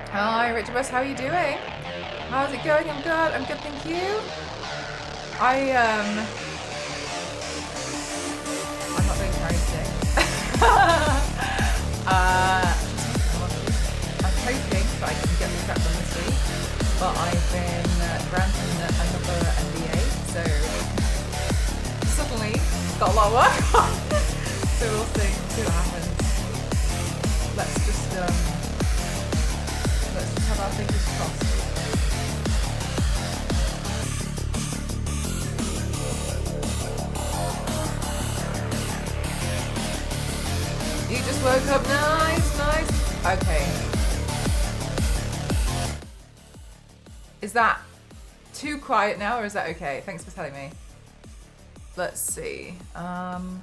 Hi, Richard West. How are you doing? How's it going? I'm good. I'm good, thank you. I'm not doing carry today. uh, I'm hoping that I can get the prep done this week, but I've been granted another NDA, so suddenly got a lot of work on. So we'll see what happens. Let's just have our fingers crossed. You just woke up. Nice. Okay. Is that too quiet now, or is that okay? Thanks for telling me. Let's see. I'm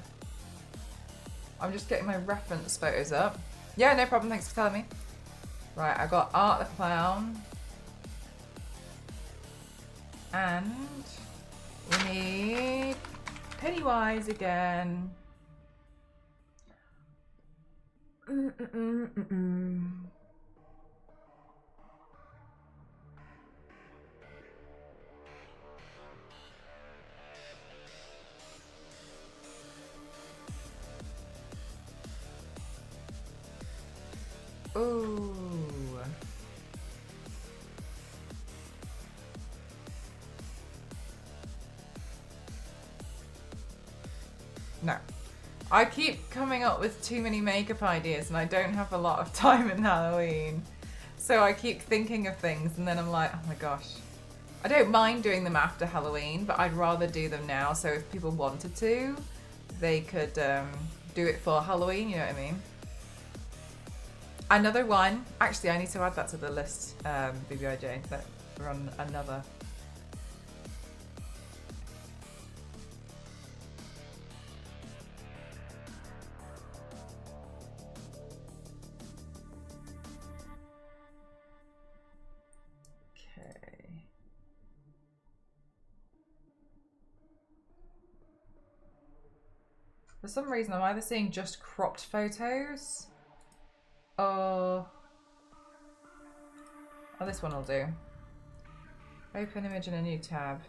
just getting my reference photos up. Yeah, no problem. Thanks for telling me. Right, I got Art the Clown. And we need Pennywise again. Ooh. No. I keep coming up with too many makeup ideas and I don't have a lot of time in Halloween. So I keep thinking of things and then I'm like, oh my gosh. I don't mind doing them after Halloween, but I'd rather do them now. So if people wanted to, they could do it for Halloween, you know what I mean? Another one. Actually, I need to add that to the list, BBIJ. That we're on another. Okay. For some reason, I'm either seeing just cropped photos. Oh, this one will do. Open image in a new tab.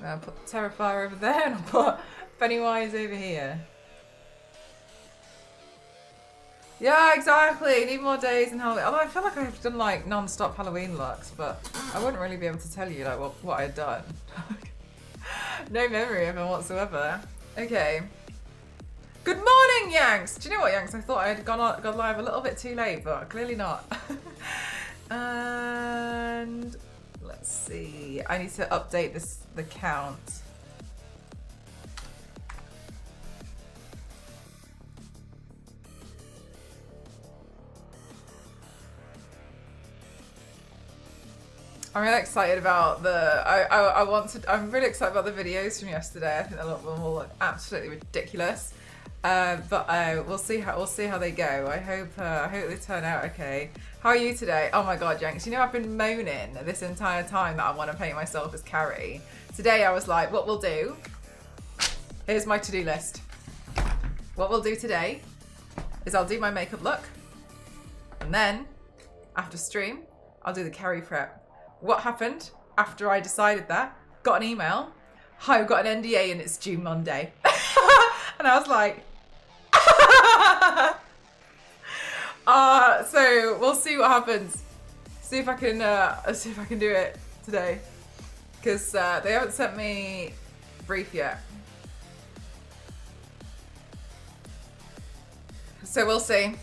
I'll put Terrifier over there and I'll put Pennywise over here. Yeah, exactly. Need more days in Halloween. Although I feel like I've done like non-stop Halloween looks, but I wouldn't really be able to tell you like what I had done. No memory of them whatsoever. Okay. Good morning, Yanks! Do you know what, Yanks? I thought I had gone live a little bit too late, but clearly not. And let's see. I need to update the count. I'm really excited about I'm really excited about the videos from yesterday. I think a lot of them will look absolutely ridiculous. But we'll see how they go. I hope they turn out okay. How are you today? Oh my god, Jenks, you know I've been moaning this entire time that I want to paint myself as Carrie. Today I was like, what we'll do, here's my to-do list. What we'll do today is I'll do my makeup look, and then after stream I'll do the Carrie prep. What happened after I decided that? Got an email. Hi, I've got an NDA and it's due Monday. And I was like, so we'll see what happens. See if I can do it today, because they haven't sent me brief yet. So we'll see.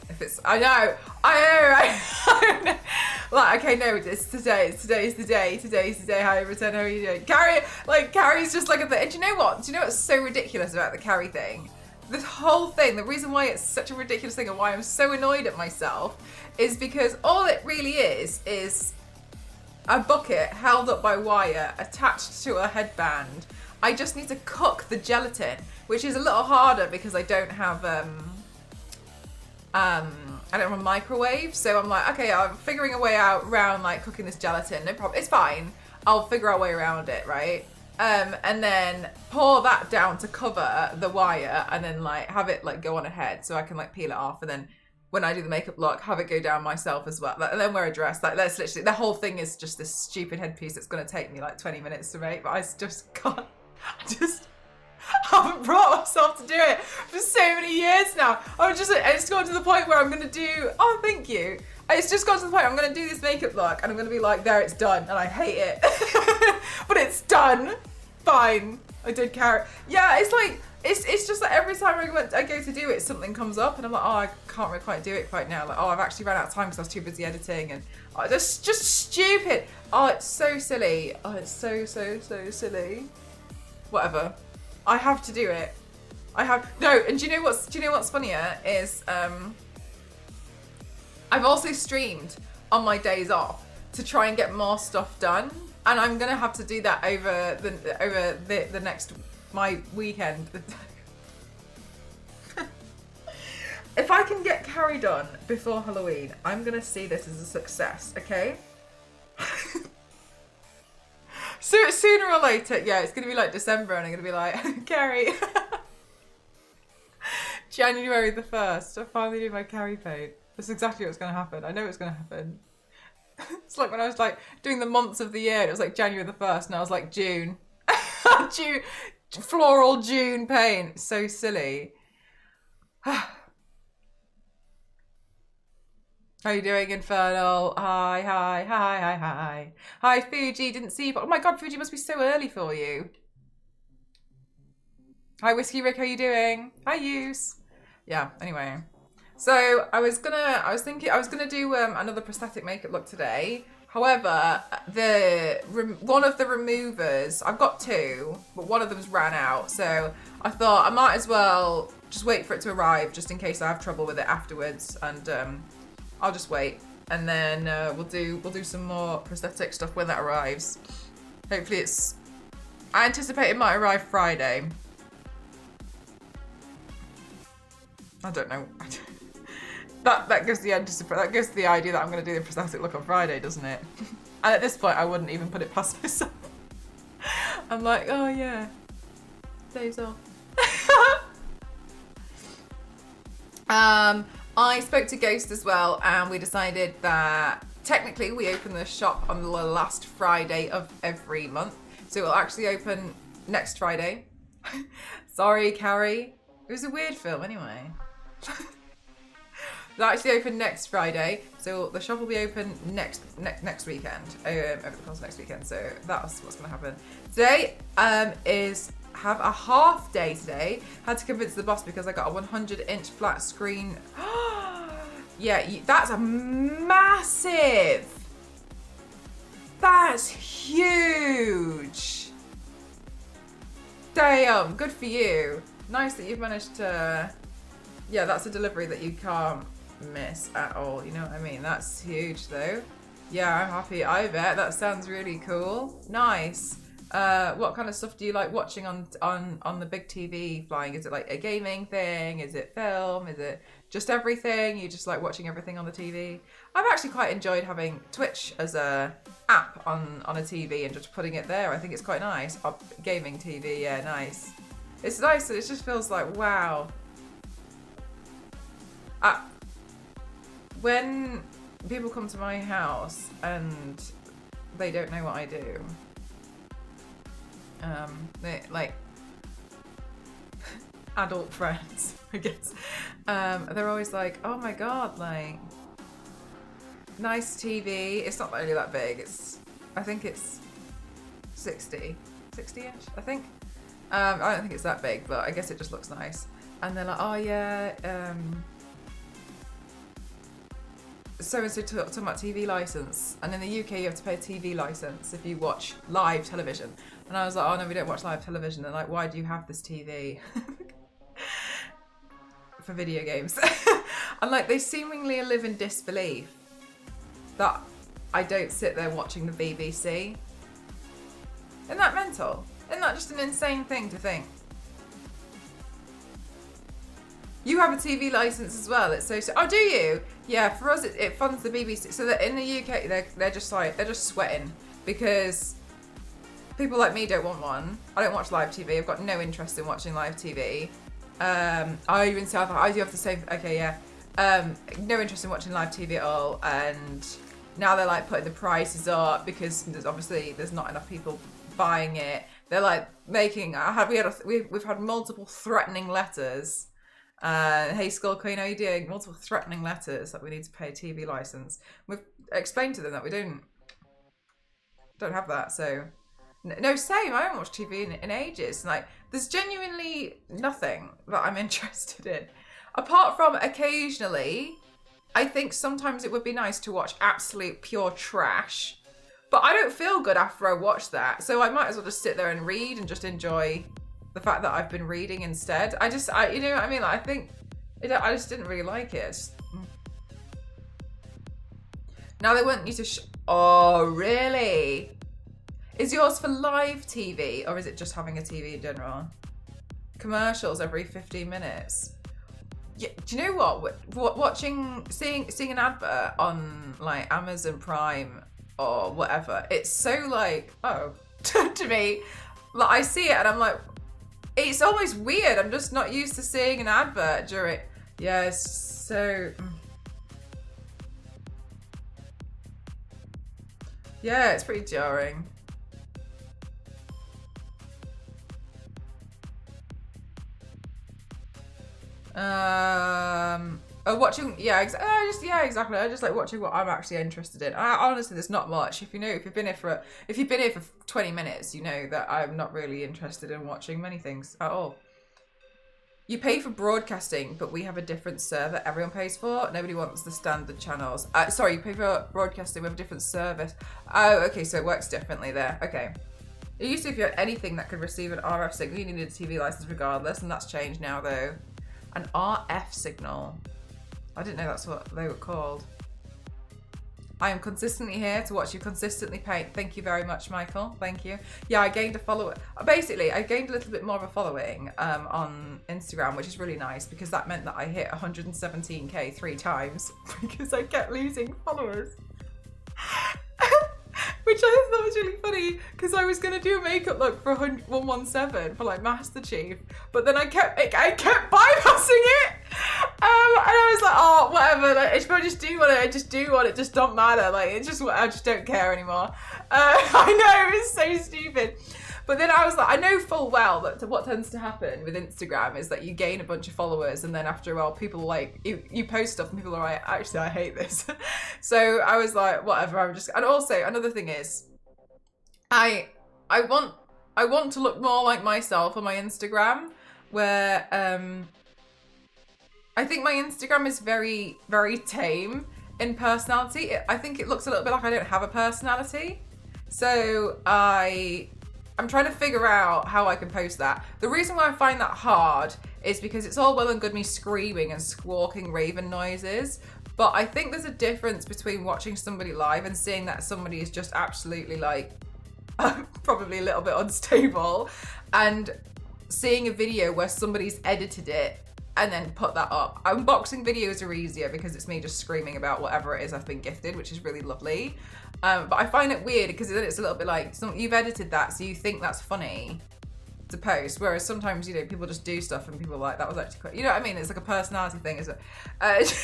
If it's, I know. Like, okay, no, it's today. Today's the day. Hi, return. How are you doing? Carrie's just like a thing. And do you know what? Do you know what's so ridiculous about the Carrie thing? This whole thing, the reason why it's such a ridiculous thing and why I'm so annoyed at myself is because all it really is a bucket held up by wire attached to a headband. I just need to cook the gelatin, which is a little harder because I don't have I don't have a microwave, so I'm like, okay, I'm figuring a way out around like cooking this gelatin. No problem, it's fine. I'll figure out a way around it, right? And then pour that down to cover the wire, and then like have it like go on ahead so I can like peel it off, and then when I do the makeup look, have it go down myself as well. Like, and then wear a dress. Like that's literally, the whole thing is just this stupid headpiece that's going to take me like 20 minutes to make, but I just can't, I just haven't brought myself to do it for so many years now. It's got to the point where I'm going to do, oh, thank you. It's just got to the point I'm going to do this makeup look and I'm going to be like, there, it's done. And I hate it. But it's done. Fine. I did carry. Yeah, it's like, it's just like every time I go to do it, something comes up and I'm like, oh, I can't really quite do it quite now. Like, oh, I've actually run out of time because I was too busy editing, and oh, just stupid. Oh, it's so silly. Oh, it's so silly. Whatever. I have to do it. No, and do you know what's funnier is I've also streamed on my days off to try and get more stuff done, and I'm gonna have to do that over the next my weekend. If I can get Carrie done before Halloween, I'm gonna see this as a success. Okay. So sooner or later, yeah, it's gonna be like December, and I'm gonna be like, Carrie. January the 1st, I finally do my Carrie paint. That's exactly what's gonna happen. I know it's gonna happen. It's like when I was like doing the months of the year, and it was like January the 1st, and I was like June. June, floral June paint. So silly. How you doing, Infernal? Hi. Hi, Fuji, didn't see you, but oh my god, Fuji must be so early for you. Hi, Whiskey Rick, how you doing? Hi, Use. Yeah, anyway. So I was thinking I was gonna do another prosthetic makeup look today. However, one of the removers, I've got two, but one of them's ran out. So I thought I might as well just wait for it to arrive, just in case I have trouble with it afterwards. And I'll just wait, and then we'll do some more prosthetic stuff when that arrives. Hopefully I anticipate it might arrive Friday. I don't know. That gives the idea that I'm going to do the prosthetic look on Friday, doesn't it? And at this point, I wouldn't even put it past myself. I'm like, oh yeah, days off. I spoke to Ghost as well, and we decided that technically we open the shop on the last Friday of every month, so it'll actually open next Friday. Sorry, Carrie. It was a weird film, anyway. They'll actually open next Friday, so the shop will be open next weekend, over the course of next weekend. So that's what's going to happen. Today is have a half day today. Had to convince the boss because I got a 100-inch flat screen. Yeah, that's a massive. That's huge. Damn, good for you. Nice that you've managed to. Yeah, that's a delivery that you can't miss at all. You know what I mean? That's huge though. Yeah, I'm happy. I bet that sounds really cool. Nice. What kind of stuff do you like watching on the big TV flying? Is it like a gaming thing? Is it film? Is it just everything? You just like watching everything on the TV? I've actually quite enjoyed having Twitch as a app on a TV and just putting it there. I think it's quite nice. Gaming TV, yeah, nice. It's nice. It just feels like, wow. When people come to my house and they don't know what I do, they like adult friends, I guess. They're always like, "Oh my god, like nice TV." It's not really that big. I think it's 60-inch. I think. I don't think it's that big, but I guess it just looks nice. And they're like, "Oh yeah." So-and-so talking about TV license, and in the UK you have to pay a TV license if you watch live television. And I was like, oh no, we don't watch live television. They're like, why do you have this TV? For video games. And like, they seemingly live in disbelief that I don't sit there watching the BBC. Isn't that mental? Isn't that just an insane thing to think? You have a TV license as well. It's so. Oh, do you? Yeah. For us, it funds the BBC. So that in the UK, they're just sweating because people like me don't want one. I don't watch live TV. I've got no interest in watching live TV. I even say I do have the same. Okay, yeah. No interest in watching live TV at all. And now they're like putting the prices up because there's not enough people buying it. They're like making. We've had multiple threatening letters. Hey Skull Queen, how are you doing? Multiple threatening letters that we need to pay a TV license. We've explained to them that we don't have that. So no, same. I haven't watched TV in ages. Like, there's genuinely nothing that I'm interested in, apart from occasionally. I think sometimes it would be nice to watch absolute pure trash, but I don't feel good after I watch that. So I might as well just sit there and read and just enjoy the fact that I've been reading instead. I you know what I mean? Like, I think I just didn't really like it. Now they want you to. Oh, really? Is yours for live TV or is it just having a TV in general? Commercials every 15 minutes. Yeah, do you know what? Seeing an advert on like Amazon Prime or whatever, it's so like, oh, to me, like I see it and I'm like, it's almost weird. I'm just not used to seeing an advert during. Yeah, it's so. Yeah, it's pretty jarring. Watching, exactly. I just like watching what I'm actually interested in. Honestly, there's not much. If you've been here for 20 minutes, you know that I'm not really interested in watching many things at all. You pay for broadcasting, but we have a different server everyone pays for. Nobody wants the standard channels. Sorry, you pay for broadcasting with a different service. Oh, okay, so it works differently there. Okay. It used to, if you had anything that could receive an RF signal, you needed a TV license regardless, and that's changed now though. An RF signal. I didn't know that's what they were called. I am consistently here to watch you consistently paint. Thank you very much, Michael. Thank you. Yeah, I gained a follower. Basically, I gained a little bit more of a following on Instagram, which is really nice because that meant that I hit 117k 3 times because I kept losing followers. Which I thought was really funny because I was going to do a makeup look for 117 for like Master Chief, but then I kept bypassing it. And I was like, oh, whatever. Like, if I just do one, I just do one. It just don't matter. Like, it's just I just don't care anymore. I know, it's so stupid. But then I was like, I know full well that what tends to happen with Instagram is that you gain a bunch of followers, and then after a while, people like you post stuff, and people are like, actually, I hate this. So I was like, whatever. And also another thing is, I want to look more like myself on my Instagram, where I think my Instagram is very, very tame in personality. I think it looks a little bit like I don't have a personality. So I'm trying to figure out how I can post that. The reason why I find that hard is because it's all well and good me screaming and squawking raven noises, but I think there's a difference between watching somebody live and seeing that somebody is just absolutely like probably a little bit unstable, and seeing a video where somebody's edited it and then put that up. Unboxing videos are easier because it's me just screaming about whatever it is I've been gifted, which is really lovely. But I find it weird because then it's a little bit like, you've edited that, so you think that's funny to post. Whereas sometimes, you know, people just do stuff and people are like, that was actually quite, you know what I mean? It's like a personality thing, isn't it?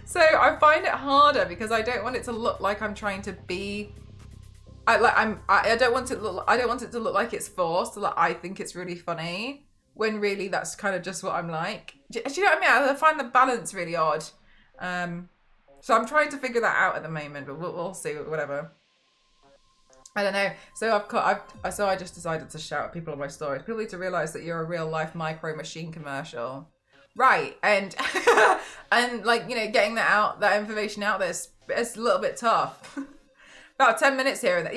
So I find it harder because I don't want it to look like I'm trying to be, I don't want it to look like it's forced, like I think it's really funny, when really that's kind of just what I'm like. Do you know what I mean? I find the balance really odd. So I'm trying to figure that out at the moment, but we'll see, whatever. I don't know. So I just decided to shout at people on my stories. People need to realise that you're a real life Micro Machine commercial. Right, and and like, you know, getting that information out there is a little bit tough. About 10 minutes here and there.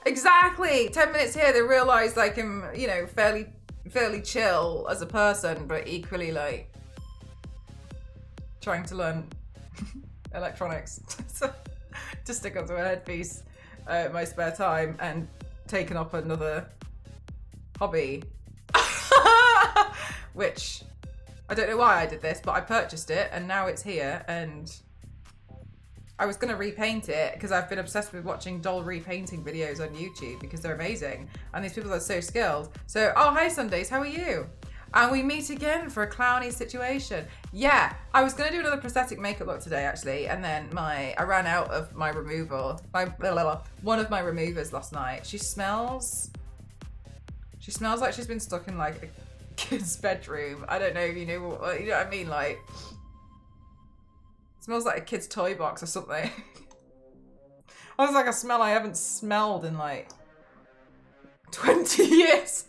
Exactly. 10 minutes here, they realise like I'm, you know, fairly chill as a person, but equally like trying to learn electronics to stick onto a headpiece in my spare time and taken up another hobby. Which I don't know why I did this, but I purchased it and now it's here, and I was going to repaint it because I've been obsessed with watching doll repainting videos on YouTube because they're amazing. And these people are so skilled. So, oh, hi Sundays, how are you? And we meet again for a clowny situation. Yeah, I was gonna do another prosthetic makeup look today actually, and then I ran out of my removal. One of my removers last night. She smells like she's been stuck in like a kid's bedroom. I don't know if you know what I mean, like it smells like a kid's toy box or something. I was like a smell I haven't smelled in like 20 years.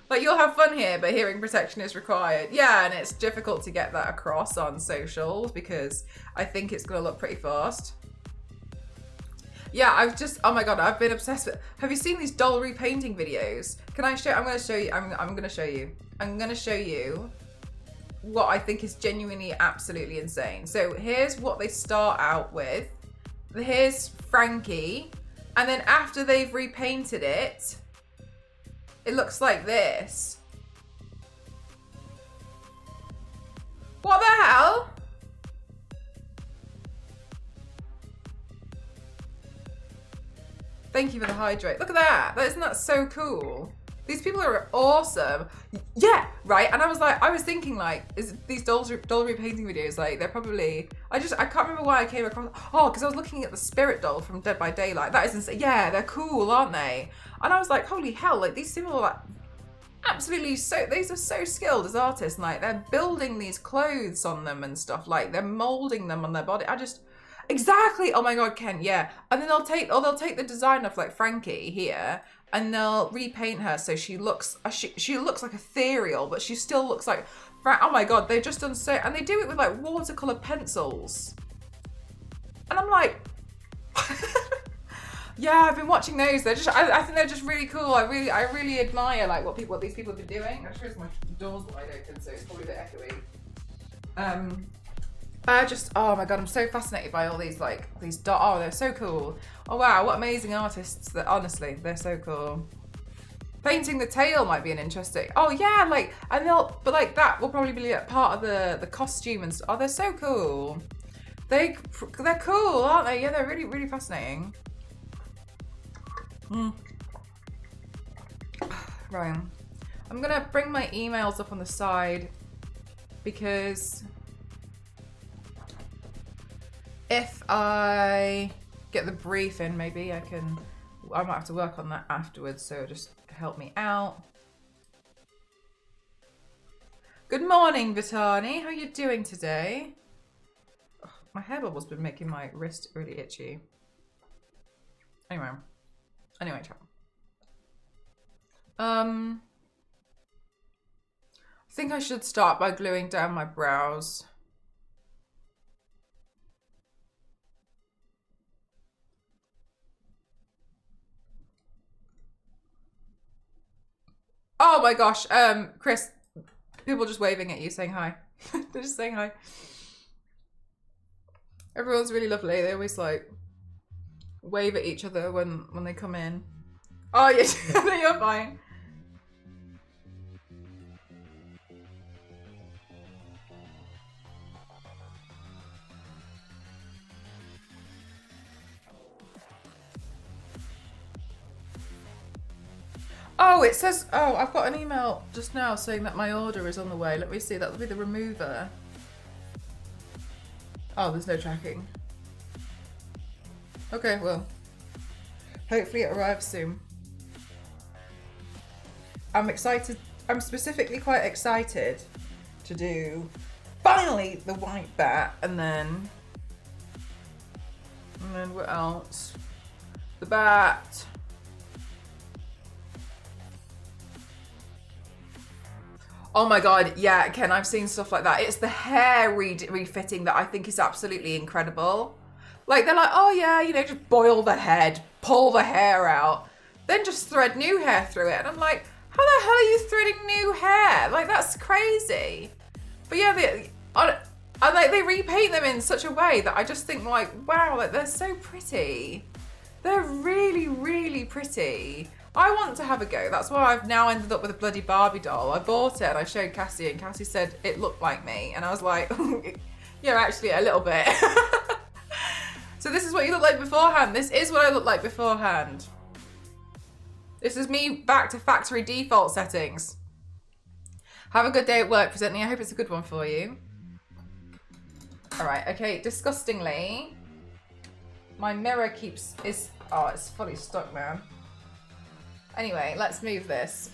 Like, you'll have fun here, but hearing protection is required. Yeah, and it's difficult to get that across on socials because I think it's going to look pretty fast. Yeah, oh my God, I've been obsessed with, have you seen these doll repainting videos? Can I show, I'm going to show you, I'm going to show you. I'm going to show you what I think is genuinely absolutely insane. So here's what they start out with. Here's Frankie. And then after they've repainted it, it looks like this. What the hell? Thank you for the hydrate. Look at that. Isn't that so cool? These people are awesome. Yeah, right. And I was thinking like, is these doll repainting videos, like they're probably, I can't remember why I came across, because I was looking at the spirit doll from Dead by Daylight. That is insane. Yeah, they're cool, aren't they? And I was like, holy hell, like these people are like, absolutely these are so skilled as artists. Like they're building these clothes on them and stuff, like they're molding them on their body. Exactly. Oh my God, Ken, yeah. And then they'll take the design of like Frankie here and they'll repaint her so she looks like ethereal, but she still looks like, oh my God, they've just done so, and they do it with like watercolor pencils. And I'm like, yeah, I've been watching those. They're just, I think they're just really cool. I really admire like what these people have been doing. I'm sure my door's wide open, so it's probably a bit echoey. Oh my God, I'm so fascinated by all these they're so cool. Oh wow, what amazing artists. Honestly, they're so cool. Painting the tail might be an interesting, oh yeah, like, and but like that will probably be part of the costume and stuff. Oh, they're so cool. They're cool, aren't they? Yeah, they're really, really fascinating. Right, I'm gonna bring my emails up on the side because if I get the brief in, maybe I might have to work on that afterwards, so just help me out. Good morning, Vitani. How are you doing today? Oh, my hair bubble's been making my wrist really itchy. Anyway, chat. I think I should start by gluing down my brows. Oh my gosh, Chris, people just waving at you saying hi. They're just saying hi. Everyone's really lovely. They always like wave at each other when they come in. Oh yeah, you're fine. Oh, it says, oh, I've got an email just now saying that my order is on the way. Let me see, that'll be the remover. Oh, there's no tracking. Okay, well, hopefully it arrives soon. I'm excited. I'm specifically quite excited to do finally the white bat and then what else? The bat. Oh my God, yeah, Ken, I've seen stuff like that. It's the hair refitting that I think is absolutely incredible. Like, they're like, oh yeah, you know, just boil the head, pull the hair out, then just thread new hair through it. And I'm like, how the hell are you threading new hair? Like, that's crazy. But yeah, they repaint them in such a way that I just think like, wow, like, they're so pretty. They're really, really pretty. I want to have a go. That's why I've now ended up with a bloody Barbie doll. I bought it and I showed Cassie and Cassie said it looked like me. And I was like, Yeah, actually, a little bit. So this is what you look like beforehand. This is what I look like beforehand. This is me back to factory default settings. Have a good day at work, presenting. I hope it's a good one for you. All right, okay, disgustingly, my mirror it's fully stuck, man. Anyway, let's move this.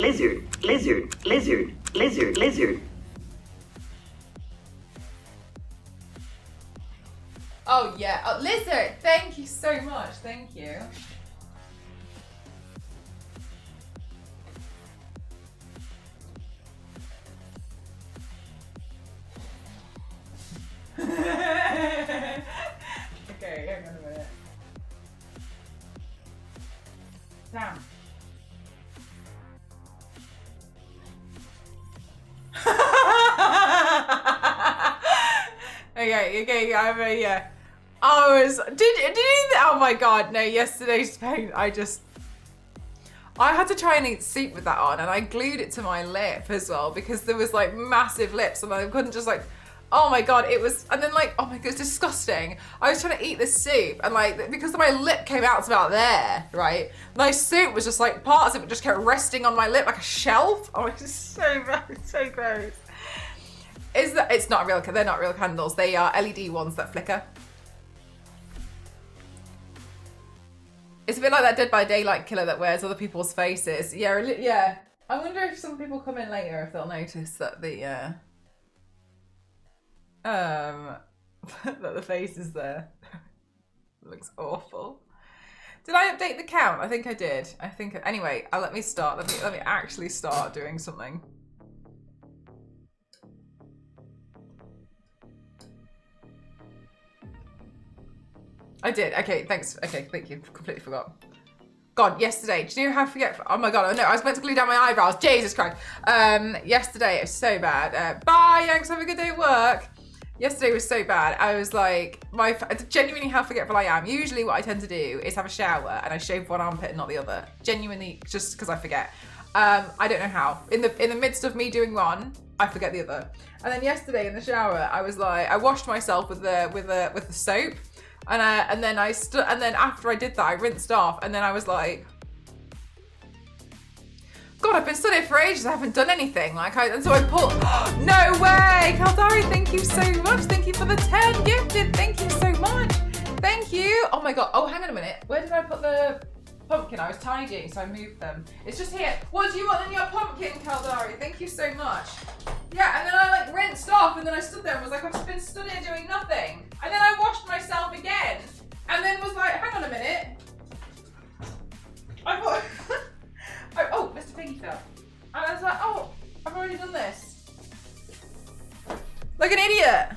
Lizard, lizard, lizard, lizard, lizard. Oh yeah, oh, lizard, thank you so much, thank you. Okay, hang on a minute. Damn. Okay, yeah. Did you, oh my god, no, yesterday's paint, I had to try and eat soup with that on, and I glued it to my lip as well, because there was like massive lips, and I couldn't just like, oh my god, it was, and then like, oh my god, it's disgusting. I was trying to eat this soup, and like, because my lip came out to about there, right? My soup was just like, parts of it just kept resting on my lip like a shelf. Oh, it's so bad, it's so gross. It's not real, they're not real candles. They are LED ones that flicker. It's a bit like that Dead by Daylight killer that wears other people's faces. Yeah. I wonder if some people come in later, if they'll notice that the, that the face is there. It looks awful. Did I update the count? I think I did. Anyway, let me start. Let me actually start doing something. I did. Okay, thanks. Okay, thank you. Completely forgot. God, yesterday. Do you know how I forget? Oh my god, no, I was meant to glue down my eyebrows. Jesus Christ. Yesterday, it was so bad. Bye, Yanks. Have a good day at work. Yesterday was so bad. I was like, genuinely how forgetful I am. Usually what I tend to do is have a shower and I shave one armpit and not the other. Genuinely, just because I forget. I don't know how. In the midst of me doing one, I forget the other. And then yesterday in the shower, I was like, I washed myself with the soap. And then after I did that, I rinsed off, and then I was like, God, I've been stood here for ages. I haven't done anything. And so I pulled. No way, Kaldari! Thank you so much. Thank you for the 10 gifted. Thank you so much. Thank you. Oh my god. Oh, hang on a minute. Where did I put the pumpkin? I was tidying, so I moved them. It's just here. What do you want in your pumpkin, Kaldari? Thank you so much. Yeah, and then I like rinsed off, and then I stood there and was like, I've just been stood here doing nothing. And then I washed myself again, and then was like, hang on a minute. I thought, oh, Mr. Piggy fell. And I was like, oh, I've already done this. Like an idiot.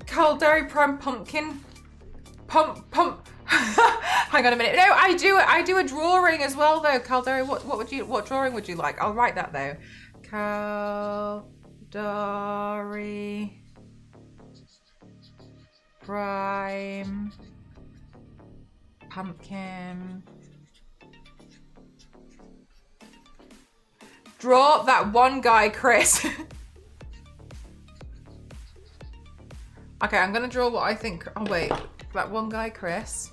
Caldari Prime Pumpkin. Pump. Hang on a minute. No, I do a drawing as well though, Caldari. What drawing would you like? I'll write that though. Caldari Prime Pumpkin. Draw that one guy, Chris. Okay, I'm gonna draw what I think. Oh wait, that one guy, Chris.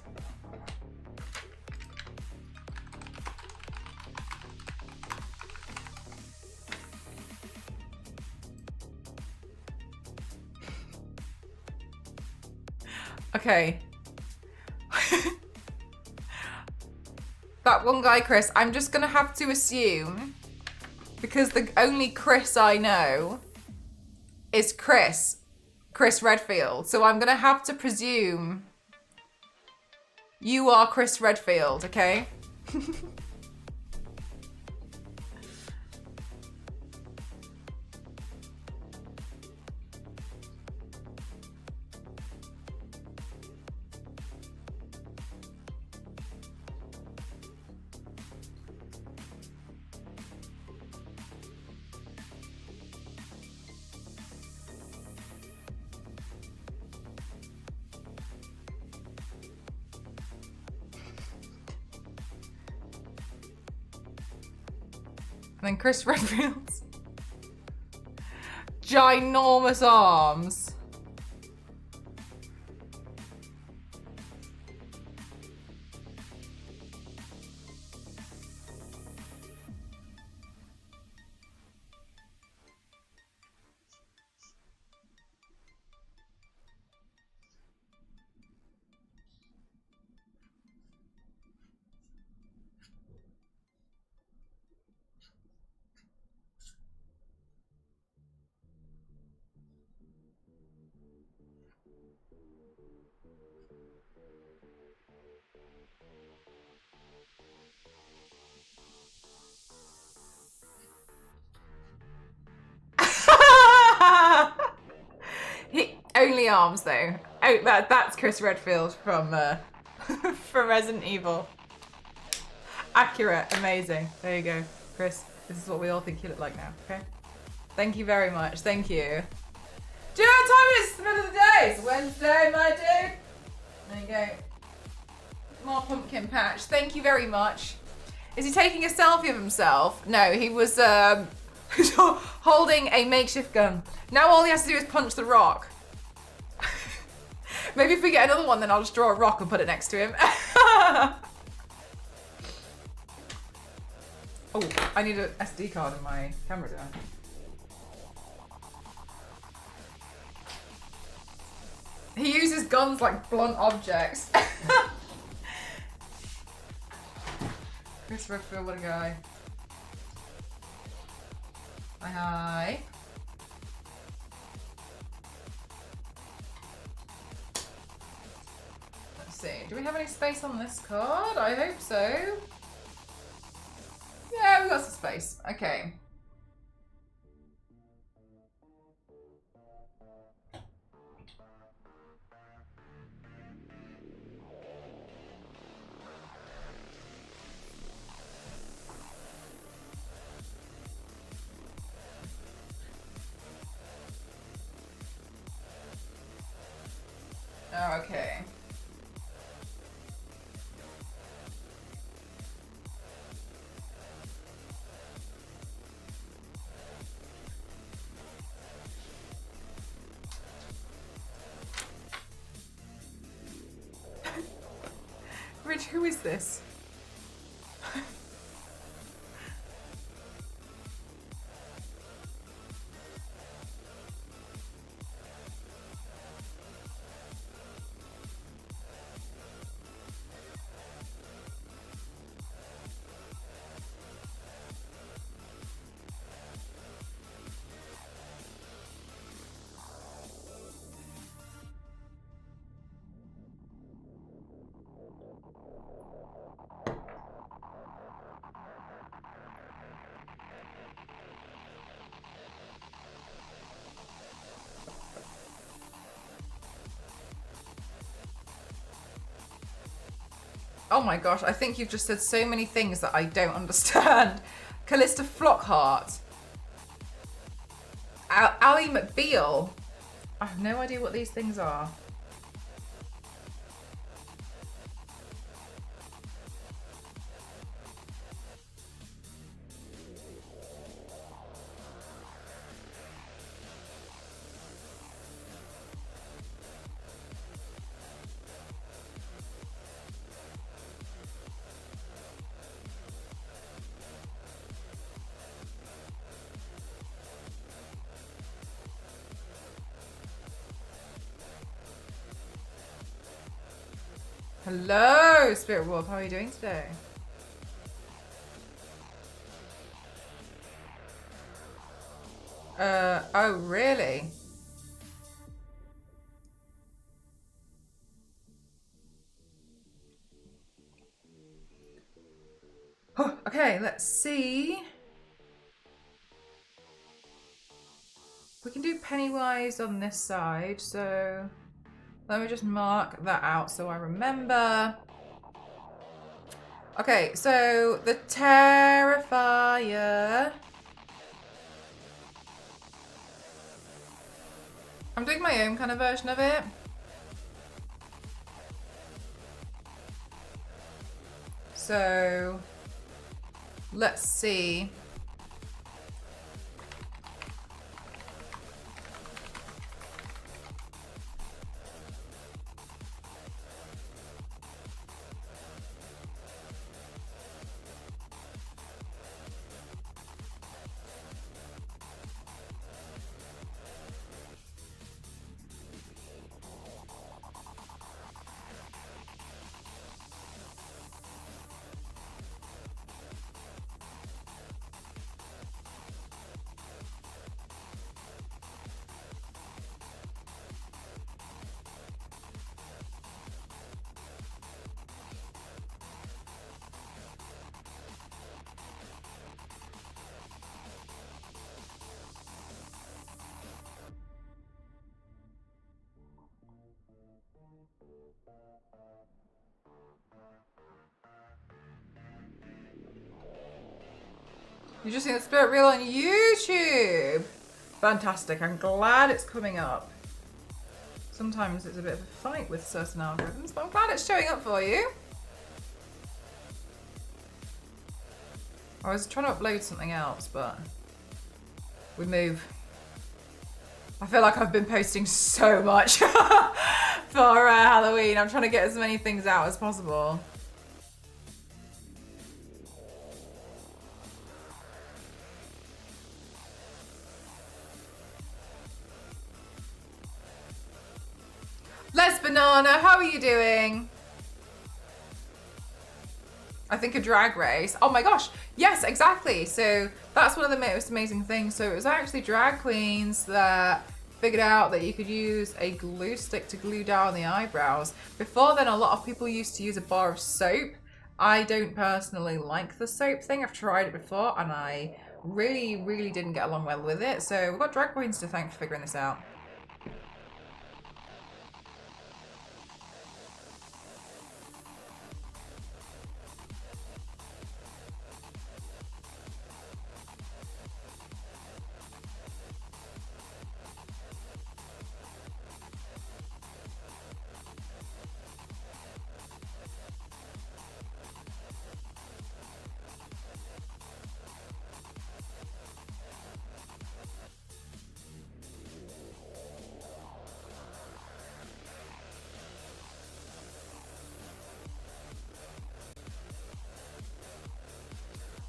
Okay. That one guy, Chris. I'm just gonna have to assume, because the only Chris I know is Chris Redfield. So I'm gonna have to presume you are Chris Redfield, okay? then Chris Redfield's ginormous arms. Only arms though. Oh, that's Chris Redfield from from Resident Evil. Accurate, amazing. There you go, Chris. This is what we all think you look like now. Okay. Thank you very much. Thank you. Do you know what time it is? It's the middle of the day. It's Wednesday, my dude. There you go. More pumpkin patch. Thank you very much. Is he taking a selfie of himself? No, he was holding a makeshift gun. Now all he has to do is punch the rock. Maybe if we get another one, then I'll just draw a rock and put it next to him. Oh, I need an SD card in my camera, don't I? He uses guns like blunt objects. Chris Redfield, what a guy. Hi. Let's see. Do we have any space on this card? I hope so. Yeah, we've got some space. Okay. Oh, okay. Rich, who is this? Oh my gosh, I think you've just said so many things that I don't understand. Callista Flockhart. Ally McBeal. I have no idea what these things are. Hello, Spirit Wolf. How are you doing today? Oh, really? Oh, okay, let's see. We can do Pennywise on this side, so let me just mark that out so I remember. Okay, so the Terrifier. I'm doing my own kind of version of it. So let's see. You just seen the spirit reel on YouTube. Fantastic. I'm glad it's coming up. Sometimes it's a bit of a fight with certain algorithms, but I'm glad it's showing up for you. I was trying to upload something else, but we move. I feel like I've been posting so much for Halloween. I'm trying to get as many things out as possible. Les Banana, how are you doing? I think a drag race. Oh my gosh, yes, exactly. So that's one of the most amazing things. So it was actually drag queens that figured out that you could use a glue stick to glue down the eyebrows. Before then, a lot of people used to use a bar of soap. I don't personally like the soap thing. I've tried it before and I really didn't get along well with it. So we've got drag queens to thank for figuring this out.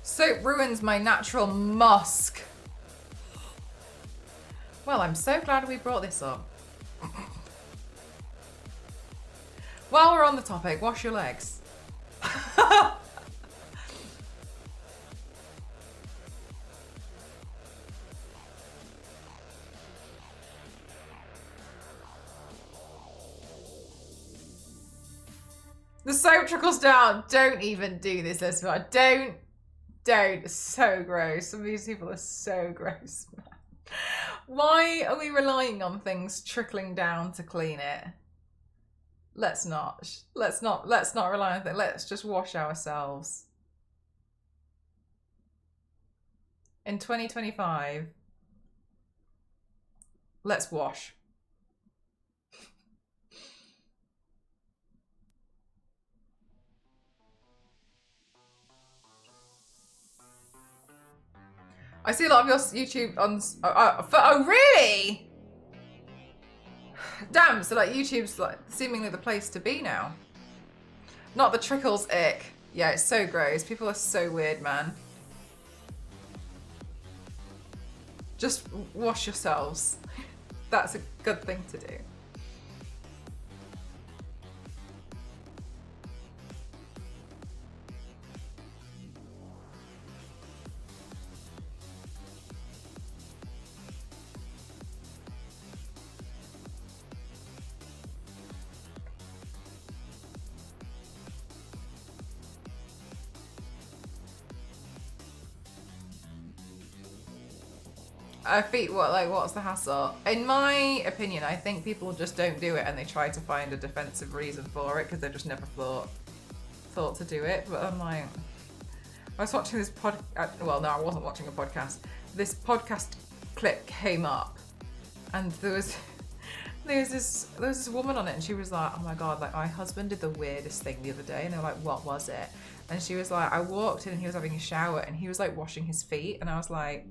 Soap ruins my natural musk. Well, I'm so glad we brought this up. While we're on the topic, wash your legs. The soap trickles down. Don't even do this, Elizabeth. Don't. It's so gross. Some of these people are so gross. Why are we relying on things trickling down to clean it? Let's not rely on things. Let's just wash ourselves. In 2025, let's wash. I see a lot of your YouTube on... Oh, really? Damn, so like YouTube's like seemingly the place to be now. Not the trickles ick. Yeah, it's so gross. People are so weird, man. Just wash yourselves. That's a good thing to do. Feet, what's the hassle? In my opinion, I think people just don't do it and they try to find a defensive reason for it because they've just never thought to do it. But I'm like, I was watching this well, no, I wasn't watching a podcast. This podcast clip came up and there was this woman on it and she was like, oh my God, like my husband did the weirdest thing the other day. And they were like, what was it? And she was like, I walked in and he was having a shower and he was like washing his feet. And I was like,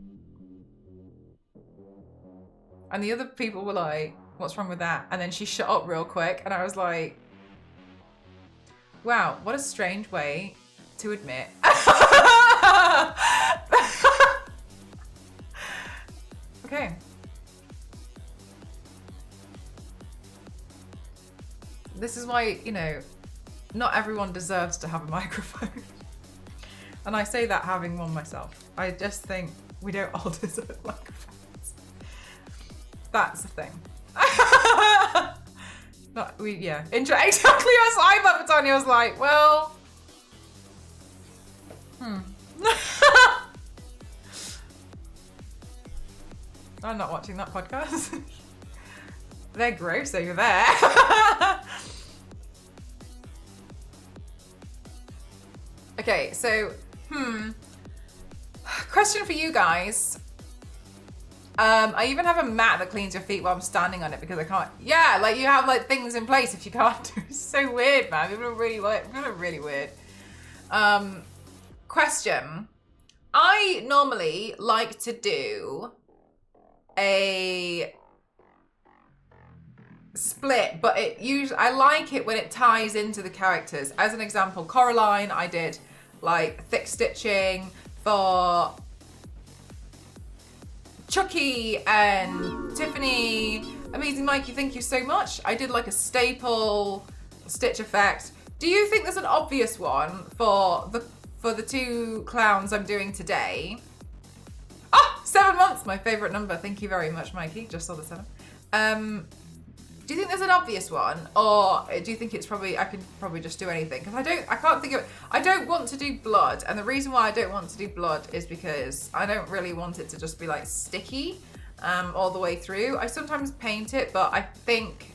and the other people were like, what's wrong with that? And then she shut up real quick. And I was like, wow, what a strange way to admit. Okay. This is why, you know, not everyone deserves to have a microphone. And I say that having one myself. I just think we don't all deserve microphones. That's the thing. Exactly as I thought, Tanya was like, well, I'm not watching that podcast. They're gross over there. Okay, so, question for you guys. I even have a mat that cleans your feet while I'm standing on it because I can't. Yeah, like you have like things in place if you can't do. It's so weird, man. People are really weird. People are really weird. Question. I normally like to do a split, but I like it when it ties into the characters. As an example, Coraline, I did like thick stitching. For Chucky and Tiffany, Amazing Mikey, thank you so much. I did like a staple stitch effect. Do you think there's an obvious one for the two clowns I'm doing today? Ah, 7 months, my favorite number. Thank you very much, Mikey. Just saw the 7. Do you think there's an obvious one, or do you think it's probably I can probably just do anything? Because I can't think of it. I don't want to do blood, and the reason why I don't want to do blood is because I don't really want it to just be like sticky all the way through. I sometimes paint it, but I think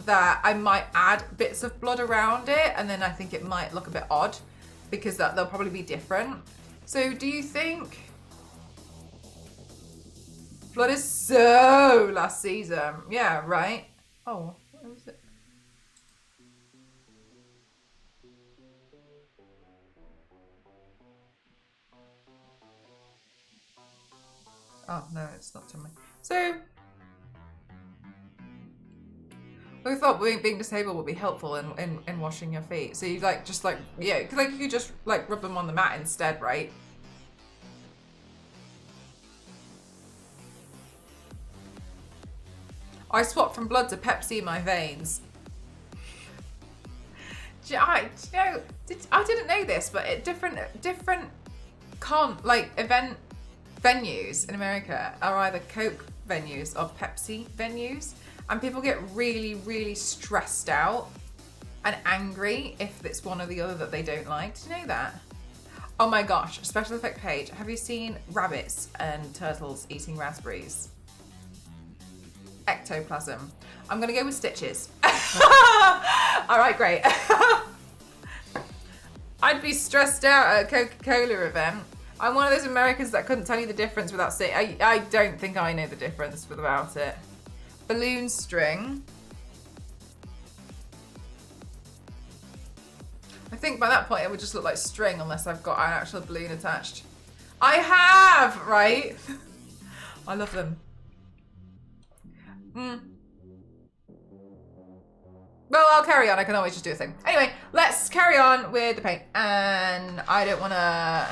that I might add bits of blood around it, and then I think it might look a bit odd because they'll probably be different. So do you think? Blood is so last season. Yeah, right? Oh, what was it? Oh, no, it's not to me. So, we thought being disabled would be helpful in washing your feet. So you like, just like, yeah, because like you could just like rub them on the mat instead, right? I swapped from blood to Pepsi in my veins. I didn't know this, but at different event venues in America are either Coke venues or Pepsi venues, and people get really, really stressed out and angry if it's one or the other that they don't like. Did you know that? Oh my gosh, special effect page. Have you seen rabbits and turtles eating raspberries? Ectoplasm. I'm gonna go with stitches. All right, great. I'd be stressed out at a Coca-Cola event. I'm one of those Americans that couldn't tell you the difference without saying. I don't think I know the difference without it. Balloon string. I think by that point it would just look like string unless I've got an actual balloon attached. I have, right? I love them. Well, I'll carry on. I can always just do a thing. Anyway, let's carry on with the paint. And I don't want to...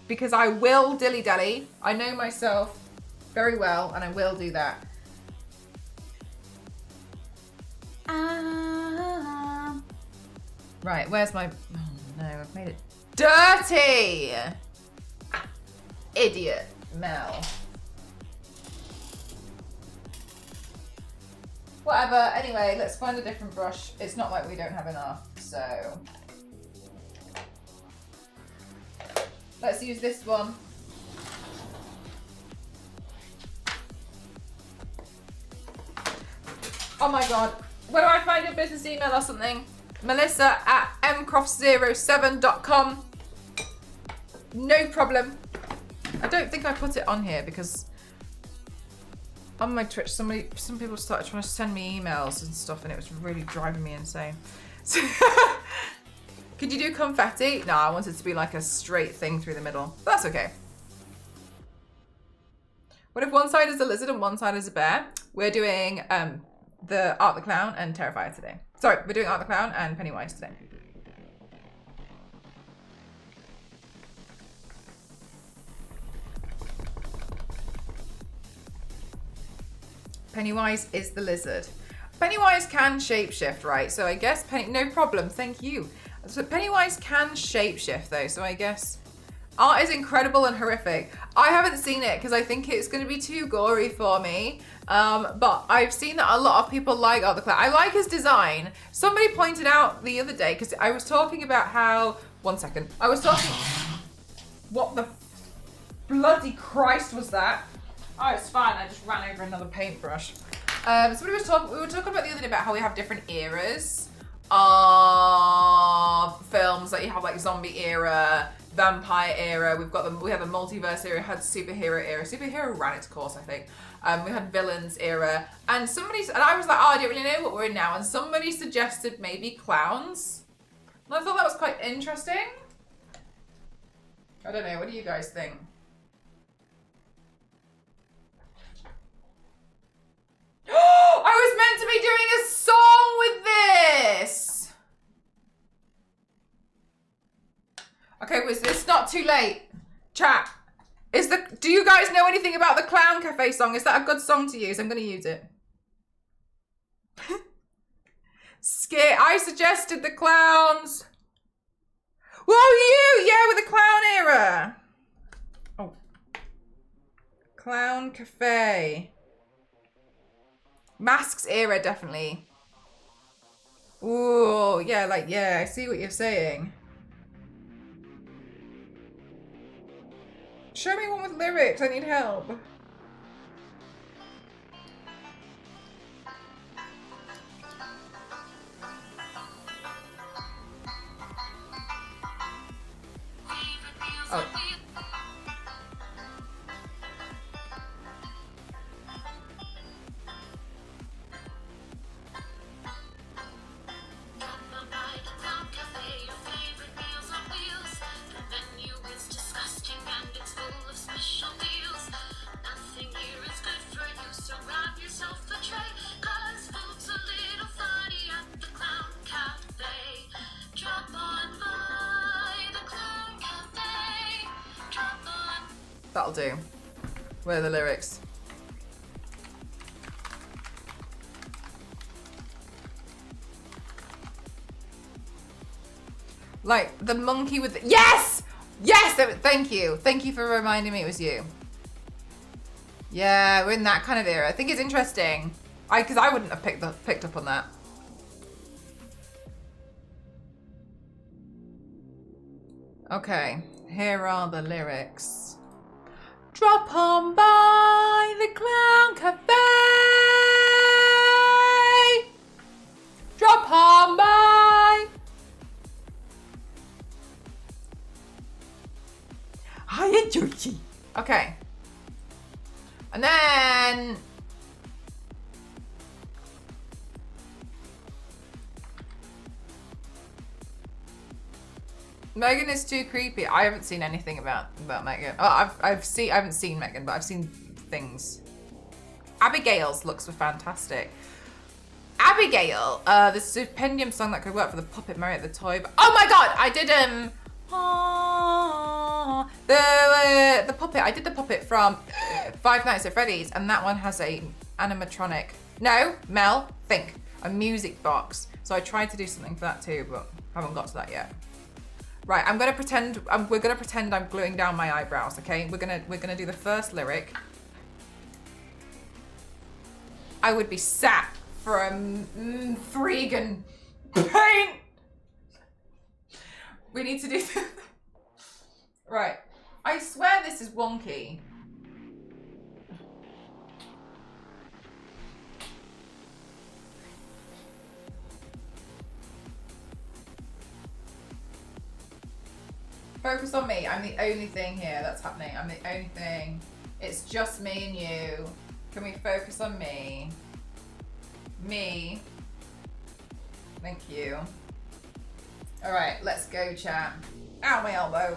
because I will dilly-dally. I know myself very well, and I will do that. Right, where's my... Oh, no, I've made it dirty! Idiot, Mel. Whatever, anyway, let's find a different brush. It's not like we don't have enough, so. Let's use this one. Oh my god, where do I find your business email or something? Melissa@mcroft07.com. No problem. I don't think I put it on here because on my Twitch, some people started trying to send me emails and stuff, and it was really driving me insane. So, could you do confetti? No, I want it to be like a straight thing through the middle. But that's okay. What if one side is a lizard and one side is a bear? We're doing the Art the Clown and Terrifier today. Sorry, we're doing Art the Clown and Pennywise today. Pennywise is the lizard. Pennywise can shapeshift, right? So I guess no problem, thank you. So Pennywise can shapeshift though, so I guess art is incredible and horrific. I haven't seen it because I think it's going to be too gory for me. But I've seen that a lot of people like Art the Clown. I like his design. Somebody pointed out the other day, because I was talking about how, one second, I was talking, what the bloody Christ was that? Oh, it's fine. I just ran over another paintbrush. We were talking about the other day about how we have different eras of films that you have like zombie era, vampire era. We have a multiverse era, had superhero era. Superhero ran its course, I think. We had villains era, and I was like, oh, I don't really know what we're in now. And somebody suggested maybe clowns. And I thought that was quite interesting. I don't know. What do you guys think? I was meant to be doing a song with this. Okay, it's not too late. Chat. Do you guys know anything about the Clown Cafe song? Is that a good song to use? I'm going to use it. I suggested the clowns. Whoa, yeah, with the clown era. Oh. Clown Cafe. Masks era, definitely. Ooh, yeah, I see what you're saying. Show me one with lyrics, I need help. Oh. That'll do. Where are the lyrics? Like the monkey with the... Yes! Yes! Thank you. Thank you for reminding me it was you. Yeah, we're in that kind of era. I think it's interesting. Because I wouldn't have picked up on that. Okay, here are the lyrics. Drop on by the Clown Cafe. Drop on by. Hiya, Georgie. Okay. And then... Megan is too creepy. I haven't seen anything about Megan. Oh, I haven't seen Megan, but I've seen things. Abigail's looks were fantastic. Abigail, the stipendium song that could work for the Puppet Marriott the Toy. Oh my god, I did the puppet. I did the puppet from Five Nights at Freddy's, and that one has a animatronic. No, Mel, think a music box. So I tried to do something for that too, but haven't got to that yet. Right, I'm gonna pretend. We're gonna pretend I'm gluing down my eyebrows. Okay, we're gonna do the first lyric. I would be sat for a freaking paint. We need to do. Right, I swear this is wonky. Focus on me. I'm the only thing here that's happening. I'm the only thing. It's just me and you. Can we focus on me? Me. Thank you. All right, let's go, chat. Ow, my elbow.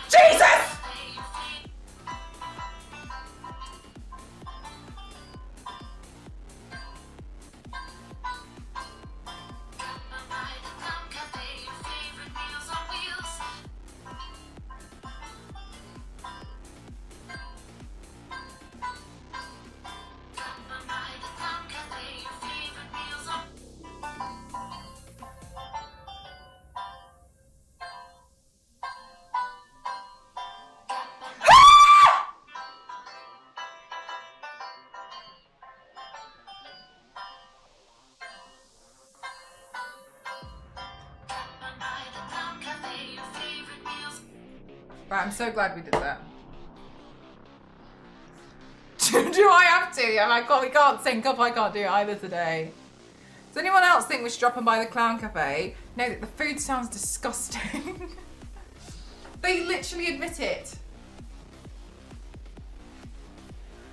Jesus! Right, I'm so glad we did that. Do I have to? We can't sync up. I can't do it either today. Does anyone else think we should drop in by the Clown Cafe? No, the food sounds disgusting. They literally admit it.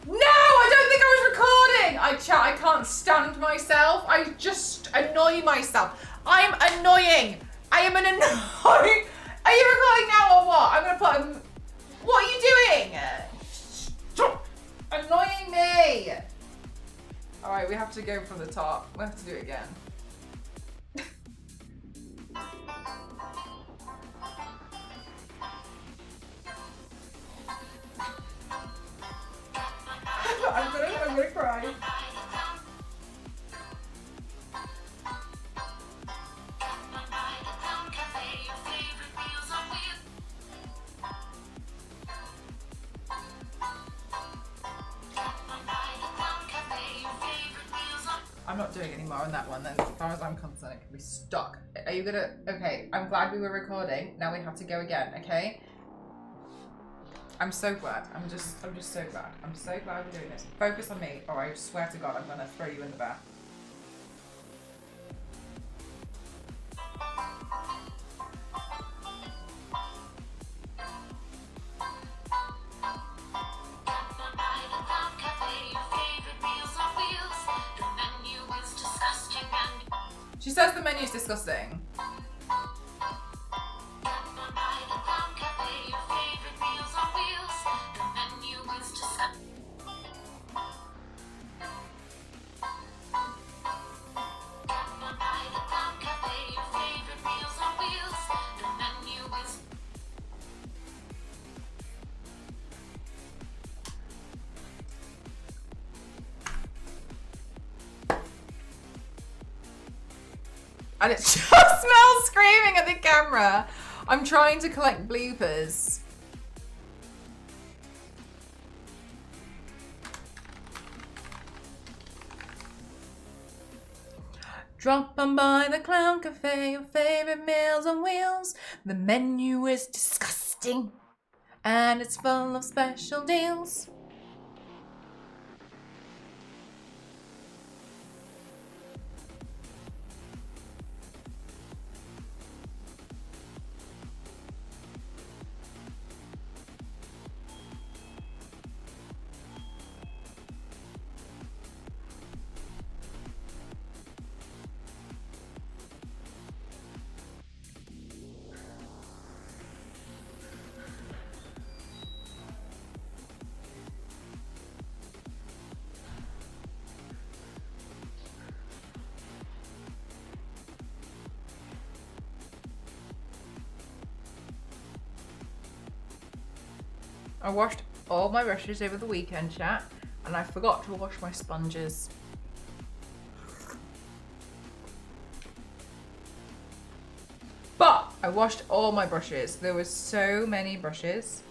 No, I don't think I was recording. I can't stand myself. I just annoy myself. I'm annoying. I am an annoying. Are you recording now or what? I'm gonna put. What are you doing? Stop annoying me. All right, we have to go from the top. We have to do it again. I'm gonna cry. I'm not doing any more on that one then. As far as I'm concerned, it can be stuck. Are you gonna? Okay, I'm glad we were recording. Now we have to go again, okay? I'm so glad. I'm just so glad. I'm so glad we're doing this. Focus on me, or I swear to God, I'm gonna throw you in the bath. She says the menu's disgusting. And it just smells screaming at the camera. I'm trying to collect bloopers. Drop on by the Clown Cafe, your favorite meals on wheels. The menu is disgusting and it's full of special deals. I washed all my brushes over the weekend, chat, and I forgot to wash my sponges. But I washed all my brushes. There were so many brushes,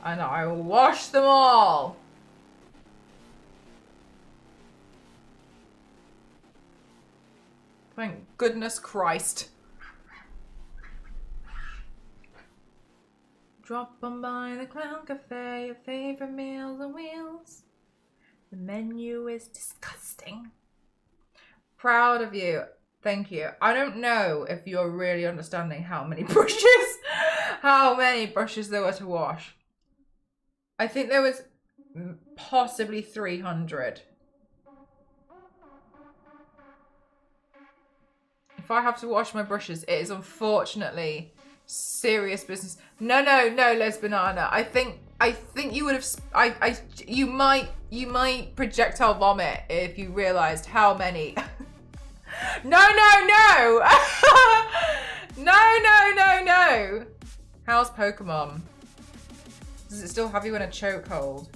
and I washed them all. Thank goodness Christ. Drop on by the Clown Cafe, your favorite meals on wheels. The menu is disgusting. Proud of you. Thank you. I don't know if you're really understanding how many brushes there were to wash. I think there was possibly 300. If I have to wash my brushes, it is unfortunately serious business. No, Les Banana. I think you would have. You might projectile vomit if you realised how many. No. No. How's Pokemon? Does it still have you in a chokehold?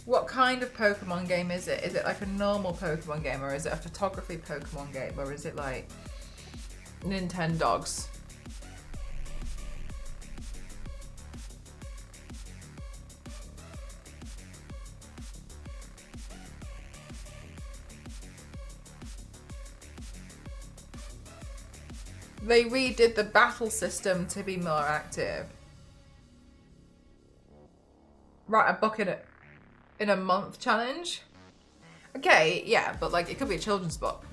What kind of Pokemon game is it? Is it like a normal Pokemon game, or is it a photography Pokemon game, or is it like Nintendogs? They redid the battle system to be more active. Write a book in a month challenge. Okay, yeah, but like it could be a children's book.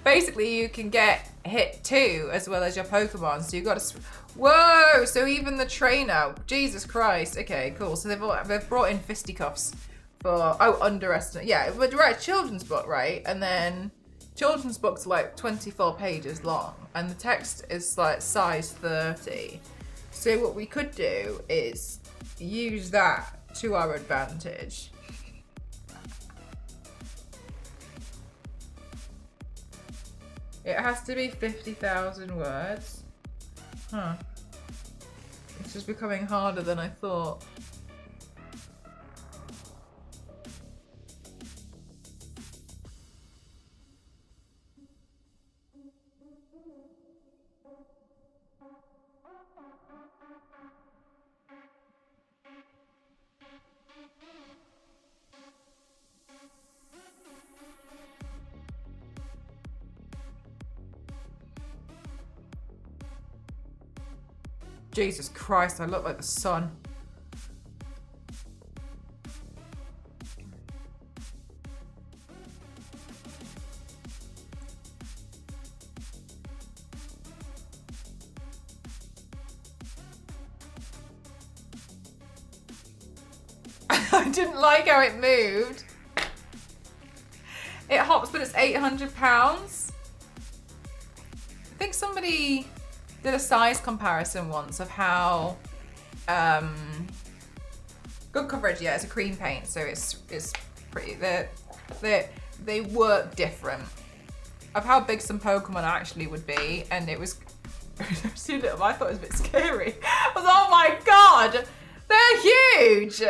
Basically, you can get hit 2 as well as your Pokemon. So you got to. Whoa! So even the trainer. Jesus Christ. Okay, cool. So they've brought in fisticuffs for underestimate. Yeah, but right, children's book, right? And then children's books are like 24 pages long, and the text is like size 30. So what we could do is use that to our advantage. It has to be 50,000 words. Huh. This is becoming harder than I thought. Jesus Christ, I look like the sun. I didn't like how it moved. It hops, but it's £800. I think somebody did a size comparison once of how good coverage. Yeah, it's a cream paint, so it's pretty. They work different of how big some Pokemon actually would be, and it was. I've seen it. I thought it was a bit scary. I was, oh my god, they're huge.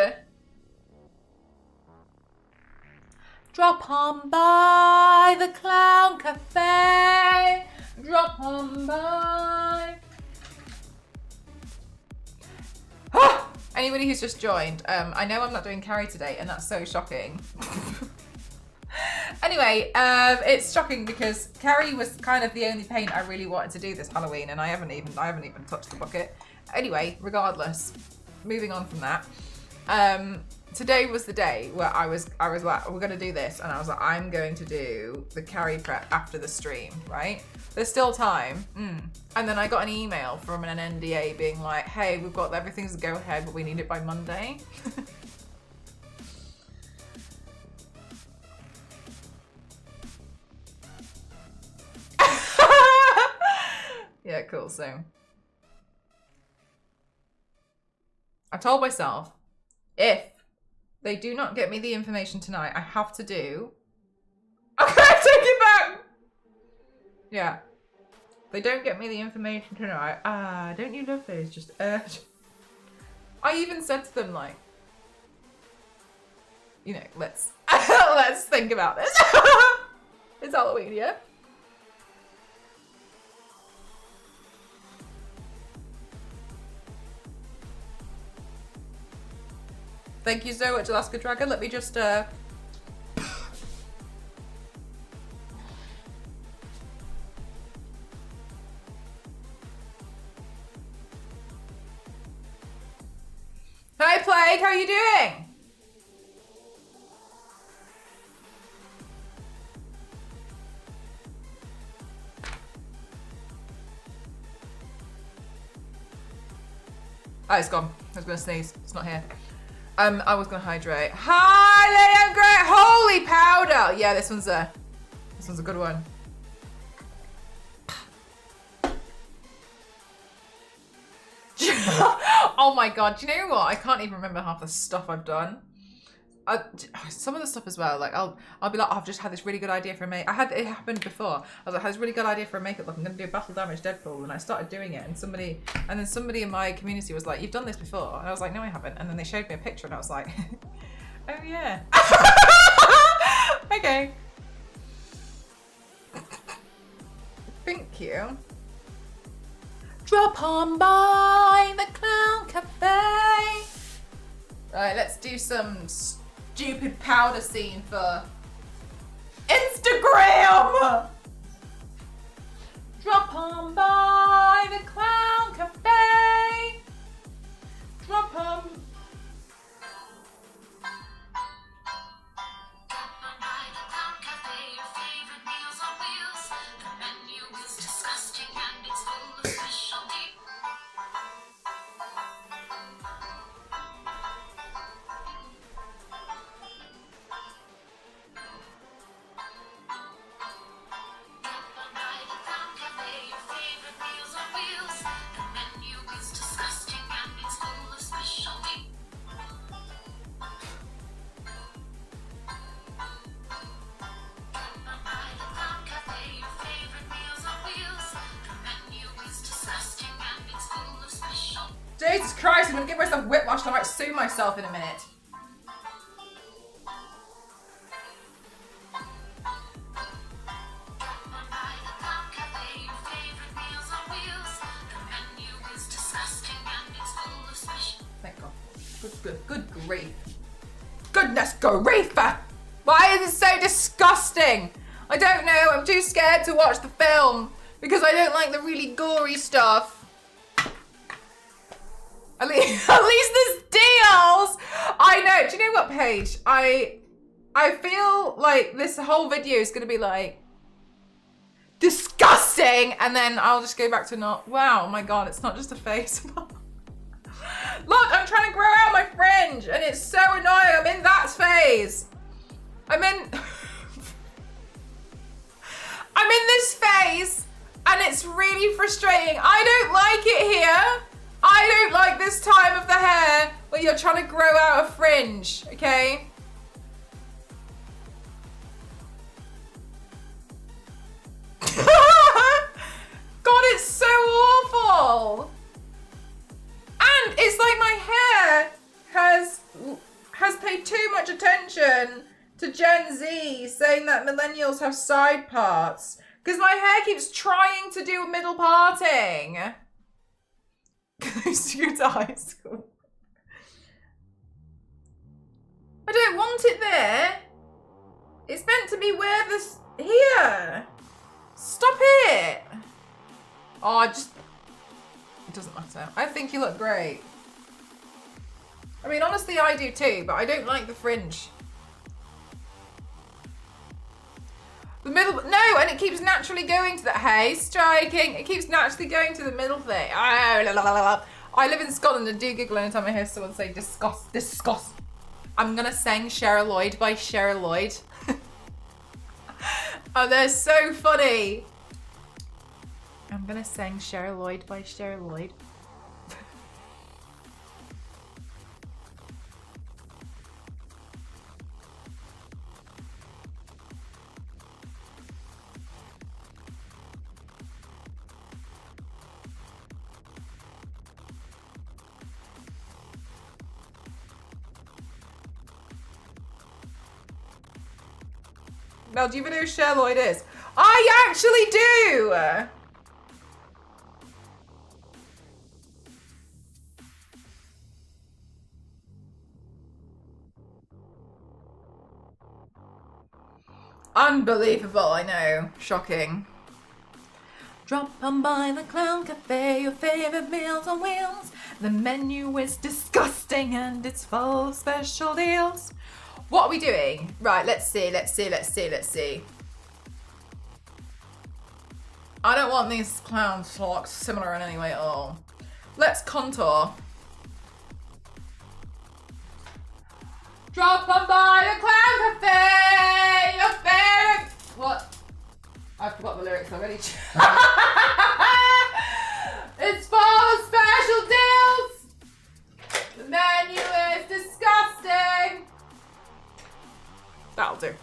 Drop on by the Clown Cafe. Drop on by. Anybody who's just joined, I know I'm not doing Carrie today, and that's so shocking. Anyway, it's shocking because Carrie was kind of the only paint I really wanted to do this Halloween, and I haven't even touched the bucket. Anyway, regardless, moving on from that. Today was the day where I was like, we're gonna do this, and I was like, I'm going to do the Carrie prep after the stream, right? There's still time. And then I got an email from an NDA being like, hey, we've got everything's a go ahead, but we need it by Monday. Yeah, cool. So I told myself, if they do not get me the information tonight, I have to do. Okay, take it back. Yeah. They don't get me the information tonight. Don't you love those? Just urgent. I even said to them, like, you know, let's let's think about this. It's Halloween, yeah? Thank you so much, Alaska Dragon. Let me just Hey Plague, how are you doing? Oh, it's gone. I was gonna sneeze. It's not here. I was gonna hydrate. Hi, Leon Gray. Holy powder. Yeah, this one's a good one. Oh my god, do you know what? I can't even remember half the stuff I've done. Some of the stuff as well, like I'll be like, oh, I've just had this really good idea for a make. It happened before. I was like, I had this really good idea for a makeup look. I'm gonna do battle damage Deadpool, and I started doing it, and then somebody in my community was like, you've done this before, and I was like, no, I haven't. And then they showed me a picture, and I was like, oh yeah. Okay. Thank you. Drop on by the Clown Cafe. Right, let's do some stupid powder scene for Instagram. Jesus Christ, I'm gonna give myself whiplash and I might sue myself in a minute. Thank God. Good grief. Goodness grief! Why is it so disgusting? I don't know, I'm too scared to watch the film because I don't like the really gory stuff. At least there's deals! I know, do you know what, Paige? I feel like this whole video is gonna be like, disgusting! And then I'll just go back to not, wow, oh my God, it's not just a face. Look, I'm trying to grow out my fringe and it's so annoying. I'm in that phase. I'm in this phase and it's really frustrating. I don't like it here. I don't like this time of the hair where you're trying to grow out a fringe, okay? God, it's so awful. And it's like my hair has paid too much attention to Gen Z saying that millennials have side parts. Because my hair keeps trying to do middle parting. Goes to go to high school. I don't want it there. It's meant to be where this, here. Stop it. Oh, it doesn't matter. I think you look great. I mean, honestly, I do too, but I don't like the fringe. The middle, no, and it keeps naturally going to that, hey, striking. It keeps naturally going to the middle thing. I live in Scotland and do giggle anytime I hear someone say disgust. I'm gonna sing Cheryl Lloyd by Cheryl Lloyd. Oh, they're so funny. I'm gonna sing Cheryl Lloyd by Cheryl Lloyd. Mel, do you even know who Cheryl Lloyd is? I actually do! Unbelievable, I know. Shocking. Drop on by the Clown Cafe, your favorite meals on wheels. The menu is disgusting and it's full of special deals. What are we doing? Right, let's see. I don't want these clowns to look similar in any way at all. Let's contour. Drop on by the Clown Cafe, your favorite... What? I forgot the lyrics already. It's full of special deals. The menu is disgusting. That'll do.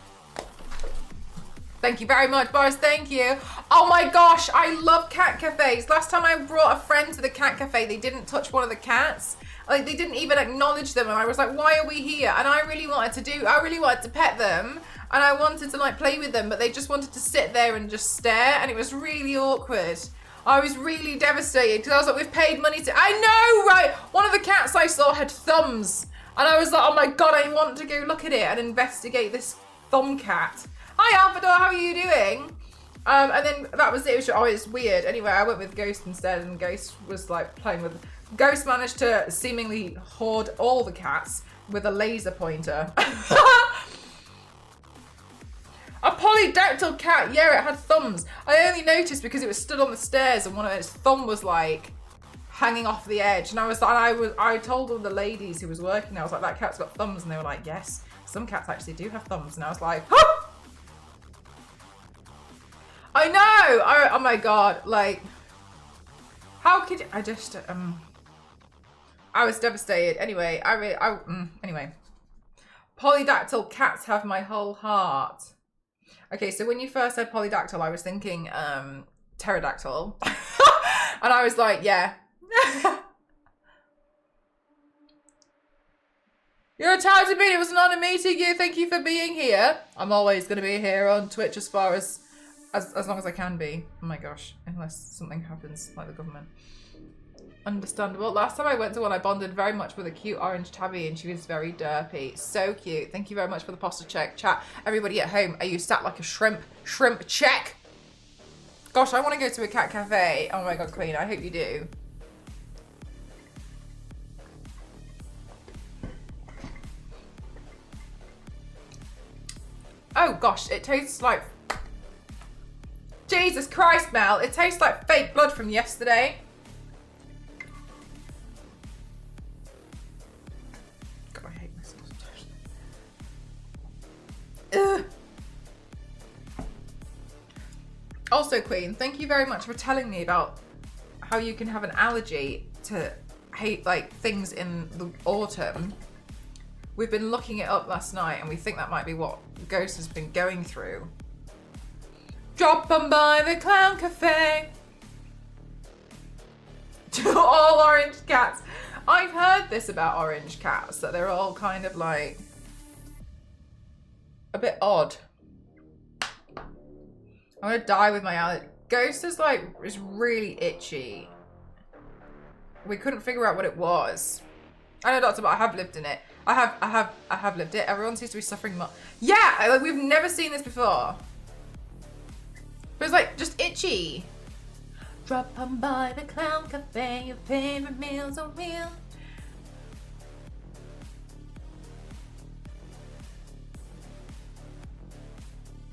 Thank you very much, Boris. Thank you. Oh my gosh, I love cat cafes. Last time I brought a friend to the cat cafe, they didn't touch one of the cats. Like, they didn't even acknowledge them. And I was like, why are we here? And I really wanted to pet them. And I wanted to like play with them, but they just wanted to sit there and just stare. And it was really awkward. I was really devastated because I was like, we've paid money to, I know, right? One of the cats I saw had thumbs. And I was like, oh my God, I want to go look at it and investigate this thumb cat. Hi, Alphador, how are you doing? And then that was it. It's weird. Anyway, I went with Ghost instead, and Ghost was like playing with... Ghost managed to seemingly hoard all the cats with a laser pointer. A polydactyl cat. Yeah, it had thumbs. I only noticed because it was stood on the stairs and one of its thumb was like hanging off the edge. And I told all the ladies who was working there, I was like, that cat's got thumbs. And they were like, yes, some cats actually do have thumbs. And I was like, ah! I know. Oh my God. Like, how could you? I was devastated. Anyway, anyway. Polydactyl cats have my whole heart. Okay, so when you first said polydactyl, I was thinking pterodactyl. And I was like, yeah. You're a talented being. It was an honor meeting you. Thank you for being here. I'm always going to be here on Twitch as far as long as I can be. Oh my gosh, unless something happens like the government. Understandable. Last time I went to one, I bonded very much with a cute orange tabby and she was very derpy. So cute. Thank you very much for the posture check. Chat. Everybody at home, are you sat like a shrimp? Shrimp check. Gosh, I want to go to a cat cafe. Oh my god, Queen, I hope you do. Oh gosh, it tastes like... Jesus Christ, Mel. It tastes like fake blood from yesterday. God, I hate myself sometimes. Ugh. Also, Queen, thank you very much for telling me about how you can have an allergy to hate like things in the autumn. We've been looking it up last night and we think that might be what Ghost has been going through. Drop on by the Clown Cafe. To all orange cats. I've heard this about orange cats, that they're all kind of like a bit odd. I'm gonna die with my allergy. Ghost is really itchy. We couldn't figure out what it was. I know, Doctor, but I have lived in it. I have lived it. Everyone seems to be suffering more. Yeah, like we've never seen this before. But it's like just itchy. Drop on by the Clown Cafe, your favorite meals are real.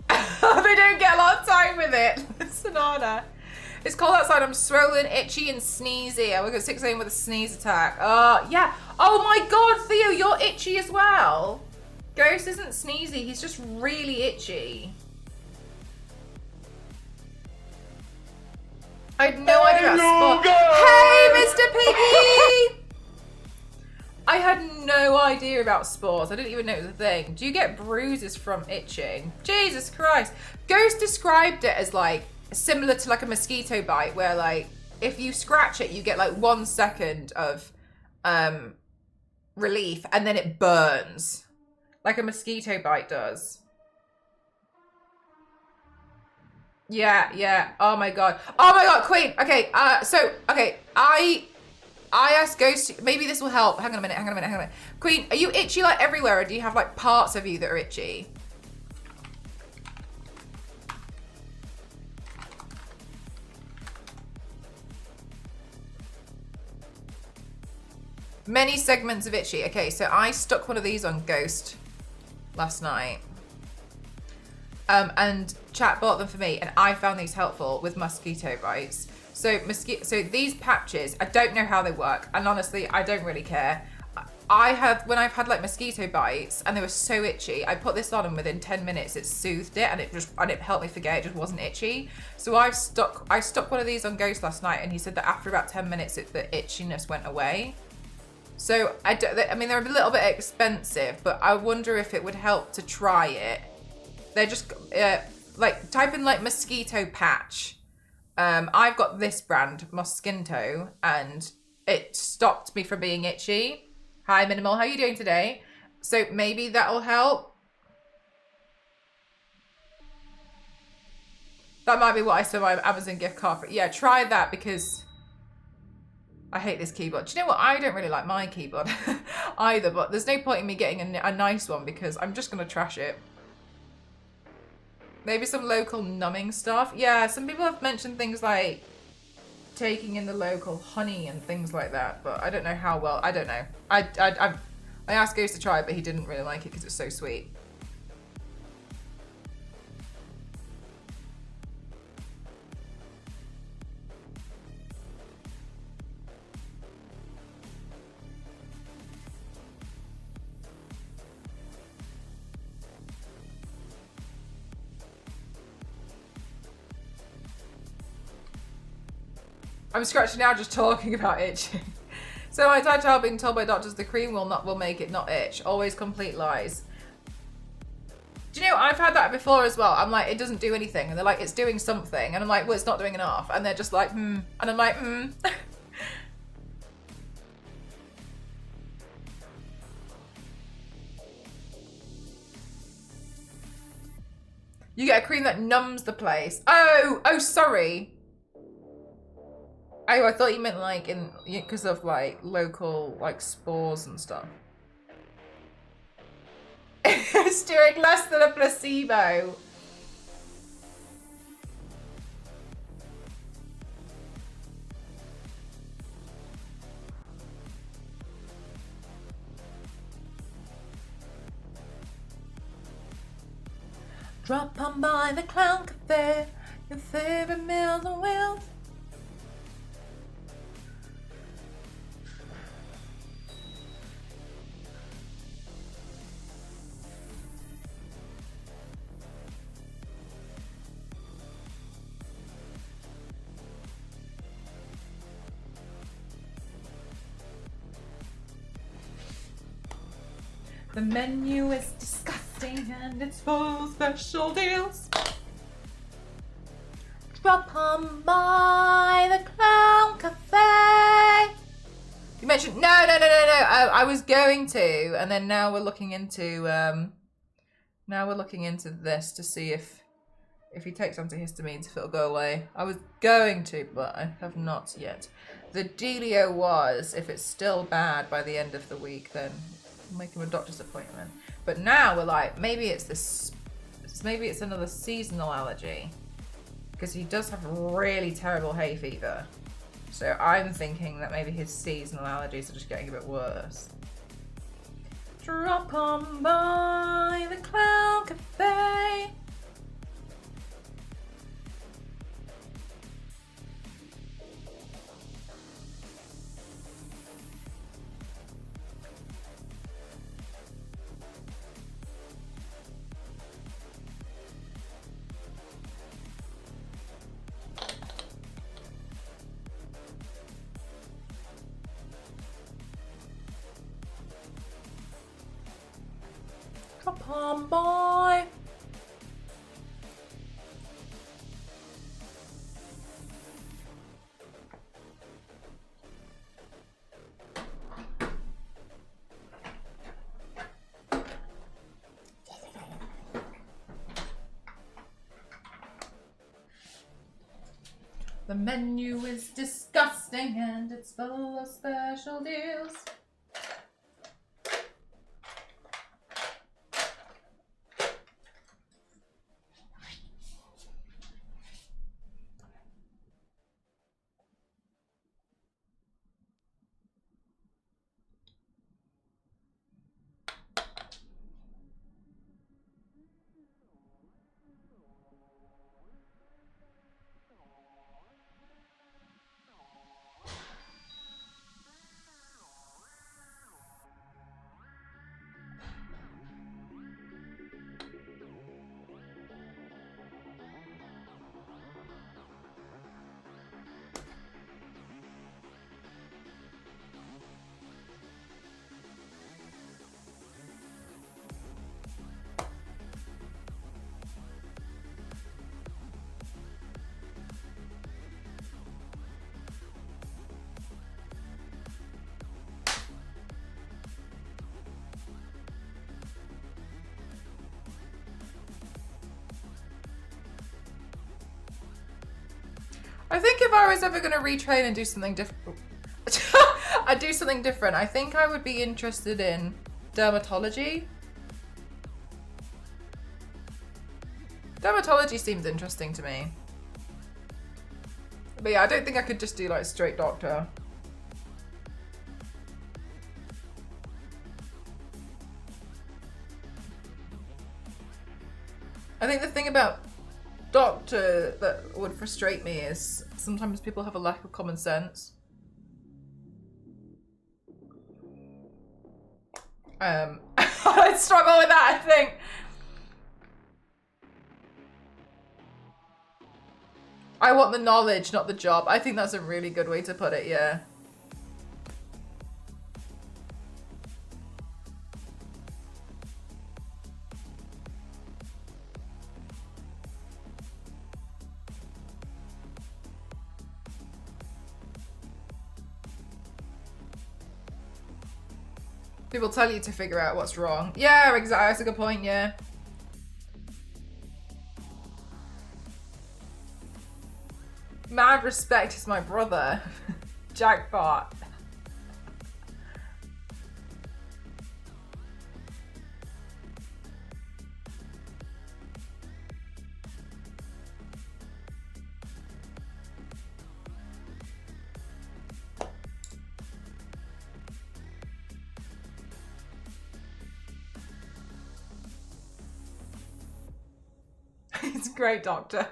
They don't get a lot of time with it. Sonata. It's cold outside. I'm swollen, itchy, and sneezy. I woke at 6 AM with a sneeze attack. Yeah. Oh my god, Theo, you're itchy as well. Ghost isn't sneezy. He's just really itchy. I had no idea about sport. Hey, Mr. Piggy! I had no idea about spores. I didn't even know it was a thing. Do you get bruises from itching? Jesus Christ. Ghost described it as like similar to like a mosquito bite where like if you scratch it you get like 1 second of relief and then it burns like a mosquito bite does. Yeah. Oh my god, Queen. Okay, I asked Ghost, maybe this will help. Hang on a minute. Queen, are you itchy like everywhere or do you have like parts of you that are itchy? Many segments of itchy. Okay, so I stuck one of these on Ghost last night. And chat bought them for me and I found these helpful with mosquito bites. So these patches, I don't know how they work, and honestly, I don't really care. When I've had like mosquito bites and they were so itchy, I put this on and within 10 minutes it soothed it and it helped me forget it just wasn't itchy. So I stuck one of these on Ghost last night and he said that after about 10 minutes the itchiness went away. So I mean they're a little bit expensive, but I wonder if it would help to try it. They're just like type in like mosquito patch. I've got this brand, Mosquito, and it stopped me from being itchy. Hi, Minimal. How are you doing today? So maybe that'll help. That might be what I saw my Amazon gift card for. Yeah, try that because I hate this keyboard. Do you know what? I don't really like my keyboard either, but there's no point in me getting a nice one because I'm just going to trash it. Maybe some local numbing stuff. Yeah, some people have mentioned things like taking in the local honey and things like that, but I don't know how well. I don't know. I asked Ghost to try it, but he didn't really like it because it's so sweet. I'm scratching now just talking about itching. So my entire child being told by doctors the cream will make it not itch. Always complete lies. Do you know, I've had that before as well. I'm like, it doesn't do anything. And they're like, it's doing something. And I'm like, well, it's not doing enough. And they're just like, And I'm like, You get a cream that numbs the place. Oh, sorry. Oh, I thought you meant like in because of like local like spores and stuff. It's doing less than a placebo. Drop on by the Clown Cafe, your favorite meals on wheels. The menu is disgusting and it's full of special deals. Drop on by the Clown Cafe. You mentioned no. I was going to, and then now we're looking into this to see if he takes antihistamines, if it'll go away. I was going to, but I have not yet. The dealio was, if it's still bad by the end of the week, then make him a doctor's appointment. But now we're like, maybe it's another seasonal allergy, because he does have really terrible hay fever. So I'm thinking that maybe his seasonal allergies are just getting a bit worse. Drop on by the Clown Cafe. Drop on by. The menu is disgusting and it's full of special deals. I think if I was ever going to retrain and do something different, I'd do something different. I think I would be interested in dermatology. Dermatology seems interesting to me. But yeah, I don't think I could just do like straight doctor. I think the thing about doctor that would frustrate me is sometimes people have a lack of common sense. I'd struggle with that, I think. I want the knowledge, not the job. I think that's a really good way to put it, yeah. People tell you to figure out what's wrong. Yeah, exactly. That's a good point, yeah. Mad respect is my brother. Jackpot. It's great, Doctor.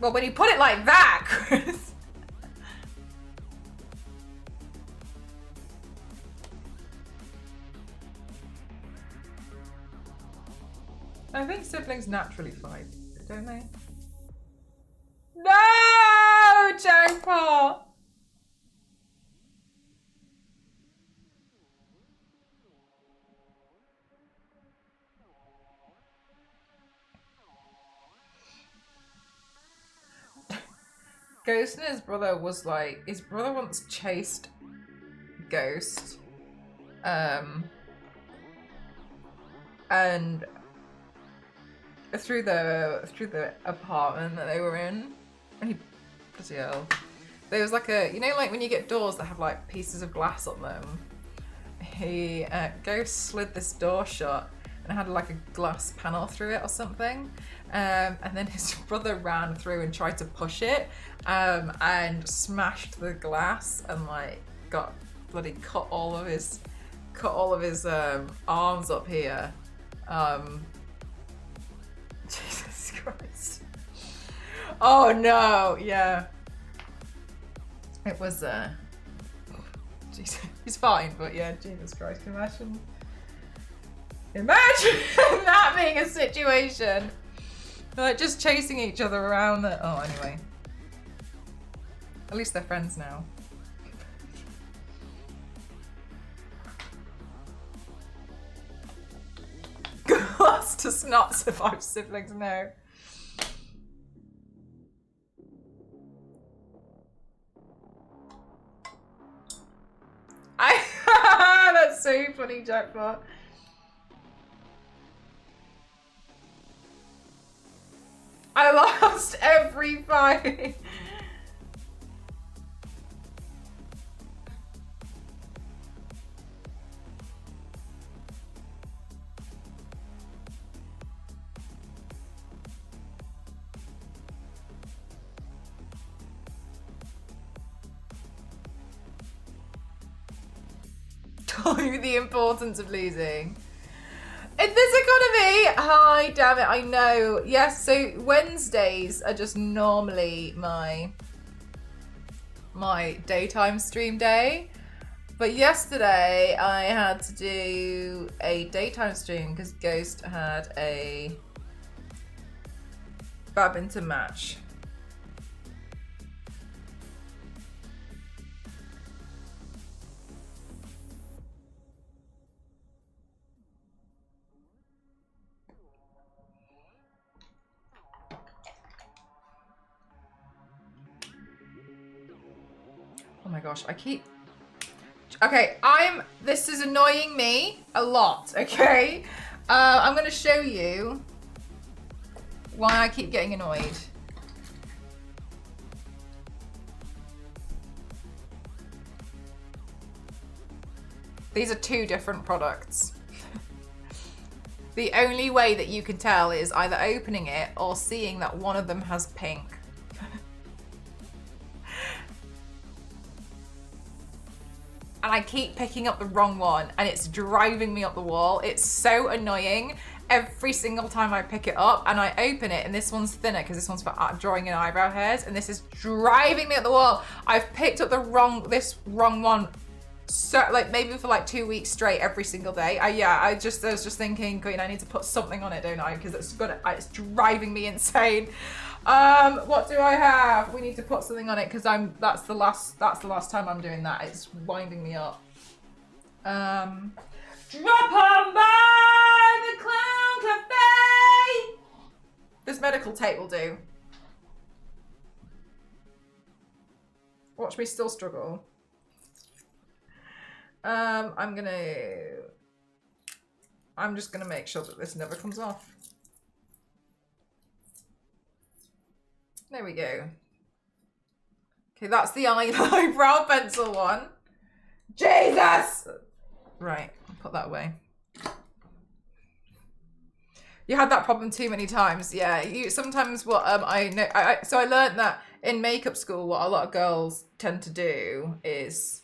Well, when you put it like that, Chris. I think siblings naturally fight, don't they? No, Jackpot! Ghost and his brother was like, his brother once chased Ghost, and through the apartment that they were in, and he, bloody hell, there was like a, you know, like when you get doors that have like pieces of glass on them, he, Ghost slid this door shut and it had like a glass panel through it or something. And then his brother ran through and tried to push it, and smashed the glass and like got bloody cut all of his arms up here. Jesus Christ. Oh no, yeah. It was Jesus, he's fine, but yeah, Jesus Christ, imagine that being a situation. They're like just chasing each other around the... Oh, anyway. At least they're friends now. Glass does not survive siblings, no. That's so funny, Jackpot. I lost every fight. Told you the importance of losing. In this economy, hi, damn it, I know. Yes, so Wednesdays are just normally my daytime stream day. But yesterday I had to do a daytime stream because Ghost had a badminton match. Oh my gosh, I keep... Okay, this is annoying me a lot, okay? I'm gonna show you why I keep getting annoyed. These are two different products. The only way that you can tell is either opening it or seeing that one of them has pink. and I keep picking up the wrong one and it's driving me up the wall. It's so annoying every single time I pick it up and I open it, and this one's thinner because this one's for drawing in eyebrow hairs, and this is driving me up the wall. I've picked up this wrong one, so like maybe for like 2 weeks straight every single day. I was just thinking, Queen, I need to put something on it, don't I? Because it's driving me insane. What do I have? We need to put something on it because that's the last time I'm doing that. It's winding me up. Drop on by the Clown Cafe. This medical tape will do. Watch me still struggle. I'm just gonna make sure that this never comes off. There we go. Okay, that's the eyebrow pencil one. Jesus! Right, I'll put that away. You had that problem too many times. Yeah, sometimes what I know, so I learned that in makeup school, what a lot of girls tend to do is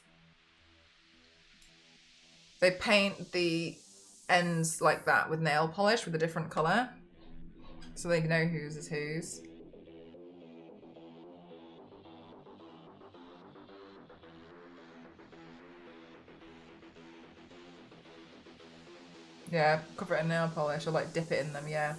they paint the ends like that with nail polish with a different colour, so they know whose is whose. Yeah, cover it in nail polish or like dip it in them, yeah.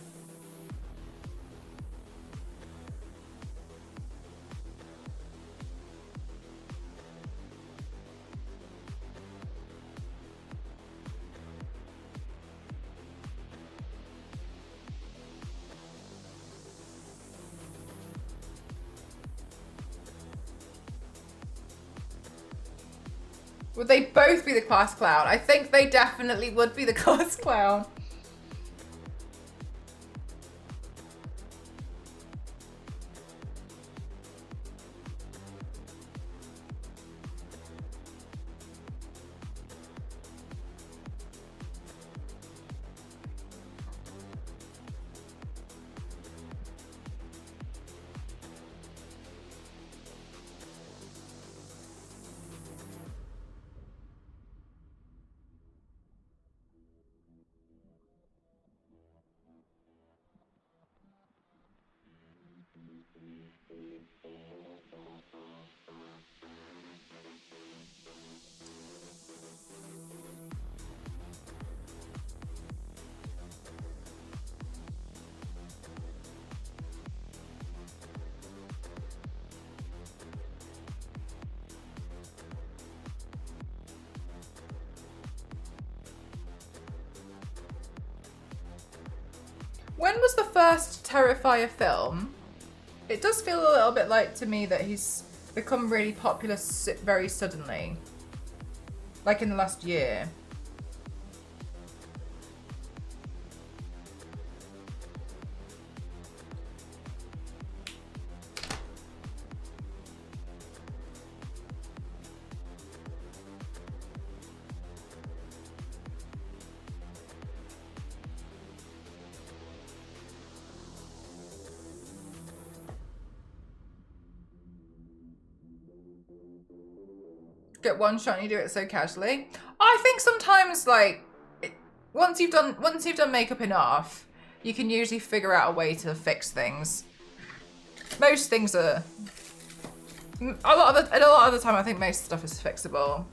Would they both be the class clown? I think they definitely would be the class clown. When was the first Terrifier film? It does feel a little bit like to me that he's become really popular very suddenly. Like in the last year. Get one shot and you do it so casually. I think sometimes, like, once you've done makeup enough, you can usually figure out a way to fix things. Most things are a lot of the time. I think most stuff is fixable.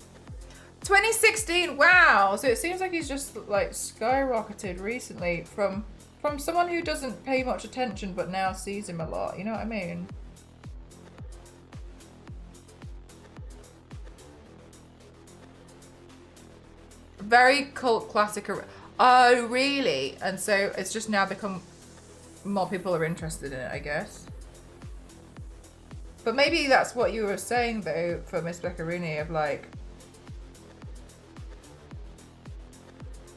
2016. Wow. So it seems like he's just like skyrocketed recently from someone who doesn't pay much attention but now sees him a lot. You know what I mean? Very cult classic. Oh, really? And so it's just now become more people are interested in it, I guess. But maybe that's what you were saying though for Miss Becca Rooney, of like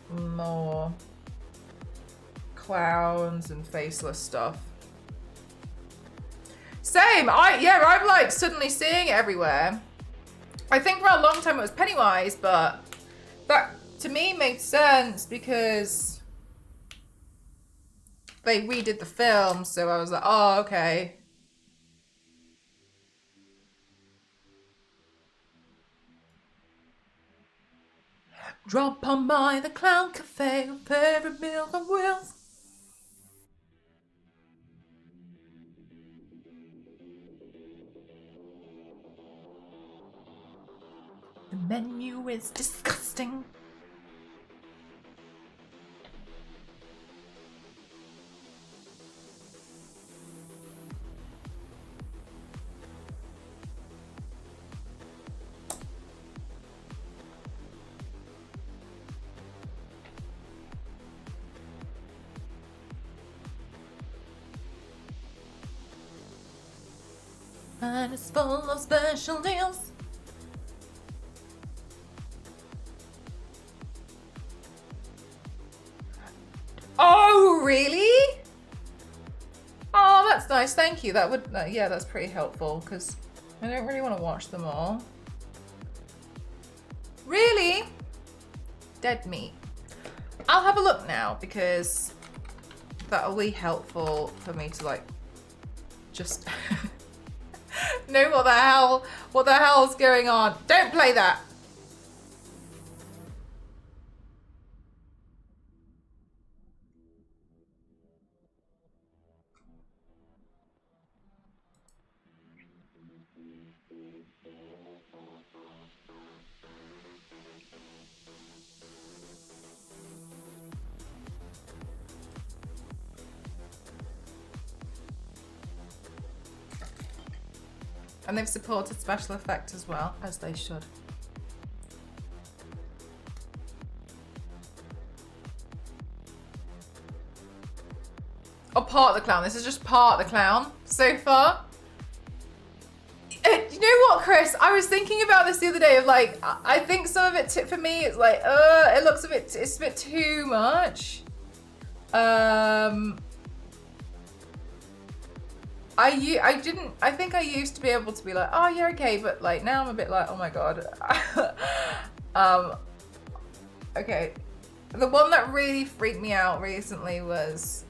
more clowns and faceless stuff. Same. I'm like suddenly seeing it everywhere. I think for a long time it was Pennywise, but that to me made sense because they redid the film, so I was like, oh, okay. Drop on by the Clown Cafe with favorite milk on wheels. The menu is disgusting. And it's full of special deals. Oh, really? Oh, that's nice. Thank you. That would, yeah, that's pretty helpful because I don't really want to watch them all. Really? Dead meat. I'll have a look now because that'll be helpful for me to like just know what the hell's going on. Don't play that. And they've supported special effects as well, as they should. Oh, part of the clown. This is just part of the clown so far. You know what, Chris? I was thinking about this the other day of like, I think some of it for me, it's like, it looks it's a bit too much. I think I used to be able to be like, oh yeah, okay, but like now I'm a bit like, oh my god. Okay. The one that really freaked me out recently was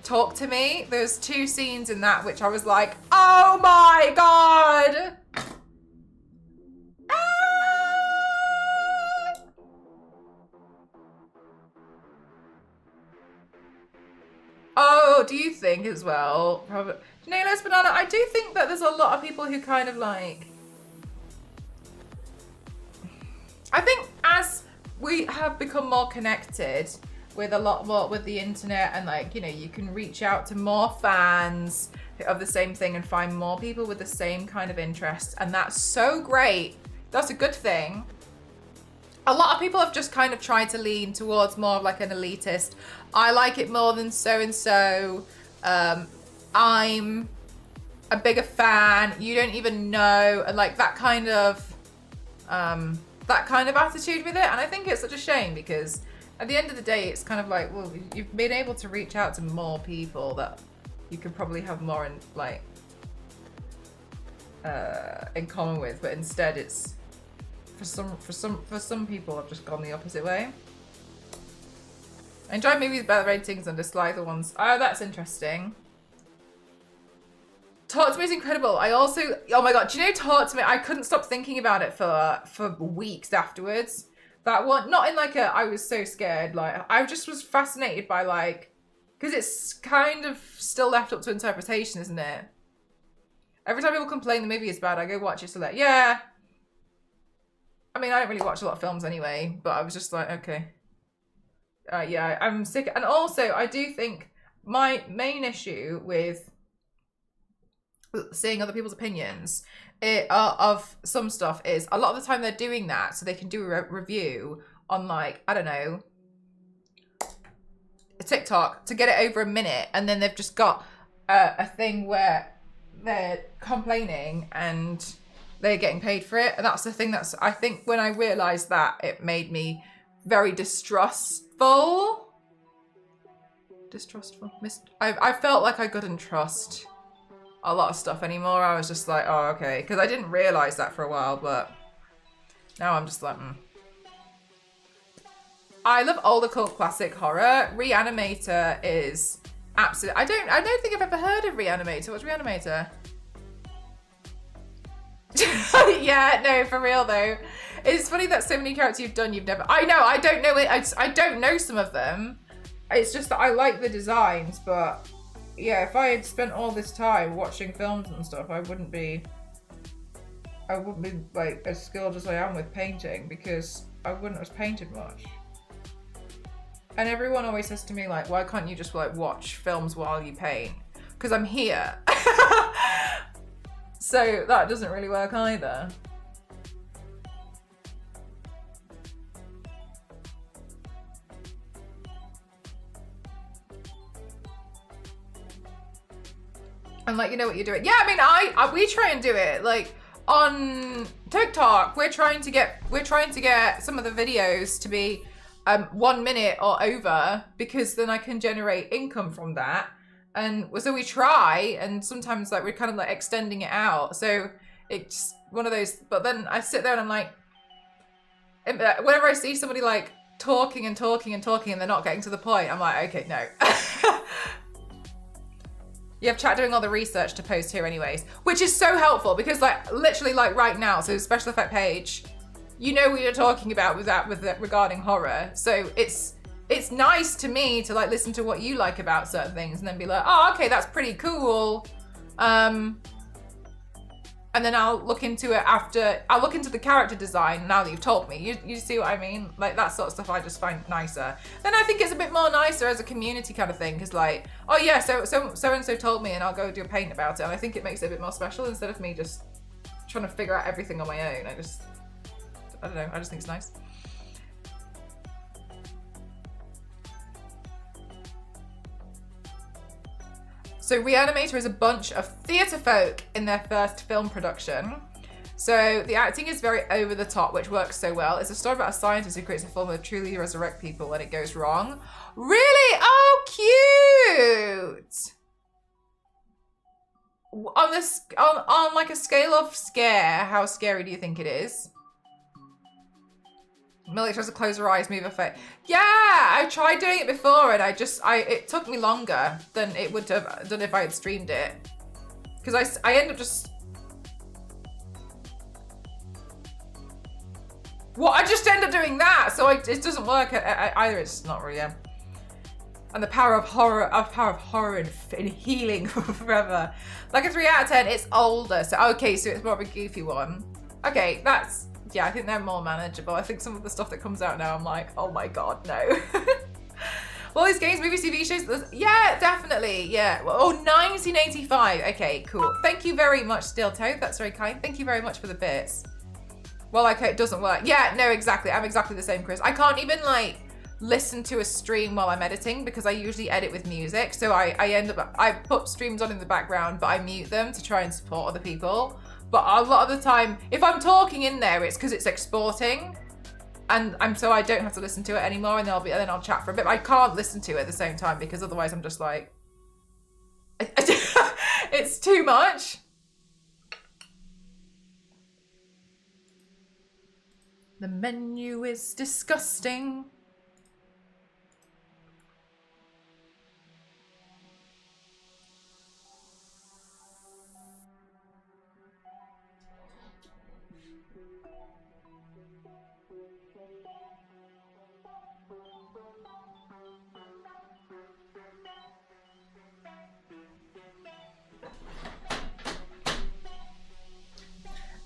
Talk to Me. There's 2 scenes in that which I was like, oh my god. Oh, do you think as well? Probably. You know, Les Banana, I do think that there's a lot of people who kind of like... I think as we have become more connected with a lot more with the internet and like, you know, you can reach out to more fans of the same thing and find more people with the same kind of interests. And that's so great. That's a good thing. A lot of people have just kind of tried to lean towards more of like an elitist. I like it more than so-and-so. I'm a bigger fan. You don't even know. And like that kind of attitude with it. And I think it's such a shame because at the end of the day, it's kind of like, well, you've been able to reach out to more people that you could probably have more in like in common with, but instead it's for some people I've just gone the opposite way. I enjoy movies with better ratings and dislike the ones. Oh, that's interesting. Talk to Me is incredible. I also, oh my god, do you know Talk to Me? I couldn't stop thinking about it for weeks afterwards. That one, not in like a, I was so scared. Like I just was fascinated by like, because it's kind of still left up to interpretation, isn't it? Every time people complain the movie is bad, I go watch it. So like, yeah. I mean, I don't really watch a lot of films anyway, but I was just like, okay. Yeah, I'm sick. And also, I do think my main issue with seeing other people's opinions of some stuff is a lot of the time they're doing that so they can do a review on like, I don't know, a TikTok to get it over a minute, and then they've just got a thing where they're complaining and they're getting paid for it. And that's the thing that's, I think when I realized that, it made me very distrustful. I felt like I couldn't trust a lot of stuff anymore. I was just like, oh, okay. Because I didn't realize that for a while, but now I'm just like, I love older cult classic horror. Reanimator is absolute. I don't think I've ever heard of Reanimator. What's Reanimator? Yeah, no, for real though. It's funny that so many characters you've done, you've never. I know, I don't know it. I don't know some of them. It's just that I like the designs, but yeah, if I had spent all this time watching films and stuff, I wouldn't be like as skilled as I am with painting because I wouldn't have painted much. And everyone always says to me like, why can't you just like watch films while you paint? Because I'm here. So that doesn't really work either. And like, you know what you're doing. Yeah, I mean, we try and do it like on TikTok. We're trying to get some of the videos to be 1 minute or over because then I can generate income from that. And so we try, and sometimes like we're kind of like extending it out. So it's one of those, but then I sit there and I'm like, whenever I see somebody like talking and talking and talking and they're not getting to the point, I'm like, okay, no. You have chat doing all the research to post here anyways, which is so helpful because like literally like right now, so special effect page, you know what you're talking about with that regarding horror. So it's nice to me to like listen to what you like about certain things and then be like, oh, okay, that's pretty cool. And then I'll look into it after, I'll look into the character design now that you've told me. You see what I mean? Like that sort of stuff I just find nicer. Then I think it's a bit more nicer as a community kind of thing because like, oh yeah, so-and-so told me and I'll go do a paint about it. And I think it makes it a bit more special instead of me just trying to figure out everything on my own. I don't know, I just think it's nice. So Reanimator is a bunch of theatre folk in their first film production. So the acting is very over the top, which works so well. It's a story about a scientist who creates a film that truly resurrect people when it goes wrong. Really? Oh, cute! On like a scale of scare, how scary do you think it is? Millie tries to close her eyes, move her face. Yeah, I tried doing it before and it took me longer than it would have done if I had streamed it. Because I end up just... What? I just end up doing that, so it doesn't work either. It's not really... And the power of horror in healing forever. Like a 3 out of 10, it's older. So, okay, so it's more of a goofy one. Okay, that's... Yeah, I think they're more manageable. I think some of the stuff that comes out now, I'm like, oh my God, no. All these games, movies, TV shows, yeah, definitely, yeah. Oh, 1985, okay, cool. Thank you very much, Steel Toe, that's very kind. Thank you very much for the bits. Well, okay, it doesn't work. Yeah, no, exactly, I'm exactly the same, Chris. I can't even like listen to a stream while I'm editing because I usually edit with music. So I put streams on in the background, but I mute them to try and support other people. But a lot of the time, if I'm talking in there, it's because it's exporting, and so I don't have to listen to it anymore, and then I'll chat for a bit. But I can't listen to it at the same time because otherwise I'm just like, it's too much. The menu is disgusting.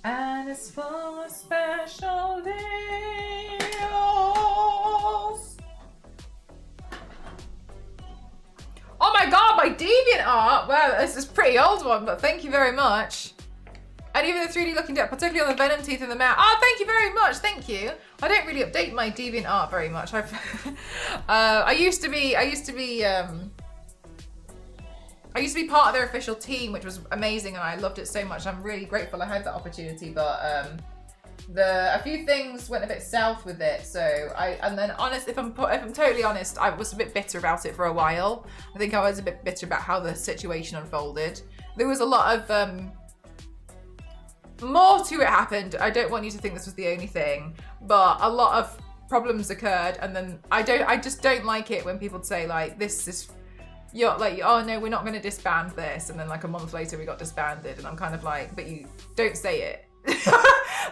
And it's for special deals. Oh my God, my DeviantArt. Wow, this is a pretty old one, but thank you very much. And even the 3D looking depth, particularly on the venom teeth in the mouth. Oh, thank you very much, thank you. I don't really update my DeviantArt very much. I used to be part of their official team, which was amazing, and I loved it so much. I'm really grateful I had that opportunity, but a few things went a bit south with it. So if I'm totally honest, I was a bit bitter about it for a while. I think I was a bit bitter about how the situation unfolded. There was a lot of more to it happened. I don't want you to think this was the only thing, but a lot of problems occurred, and then I just don't like it when people say like, this is, you're like, oh no, we're not going to disband this, and then like a month later we got disbanded, and I'm kind of like, but you don't say it.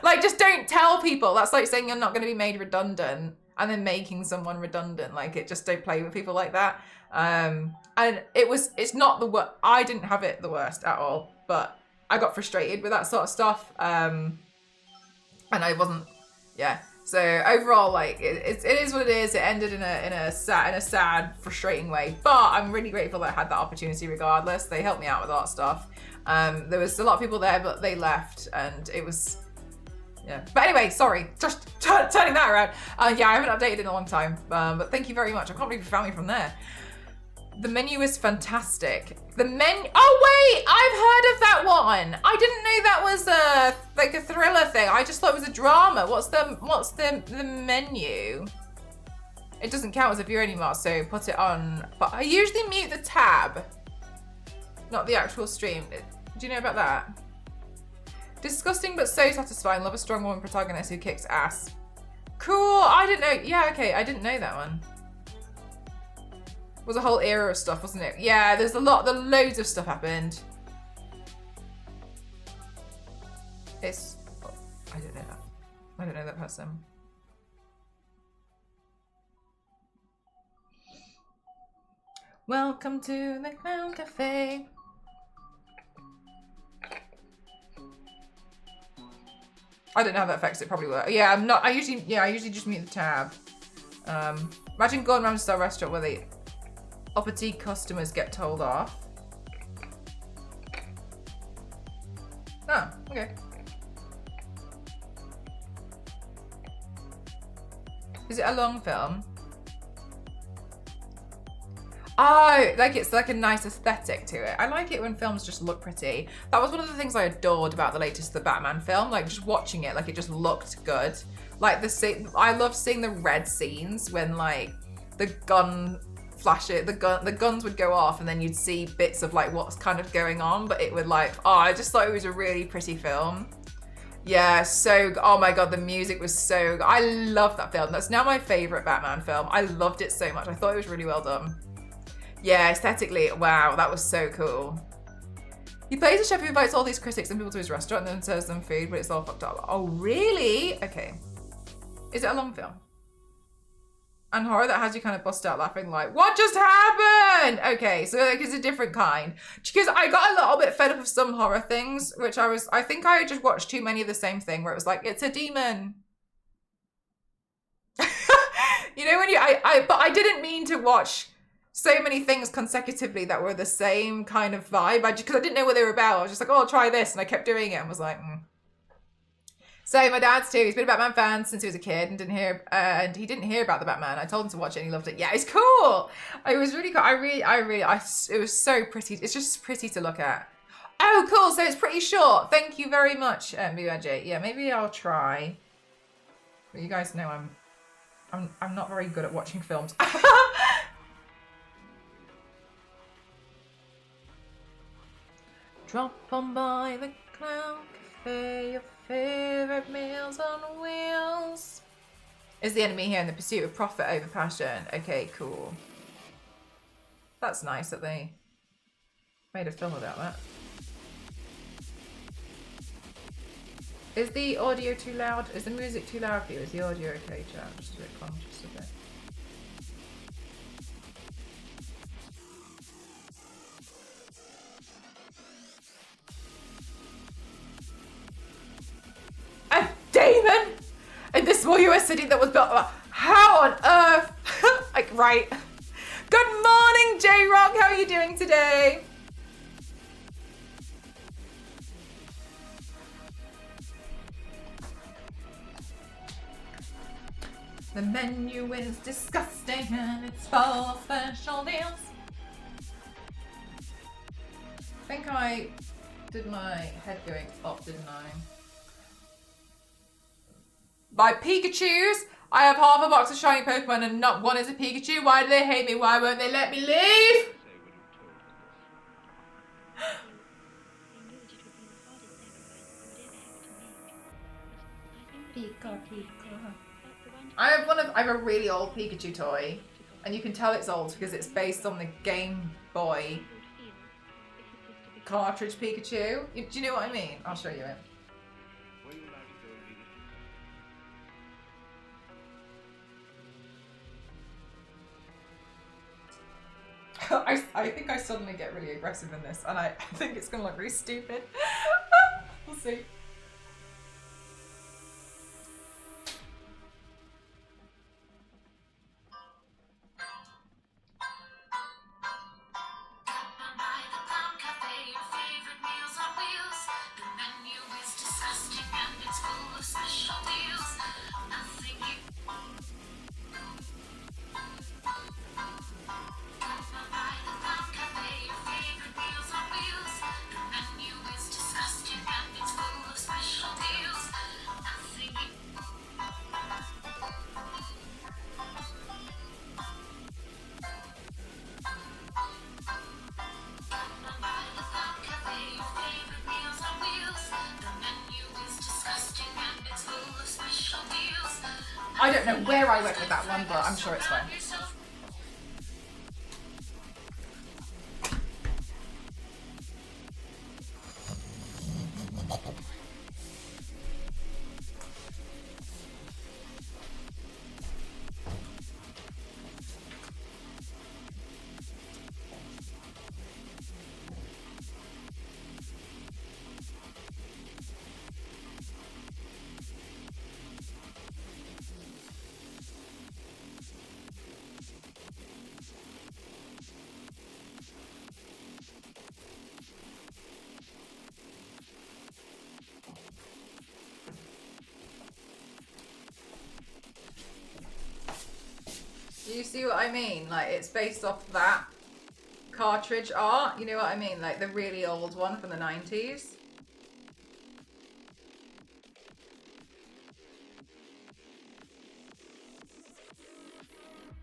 Like, just don't tell people. That's like saying you're not going to be made redundant and then making someone redundant. Like, it just don't play with people like that. And it's not the worst. I didn't have it the worst at all, but I got frustrated with that sort of stuff. And I wasn't, yeah. So overall, like, it is what it is. It ended in a sad, frustrating way. But I'm really grateful that I had that opportunity regardless. They helped me out with a lot of stuff. There was a lot of people there, but they left, and it was, yeah. But anyway, sorry, just turning that around. Yeah, I haven't updated in a long time, but thank you very much. I can't believe you found me from there. The menu is fantastic. The menu. Oh wait, I've heard of that one. I didn't know that was like a thriller thing. I just thought it was a drama. What's the menu? It doesn't count as a view anymore, so put it on. But I usually mute the tab, not the actual stream. Do you know about that? Disgusting but so satisfying. Love a strong woman protagonist who kicks ass. Cool. I didn't know. Yeah, okay. I didn't know that one. It was a whole era of stuff, wasn't it? Yeah, there's loads of stuff happened. It's, oh, I don't know that. I don't know that person. Welcome to the Clown Cafe. I don't know how that affects it, probably will. Yeah, I usually just mute the tab. Imagine going around to a restaurant where they uppity customers get told off. Oh, okay. Is it a long film? Oh, like it's like a nice aesthetic to it. I like it when films just look pretty. That was one of the things I adored about the latest The Batman film. Like just watching it, like it just looked good. Like I love seeing the red scenes when like the gun flashes, the guns would go off and then you'd see bits of like what's kind of going on, but it would like, oh, I just thought it was a really pretty film. Yeah, so, oh my God, the music was so good. I love that film. That's now my favorite Batman film. I loved it so much. I thought it was really well done. Yeah, aesthetically, wow, that was so cool. He plays a chef who invites all these critics and people to his restaurant and then serves them food, but it's all fucked up. Oh, really? Okay. Is it a long film? And horror that has you kind of bust out laughing like, what just happened? Okay, so like it's a different kind. Because I got a little bit fed up of some horror things, which I think I just watched too many of the same thing where it was like, it's a demon. You know, when but I didn't mean to watch so many things consecutively that were the same kind of vibe. Because I didn't know what they were about. I was just like, oh, I'll try this. And I kept doing it and was like, So my dad's too. He's been a Batman fan since he was a kid and he didn't hear about the Batman. I told him to watch it and he loved it. Yeah, it's cool. It was really cool. It was so pretty. It's just pretty to look at. Oh, cool. So it's pretty short. Thank you very much, BJ. Yeah, maybe I'll try. But you guys know I'm not very good at watching films. Drop on by the Clown Cafe, your favorite meals on wheels. Is the enemy here in the pursuit of profit over passion? Okay, cool. That's nice that they made a film about that. Is the audio too loud? Is the music too loud for you? Is the audio okay, chat? I'm just a bit conscious of it. A demon in this small US city that was built. How on earth? Like, right. Good morning, J-Rock. How are you doing today? The menu is disgusting and it's full of special deals. I think I did my head going up, didn't I? By Pikachus, I have half a box of shiny Pokemon and not one is a Pikachu. Why do they hate me? Why won't they let me leave? Pika, Pika. I have a really old Pikachu toy, and you can tell it's old because it's based on the Game Boy cartridge Pikachu. Do you know what I mean? I'll show you it. I think I suddenly get really aggressive in this, and I think it's gonna look really stupid. We'll see. I don't know where I went with that one, but I'm sure it's fine. Do you see what I mean? Like, it's based off that cartridge art. You know what I mean? Like the really old one from the 90s.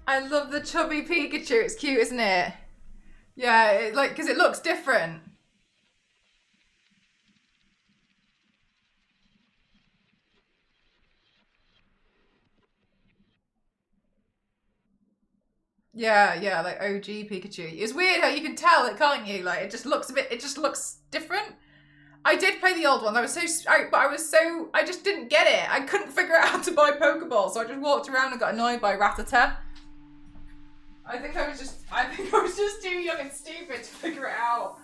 I love the chubby Pikachu. It's cute, isn't it? Yeah, like, because it looks different. Yeah, like OG Pikachu. It's weird how you can tell it, can't you? Like, it just looks different. I did play the old one. I just didn't get it. I couldn't figure out how to buy Pokeballs, so I just walked around and got annoyed by Rattata. I think I was just too young and stupid to figure it out.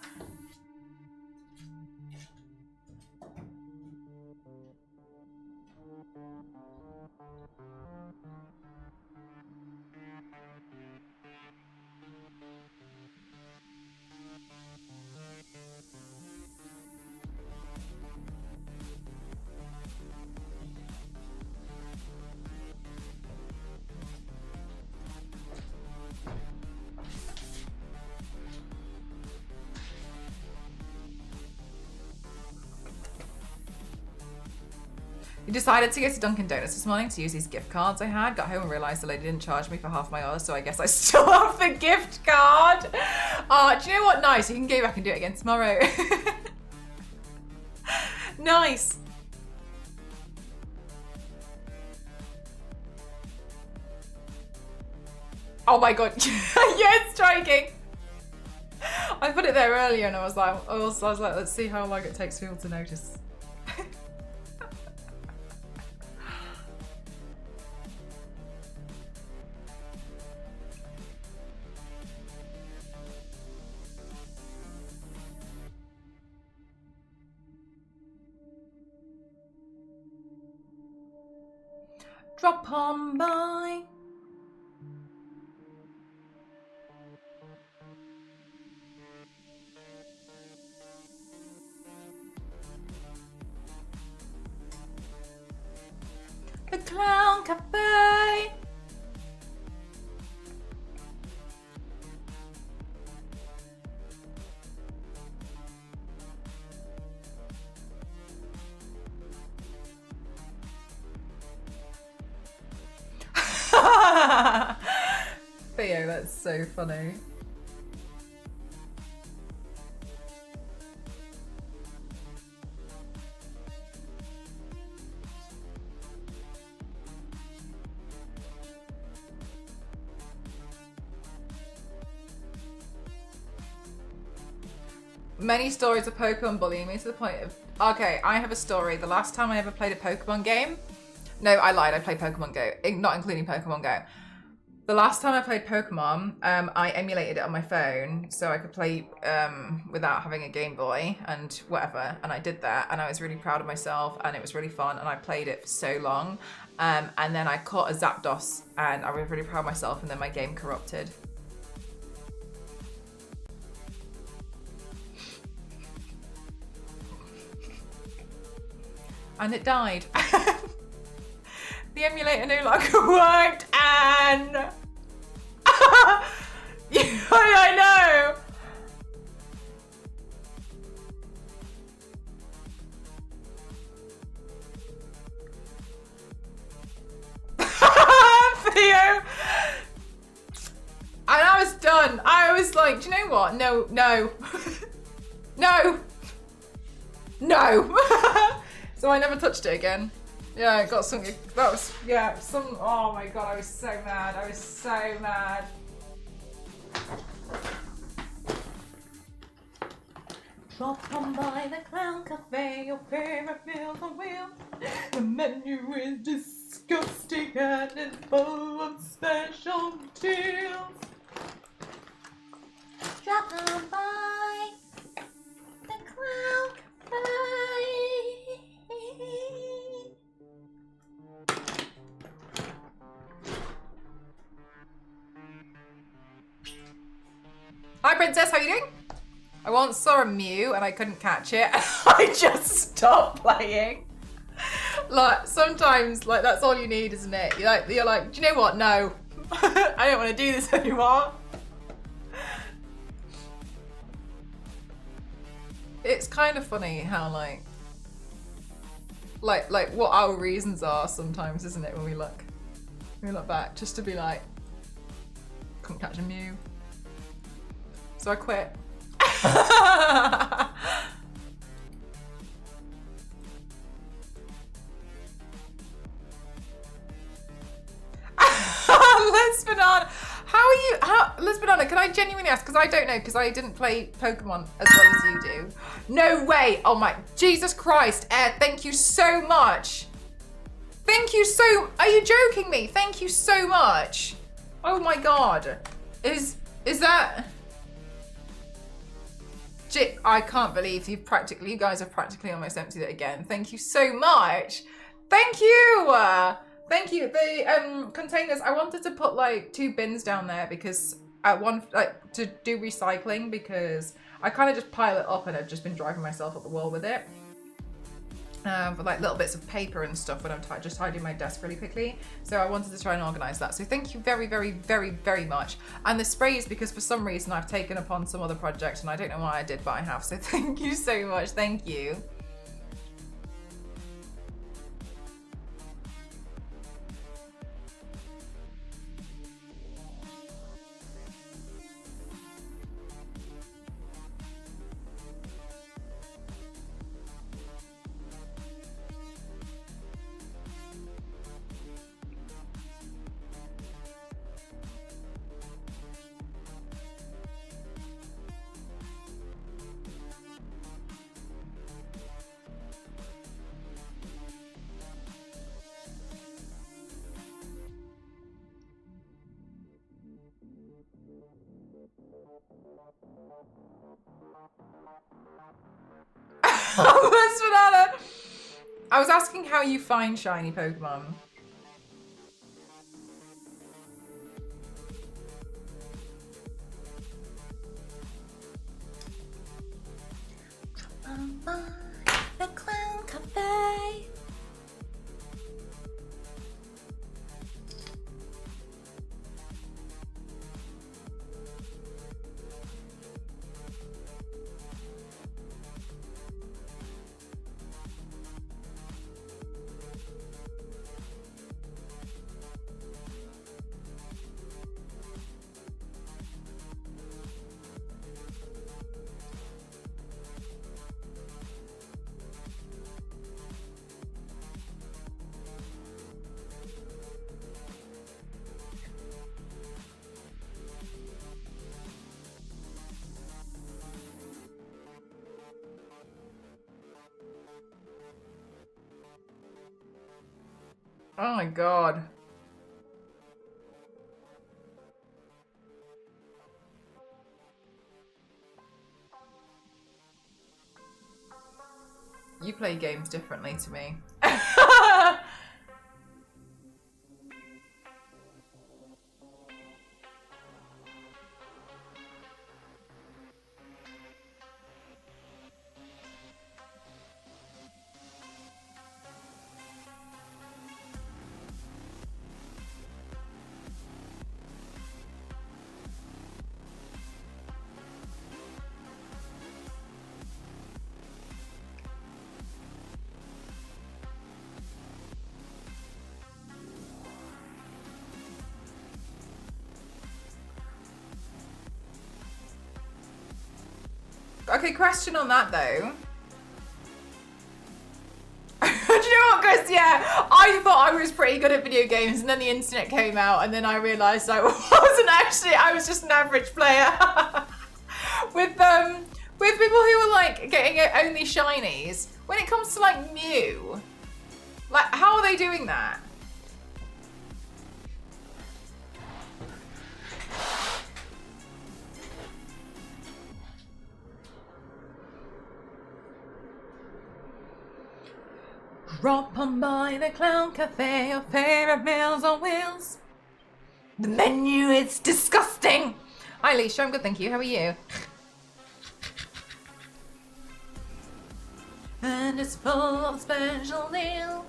You decided to go to Dunkin' Donuts this morning to use these gift cards I had. Got home and realised the lady didn't charge me for half my order, so I guess I still have the gift card. Do you know what? Nice. You can go back and do it again tomorrow. Nice. Oh my god. Yeah, it's striking. I put it there earlier and I was like, let's see how long it takes people to notice. Drop on by. The Clown Cafe. Theo, that's so funny. Many stories of Pokemon bullying me to the point of... Okay, I have a story. The last time I ever played a Pokemon game... No, I lied. I played Pokemon Go, not including Pokemon Go. The last time I played Pokemon, I emulated it on my phone so I could play without having a Game Boy and whatever. And I did that, and I was really proud of myself, and it was really fun. And I played it for so long, and then I caught a Zapdos, and I was really proud of myself. And then my game corrupted. And it died. The emulator no longer worked, and yeah, I know. Theo. And I was done. I was like, do you know what? No, no, no, no. So I never touched it again. Yeah, I got something. That was, yeah, some. Oh my god, I was so mad. I was so mad. Drop on by the Clown Cafe, your favorite meals on wheels. The menu is disgusting and it's full of special deals. Drop on by the Clown Cafe. Hi Princess, how are you doing? I once saw a Mew and I couldn't catch it. I just stopped playing. Like sometimes, like that's all you need, isn't it? You're like, do you know what? No, I don't want to do this anymore. It's kind of funny how like what our reasons are sometimes, isn't it? When we look back, just to be like, couldn't catch a Mew, so I quit. Liz Banana, how are you? Liz Banana, can I genuinely ask? Because I don't know, because I didn't play Pokemon as well as you do. No way! Oh my Jesus Christ! Thank you so much. Thank you so. Are you joking me? Thank you so much. Oh my God, is that? I can't believe you guys have practically almost emptied it again. Thank you so much. Thank you. Thank you. The containers, I wanted to put like 2 bins down there because to do recycling, because I kind of just pile it up and I've just been driving myself up the wall with it. For like little bits of paper and stuff when I'm just tidying my desk really quickly. So I wanted to try and organize that. So thank you very, very, very, very much. And the sprays, because for some reason I've taken upon some other project and I don't know why I did, but I have. So thank you so much. Thank you. Miss Banana, I was asking how you find shiny Pokemon. The Clown Cafe. Oh my God. You play games differently to me. Okay, question on that though. Do you know what, Chris? Yeah, I thought I was pretty good at video games, and then the internet came out, and then I realised I wasn't actually. I was just an average player. with people who were like getting only shinies. When it comes to like Mew, like how are they doing that? Drop on by the Clown Cafe, your favorite meals on wheels. The menu is disgusting. Hi, Alicia. I'm good, thank you. How are you? And it's full of special deals.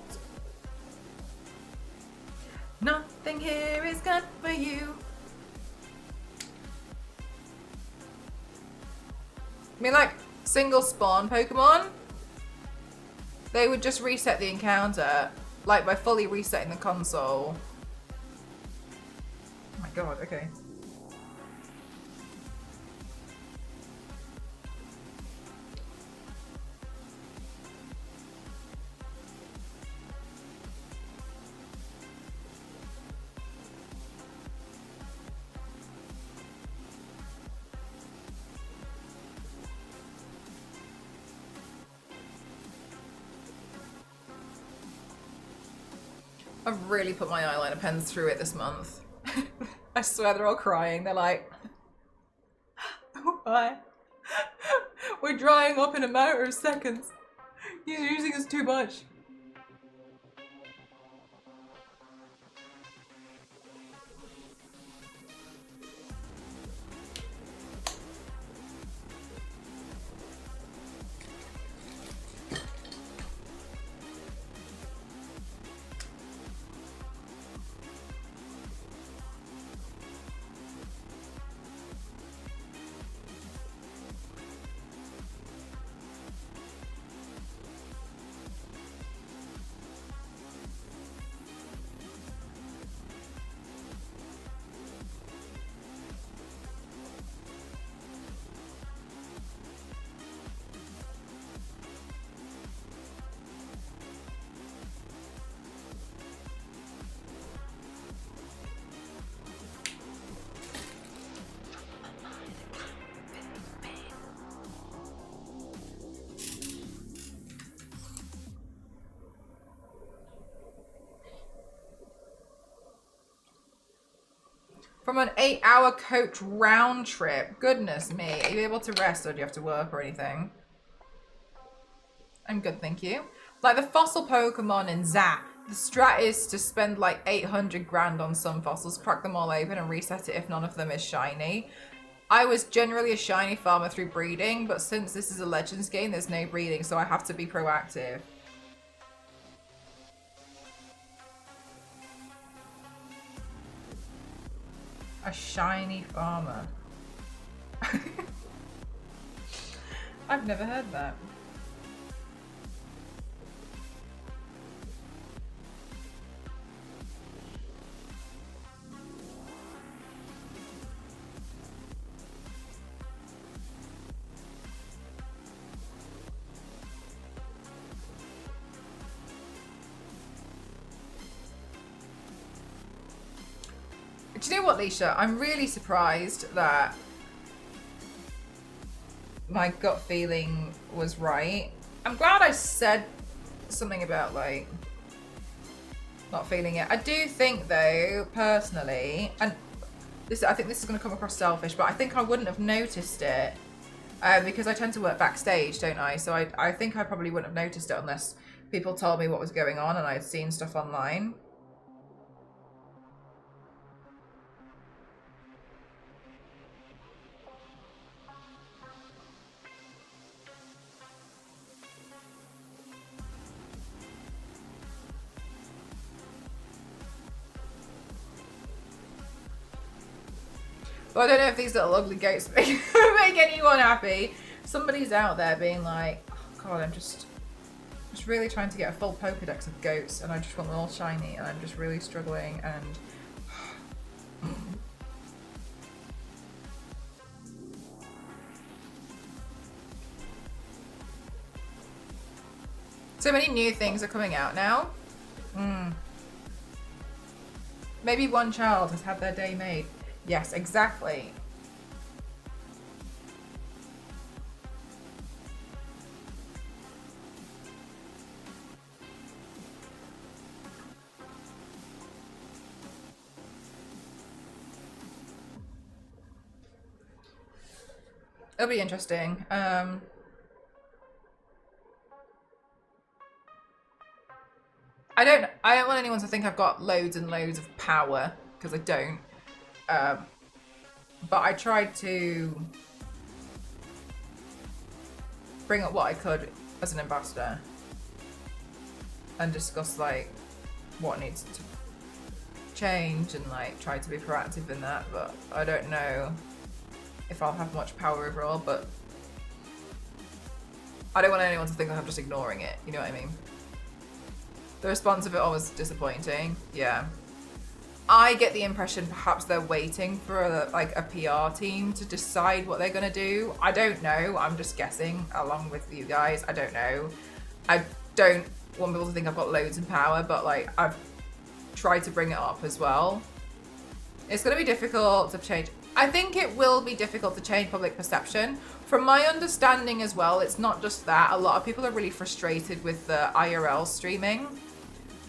Nothing here is good for you. I mean, like, single spawn Pokemon, they would just reset the encounter, like by fully resetting the console. Oh my god, okay. I've really put my eyeliner pens through it this month. I swear they're all crying. They're like, why? We're drying up in a matter of seconds. He's using us too much. From an 8-hour coach round trip. Goodness me. Are you able to rest or do you have to work or anything? I'm good, thank you. Like the fossil Pokemon in Zap, the strat is to spend like 800 grand on some fossils, crack them all open and reset it if none of them is shiny. I was generally a shiny farmer through breeding, but since this is a Legends game, there's no breeding, so I have to be proactive. A shiny farmer. I've never heard that. Do you know what, Leisha? I'm really surprised that my gut feeling was right. I'm glad I said something about, like, not feeling it. I do think, though, personally, and this, I think this is going to come across selfish, but I think I wouldn't have noticed it because I tend to work backstage, don't I? So I think I probably wouldn't have noticed it unless people told me what was going on and I'd seen stuff online. But I don't know if these little ugly goats make anyone happy. Somebody's out there being like, oh God, I'm just really trying to get a full Pokedex of goats and I just want them all shiny and I'm just really struggling and... So many new things are coming out now. Maybe one child has had their day made. Yes, exactly. It'll be interesting. I don't want anyone to think I've got loads and loads of power, because I don't. But I tried to bring up what I could as an ambassador and discuss like what needs to change and like try to be proactive in that, but I don't know if I'll have much power overall, but I don't want anyone to think that I'm just ignoring it, you know what I mean? The response of it all was disappointing, yeah. I get the impression perhaps they're waiting for a PR team to decide what they're gonna do. I don't know, I'm just guessing along with you guys, I don't know. I don't want people to think I've got loads of power, but like I've tried to bring it up as well. It's gonna be difficult to change. I think it will be difficult to change public perception. From my understanding as well, it's not just that. A lot of people are really frustrated with the IRL streaming.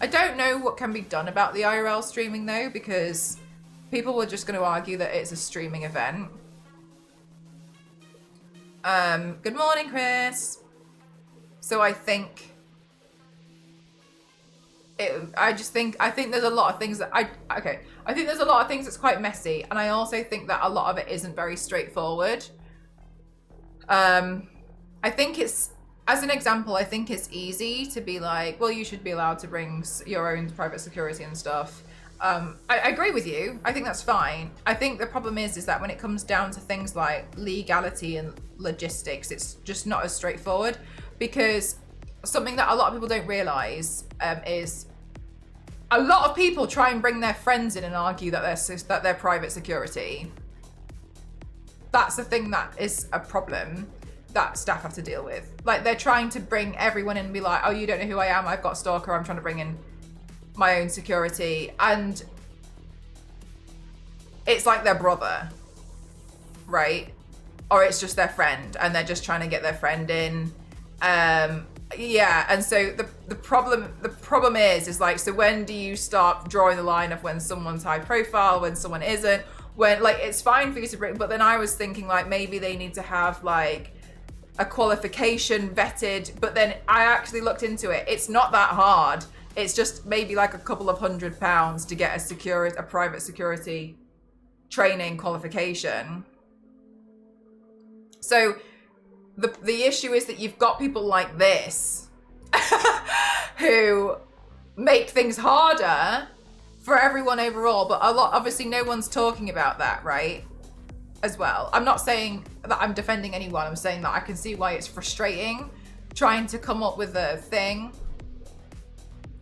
I don't know what can be done about the IRL streaming though, because people were just going to argue that it's a streaming event. Good morning, Chris. So I think I think there's a lot of things that I think there's a lot of things that's quite messy, and I also think that a lot of it isn't very straightforward. I think it's, as an example, I think it's easy to be like, well, you should be allowed to bring your own private security and stuff. I agree with you. I think that's fine. I think the problem is that when it comes down to things like legality and logistics, it's just not as straightforward, because something that a lot of people don't realize is a lot of people try and bring their friends in and argue that they're private security. That's the thing that is a problem that staff have to deal with. Like, they're trying to bring everyone in and be like, oh, you don't know who I am, I've got stalker, I'm trying to bring in my own security, and it's like their brother, right? Or it's just their friend and they're just trying to get their friend in. Yeah, and so the problem is like, so when do you start drawing the line of when someone's high profile, when someone isn't? When, like, it's fine for you to bring, but then I was thinking like maybe they need to have like a qualification vetted, but then I actually looked into it. It's not that hard. It's just maybe like a couple of £100 to get a private security training qualification. So the issue is that you've got people like this who make things harder for everyone overall, but obviously no one's talking about that, right? As well. I'm not saying that I'm defending anyone. I'm saying that I can see why it's frustrating trying to come up with a thing,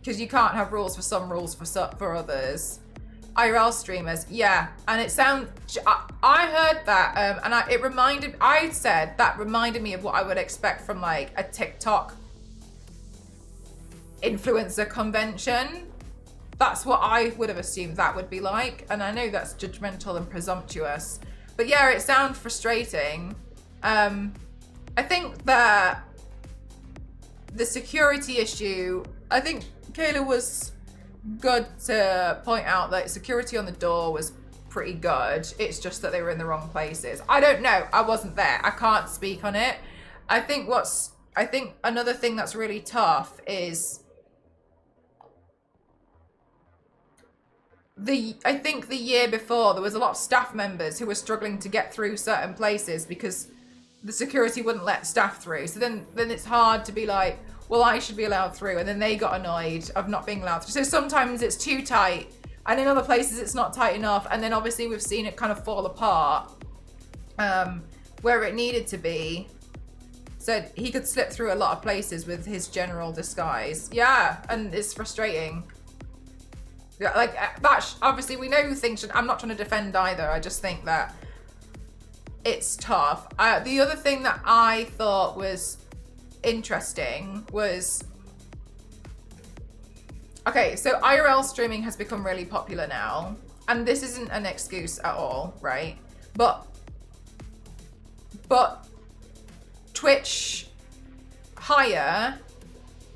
because you can't have rules for some, rules for others. IRL streamers, yeah, and it sounds. I heard that, and I said that reminded me of what I would expect from like a TikTok influencer convention. That's what I would have assumed that would be like, and I know that's judgmental and presumptuous, but yeah, it sounds frustrating. I think that the security issue, I think Kayla was good to point out that security on the door was pretty good. It's just that they were in the wrong places. I don't know. I wasn't there. I can't speak on it. I think another thing that's really tough is I think the year before there was a lot of staff members who were struggling to get through certain places because the security wouldn't let staff through. So then it's hard to be like, well, I should be allowed through, and then they got annoyed of not being allowed through. So sometimes it's too tight, and in other places it's not tight enough, and then obviously we've seen it kind of fall apart where it needed to be. So he could slip through a lot of places with his general disguise. Yeah, and it's frustrating. Yeah, like that. Obviously, we know things should. I'm not trying to defend either. I just think that it's tough. The other thing that I thought was interesting was, okay, so IRL streaming has become really popular now, and this isn't an excuse at all, right? But Twitch hire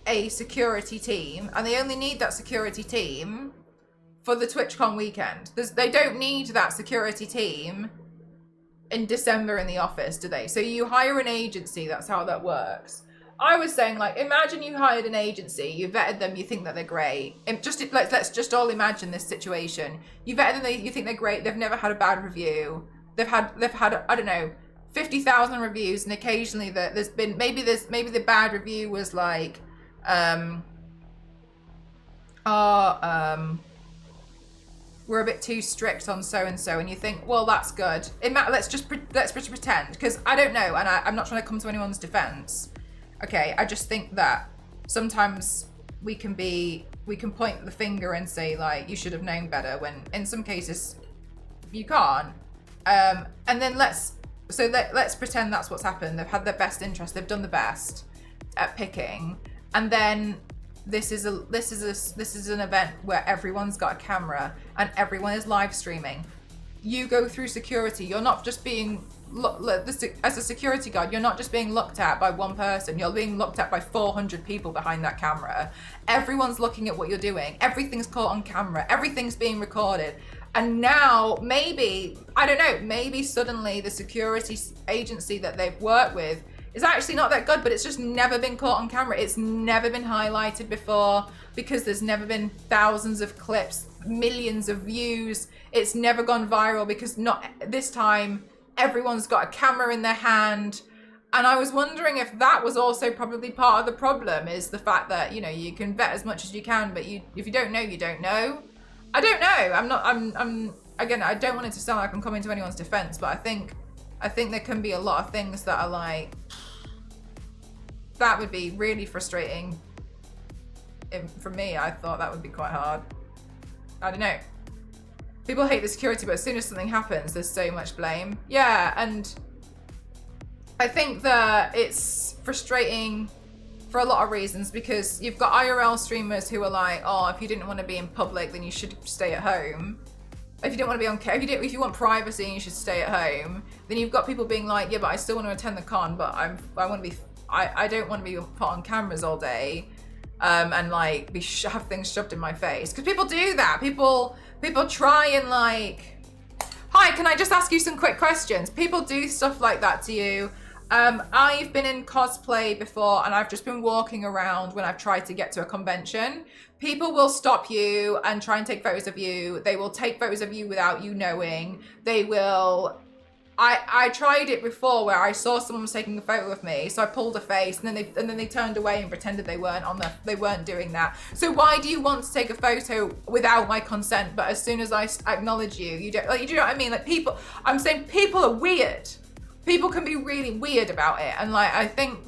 a security team, and they only need that security team for the TwitchCon weekend. They don't need that security team in December in the office, do they? So you hire an agency, that's how that works. I was saying, like, imagine you hired an agency, you vetted them, you think that they're great. And let's just all imagine this situation. You vetted them, you think they're great, they've never had a bad review. They've had I don't know, 50,000 reviews, and occasionally there's been maybe the bad review was like we're a bit too strict on so and so, and you think, well, that's good. Let's just pretend, because I don't know, and I'm not trying to come to anyone's defense. Okay, I just think that sometimes we can point the finger and say, like, you should have known better, when in some cases you can't. And then let's pretend that's what's happened. They've had their best interest. They've done the best at picking, and then this is an event where everyone's got a camera and everyone is live streaming. You go through security. You're not just being as a security guard. You're not just being looked at by one person. You're being looked at by 400 people behind that camera. Everyone's looking at what you're doing. Everything's caught on camera. Everything's being recorded. And now maybe, I don't know, maybe suddenly the security agency that they've worked with is actually not that good, but it's just never been caught on camera. It's never been highlighted before because there's never been thousands of clips, millions of views. It's never gone viral because not this time everyone's got a camera in their hand. And I was wondering if that was also probably part of the problem, is the fact that, you know, you can vet as much as you can, but if you don't know, you don't know. I don't know. I'm again, I don't want it to sound like I'm coming to anyone's defense, but I think there can be a lot of things that are like, that would be really frustrating. For me, I thought that would be quite hard. I don't know. People hate the security, but as soon as something happens, there's so much blame. Yeah, and I think that it's frustrating for a lot of reasons, because you've got IRL streamers who are like, oh, if you didn't want to be in public, then you should stay at home. If you don't want to be on, if you want privacy and you should stay at home, then you've got people being like, yeah, but I still want to attend the con, but I don't want to be put on cameras all day, and like have things shoved in my face, because people do that. People try and like, hi, can I just ask you some quick questions? People do stuff like that to you. I've been in cosplay before, and I've just been walking around when I've tried to get to a convention. People will stop you and try and take photos of you. They will take photos of you without you knowing. They will. I tried it before where I saw someone was taking a photo of me, so I pulled a face, and then they turned away and pretended they weren't doing that. So why do you want to take a photo without my consent? But as soon as I acknowledge you, you don't. Like, you know what I mean? Like, people. I'm saying people are weird. People can be really weird about it, and like I think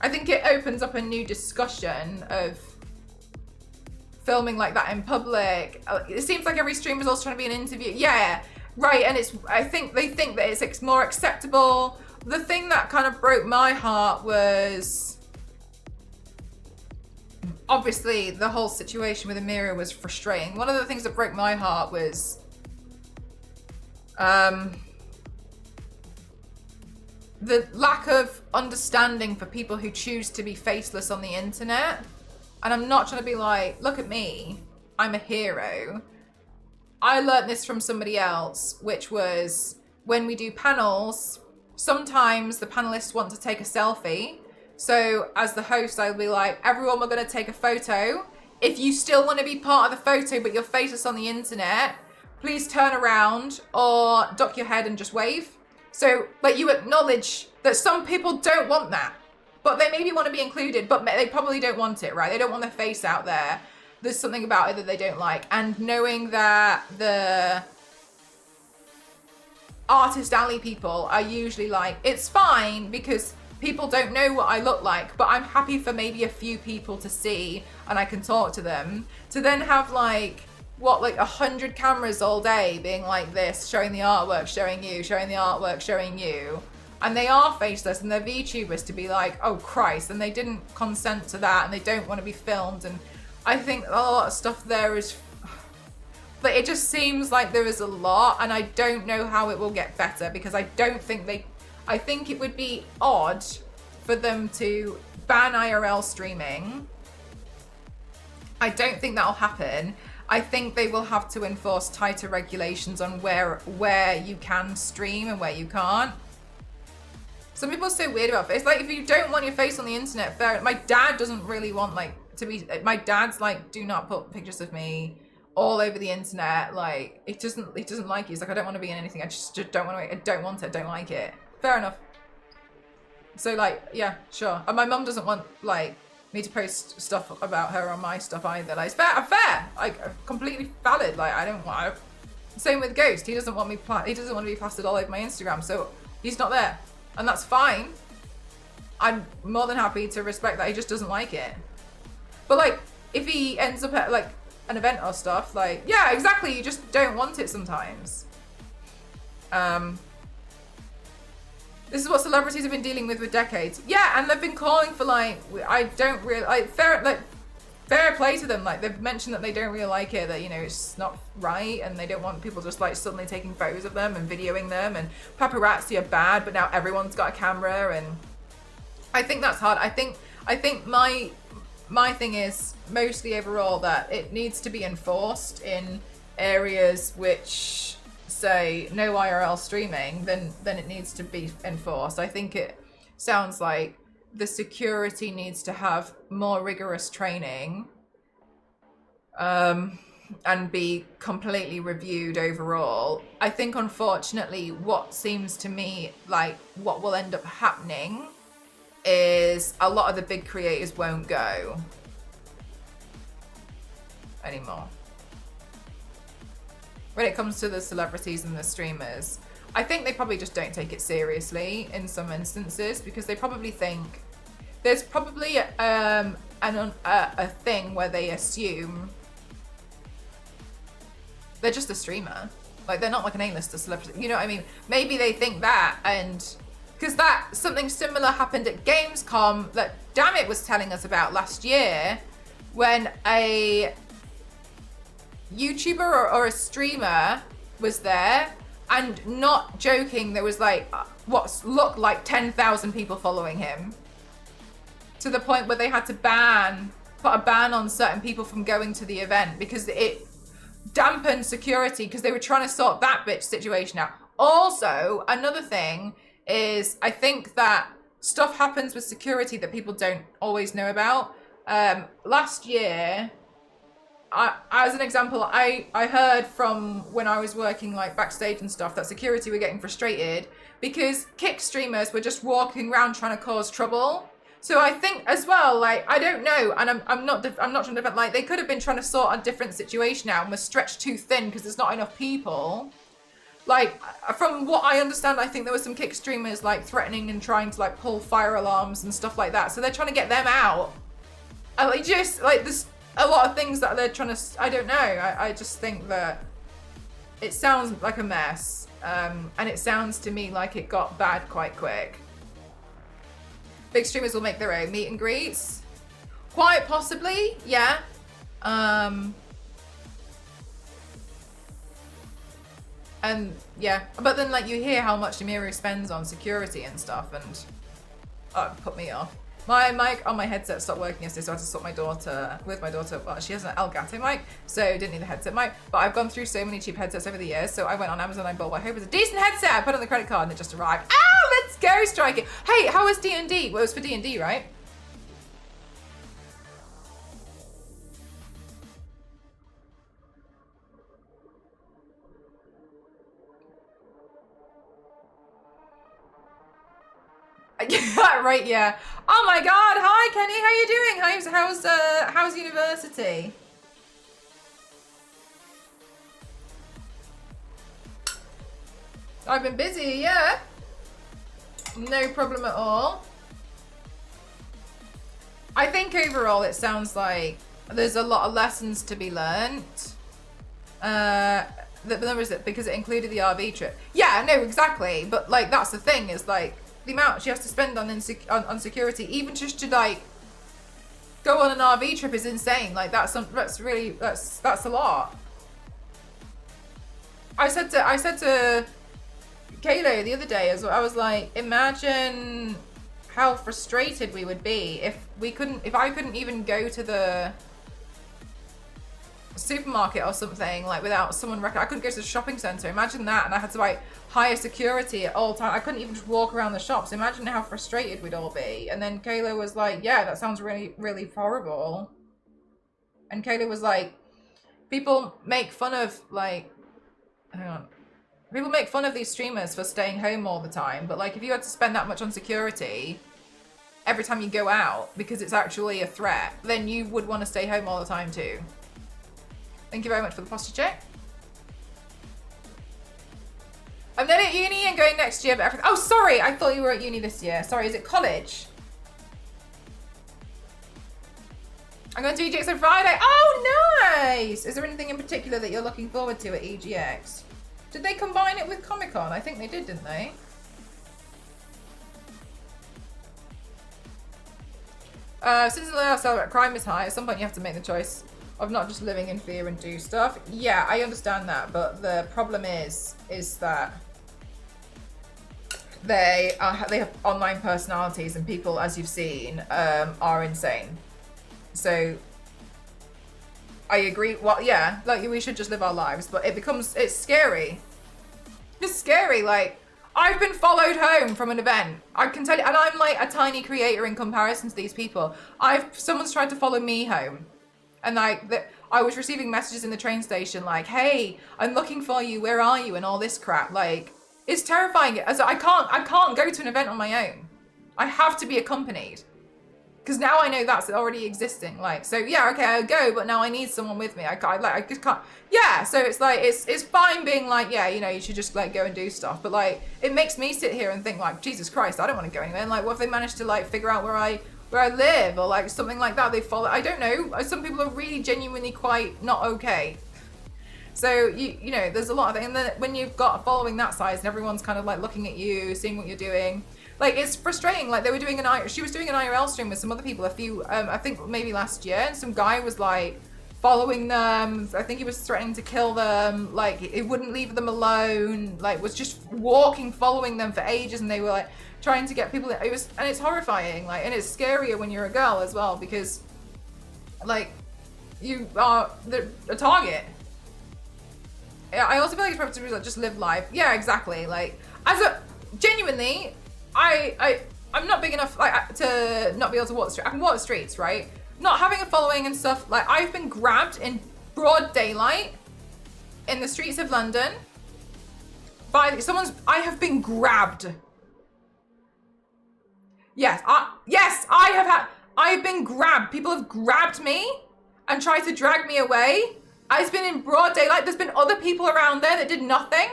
it opens up a new discussion of filming like that in public. It seems like every streamer is also trying to be an interview. Yeah, right. And I think they think that it's more acceptable. The thing that kind of broke my heart was, obviously the whole situation with Amira was frustrating. One of the things that broke my heart was the lack of understanding for people who choose to be faceless on the internet. And I'm not trying to be like, look at me, I'm a hero. I learned this from somebody else, which was when we do panels, sometimes the panelists want to take a selfie. So as the host, I'll be like, everyone, we're going to take a photo. If you still want to be part of the photo, but your face is on the internet, please turn around or duck your head and just wave. So like you acknowledge that some people don't want that, but they maybe want to be included, but they probably don't want it, right? They don't want their face out there. There's something about it that they don't like. And knowing that the artist alley people are usually like, it's fine because people don't know what I look like, but I'm happy for maybe a few people to see and I can talk to them. To then have like, what, like 100 cameras all day being like this, showing the artwork, showing you, showing the artwork, showing you. And they are faceless and they're VTubers, to be like, oh Christ, and they didn't consent to that and they don't want to be filmed. And I think a lot of stuff there is, but it just seems like there is a lot, and I don't know how it will get better because I don't think I think it would be odd for them to ban IRL streaming. I don't think that'll happen. I think they will have to enforce tighter regulations on where you can stream and where you can't. Some people are so weird about it. It's like, if you don't want your face on the internet, fair. My dad doesn't really want like to be. My dad's like, do not put pictures of me all over the internet. Like, he doesn't like it. He's like, I don't want to be in anything. I just don't want to. I don't want it. I don't like it. Fair enough. So like, yeah, sure. And my mum doesn't want like me to post stuff about her on my stuff either. Like, it's fair. Like, completely valid. Like, I don't want. Same with Ghost. He doesn't want me. He doesn't want to be plastered all over my Instagram. So he's not there, and that's fine. I'm more than happy to respect that. He just doesn't like it. But like, if he ends up at like an event or stuff, like, yeah, exactly. You just don't want it sometimes. This is what celebrities have been dealing with for decades. Yeah, and they've been calling for like, I don't really like fair play to them. Like, they've mentioned that they don't really like it, that, you know, it's not right, and they don't want people just like suddenly taking photos of them and videoing them, and paparazzi are bad, but now everyone's got a camera, and I think that's hard. I think my thing is mostly overall that it needs to be enforced in areas which say no IRL streaming, then it needs to be enforced. I think it sounds like the security needs to have more rigorous training, and be completely reviewed overall. I think unfortunately what seems to me like what will end up happening is a lot of the big creators won't go anymore. When it comes to the celebrities and the streamers, I think they probably just don't take it seriously in some instances, because they probably think there's probably a thing where they assume they're just a streamer. Like, they're not like an A-lister celebrity. You know what I mean? Maybe they think that, and because that something similar happened at Gamescom that Dammit was telling us about last year, when a YouTuber or a streamer was there, and not joking, there was like what looked like 10,000 people following him, to the point where they had to put a ban on certain people from going to the event because it dampened security, because they were trying to sort that bitch situation out. Also, another thing is, I think that stuff happens with security that people don't always know about. Last year, as an example, I heard from when I was working like backstage and stuff that security were getting frustrated because Kick streamers were just walking around trying to cause trouble. So I think as well, like, I don't know, and I'm not trying to defend, like, they could have been trying to sort a different situation out and were stretched too thin because there's not enough people. Like, from what I understand, I think there were some Kick streamers like threatening and trying to like pull fire alarms and stuff like that. So they're trying to get them out. And like, just like, there's a lot of things that they're trying to, I don't know. I just think that it sounds like a mess. And it sounds to me like it got bad quite quick. Big streamers will make their own meet and greets. Quite possibly, yeah. And yeah, but then like you hear how much Emiro spends on security and stuff, and it put me off. My mic on my headset stopped working yesterday, so I had to swap with my daughter. Well, she has an Elgato mic, so didn't need the headset mic. But I've gone through so many cheap headsets over the years, so I went on Amazon, I bought what I hope is a decent headset. I put it on the credit card and it just arrived. Ah, let's go, strike it. Hey, how was D&D? Well, it was for D&D, right? Right, yeah. Oh my God! Hi, Kenny. How you doing? How's university? I've been busy. Yeah. No problem at all. I think overall it sounds like there's a lot of lessons to be learnt. The number is it because it included the RV trip. Yeah, no, exactly. But like that's the thing is like. The amount she has to spend on security, even just to like go on an RV trip, is insane. Like that's a lot. I said to Kayla the other day as well, I was like, imagine how frustrated we would be if I couldn't even go to the supermarket or something like without someone I couldn't go to the shopping center. Imagine that, and I had to like hire security at all time. I couldn't even just walk around the shops. Imagine how frustrated we'd all be. And then Kayla was like, yeah, that sounds really, really horrible. And Kayla was like, people make fun of like, hang on. People make fun of these streamers for staying home all the time, but like if you had to spend that much on security every time you go out because it's actually a threat, then you would want to stay home all the time too. Thank you very much for the posture check. I'm then at uni and going next year, but oh, sorry, I thought you were at uni this year. Sorry, is it college? I'm going to EGX on Friday. Oh, nice! Is there anything in particular that you're looking forward to at EGX? Did they combine it with Comic-Con? I think they did, didn't they? Since the last celebrate crime is high, at some point you have to make the choice of not just living in fear and do stuff. Yeah, I understand that, but the problem is that they have online personalities, and people, as you've seen, are insane. So I agree. Well, yeah, like we should just live our lives, but it's scary. It's scary. Like I've been followed home from an event. I can tell you, and I'm like a tiny creator in comparison to these people. Someone's tried to follow me home. And like I was receiving messages in the train station like, hey, I'm looking for you, where are you? And all this crap. Like, it's terrifying. As I can't go to an event on my own. I have to be accompanied. Because now I know that's already existing. Like, so yeah, okay, I'll go, but now I need someone with me. I just can't. Yeah, so it's like, it's fine being like, yeah, you know, you should just like go and do stuff. But like, it makes me sit here and think like, Jesus Christ, I don't want to go anywhere. And like, what if they manage to like figure out where I live or like something like that? They follow, I don't know. Some people are really genuinely quite not okay. So you know, there's a lot of things. And then when you've got a following that size and everyone's kind of like looking at you, seeing what you're doing, like it's frustrating. Like she was doing an IRL stream with some other people I think maybe last year, and some guy was like following them. I think he was threatening to kill them. Like he wouldn't leave them alone. Like was just following them for ages, and they were like trying to get people. And it's horrifying. Like, and it's scarier when you're a girl as well, because like you are a target. I also feel like it's probably to like, just live life. Yeah, exactly. Like genuinely, I'm not big enough like to not be able to walk the street. I can walk the streets, right? Not having a following and stuff. Like I've been grabbed in broad daylight in the streets of London by I have been grabbed. Yes, I've been grabbed. People have grabbed me and tried to drag me away. I've been in broad daylight. There's been other people around there that did nothing.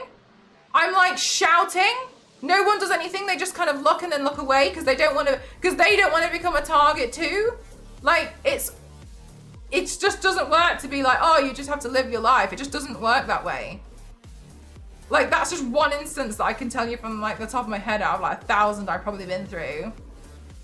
I'm like shouting. No one does anything. They just kind of look and then look away because they don't want to become a target too. Like it just doesn't work to be like, oh, you just have to live your life. It just doesn't work that way. Like that's just one instance that I can tell you from like the top of my head out of like 1,000 I've probably been through.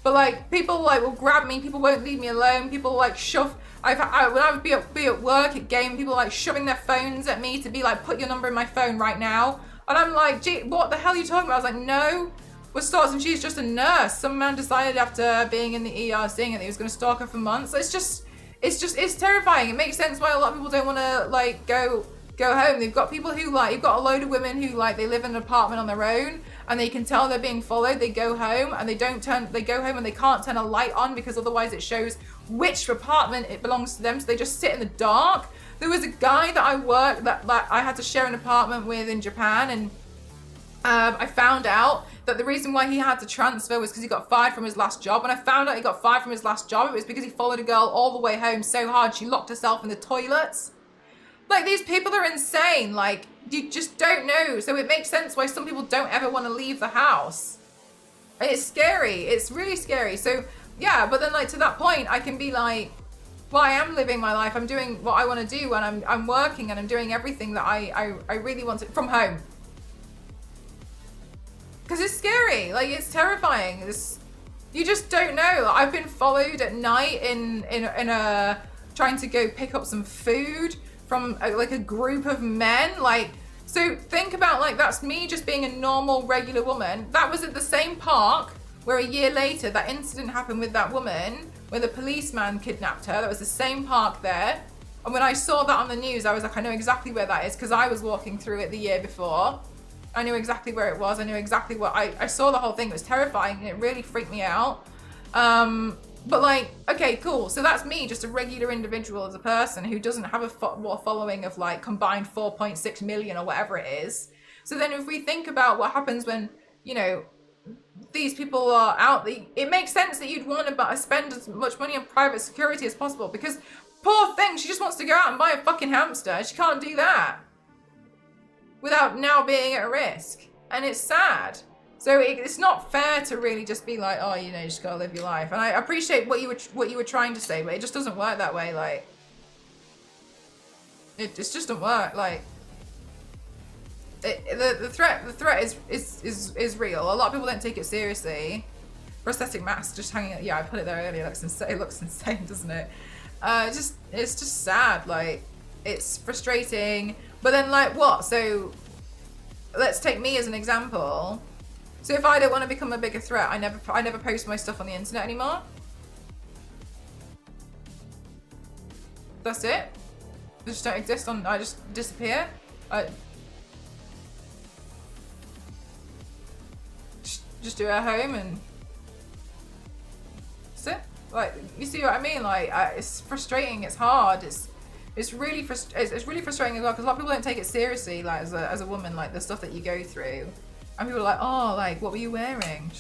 But like people like will grab me. People won't leave me alone. People like shove. When I would be at work at game, people like shoving their phones at me to be like, put your number in my phone right now. And I'm like, gee, what the hell are you talking about? I was like, no, was stalked and she's just a nurse. Some man decided after being in the ER seeing it that he was going to stalk her for months. It's terrifying. It makes sense why a lot of people don't want to like go home. They've got people who like, you've got a load of women who like, they live in an apartment on their own and they can tell they're being followed. They go home and they go home and they can't turn a light on because otherwise it shows which apartment it belongs to them. So they just sit in the dark. There was a guy that I worked that I had to share an apartment with in Japan, and I found out that the reason why he had to transfer was because he got fired from his last job. When I found out he got fired from his last job, it was because he followed a girl all the way home so hard she locked herself in the toilets. Like, these people are insane. Like, you just don't know. So it makes sense why some people don't ever want to leave the house. And it's scary. It's really scary. So, yeah, but then, like, to that point, I can be like, well, I am living my life. I'm doing what I want to do, and I'm working, and I'm doing everything that I really want to, from home. Because it's scary. Like, it's terrifying. You just don't know. Like, I've been followed at night in a trying to go pick up some food from like a group of men. Like, so think about, like, that's me just being a normal regular woman. That was at the same park where a year later that incident happened with that woman where the policeman kidnapped her. That was the same park there. And when I saw that on the news, I was like, I know exactly where that is because I was walking through it the year before. I knew exactly where it was. I knew exactly what I saw the whole thing. It was terrifying and it really freaked me out. But like, okay, cool. So that's me, just a regular individual as a person who doesn't have a following of like combined 4.6 million or whatever it is. So then if we think about what happens when, you know, these people are out, it makes sense that you'd want to spend as much money on private security as possible because poor thing, she just wants to go out and buy a fucking hamster. She can't do that without now being at risk. And it's sad. So it's not fair to really just be like, oh, you know, you just gotta live your life. And I appreciate what you were trying to say, but it just doesn't work that way. Like, it just doesn't work. Like, the threat is real. A lot of people don't take it seriously. Prosthetic mask just hanging. Yeah, I put it there earlier. It looks insane, doesn't it? It's just sad. Like, it's frustrating. But then, like, what? So let's take me as an example. So if I don't want to become a bigger threat, I never post my stuff on the internet anymore. That's it. I just don't exist on. I just disappear. Just do it at home and that's it. Like, you see what I mean? Like, it's frustrating. It's hard. It's really frustrating as well because a lot of people don't take it seriously. Like, as a woman, like the stuff that you go through. And people are like, oh, like, what were you wearing?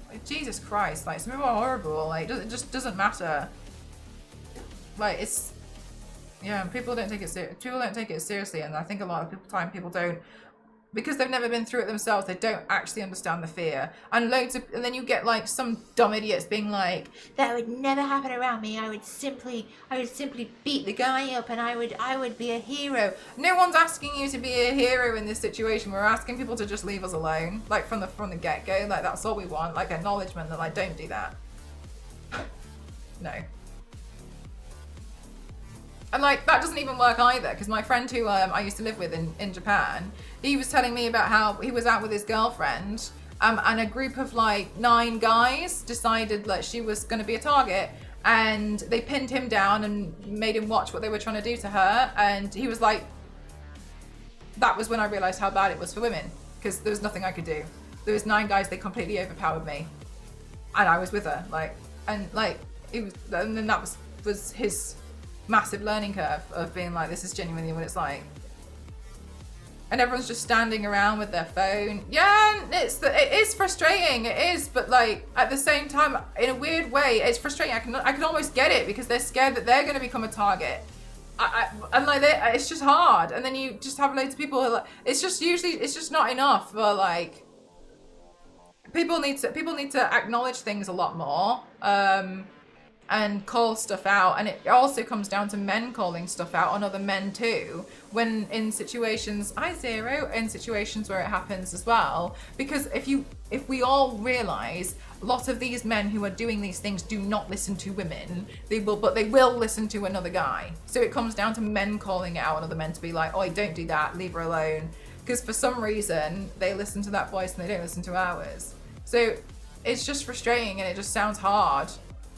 Like, Jesus Christ, like, some people are horrible. Like, it just doesn't matter. Like, it's, yeah, people don't take it seriously, and I think a lot of time people don't, because they've never been through it themselves, they don't actually understand the fear. And then you get like some dumb idiots being like, that would never happen around me. I would simply beat the guy up and I would be a hero. No one's asking you to be a hero in this situation. We're asking people to just leave us alone. Like from the get-go. Like, that's all we want. Like, acknowledgement that, like, don't do that. No. And like, that doesn't even work either, because my friend who I used to live with in Japan, he was telling me about how he was out with his girlfriend, and a group of like 9 guys decided like she was going to be a target, and they pinned him down and made him watch what they were trying to do to her. And he was like, that was when I realized how bad it was for women, because there was nothing I could do. There was 9 guys, they completely overpowered me, and I was with her, like, and like it was, and then that was his massive learning curve of being like, this is genuinely what it's like. And everyone's just standing around with their phone. Yeah, it is frustrating, it is, but like at the same time, in a weird way, it's frustrating. I can almost get it, because they're scared that they're going to become a target. And like, it's just hard. And then you just have loads of people who are like, it's just not enough for like, people need to acknowledge things a lot more. And call stuff out. And it also comes down to men calling stuff out on other men too, when in situations, in situations where it happens as well. Because if we all realize, a lot of these men who are doing these things do not listen to women, but they will listen to another guy. So it comes down to men calling out on other men to be like, oh, don't do that, leave her alone. Because for some reason, they listen to that voice and they don't listen to ours. So it's just frustrating, and it just sounds hard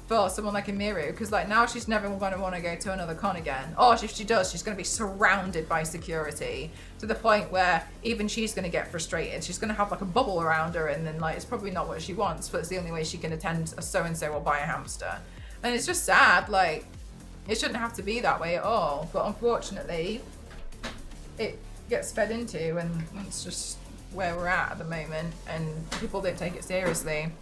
for someone like Emiru, because like now she's never going to want to go to another con again. Or if she does, she's going to be surrounded by security to the point where even she's going to get frustrated. She's going to have like a bubble around her, and then like it's probably not what she wants, but it's the only way she can attend a so-and-so or buy a hamster. And it's just sad. Like, it shouldn't have to be that way at all, but unfortunately it gets fed into, and it's just where we're at the moment, and people don't take it seriously.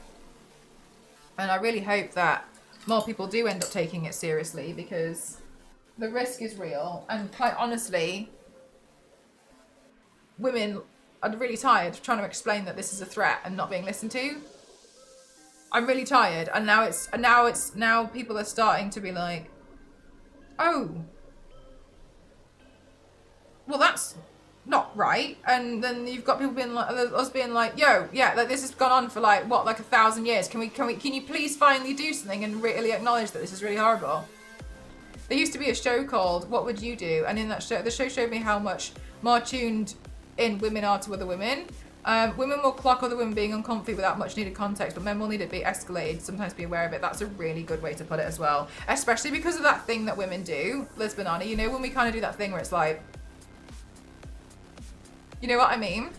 And I really hope that more people do end up taking it seriously, because the risk is real. And quite honestly, women are really tired of trying to explain that this is a threat and not being listened to. I'm really tired, and now people are starting to be like, oh, well, that's not right. And then you've got people being like, us being like, yo, yeah, like this has gone on for like what, like 1,000 years. Can you please finally do something and really acknowledge that this is really horrible? There used to be a show called What Would You Do? And in that show, the show showed me how much more tuned in women are to other women. Women will clock other women being uncomfy without much needed context, but men will need it to be escalated, sometimes be aware of it. That's a really good way to put it as well. Especially because of that thing that women do, Liz Banana, you know, when we kind of do that thing where it's like, you know what I mean?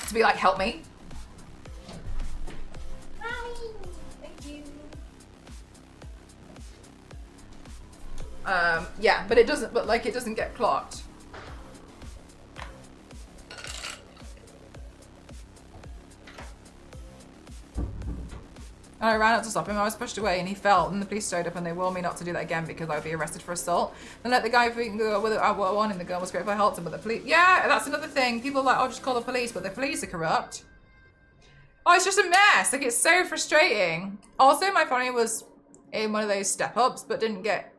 To be like, help me. Hi, thank you. Yeah, but it doesn't get clocked. And I ran out to stop him. I was pushed away and he fell, and the police showed up and they warned me not to do that again because I would be arrested for assault. Then let the guy go with I wanted the girl was great if I helped him, but the police, yeah, that's another thing. People are like, oh, just call the police, but the police are corrupt. Oh, it's just a mess. Like, it's so frustrating. Also, my family was in one of those step-ups, but didn't get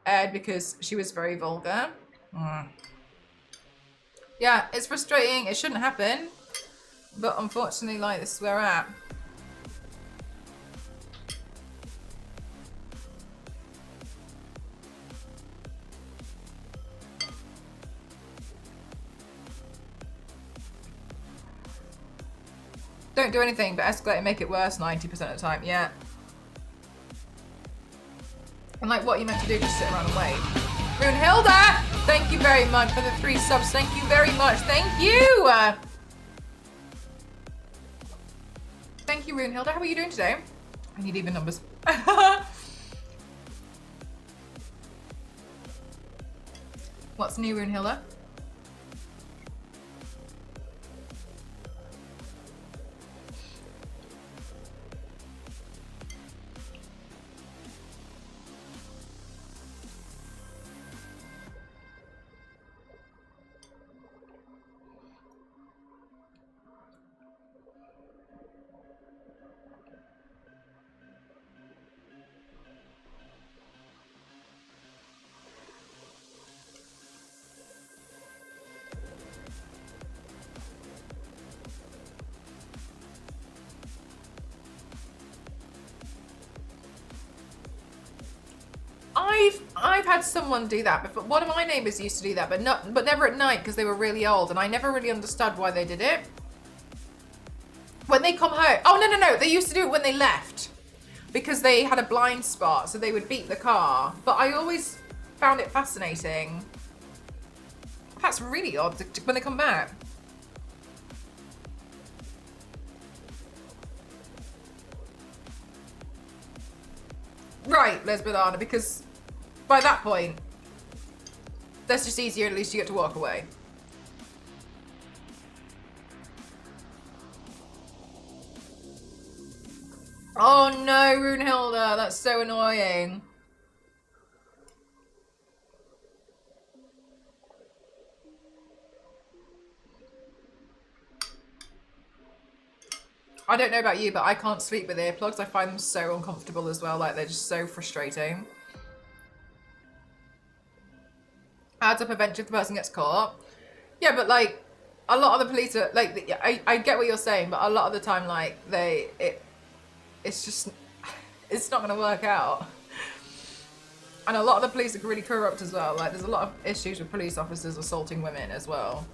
aired because she was very vulgar. Yeah, it's frustrating. It shouldn't happen. But unfortunately, like, this is where we're at. Don't do anything but escalate and make it worse 90% of the time. Yeah. And like, what are you meant to do? Just sit around and wait. Runehilda, thank you very much for the 3 subs. Thank you very much. Thank you. Thank you, Runehilda. How are you doing today? I need even numbers. What's new, Runehilda? I've had someone do that before. One of my neighbours used to do that, but never at night because they were really old, and I never really understood why they did it. When they come home, oh no, they used to do it when they left because they had a blind spot, so they would beat the car. But I always found it fascinating. That's really odd when they come back. Right, Les Banana, because by that point, that's just easier, at least you get to walk away. Oh no, Runehilda, that's so annoying. I don't know about you, but I can't sleep with earplugs. I find them so uncomfortable as well. Like, they're just so frustrating. Adds up eventually if the person gets caught. Yeah, but like, a lot of the police are like, I get what you're saying, but a lot of the time, like, it's just, it's not going to work out. And a lot of the police are really corrupt as well. Like, there's a lot of issues with police officers assaulting women as well.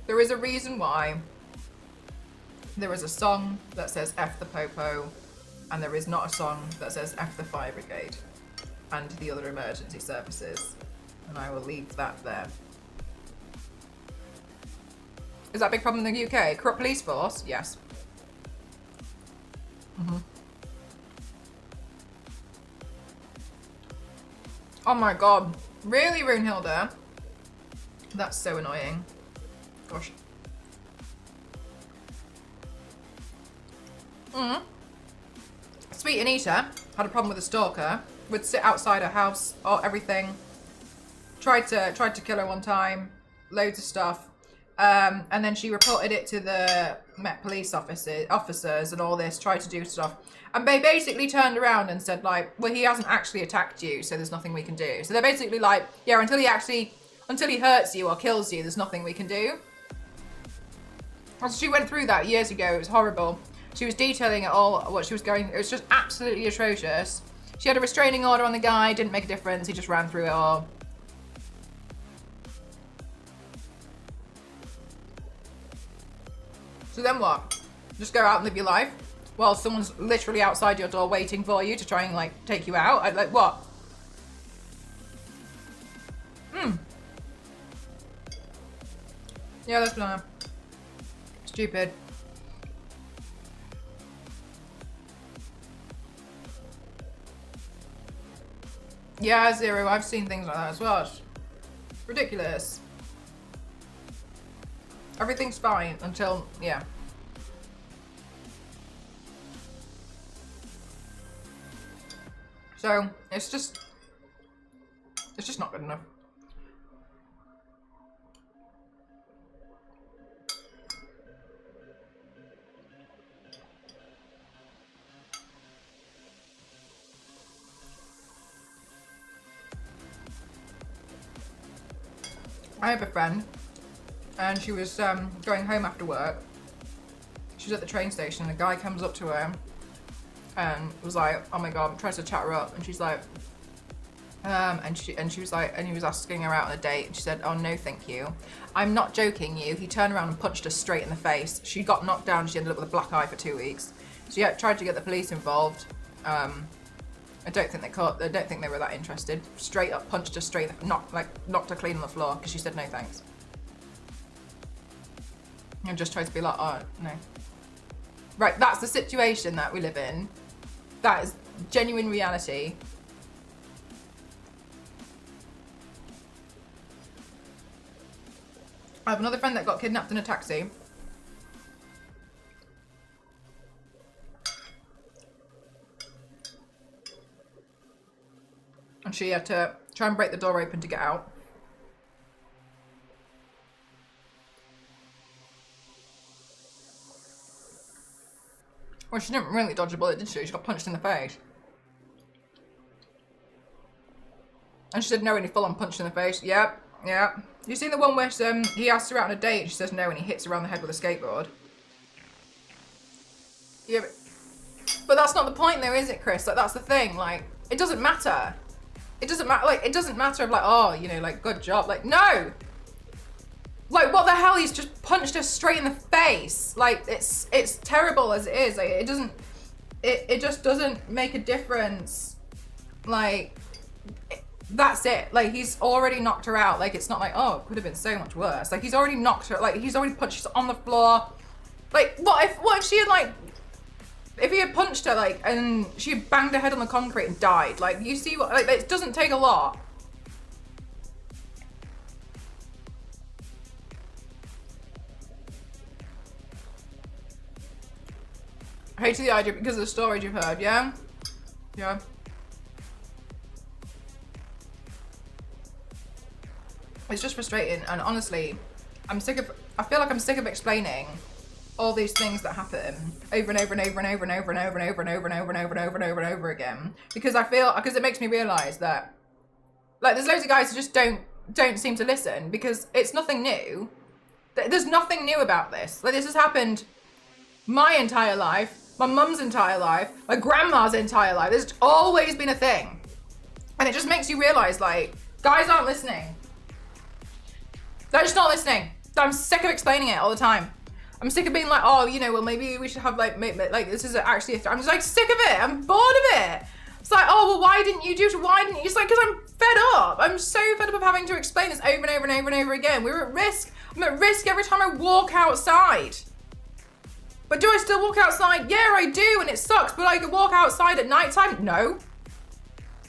There is a reason why there is a song that says F the Popo, and there is not a song that says F the Fire Brigade and the other emergency services. And I will leave that there. Is that a big problem in the UK? Corrupt police force? Yes. Oh my god. Really, Runehilda? That's so annoying. Gosh. Sweet Anita had a problem with a stalker. Would sit outside her house or everything. Tried to kill her one time. Loads of stuff. And then she reported it to the Met police officers and all this. Tried to do stuff. And they basically turned around and said like, well, he hasn't actually attacked you, so there's nothing we can do. So they're basically like, yeah, until he hurts you or kills you, there's nothing we can do. And so she went through that years ago. It was horrible. She was detailing it all, what she was going. It was just absolutely atrocious. She had a restraining order on the guy. Didn't make a difference. He just ran through it all. So then what? Just go out and live your life while someone's literally outside your door waiting for you to try and like take you out? I'd like what? Yeah, that's banana. Stupid. Yeah, Zero. I've seen things like that as well. It's ridiculous. Everything's fine until, yeah. So, it's just not good enough. I have a friend, and she was going home after work. She's at the train station, and a guy comes up to her and was like, "Oh my god," tries to chat her up, and she's like, and she was like, and he was asking her out on a date, and she said, "Oh no, thank you. I'm not joking you." He turned around and punched her straight in the face. She got knocked down. She ended up with a black eye for 2 weeks. She tried to get the police involved. I don't think they were that interested. Straight up punched her straight, knocked her clean on the floor because she said no thanks. And just tried to be like, oh no. Right, that's the situation that we live in. That is genuine reality. I have another friend that got kidnapped in a taxi. And she had to try and break the door open to get out. Well, she didn't really dodge a bullet, did she? She got punched in the face. And she said no, and he full on punched in the face. Yep, yeah. You seen the one where he asks her out on a date and she says no, and he hits her around the head with a skateboard? Yeah, but that's not the point though, is it, Chris? Like, that's the thing. Like, it doesn't matter. It doesn't matter. Like, it doesn't matter if like, oh, you know, like, good job. Like, no. Like, what the hell? He's just punched her straight in the face. Like, it's terrible as it is. Like, it doesn't. It just doesn't make a difference. Like, that's it. Like, he's already knocked her out. Like, it's not like, oh, it could have been so much worse. Like, he's already knocked her. Like, he's already punched her on the floor. Like, what if she had like. If he had punched her, like, and she had banged her head on the concrete and died, like, you see what, like, it doesn't take a lot. I hate the idea because of the stories you've heard, yeah? Yeah. It's just frustrating, and honestly, I feel like I'm sick of explaining all these things that happen over and over and over and over and over and over and over and over and over and over and over and over and over again, because it makes me realize that like there's loads of guys who just don't seem to listen, because it's nothing new. There's nothing new about this. Like, this has happened my entire life, my mum's entire life, my grandma's entire life. There's always been a thing, and it just makes you realize like guys aren't listening. They're just not listening. I'm sick of explaining it all the time. I'm sick of being like, oh, you know, well, maybe we should have like this is actually a I'm just like sick of it. I'm bored of it. It's like, oh, well, why didn't you do it? Why didn't you? It's like, because I'm fed up. I'm so fed up of having to explain this over and over and over and over again. We're at risk. I'm at risk every time I walk outside. But do I still walk outside? Yeah, I do, and it sucks. But I could walk outside at nighttime? No.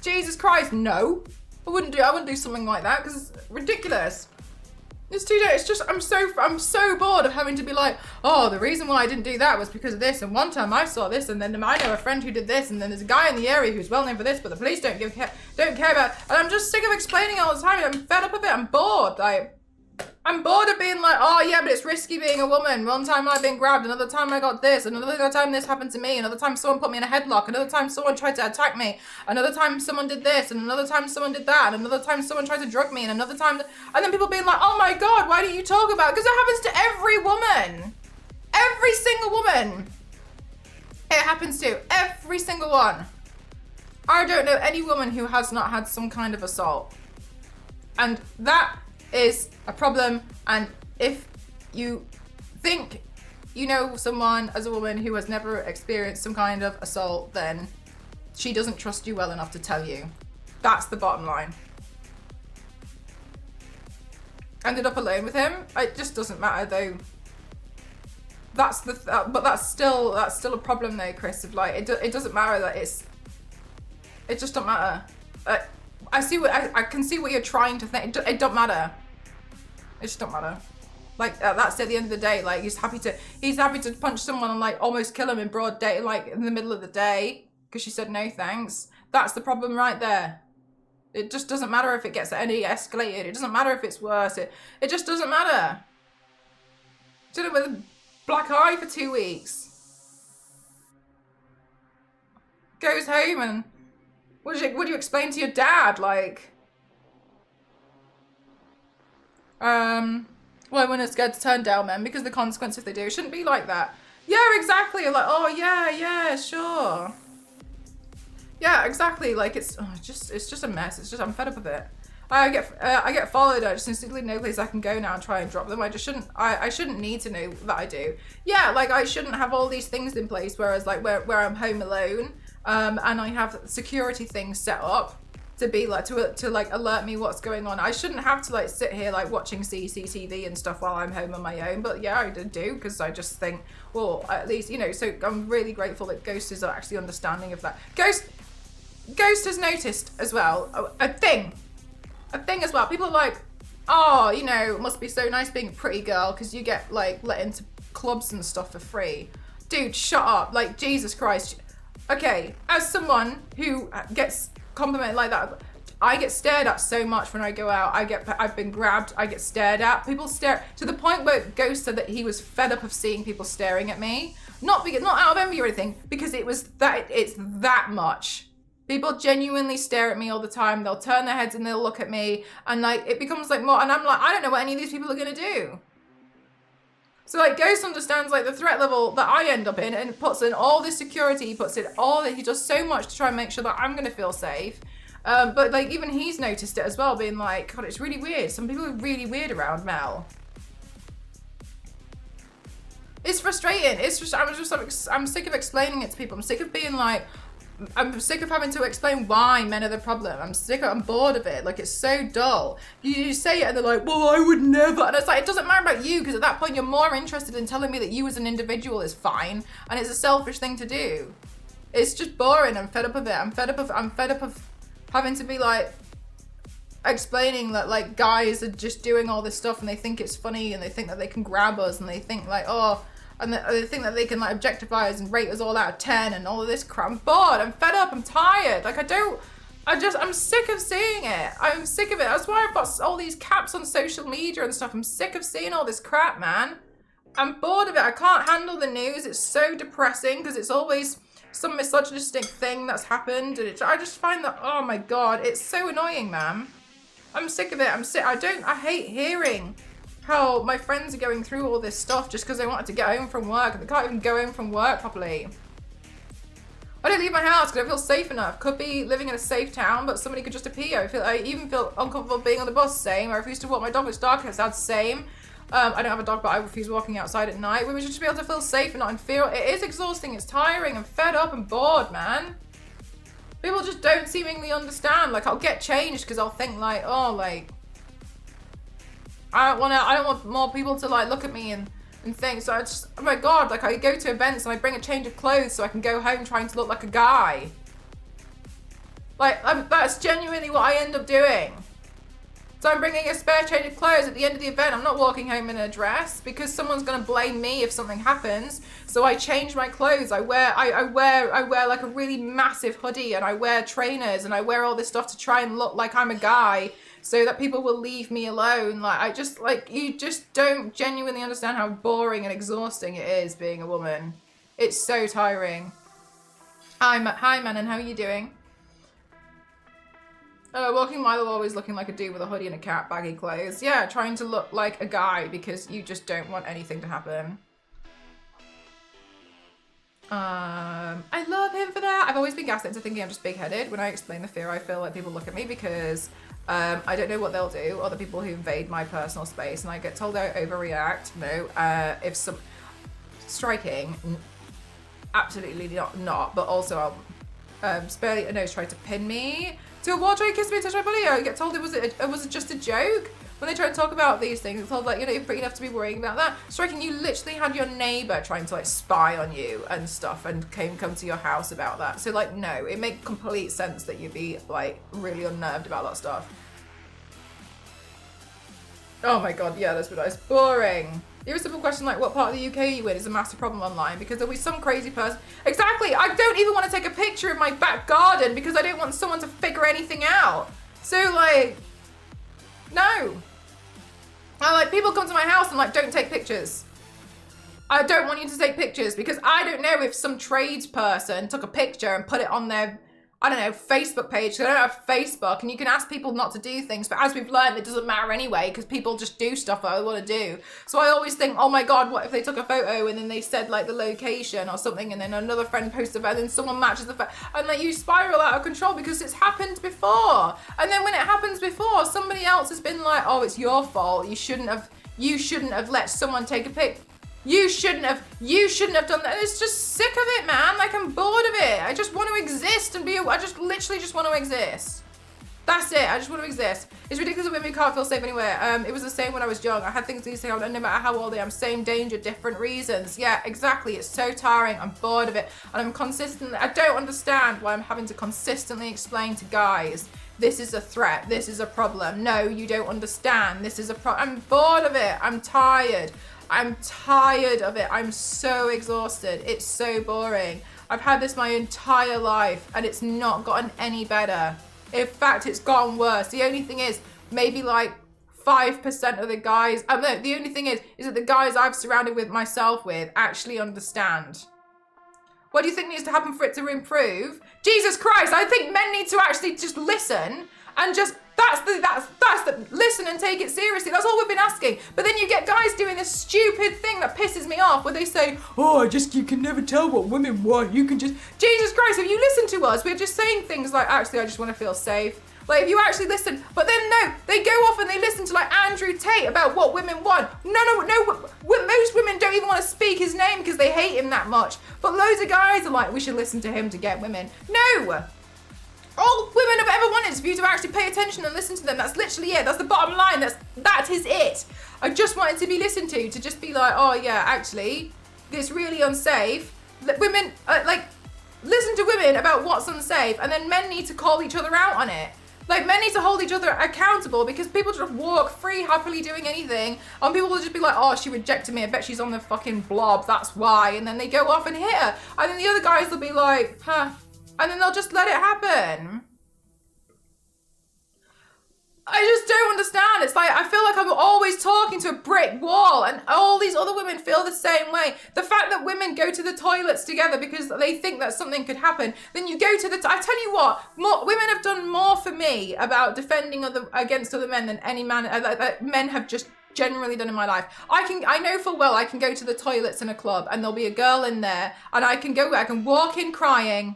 Jesus Christ, no. I wouldn't do something like that because it's ridiculous. It's too late. It's just I'm so bored of having to be like, oh, the reason why I didn't do that was because of this, and one time I saw this, and then I know a friend who did this, and then there's a guy in the area who's well known for this, but the police don't care about it. And I'm just sick of explaining it all the time. I'm fed up of it. I'm bored. Like, I'm bored of being like, oh yeah, but it's risky being a woman. One time I've been grabbed, another time I got this, another time this happened to me, another time someone put me in a headlock, another time someone tried to attack me, another time someone did this, and another time someone did that, and another time someone tried to drug me, and another time, and then people being like, oh my God, why don't you talk about it? Because it happens to every woman. Every single woman. It happens to every single one. I don't know any woman who has not had some kind of assault. And that is a problem. And if you think you know someone as a woman who has never experienced some kind of assault, then she doesn't trust you well enough to tell you. That's the bottom line. Ended up alone with him. It just doesn't matter though. That's but that's still a problem though, Chris. Of like it doesn't matter that it just don't matter. I can see what you're trying to think. It don't matter. It just don't matter. Like that's at the end of the day. Like he's happy to punch someone and like almost kill him in broad day, like in the middle of the day, because she said no thanks. That's the problem right there. It just doesn't matter if it gets any escalated. It doesn't matter if it's worse. It just doesn't matter. Did it with a black eye for 2 weeks. Goes home and what do you explain to your dad? Like, well, when it's scared to turn down men because the consequence if they do, it shouldn't be like that. Yeah, exactly. Like, oh yeah, sure. Yeah, exactly. Like it's just a mess. It's just I'm fed up of it. I get followed. I just instantly no place I can go now and try and drop them. I shouldn't need to know that I do. Yeah, like I shouldn't have all these things in place. Whereas like where I'm home alone, and I have security things set up to be like to like alert me what's going on. I shouldn't have to like sit here like watching CCTV and stuff while I'm home on my own. But yeah, I do because I just think, well, at least, you know. So I'm really grateful that Ghost is actually understanding of that. Ghost has noticed as well a thing as well. People are like, oh, you know, it must be so nice being a pretty girl because you get like let into clubs and stuff for free. Dude, shut up. Like, Jesus Christ. Okay, as someone who gets complimented like that, I get stared at so much when I go out. I've been grabbed, I get stared at. People stare to the point where Ghost said that he was fed up of seeing people staring at me. Not out of envy or anything, because it's that much. People genuinely stare at me all the time. They'll turn their heads and they'll look at me, and like it becomes like more, and I'm like, I don't know what any of these people are gonna do. So like Ghost understands like the threat level that I end up in, and puts in all this security, he does so much to try and make sure that I'm gonna feel safe. But like even he's noticed it as well, being like, God, it's really weird. Some people are really weird around Mel. It's frustrating. I'm sick of explaining it to people. I'm sick of being like, I'm sick of having to explain why men are the problem. I'm bored of it. Like, it's so dull. You say it and they're like, well, I would never. And it's like, it doesn't matter about you, because at that point you're more interested in telling me that you as an individual is fine, and it's a selfish thing to do. It's just boring. I'm fed up of it. I'm fed up of having to be like explaining that like guys are just doing all this stuff and they think it's funny and they think that they can grab us and they think like, oh, and they think that they can like objectify us and rate us all out of 10 and all of this crap. I'm bored. I'm fed up. I'm tired. Like I'm sick of seeing it. I'm sick of it. That's why I've got all these caps on social media and stuff. I'm sick of seeing all this crap, man. I'm bored of it. I can't handle the news. It's so depressing because it's always some misogynistic thing that's happened. And I just find that, oh my God, it's so annoying, man. I'm sick of it. I hate hearing how my friends are going through all this stuff just because they wanted to get home from work and they can't even go home from work properly. I don't leave my house because I don't feel safe enough. Could be living in a safe town, but somebody could just appear. I even feel uncomfortable being on the bus, same. I refuse to walk my dog when it's dark outside, same. I don't have a dog, but I refuse walking outside at night. Women should just be able to feel safe and not in fear. It is exhausting, it's tiring, I'm fed up and bored, man. People just don't seemingly understand. Like, I'll get changed because I'll think like, oh, like, I don't want more people to like look at me and think. So I just, oh my God, like I go to events and I bring a change of clothes so I can go home trying to look like a guy. Like, that's genuinely what I end up doing. So I'm bringing a spare change of clothes at the end of the event. I'm not walking home in a dress because someone's gonna blame me if something happens. So I change my clothes. I wear like a really massive hoodie, and I wear trainers, and I wear all this stuff to try and look like I'm a guy so that people will leave me alone. Like, you just don't genuinely understand how boring and exhausting it is being a woman. It's so tiring. Hi Manon, how are you doing? Walking mile always looking like a dude with a hoodie and a cap, baggy clothes. Yeah, trying to look like a guy because you just don't want anything to happen. I love him for that. I've always been gaslit into thinking I'm just big-headed. When I explain the fear, I feel like people look at me because I don't know what they'll do. Other people who invade my personal space, and I get told I overreact. No, if some striking, absolutely not. But also, I'll barely a nose tried to pin me. To a wall, try to kiss me and touch my body. I get told it was just a joke. When they try to talk about these things, it's told like, you know, you're pretty enough to be worrying about that. Striking, you literally had your neighbor trying to like spy on you and stuff and come to your house about that. So like, no, it makes complete sense that you'd be like really unnerved about that stuff. Oh my God, yeah, that's nice. Boring. Here's a simple question like, what part of the UK are you in is a massive problem online because there'll be some crazy person. Exactly, I don't even want to take a picture of my back garden because I don't want someone to figure anything out. So like, no. Like, people come to my house and like, don't take pictures. I don't want you to take pictures because I don't know if some tradesperson took a picture and put it on their, I don't know, Facebook page. They don't have Facebook, and you can ask people not to do things, but as we've learned, it doesn't matter anyway because people just do stuff that they want to do. So I always think, oh my God, what if they took a photo and then they said like the location or something, and then another friend posted it, and then someone matches the photo, and like you spiral out of control because it's happened before. And then when it happens before, somebody else has been like, oh, it's your fault. You shouldn't have let someone take a pic. You shouldn't have done that. It's just sick of it, man. Like, I'm bored of it. I just want to exist and I just literally just want to exist. That's it. I just want to exist. It's ridiculous that women can't feel safe anywhere. It was the same when I was young. I had things to say, no matter how old I am, same danger, different reasons. Yeah, exactly. It's so tiring. I'm bored of it. And I don't understand why I'm having to consistently explain to guys, this is a threat. This is a problem. No, you don't understand. This is a problem. I'm bored of it. I'm tired. I'm tired of it. I'm so exhausted. It's so boring. I've had this my entire life and it's not gotten any better. In fact, it's gotten worse. The only thing is, maybe like 5% of the guys, no, the only thing is that the guys I've surrounded myself with actually understand. What do you think needs to happen for it to improve? Jesus Christ, I think men need to actually just listen and just, that's the listen and take it seriously. That's all we've been asking. But then you get guys doing this stupid thing that pisses me off where they say, oh, you can never tell what women want. You can just, Jesus Christ, if you listen to us, we're just saying things like, actually, I just want to feel safe. Like, if you actually listen, but then no, they go off and they listen to like Andrew Tate about what women want. No, most women don't even want to speak his name because they hate him that much. But loads of guys are like, we should listen to him to get women. No. All women have ever wanted is for you to actually pay attention and listen to them. That's literally it. That's the bottom line. That is it. I just wanted to be listened to just be like, oh yeah, actually, it's really unsafe. Women, listen to women about what's unsafe, and then men need to call each other out on it. Like, men need to hold each other accountable because people just walk free, happily doing anything, and people will just be like, oh, she rejected me. I bet she's on the fucking blob. That's why. And then they go off and hit her. And then the other guys will be like, huh. And then they'll just let it happen. I just don't understand. It's like, I feel like I'm always talking to a brick wall, and all these other women feel the same way. The fact that women go to the toilets together because they think that something could happen, then you go to I tell you what, women have done more for me about defending against other men than any man, men have just generally done in my life. I know full well I can go to the toilets in a club and there'll be a girl in there, and I can walk in crying,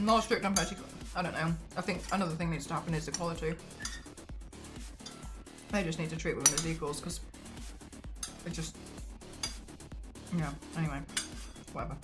More strict on petty. I don't know. I think another thing needs to happen is equality. They just need to treat women as equals because it just, yeah, anyway, whatever.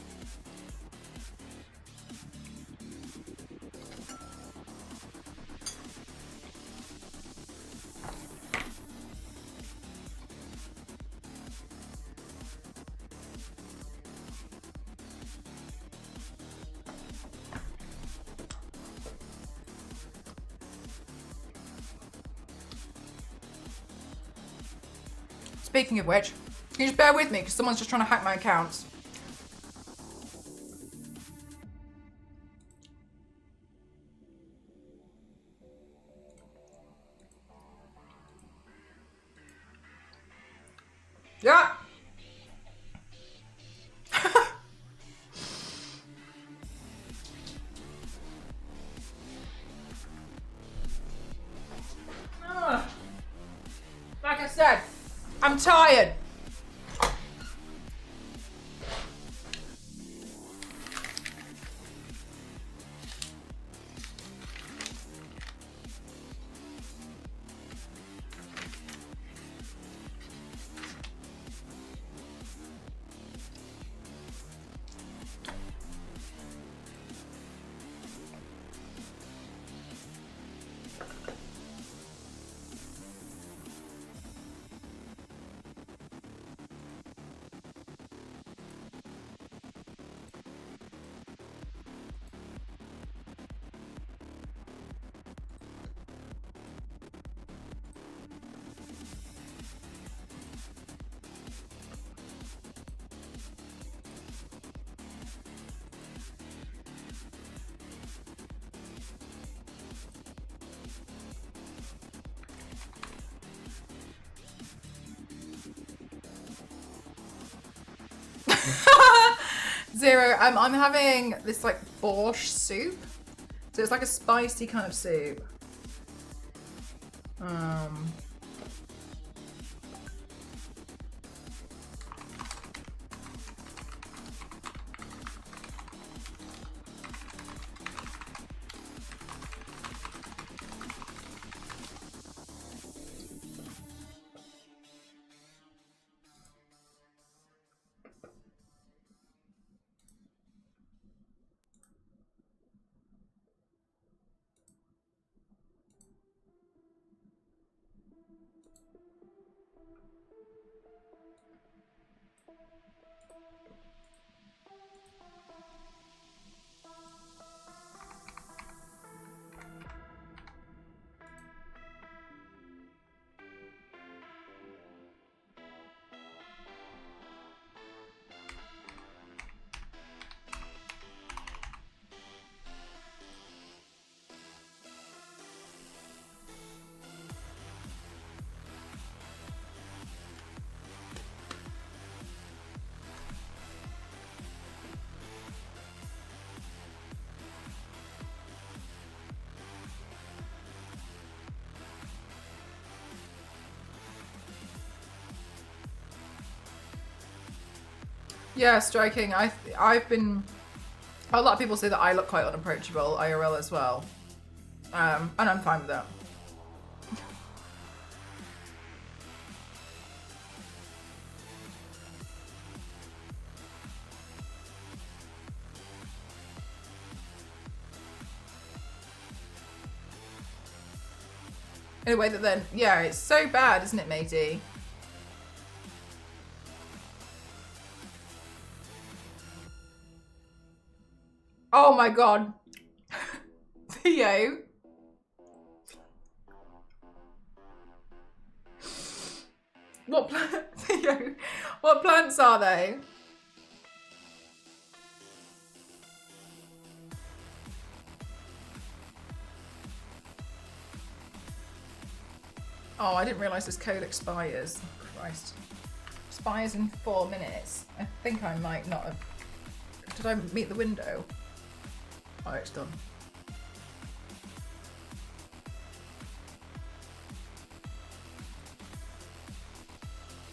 Speaking of which, can you just bear with me because someone's just trying to hack my accounts. Yeah. Like I said, I'm tired. Zero. I'm having this like borscht soup. So it's like a spicy kind of soup. Yeah, striking. I've been. A lot of people say that I look quite unapproachable IRL as well, and I'm fine with that. In a way that then, yeah, it's so bad, isn't it, matey? Oh my god. Theo. What Theo, what plants are they? Oh, I didn't realise this code expires. Oh, Christ. Expires in 4 minutes. I think I might not have... Did I meet the window? Oh, it's done.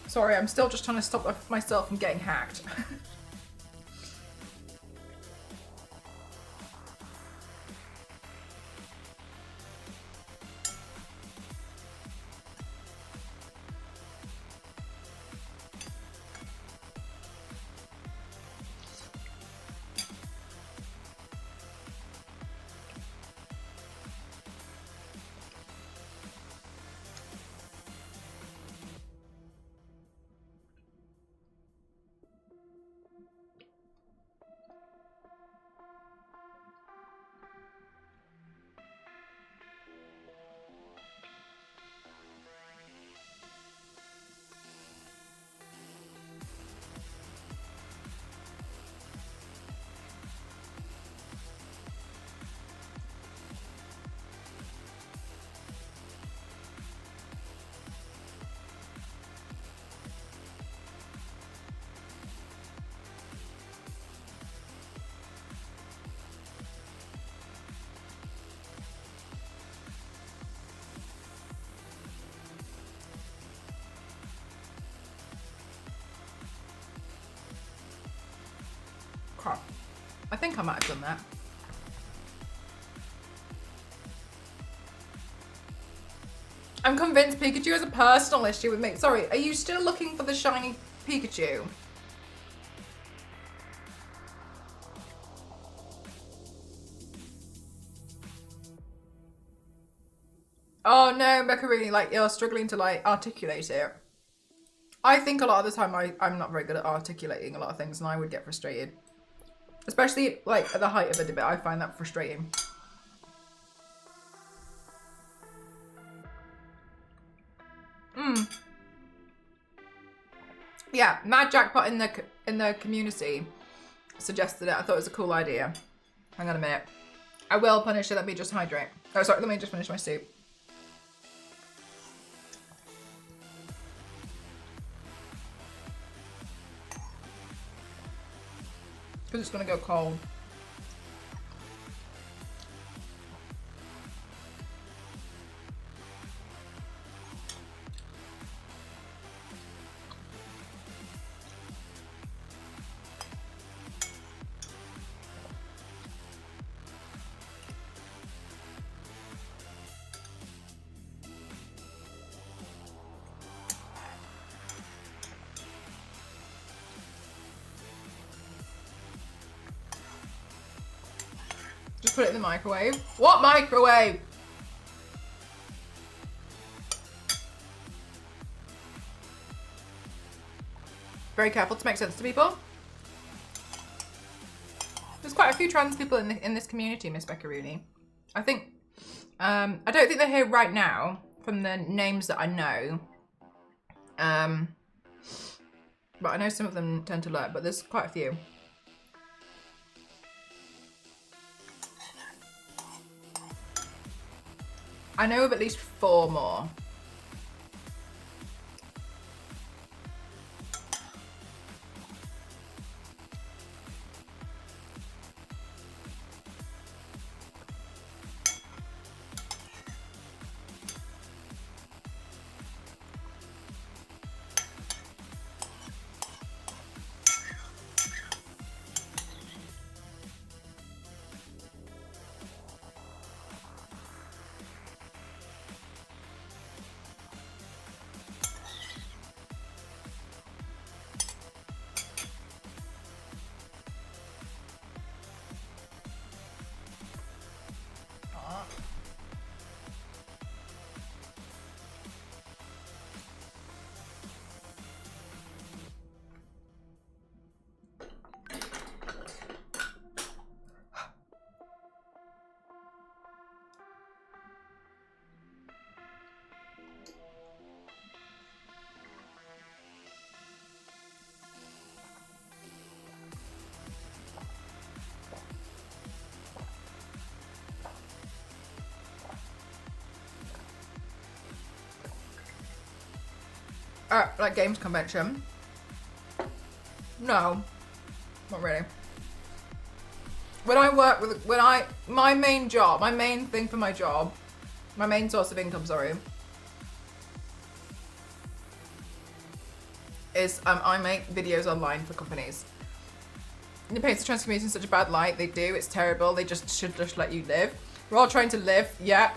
Sorry, I'm still just trying to stop myself from getting hacked. crap. I think I might have done that. I'm convinced Pikachu has a personal issue with me. Sorry, are you still looking for the shiny Pikachu? Oh no, Macaroni, like you're struggling to like articulate it. I think a lot of the time I'm not very good at articulating a lot of things and I would get frustrated. Especially like at the height of a debate, I find that frustrating. Yeah, Mad Jackpot in the community suggested it. I thought it was a cool idea. Hang on a minute. I will punish it. Let me just hydrate. Oh, sorry. Let me just finish my soup. Because it's going to go cold. Just put it in the microwave. What microwave? Very careful to make sense to people. There's quite a few trans people in this community, Miss Beccarooni. I think, I don't think they're here right now from the names that I know. But I know some of them tend to lurk, but there's quite a few. I know of at least 4 more. Like games convention? No, not really. When I work with, my main job, my main thing for my job, my main source of income, sorry, is I make videos online for companies. It paints the trans community in such a bad light. They do, it's terrible. They should just let you live. We're all trying to live, yeah.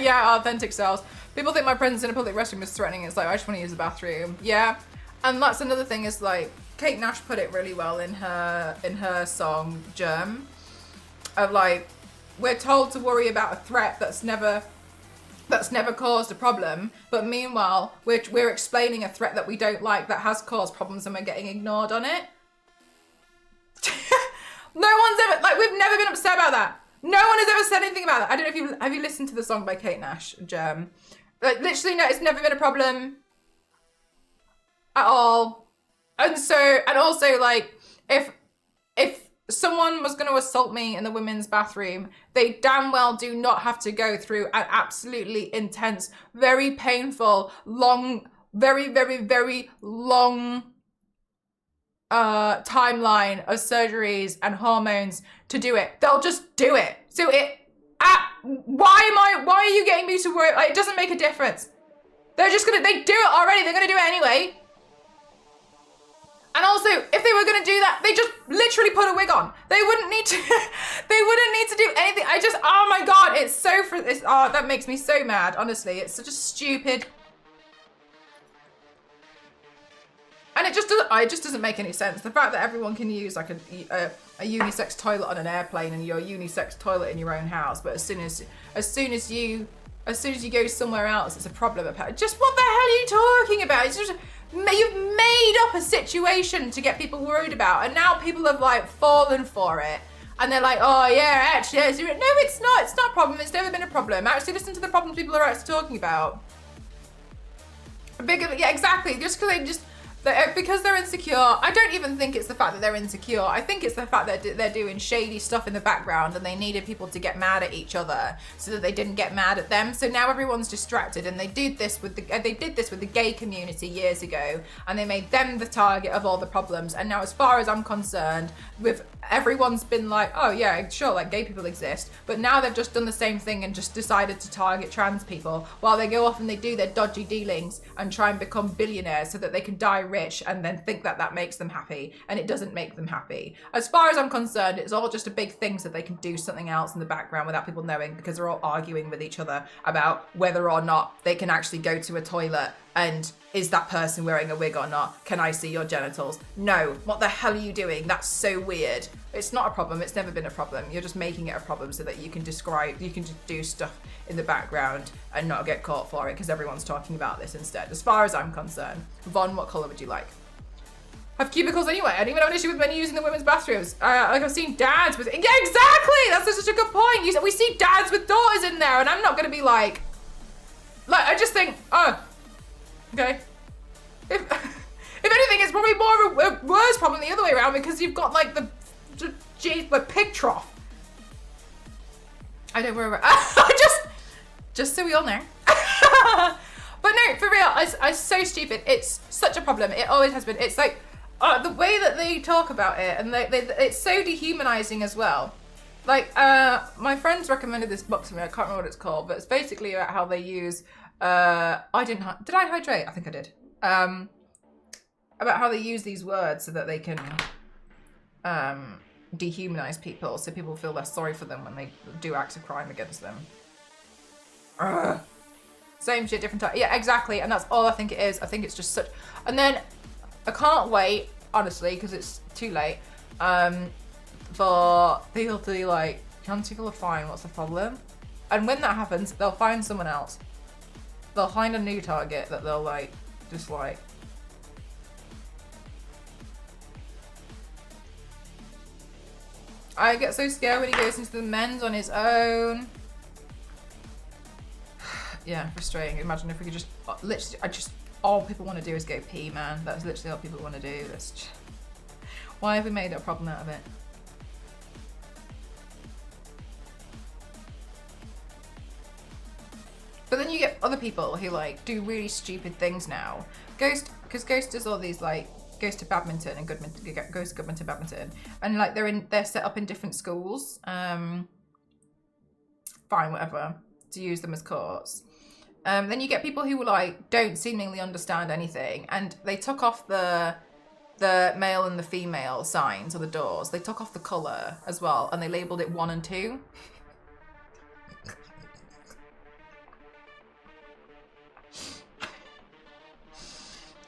Yeah, authentic selves. People think my presence in a public restroom is threatening. It's like, I just want to use the bathroom. Yeah, and that's another thing is like, Kate Nash put it really well in her song, Germ. Of like, we're told to worry about a threat that's never caused a problem, but meanwhile, we're explaining a threat that we don't like that has caused problems and we're getting ignored on it. No one's ever, like, we've never been upset about that. No one has ever said anything about that. I don't know if have you listened to the song by Kate Nash, Germ? Like, literally, no, it's never been a problem at all. And also, like, if someone was going to assault me in the women's bathroom, they damn well do not have to go through an absolutely intense, very painful, long, very, very, very long timeline of surgeries and hormones to do it. They'll just do it. So why are you getting me to worry? Like, it doesn't make a difference. They're just gonna, they do it already. They're gonna do it anyway. And also, if they were going to do that, they just literally put a wig on. They wouldn't need to. They wouldn't need to do anything. Oh my god, it's so that makes me so mad. Honestly, it's such a stupid. And it just doesn't make any sense. The fact that everyone can use like a unisex toilet on an airplane and your unisex toilet in your own house, but as soon as you go somewhere else, it's a problem. Just what the hell are you talking about? It's just. You've made up a situation to get people worried about, and now people have like fallen for it, and they're like, oh yeah, actually, no, it's not. It's not a problem. It's never been a problem. Actually, listen to the problems people are actually talking about. Yeah, exactly. Because they're insecure. I don't even think it's the fact that they're insecure. I think it's the fact that they're doing shady stuff in the background and they needed people to get mad at each other so that they didn't get mad at them. So now everyone's distracted, and they did this with the gay community years ago, and they made them the target of all the problems. And now, as far as I'm concerned, everyone's been like, oh yeah, sure, like gay people exist, but now they've just done the same thing and just decided to target trans people while they go off and they do their dodgy dealings and try and become billionaires so that they can die rich and then think that that makes them happy, and it doesn't make them happy. As far as I'm concerned, it's all just a big thing so they can do something else in the background without people knowing, because they're all arguing with each other about whether or not they can actually go to a toilet and is that person wearing a wig or not? Can I see your genitals? No. What the hell are you doing? That's so weird. It's not a problem. It's never been a problem. You're just making it a problem so that you can just do stuff in the background and not get caught for it because everyone's talking about this instead. As far as I'm concerned. Vaughn, what colour would you like? Have cubicles anyway. I don't even have an issue with men using the women's bathrooms. Like I've seen dads with, yeah, exactly. That's such a good point. We see dads with daughters in there, and I'm not going to be like I just think, oh, okay. If anything, it's probably more of a worse problem the other way around, because you've got like the pig trough. I don't worry about just so we all know. But no, for real, it's so stupid. It's such a problem. It always has been. It's like the way that they talk about it, and it's so dehumanizing as well. Like my friends recommended this book to me. I can't remember what it's called, but it's basically about how they use. Did I hydrate? I think I did. About how they use these words so that they can dehumanize people, so people feel less sorry for them when they do acts of crime against them. Same shit, different time. Yeah, exactly. And that's all I think it is. I think it's just such. And then I can't wait, honestly, because it's too late, for people to be like, trans people are fine, what's the problem? And when that happens, they'll find someone else. They'll find a new target that they'll like, just like. I get so scared when he goes into the men's on his own. Yeah, frustrating. Imagine if we could just, literally, all people want to do is go pee, man. That's literally all people want to do. Why have we made a problem out of it? But then you get other people who like do really stupid things now. Ghost does all these like, goes to badminton and goes to Goodman to badminton, and like they're set up in different schools. Fine, whatever, to use them as courts. Then you get people who like don't seemingly understand anything, and they took off the male and the female signs on the doors. They took off the colour as well, and they labelled it 1 and 2.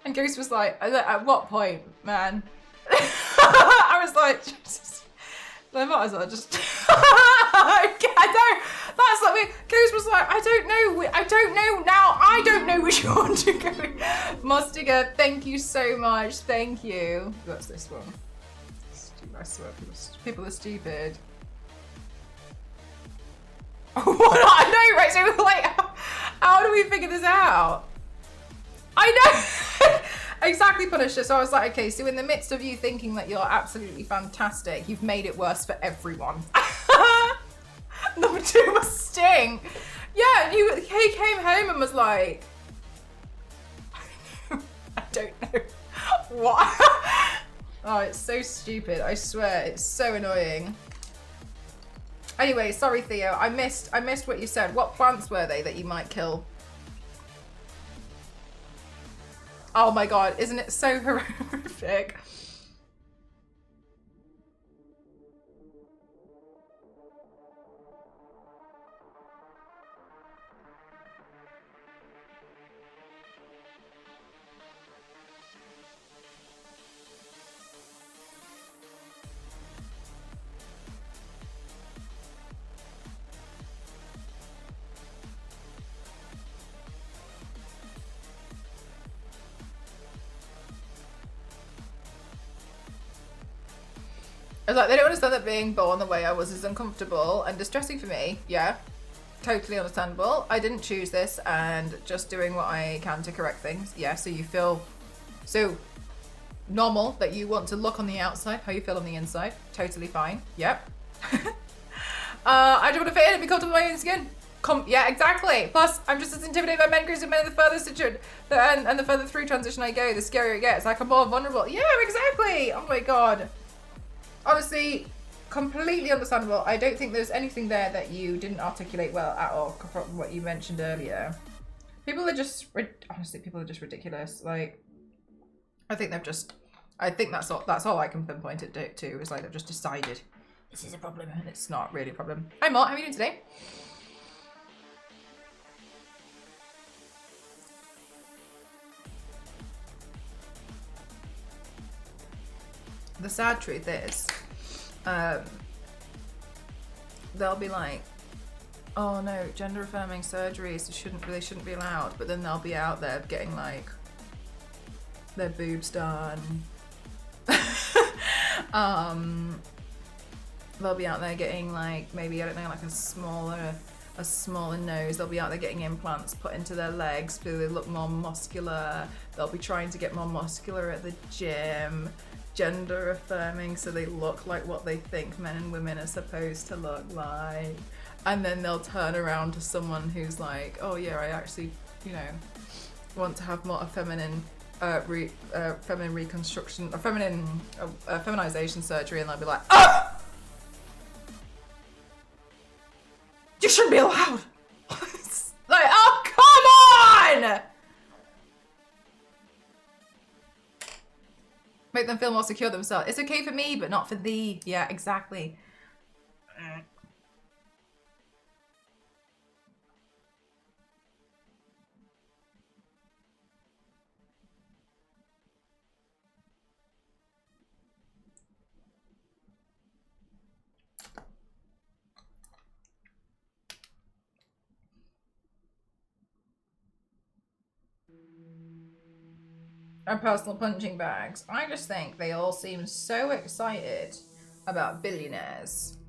And Ghost was like, at what point, man? I was like, Jesus. I might as well just. That's like, Ghost was like, I don't know now. I don't know which one to go. Mustiga, thank you so much. Thank you. What's this one? I swear, people are stupid. What? I know, right? So we're like, how do we figure this out? I know. Exactly, Punisher. So I was like, okay, so in the midst of you thinking that you're absolutely fantastic, you've made it worse for everyone. Number 2 was Sting. Yeah, he came home and was like, I don't know what. Oh, it's so stupid. I swear, it's so annoying. Anyway, sorry, Theo. I missed what you said. What plants were they that you might kill? Oh my god, isn't it so horrific? Horrific. I was like, they don't understand that being born the way I was is uncomfortable and distressing for me. Yeah, totally understandable. I didn't choose this and just doing what I can to correct things. Yeah, so you feel so normal that you want to look on the outside, how you feel on the inside. Totally fine. Yep. I don't want to fit in and be comfortable with my own skin. Yeah, exactly. Plus, I'm just as intimidated by men because men are the further and the further through transition I go, the scarier it gets. Like, I'm more vulnerable. Yeah, exactly. Oh my God. Honestly, completely understandable. I don't think there's anything there that you didn't articulate well at all from what you mentioned earlier. People are just, honestly, people are just ridiculous. Like, I think that's all I can pinpoint it to is like they've just decided this is a problem and it's not really a problem. Hi Mort, how are you doing today? The sad truth is, they'll be like, oh no, gender affirming surgeries shouldn't be allowed, but then they'll be out there getting like their boobs done. They'll be out there getting like maybe, I don't know, like a smaller nose. They'll be out there getting implants put into their legs so they look more muscular. They'll be trying to get more muscular at the gym. Gender affirming so they look like what they think men and women are supposed to look like. And then they'll turn around to someone who's like, oh yeah, I actually, you know, want to have more feminine feminine reconstruction or feminization surgery, and they'll be like, oh! You shouldn't be allowed. Like, oh, come on! Make them feel more secure themselves. It's okay for me, but not for thee. Yeah, exactly. And personal punching bags. I just think they all seem so excited about billionaires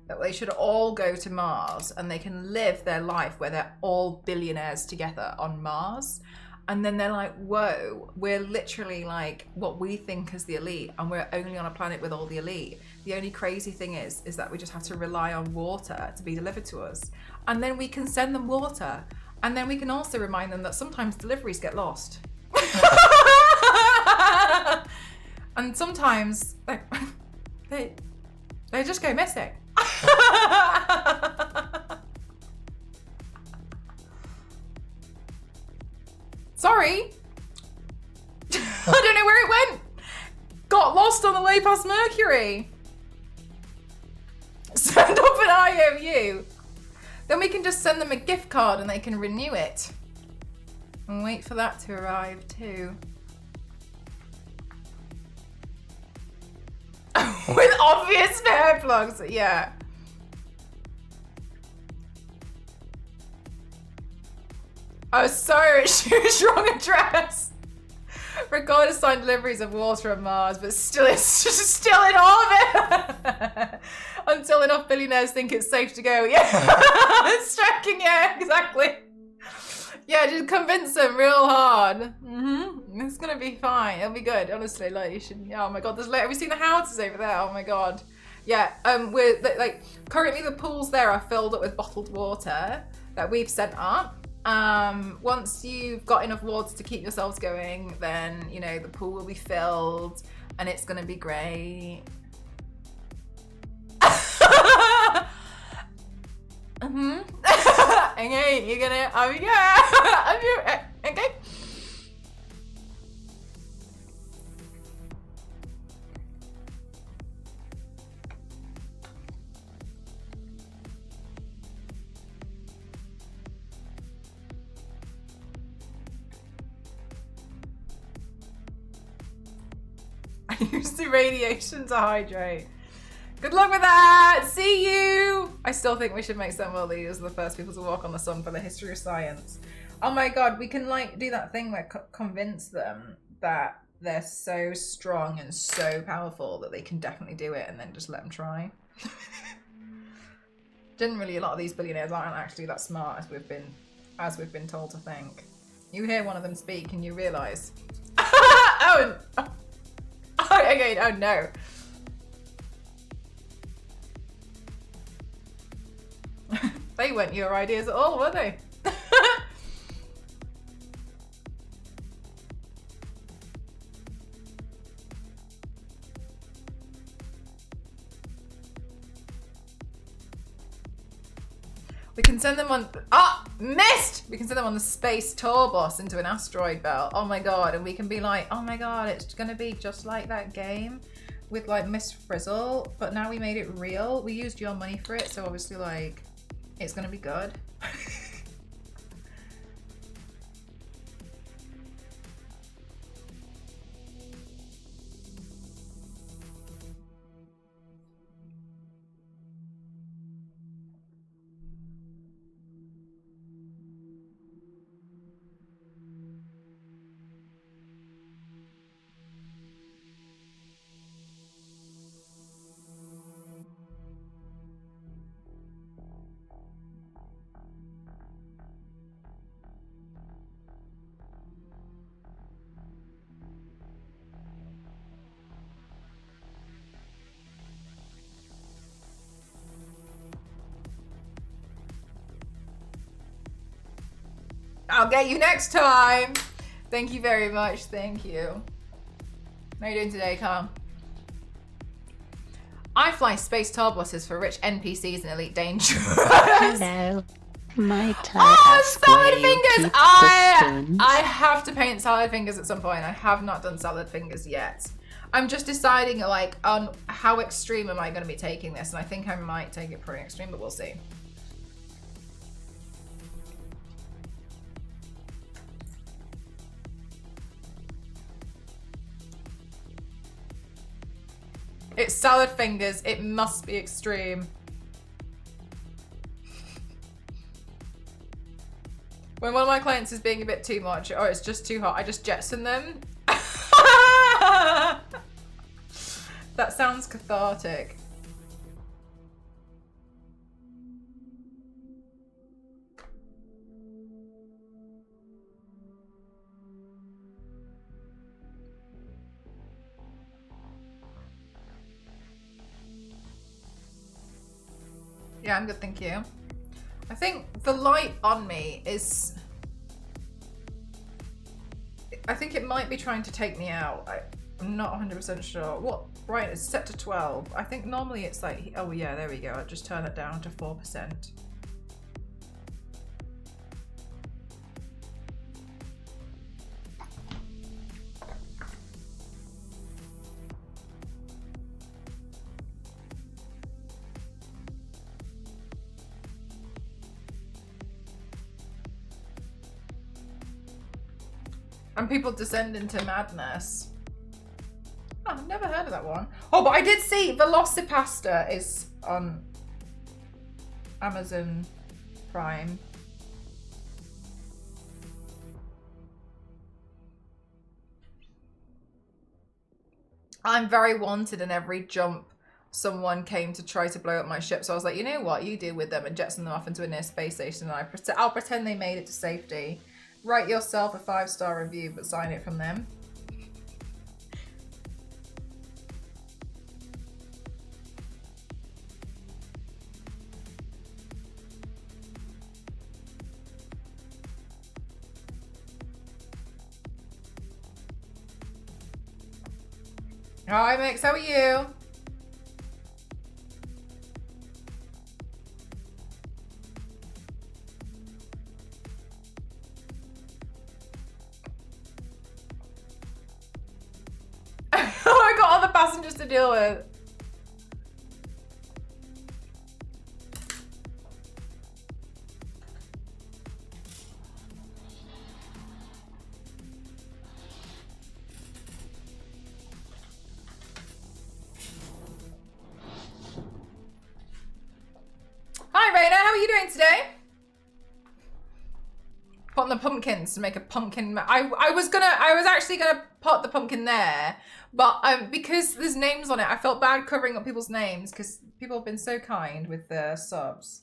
that they should all go to Mars and they can live their life where they're all billionaires together on Mars. And then they're like, whoa, we're literally like what we think is the elite, and we're only on a planet with all the elite. The only crazy thing is that we just have to rely on water to be delivered to us. And then we can send them water. And then we can also remind them that sometimes deliveries get lost. And sometimes they just go missing. Sorry. I don't know where it went. Got lost on the way past Mercury. Send up an IOU. Then we can just send them a gift card and they can renew it. And wait for that to arrive too. With obvious hair plugs, yeah. Oh, sorry, wrong address. Record assigned deliveries of water on Mars, but still it's just still in orbit. Until enough billionaires think it's safe to go. Yeah, it's striking, yeah, exactly. Yeah, just convince them real hard. It's gonna be fine. It'll be good. Honestly, like you should. Oh my god, there's like, have you seen the houses over there? Oh my god. Yeah. We're like currently the pools there are filled up with bottled water that we've sent up. Once you've got enough water to keep yourselves going, then you know the pool will be filled and it's gonna be great. Okay, you're gonna, yeah, okay. Use the radiation to hydrate. Good luck with that! See you! I still think we should make some world leaders the first people to walk on the sun for the history of science. Oh my god, we can like do that thing where convince them that they're so strong and so powerful that they can definitely do it, and then just let them try. Generally, a lot of these billionaires aren't actually that smart as we've been told to think. You hear one of them speak and you realise, oh, okay, oh no. They weren't your ideas at all, were they? We can send them on, missed! We can send them on the space tour bus into an asteroid belt. Oh my god, and we can be like, oh my god, it's gonna be just like that game with like Miss Frizzle, but now we made it real. We used your money for it, so obviously like, it's gonna be good. I'll get you next time. Thank you very much. Thank you. How are you doing today, Carl? I fly space tour buses for rich NPCs and elite dangerous. Hello. Might I ask salad where you fingers! keep the spoons? I have to paint salad fingers at some point. I have not done salad fingers yet. I'm just deciding like on how extreme am I going to be taking this, and I think I might take it pretty extreme, but we'll see. It's salad fingers. It must be extreme. When one of my clients is being a bit too much, or it's just too hot, I just jetson them. That sounds cathartic. Yeah, I'm good, thank you. I think the light on me is... I think it might be trying to take me out. I'm not 100% sure. What? Right, it's set to 12. I think normally it's like... Oh yeah, there we go. I'll just turn it down to 4%. And people descend into madness. Oh, I've never heard of that one. Oh, but I did see Velocipasta is on Amazon Prime. I'm very wanted, and every jump someone came to try to blow up my ship. So I was like, you know what? You deal with them, and jetson them off into a near space station, and I'll pretend they made it to safety. Write yourself a 5-star review, but sign it from them. Hi, Mix, how are you? I got other passengers to deal with. doing today? Putting the pumpkins to make a pumpkin. I was actually gonna put the pumpkin there, but because there's names on it, I felt bad covering up people's names because people have been so kind with their subs.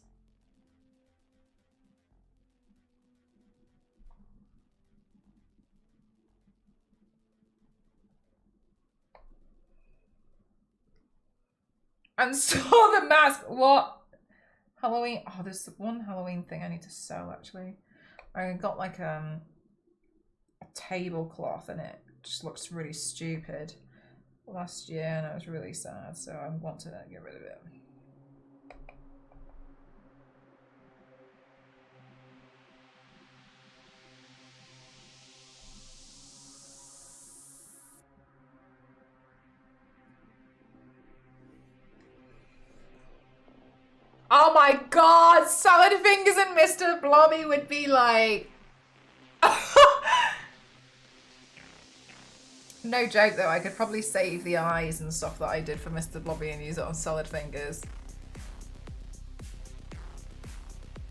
And saw the mask. What? Halloween. Oh, there's one Halloween thing I need to sell actually. I got like a tablecloth and it just looks really stupid last year and I was really sad, so I want to get rid of it. Oh my god, Salad Fingers and Mr. Blobby would be like... No joke though, I could probably save the eyes and stuff that I did for Mr. Blobby and use it on Salad Fingers.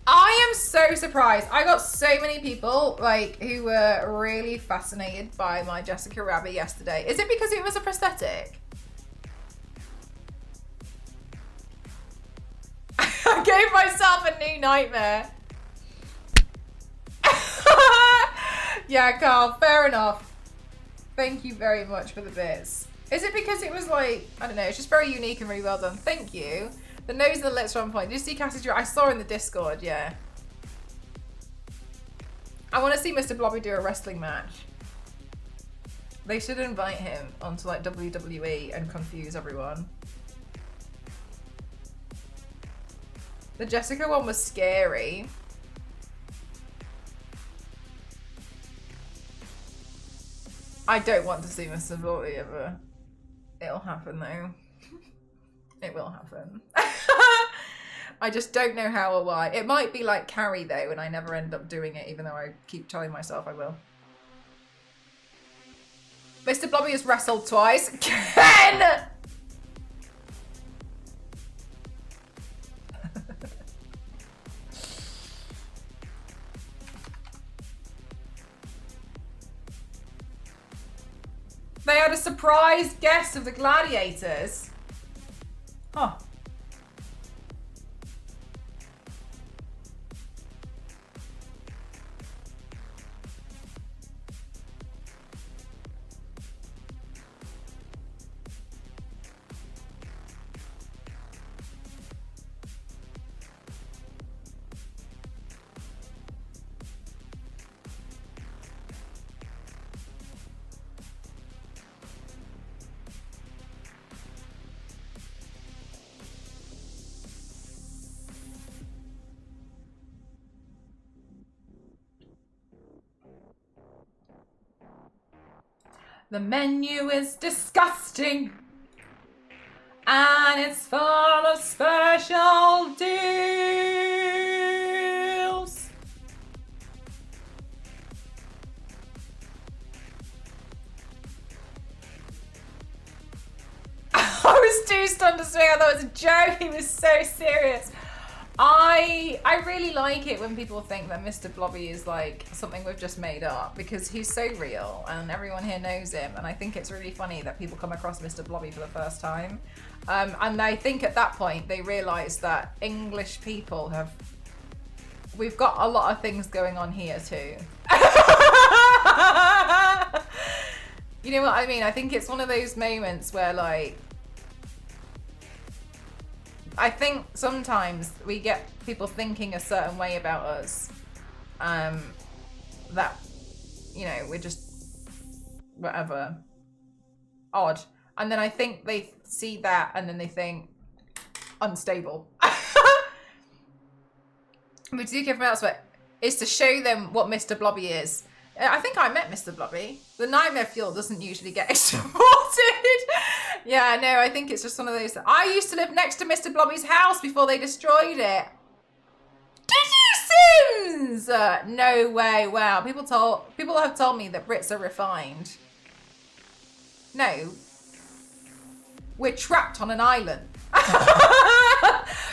I am so surprised. I got so many people like who were really fascinated by my Jessica Rabbit yesterday. Is it because it was a prosthetic? I gave myself a new nightmare. Yeah, Carl, fair enough. Thank you very much for the bits. Is it because it was like, I don't know, it's just very unique and really well done. Thank you. The nose and the lips are on point. Did you see Cassie? I saw in the Discord, yeah. I want to see Mr. Blobby do a wrestling match. They should invite him onto like WWE and confuse everyone. The Jessica one was scary. I don't want to see Mr. Blobby ever. It'll happen though. It will happen. I just don't know how or why. It might be like Carrie though, and I never end up doing it, even though I keep telling myself I will. Mr. Blobby has wrestled twice. Ken! They had a surprise guest of the Gladiators. Huh. The menu is disgusting and it's full of special deals. I was too stunned to swing. I thought it was a joke. He was so serious. I really like it when people think that Mr. Blobby is like something we've just made up, because he's so real and everyone here knows him, and I think it's really funny that people come across Mr. Blobby for the first time. And I think at that point they realise that English people we've got a lot of things going on here too. You know what I mean? I think it's one of those moments where like, I think sometimes we get people thinking a certain way about us, that, you know, we're just whatever, odd. And then I think they see that and then they think unstable. But to do from elsewhere is to show them what Mr. Blobby is. I think I met Mr. Blobby. The Nightmare Fuel doesn't usually get exported. Yeah, no, I think it's just one of those. I used to live next to Mr. Blobby's house before they destroyed it. Did you, Sims? No way. Wow. People have told me that Brits are refined. No. We're trapped on an island.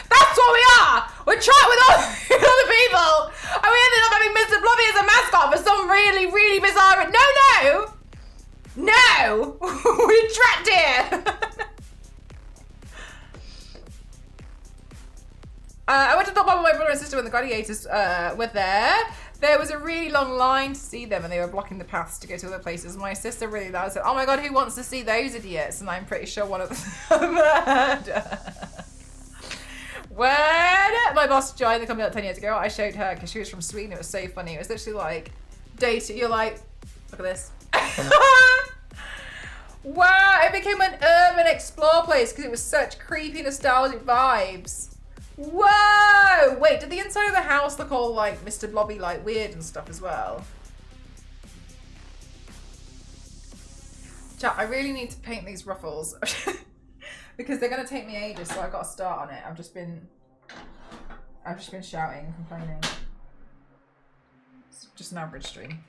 That's what we are! We're trying with all other people! And we ended up having Mr. Blobby as a mascot for some really, really bizarre... No! We're trapped here! I went to the pub with my brother and sister when the gladiators were there. There was a really long line to see them and they were blocking the paths to go to other places. My sister really loud said, oh my god, who wants to see those idiots? And I'm pretty sure one of them murdered. When my boss joined the company like 10 years ago, I showed her because she was from Sweden. It was so funny. It was literally like, dating. You're like, look at this. Wow, it became an urban explore place because it was such creepy, nostalgic vibes. Whoa! Wait, did the inside of the house look all like Mr. Blobby, like weird and stuff as well? Chat, I really need to paint these ruffles because they're gonna take me ages, so I've got to start on it. I've just been shouting and complaining. It's just an average stream.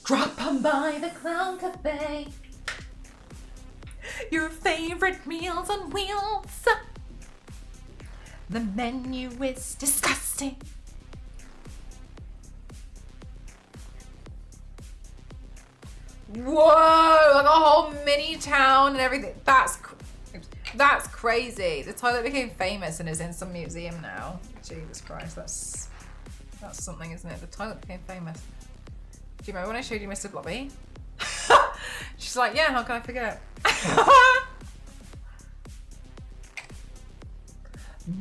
Drop on by the Clown Cafe. Your favorite meals on wheels. The menu is disgusting. Whoa, like a whole mini town and everything. That's crazy. The toilet became famous and is in some museum now. Jesus Christ, that's something, isn't it? The toilet became famous. Do you remember when I showed you Mr. Blobby? She's like, yeah, how can I forget?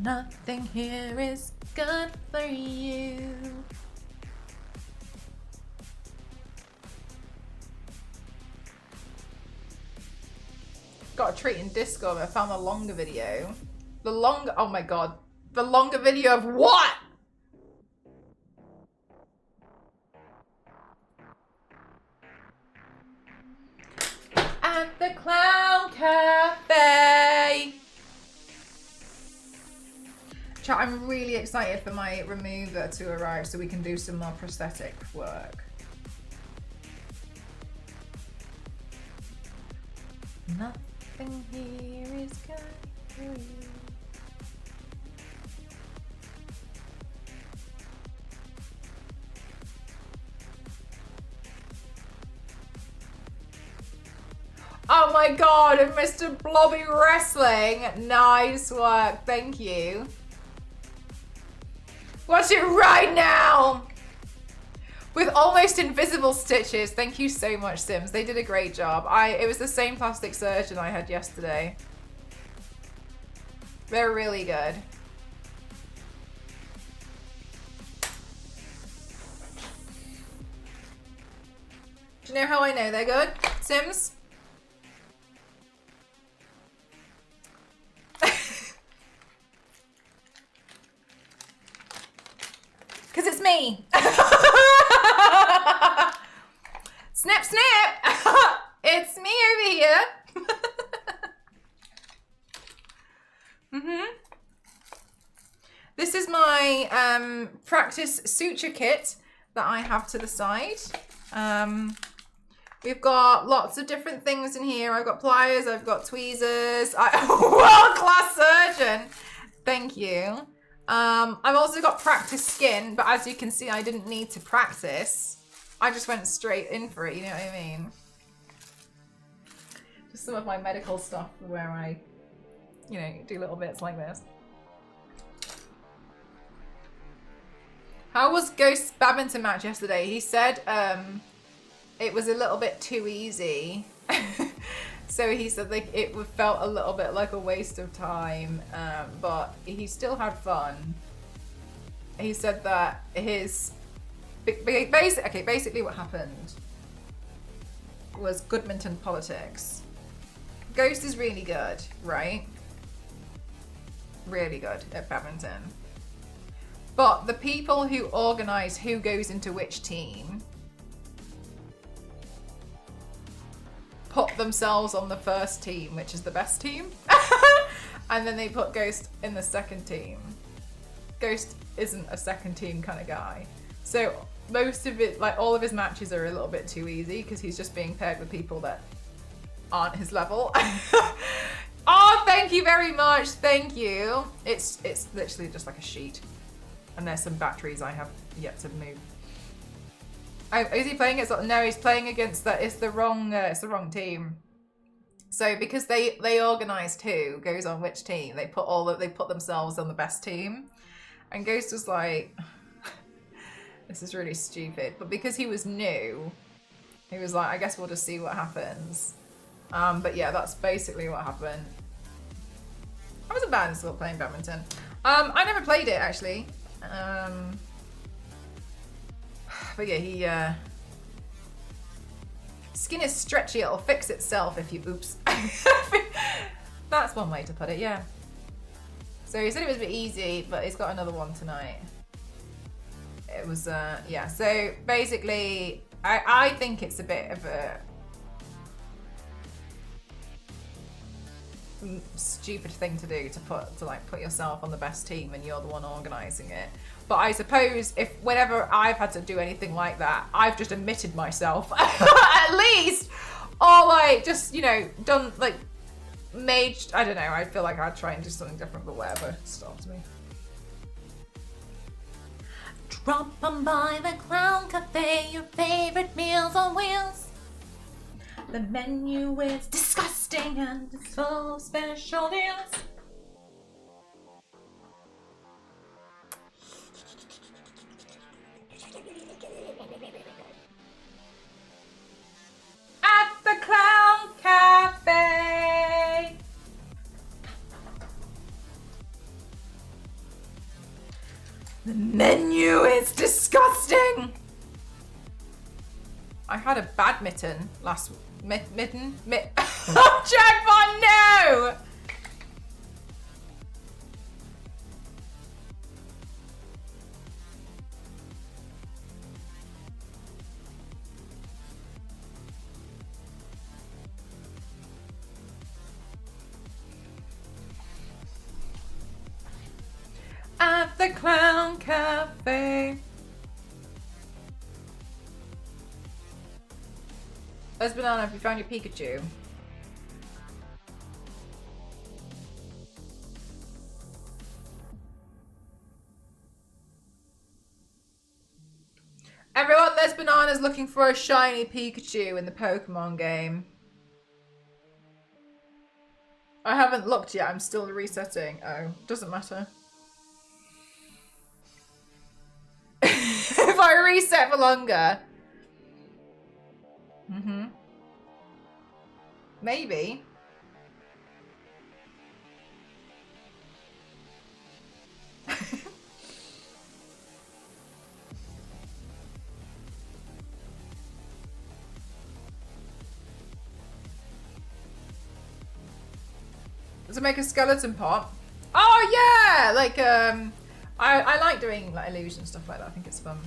Nothing here is good for you. Got a treat in Discord, but I found the longer video. Oh my god. The longer video of what? At the Clown Cafe. Chat, I'm really excited for my remover to arrive so we can do some more prosthetic work. Nothing here is good for you. Oh my god, and Mr. Blobby Wrestling. Nice work, thank you. Watch it right now. With almost invisible stitches. Thank you so much, Sims. They did a great job. It was the same plastic surgeon I had yesterday. They're really good. Do you know how I know they're good, Sims? Because it's me. Snip, snip. It's me over here. This is my practice suture kit that I have to the side. We've got lots of different things in here. I've got pliers, I've got tweezers. World-class surgeon. Thank you. I've also got practice skin, but as you can see, I didn't need to practice. I just went straight in for it, you know what I mean? Just some of my medical stuff where I, you know, do little bits like this. How was Ghost's badminton match yesterday? He said it was a little bit too easy. So he said like it felt a little bit like a waste of time, but he still had fun. He said that basically what happened was Goodminton politics. Ghost is really good, right? Really good at badminton. But the people who organise who goes into which team put themselves on the first team, which is the best team. And then they put Ghost in the second team. Ghost isn't a second team kind of guy. So most of it, like all of his matches are a little bit too easy because he's just being paired with people that aren't his level. Oh, thank you very much. Thank you. It's literally just like a sheet. And there's some batteries I have yet to move. Oh, is he playing against? No, he's playing against that. It's the wrong team. So because they organise who goes on which team, they put themselves on the best team. And Ghost was like, this is really stupid. But because he was new, he was like, I guess we'll just see what happens. But yeah, that's basically what happened. I wasn't bad at still playing badminton. I never played it actually. But yeah, he skin is stretchy, it'll fix itself if you oops. That's one way to put it, yeah. So he said it was a bit easy, but he's got another one tonight. It was yeah, so basically I think it's a bit of a stupid thing to do to put yourself on the best team and you're the one organizing it. But I suppose if whenever I've had to do anything like that, I've just admitted myself at least, or like just, you know, done like made, I don't know, I feel like I'd try and do something different, but whatever stops me. Drop on by the Clown Cafe, your favorite meals on wheels. The menu is disgusting and it's full of special deals. At the Clown Cafe. The menu is disgusting. I had a badminton last week. Oh, jackpot, no! At the Clown Cafe. Let's Banana, have you found your Pikachu? Everyone, Les Banana's looking for a shiny Pikachu in the Pokemon game. I haven't looked yet, I'm still resetting. Oh, doesn't matter. If I reset for longer. Maybe. To make a skeleton pot. Oh yeah! Like I like doing like illusion stuff like that. I think it's fun.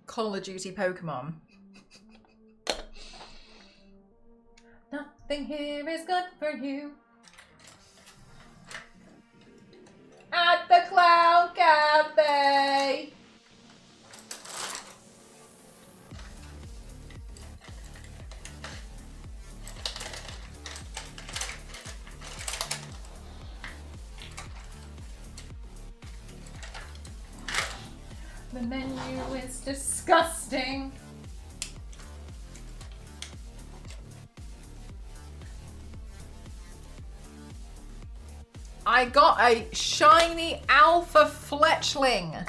Call of Duty Pokemon. Nothing here is good for you. At the Clown Cafe. The menu is disgusting. I got a shiny alpha fletchling.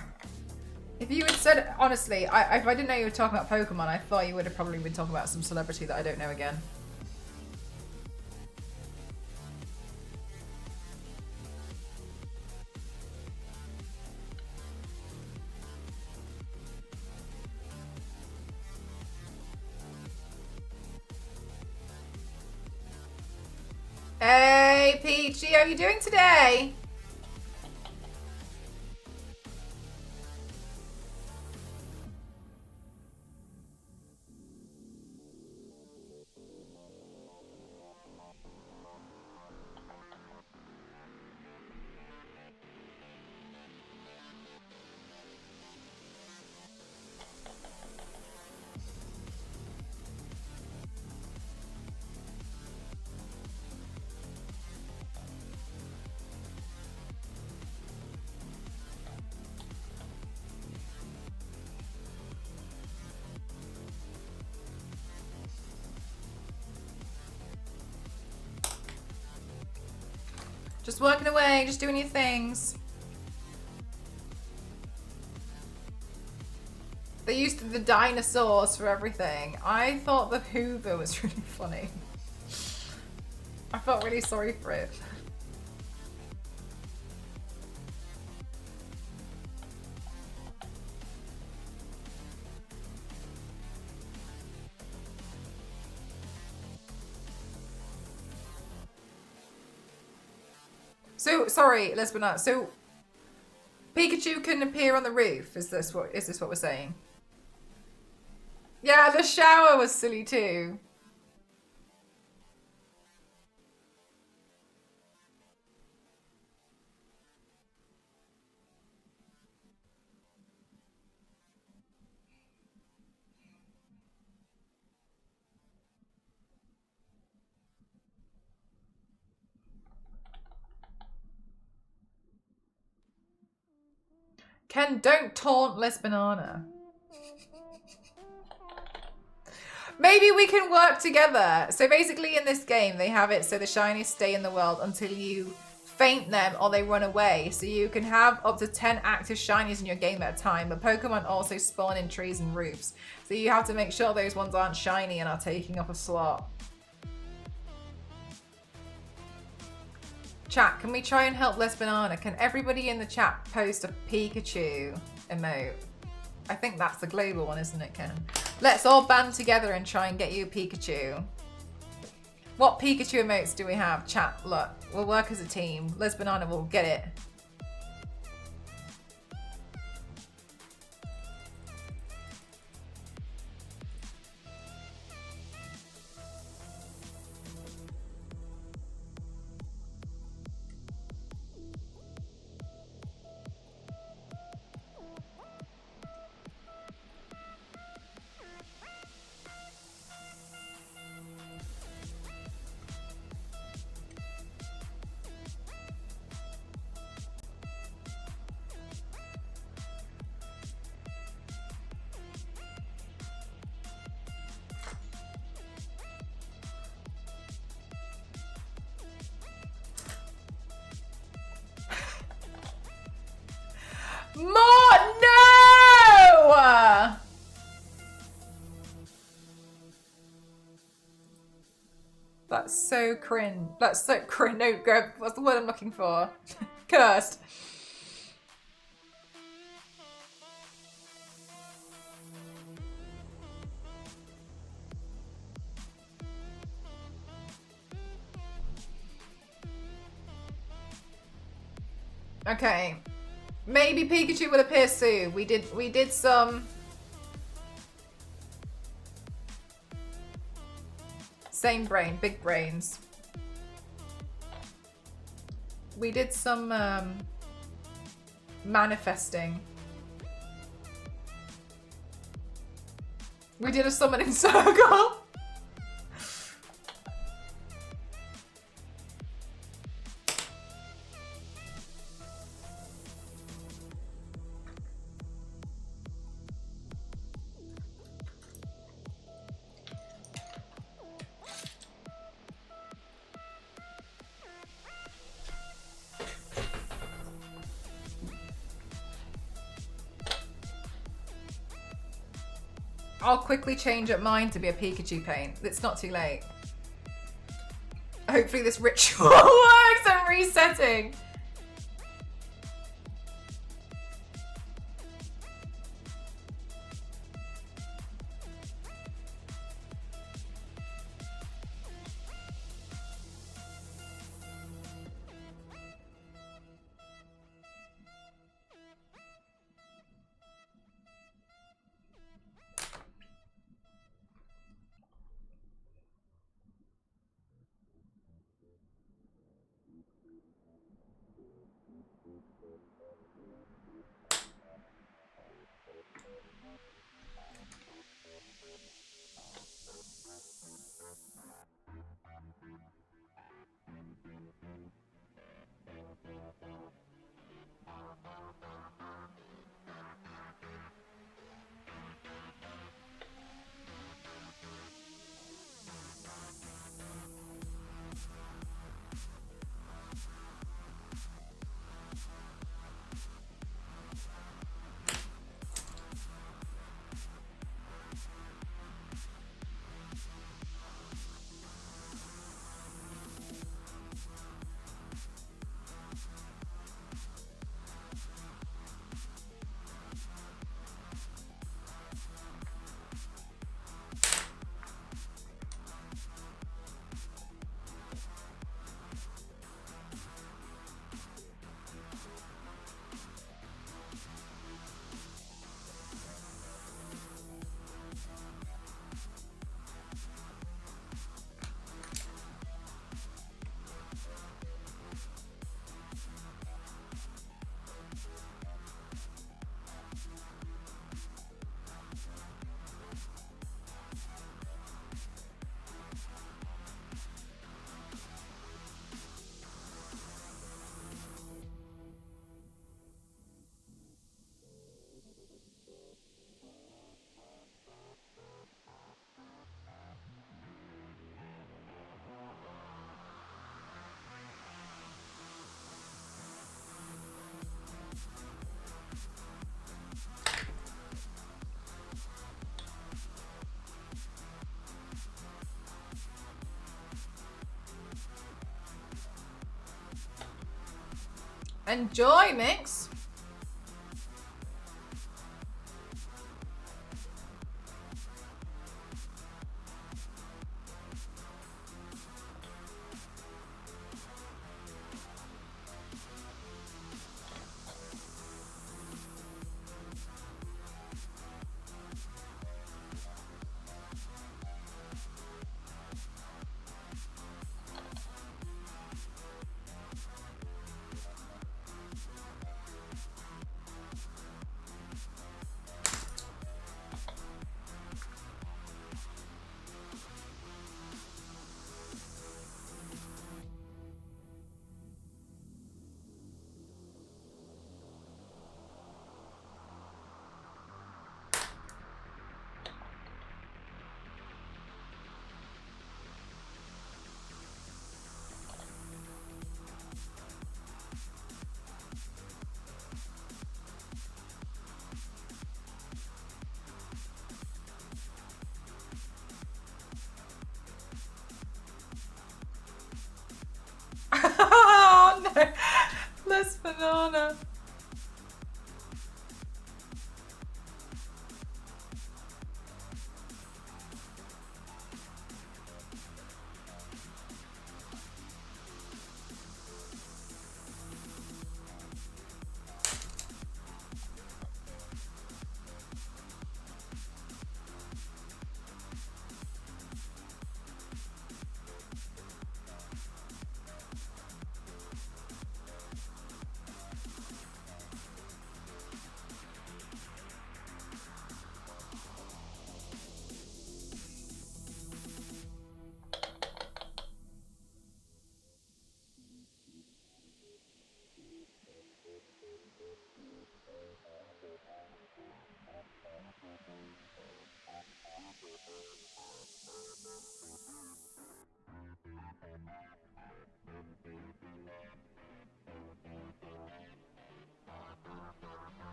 If you had said, honestly, if I didn't know you were talking about Pokemon, I thought you would have probably been talking about some celebrity that I don't know again. Peachy. How are you doing today? Just working away, just doing your things. They used the dinosaurs for everything. I thought the Hoover was really funny. I felt really sorry for it. So sorry, Lesbina. So Pikachu can appear on the roof. Is this what we're saying? Yeah, the shower was silly too. Ken, don't taunt Les Banana. Maybe we can work together. So basically in this game, they have it so the shinies stay in the world until you faint them or they run away. So you can have up to 10 active shinies in your game at a time, but Pokemon also spawn in trees and roofs. So you have to make sure those ones aren't shiny and are taking up a slot. Chat, can we try and help Les Banana? Can everybody in the chat post a Pikachu emote? I think that's the global one, isn't it, Ken? Let's all band together and try and get you a Pikachu. What Pikachu emotes do we have? Chat, look, we'll work as a team. Les Banana will get it. More! No! That's so cringe. That's so cringe. No, go. What's the word I'm looking for? Cursed. Okay. Maybe Pikachu will appear soon. We did some same brain, big brains. We did some manifesting. We did a summoning circle. I'll quickly change up mine to be a Pikachu paint. It's not too late. Hopefully this ritual works. I'm resetting. Enjoy, Mix. Oh no, less banana.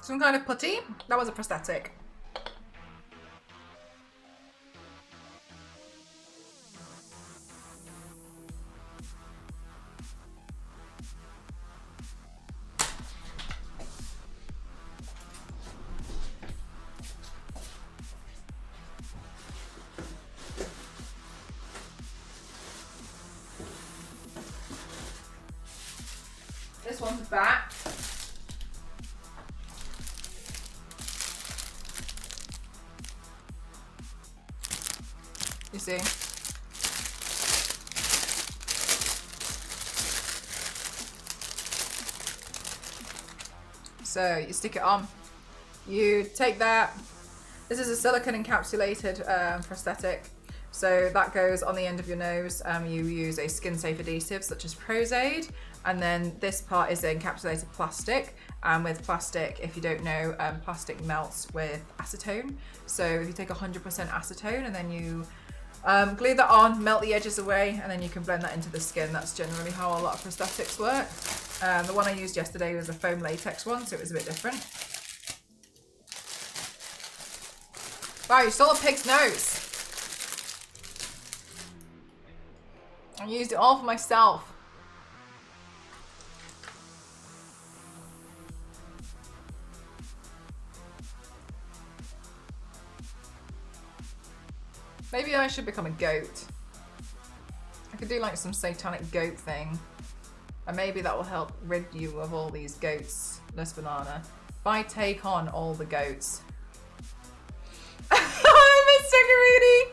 Some kind of putty? That was a prosthetic. This one's back. You see? So you stick it on. You take that. This is a silicone encapsulated prosthetic. So that goes on the end of your nose. You use a skin safe adhesive such as Prozaid. And then this part is encapsulated plastic. And with plastic, if you don't know, plastic melts with acetone. So if you take 100% acetone and then you glue that on, melt the edges away, and then you can blend that into the skin. That's generally how a lot of prosthetics work. The one I used yesterday was a foam latex one, so it was a bit different. Wow, you stole a pig's nose. I used it all for myself. Maybe I should become a goat. I could do like some satanic goat thing. And maybe that will help rid you of all these goats, Miss Banana. If I take on all the goats. Mr. Garudi!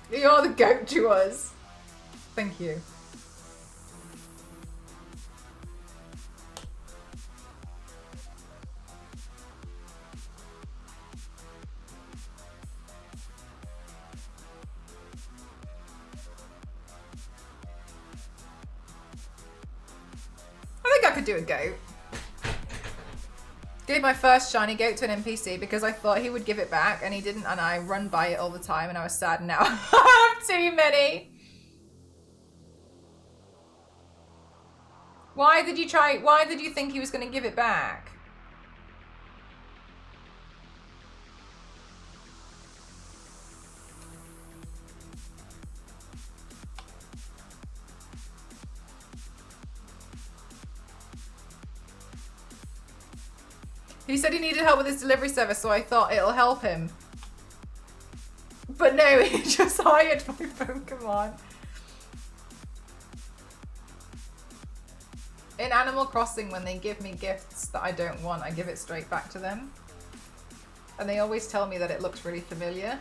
You're the goat to us. Thank you. I think I could do a goat. Gave my first shiny goat to an NPC because I thought he would give it back and he didn't, and I run by it all the time and I was sad, and now I have too many. Why did you think he was going to give it back? He said he needed help with his delivery service, so I thought it'll help him. But no, he just hired my Pokemon. In Animal Crossing, when they give me gifts that I don't want, I give it straight back to them. And they always tell me that it looks really familiar.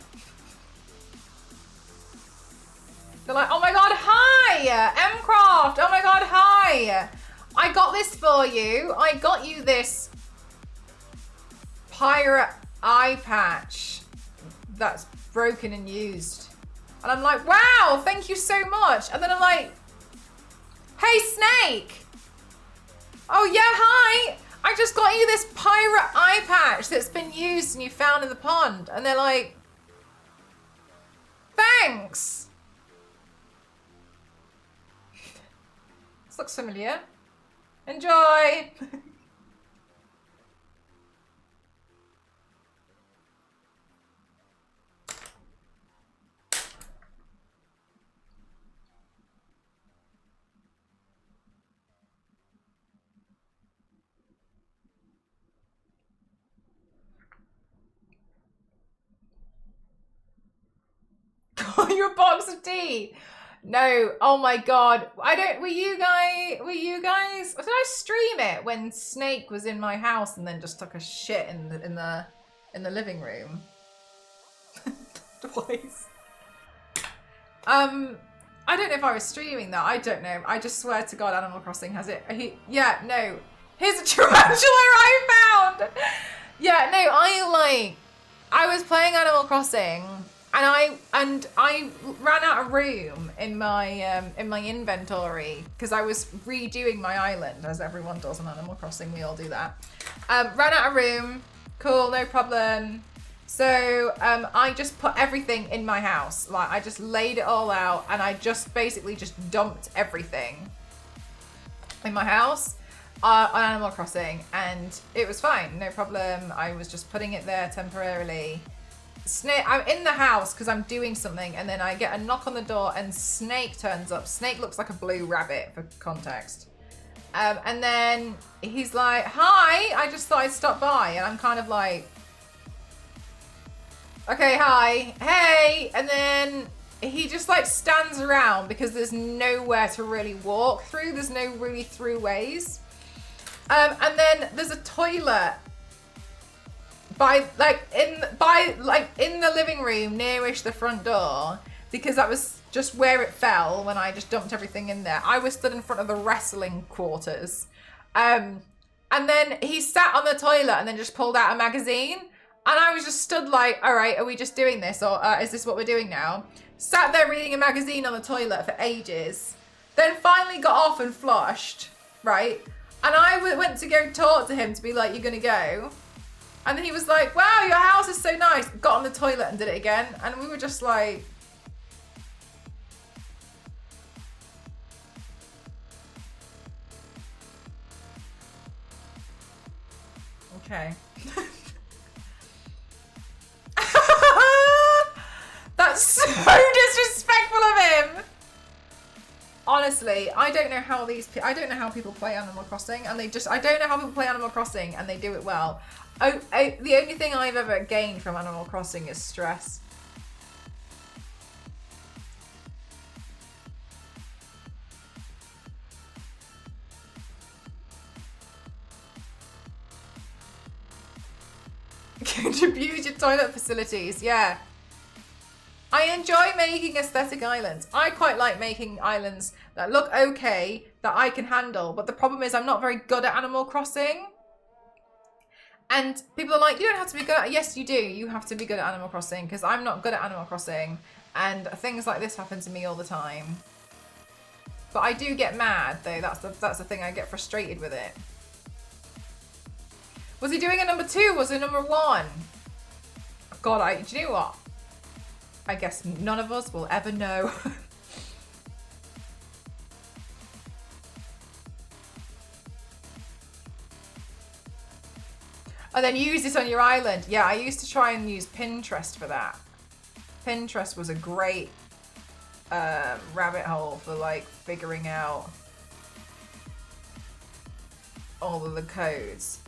They're like, oh my god, hi! Mcroft! Oh my god, hi! I got this for you. I got you this pirate eye patch that's broken and used. And I'm like, wow, thank you so much. And then I'm like, hey, Snake! Oh yeah, hi! I just got you this pirate eye patch that's been used and you found in the pond. And they're like, thanks! This looks familiar. Enjoy! Got you a box of tea. No, oh my god. Were you guys did I stream it when Snake was in my house and then just took a shit in the living room? Twice. I don't know if I was streaming that. I don't know. I just swear to God, Animal Crossing has it. Yeah, no. Here's a tarantula I found. Yeah, no, I was playing Animal Crossing and I ran out of room in my inventory because I was redoing my island, as everyone does on Animal Crossing. We all do that. Ran out of room. Cool, no problem. So I just put everything in my house. Like I just laid it all out and I just basically just dumped everything in my house on Animal Crossing, and it was fine, no problem. I was just putting it there temporarily. Snake, I'm in the house because I'm doing something, and then I get a knock on the door and Snake turns up. Snake looks like a blue rabbit for context. And then he's like, hi, I just thought I'd stop by. And I'm kind of like, okay, hi, hey. And then he just like stands around because there's nowhere to really walk through. There's no really through ways. And then there's a toilet in the living room nearish the front door, because that was just where it fell when I just dumped everything in there. I was stood in front of the wrestling quarters. And then he sat on the toilet and then just pulled out a magazine. And I was just stood like, all right, are we just doing this? Or is this what we're doing now? Sat there reading a magazine on the toilet for ages. Then finally got off and flushed, right? And I went to go talk to him to be like, you're gonna go? And then he was like, wow, your house is so nice. Got on the toilet and did it again. And we were just like, okay. That's so disrespectful of him. Honestly, I don't know how people play Animal Crossing, and I don't know how people play Animal Crossing and they do it well. The only thing I've ever gained from Animal Crossing is stress. Contribute your toilet facilities, yeah. I enjoy making aesthetic islands. I quite like making islands that look okay, that I can handle. But the problem is I'm not very good at Animal Crossing. And people are like, you don't have to be good at it. Yes, you do. You have to be good at Animal Crossing, because I'm not good at Animal Crossing. And things like this happen to me all the time. But I do get mad, though. That's the thing. I get frustrated with it. Was he doing a number 2? Was it number 1? God, do you know what? I guess none of us will ever know. And then use this on your island. Yeah, I used to try and use Pinterest for that. Pinterest was a great rabbit hole for like figuring out all of the codes.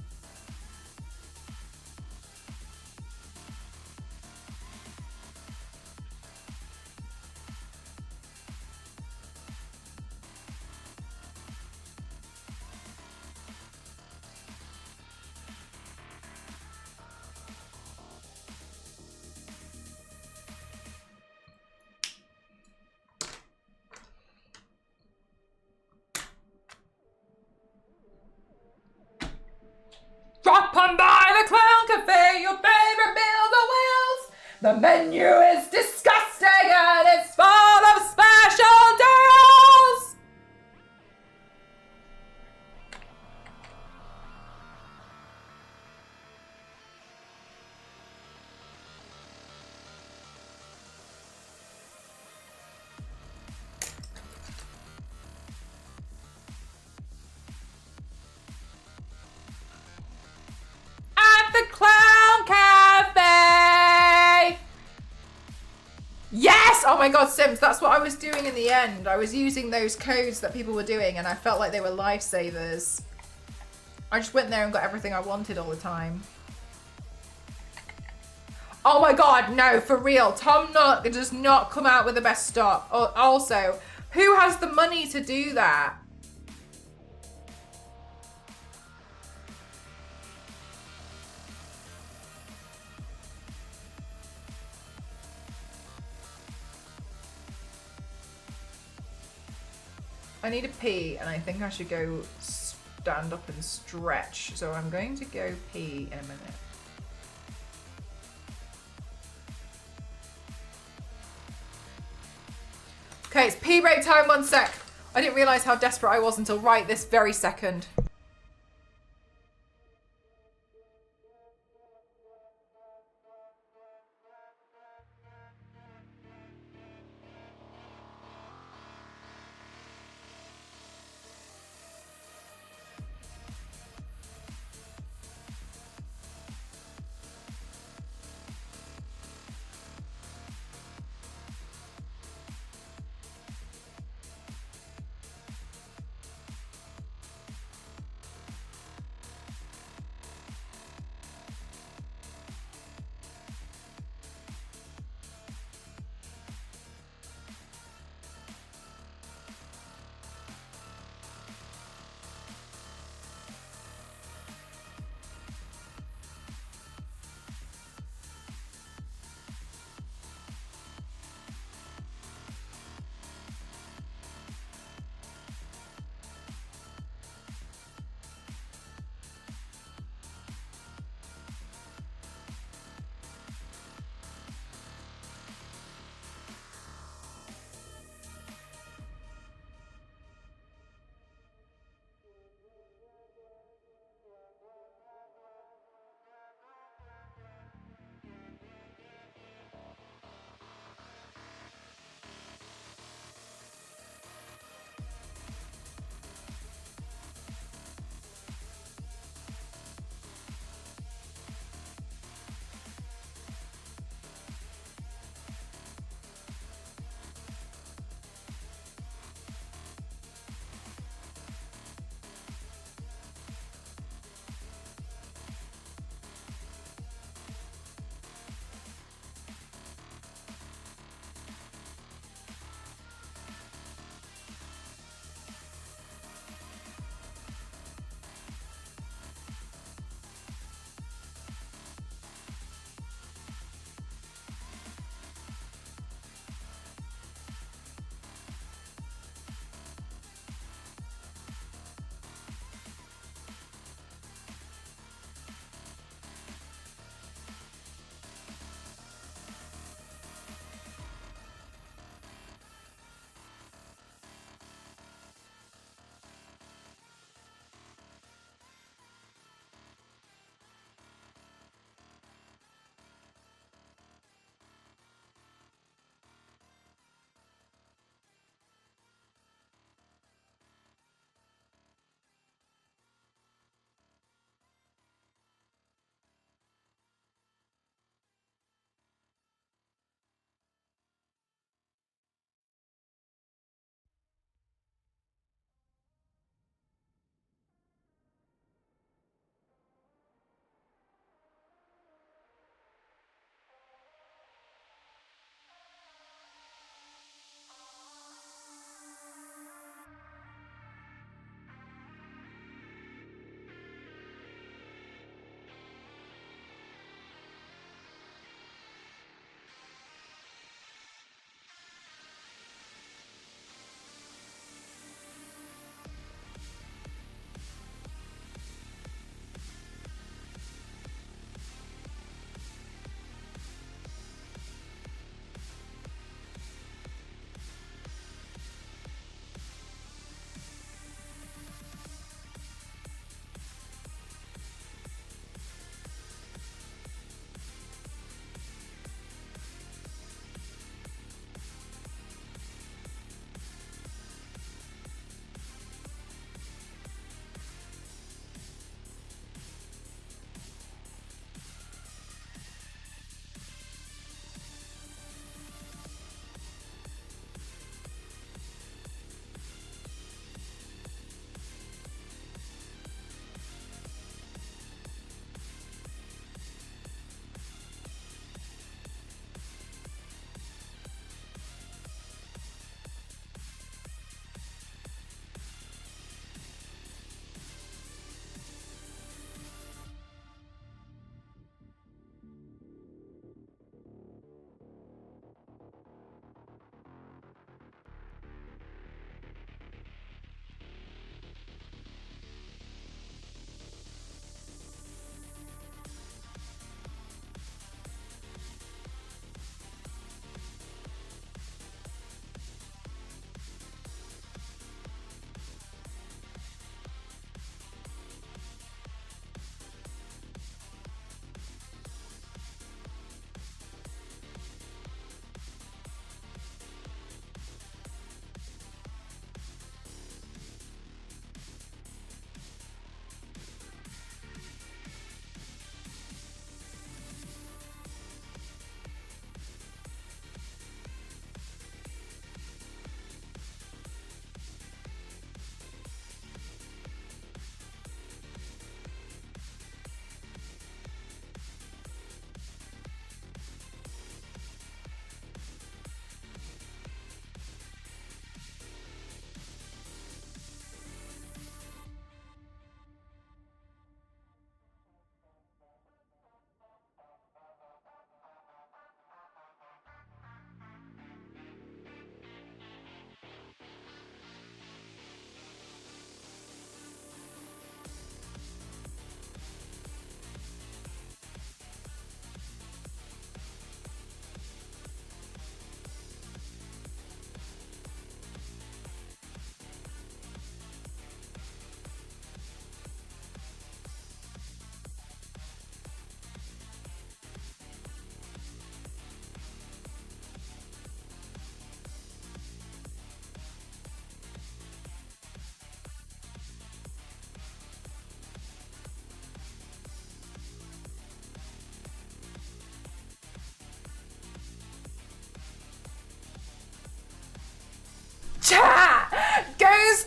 Drop on by the Clown Cafe, your favorite meals are wheels. The menu is disgusting and it's full of special deals. At the Clown Cafe. Yes! Oh my god, Sims, that's what I was doing in the end. I was using those codes that people were doing and I felt like they were lifesavers. I just went there and got everything I wanted all the time. Oh my god, no, for real. Tom Nook does not come out with the best stock. Also, who has the money to do that? I need a pee and I think I should go stand up and stretch. So I'm going to go pee in a minute. Okay, it's pee break time, 1 sec. I didn't realize how desperate I was until right this very second.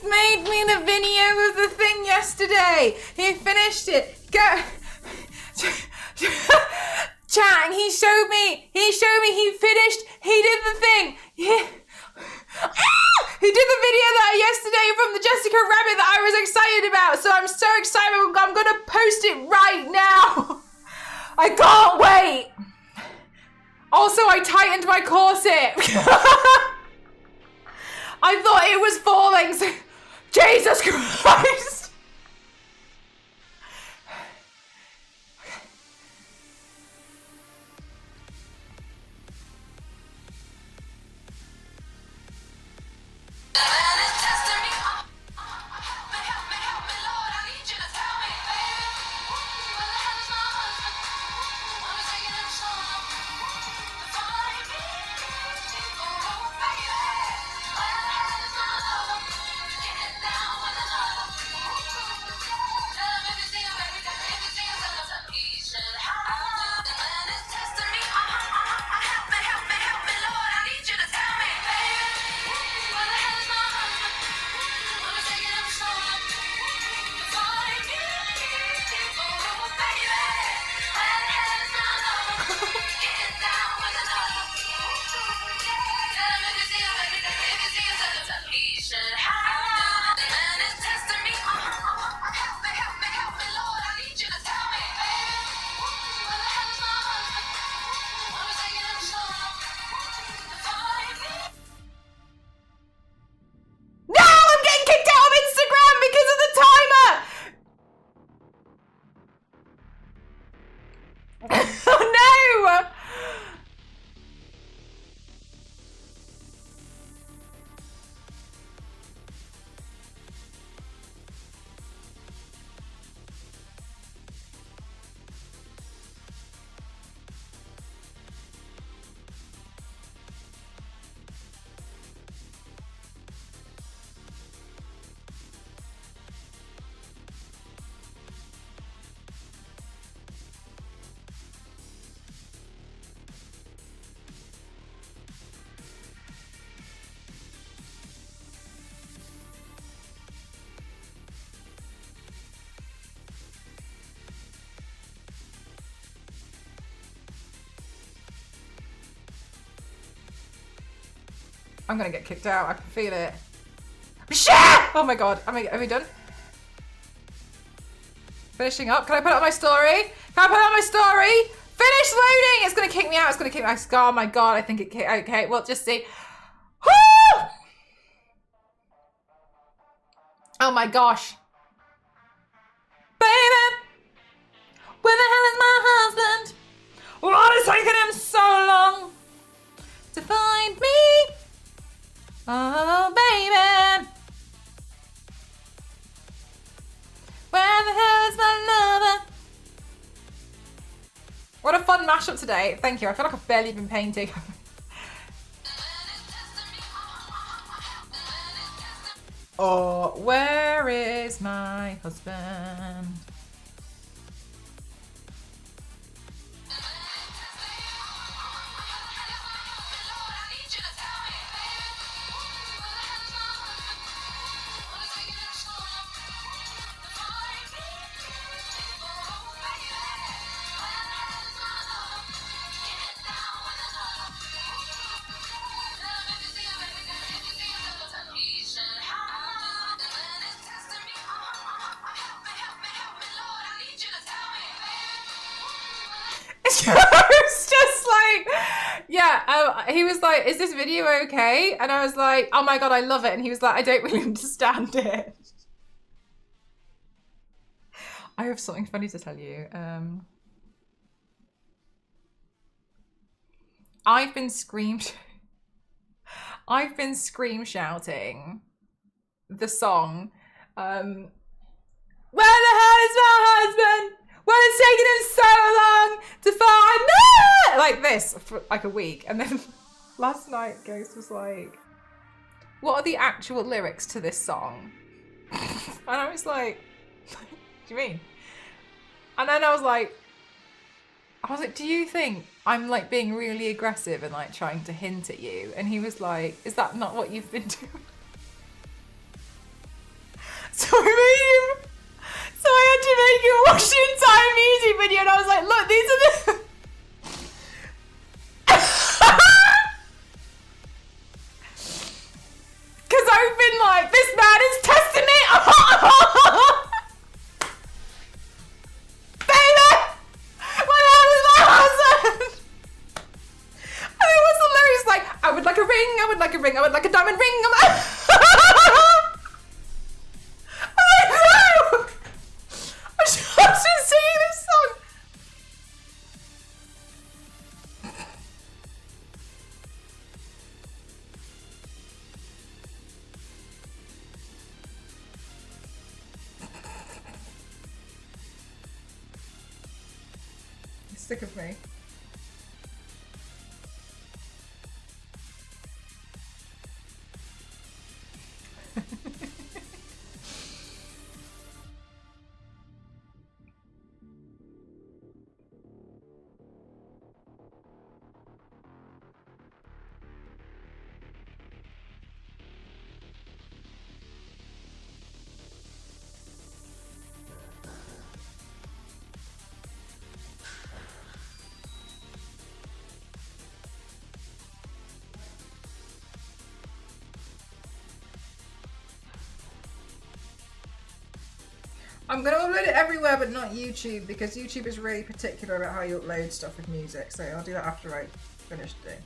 made me the video of the thing yesterday. He finished it. Go. Chat, he showed me he finished, he did the thing. He did the video that yesterday from the Jessica Rabbit that I was excited about. So I'm so excited, I'm gonna post it right now. I can't wait. Also, I tightened my corset. I thought it was falling, so Jesus Christ. I'm gonna get kicked out. I can feel it. Shit! Oh my god. Are we done? Finishing up. Can I put it on my story? Can I put it on my story? Finish loading! It's gonna kick me out. It's gonna kick me out. Oh my god. I think it kicked. Okay, well, just see. Woo! Oh my gosh. Baby! Where the hell is my husband? What has taken him so long to find me? Oh, baby. Where the hell is my lover? What a fun mashup today. Thank you. I feel like I've barely been painting. Oh, where is my husband? It's just like, yeah, he was like, is this video okay? And I was like, oh my god, I love it. And he was like, I don't really understand it. I have something funny to tell you. I've been scream shouting the song, where the hell is my husband? Well, it's taken him so long to find me! Like this for like a week. And then last night, Ghost was like, what are the actual lyrics to this song? And I was like, what do you mean? And then I was like, do you think I'm like being really aggressive and like trying to hint at you? And he was like, is that not what you've been doing? So I made him. So I had to make him watch the entire music video, and I was like, look, these are the. Because I've been like, this man is testing me. Baby, my man is my husband. And it was hilarious. Like, I would like a ring. I would like a ring. I would like a diamond ring. I'm like, I was just singing this song. You're sick of me. I'm going to upload it everywhere but not YouTube, because YouTube is really particular about how you upload stuff with music, so I'll do that after I finish the day.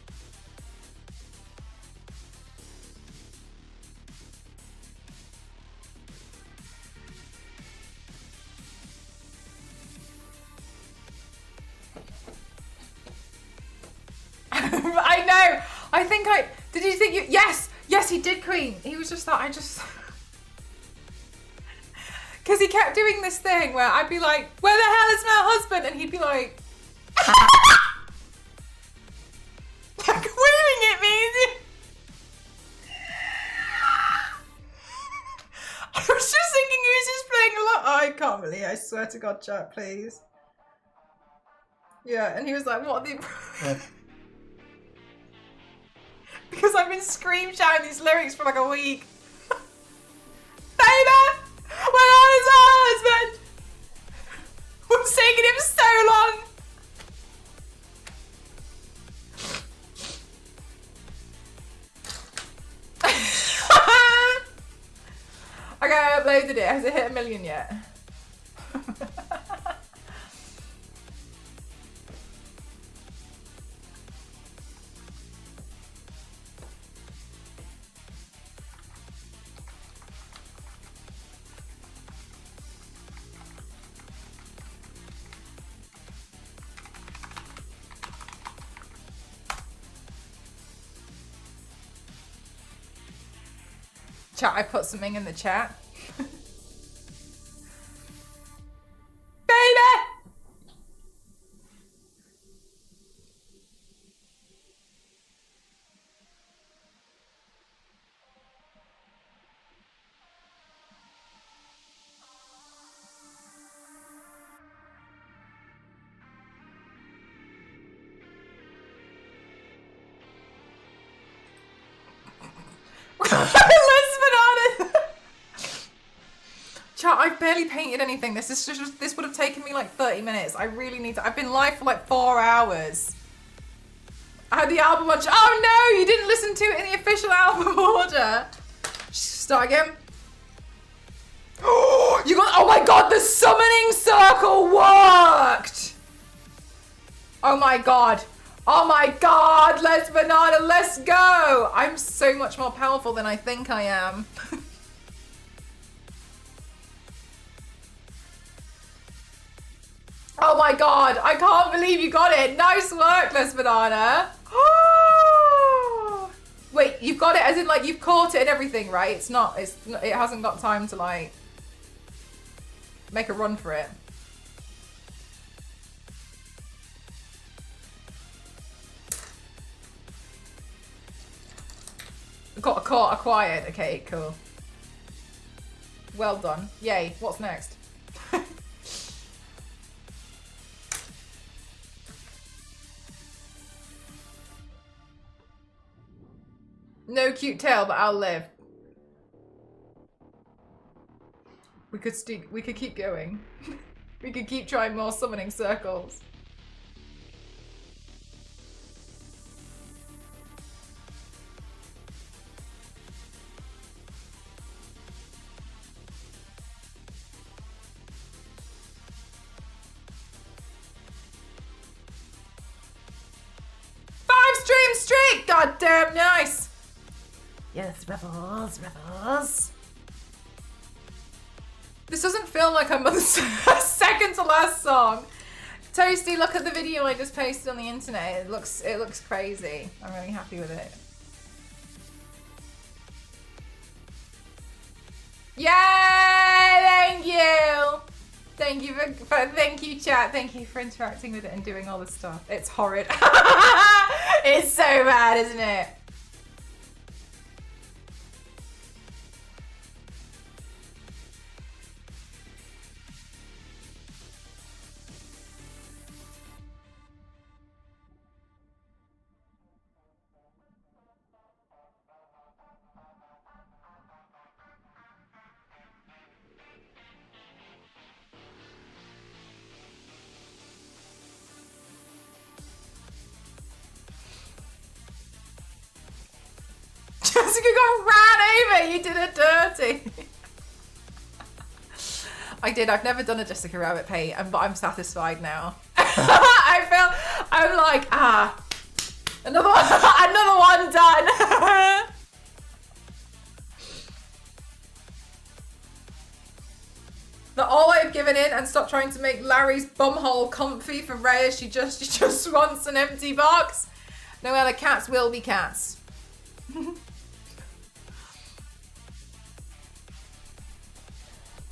I know! I think did you think you... Yes! Yes, he did, Queen! He was just like, Because he kept doing this thing where I'd be like, where the hell is my husband? And he'd be like, like waving at me. I was just thinking he was just playing along. Oh, I can't believe it. I swear to God, chat, please. Yeah, and he was like, what are the... Because I've been scream shouting these lyrics for like a week. Baby! Where is our husband? We've taken him so long. Okay, I uploaded it. Has it hit 1 million yet? Chat, I put something in the chat. Baby! Chat, I've barely painted anything. This would have taken me like 30 minutes. I really need to. I've been live for like 4 hours. I had the album on. Oh no, you didn't listen to it in the official album order. Start again. Oh, you got. Oh my God, the summoning circle worked. Oh my God. Oh my God, let's banana, let's go. I'm so much more powerful than I think I am. Oh my God, I can't believe you got it. Nice work, Les Banana. Wait, you've got it as in like you've caught it and everything, right? It hasn't got time to like make a run for it. Got a caught, acquired. Okay, cool. Well done. Yay, what's next? No cute tail, but I'll live. we could keep going. We could keep trying more summoning circles. Stream streak! God damn nice! Yes, rebels, rebels. This doesn't feel like I'm on the second to last song. Toasty, look at the video I just posted on the internet. It looks crazy. I'm really happy with it. Yay! Thank you! Thank you thank you, chat. Thank you for interacting with it and doing all this stuff. It's horrid. It's so bad, isn't it? Jessica got ran over. You did it dirty. I did. I've never done a Jessica Rabbit pay, but I'm satisfied now. I'm like, another one done. That all I've given in and stopped trying to make Larry's bumhole comfy for Rhea. She just wants an empty box. No other cats will be cats.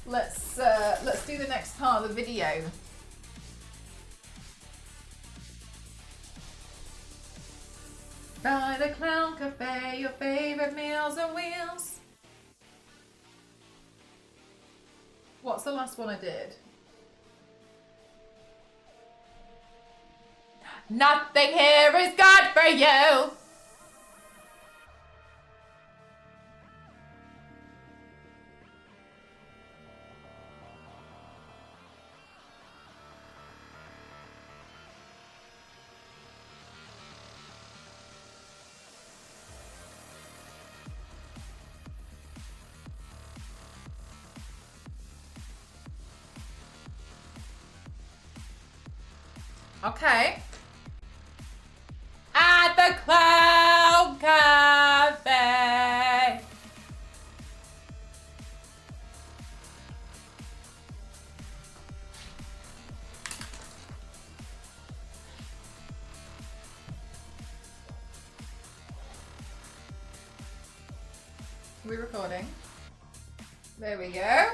Let's do the next part of the video. By the Clown Cafe, your favorite meals and wheels. What's the last one I did? Nothing here is good for you. Okay. At the Clown Cafe. Are we recording? There we go.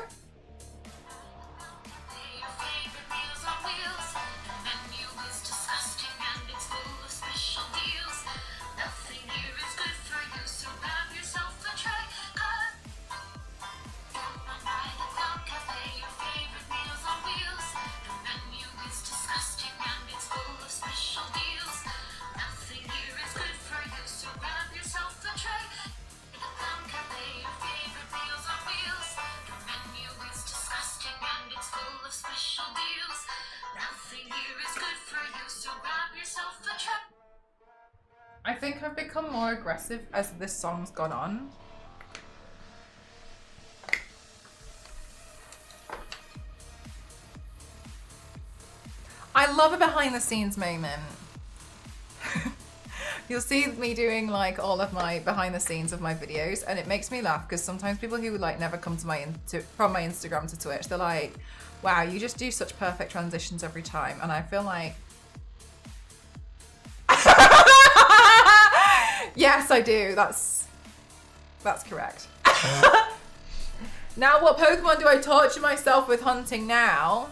I think I've become more aggressive as this song's gone on. I love a behind the scenes moment. You'll see me doing like all of my behind the scenes of my videos, and it makes me laugh because sometimes people who like never come to from my Instagram to Twitch, they're like, wow, you just do such perfect transitions every time. And I feel like yes, I do. That's correct. Now, what Pokemon do I torture myself with hunting now?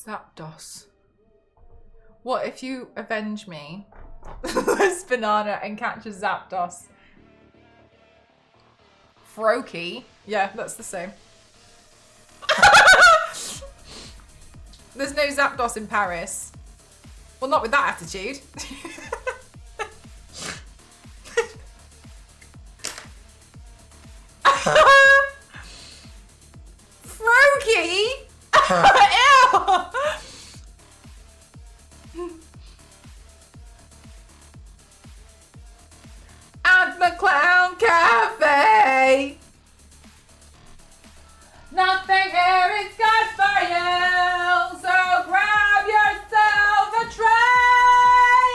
Zapdos. What if you avenge me? This banana and catch a Zapdos. Froakie. Yeah, that's the same. There's no Zapdos in Paris. Well, not with that attitude. Froakie? Ew! At the Clown Cafe. Nothing here is good for you, so grab yourself a tray.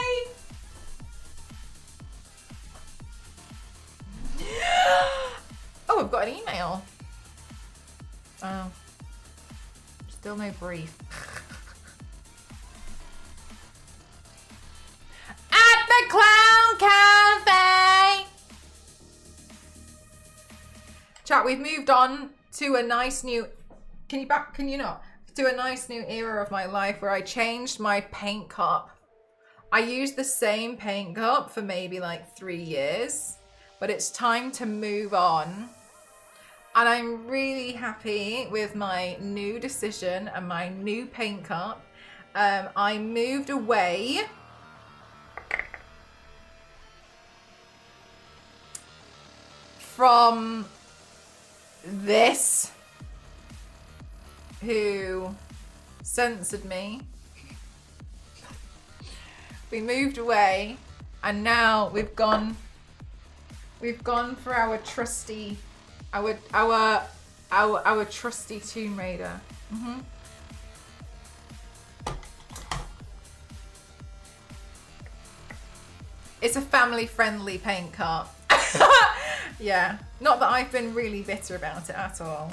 Oh, I've got an email. Oh, still no brief. At the Clown Cafe. Chat, we've moved on to a nice new, can you not? To a nice new era of my life where I changed my paint cup. I used the same paint cup for maybe like 3 years, but it's time to move on. And I'm really happy with my new decision and my new paint cup. I moved away from this, who censored me. We moved away, and now we've gone for our trusty, our trusty Tomb Raider. It's a family-friendly paint cup. Yeah, not that I've been really bitter about it at all.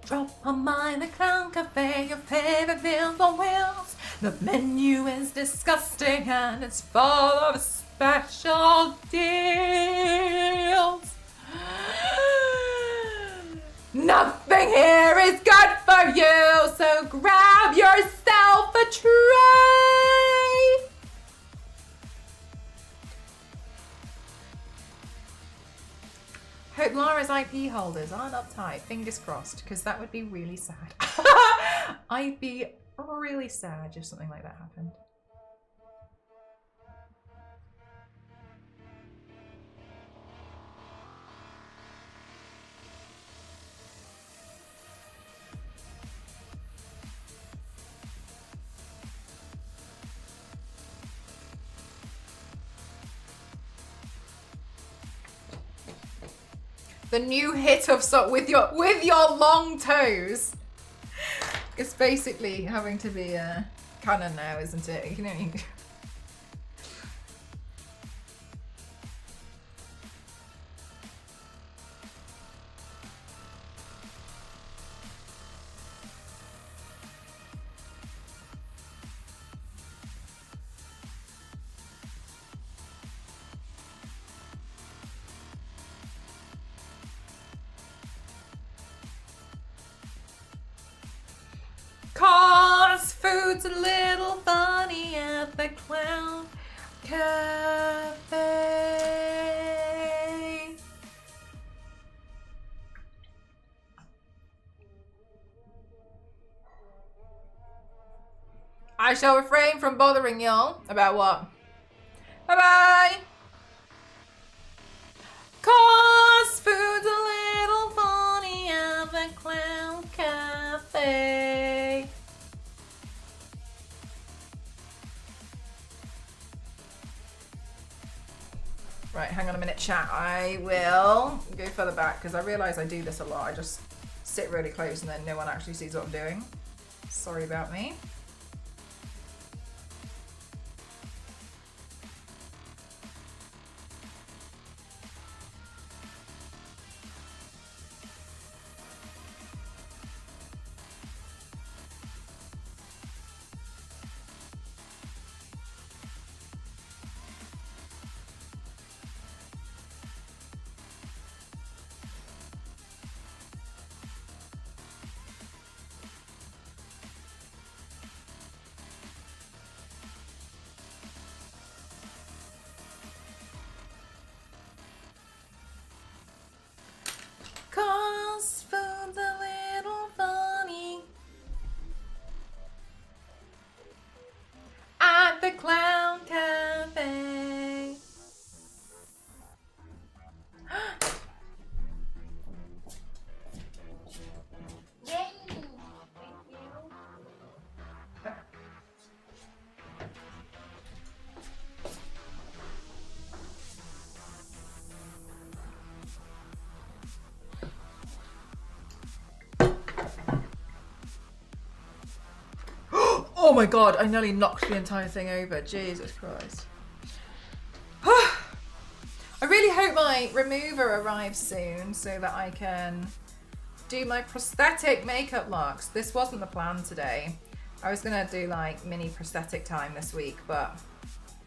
Drop on by the Clown Cafe, your favorite meals on wheels. The menu is disgusting and it's full of special deals. Nothing here is good for you, so grab yourself a tray. Hope Lara's IP holders aren't uptight, fingers crossed, because that would be really sad. I'd be really sad if something like that happened. The new hit of with your long toes. It's basically having to be canon now, isn't it? You know. Cause food's a little funny at the Clown Cafe. I shall refrain from bothering y'all about what? Bye-bye. Cause food's a little funny at the Clown Cafe. Right, hang on a minute, chat. I will go further back because I realise I do this a lot. I just sit really close and then no one actually sees what I'm doing. Sorry about me. Oh my god, I nearly knocked the entire thing over. Jesus Christ. I really hope my remover arrives soon so that I can do my prosthetic makeup looks. This wasn't the plan today. I was gonna do like mini prosthetic time this week, but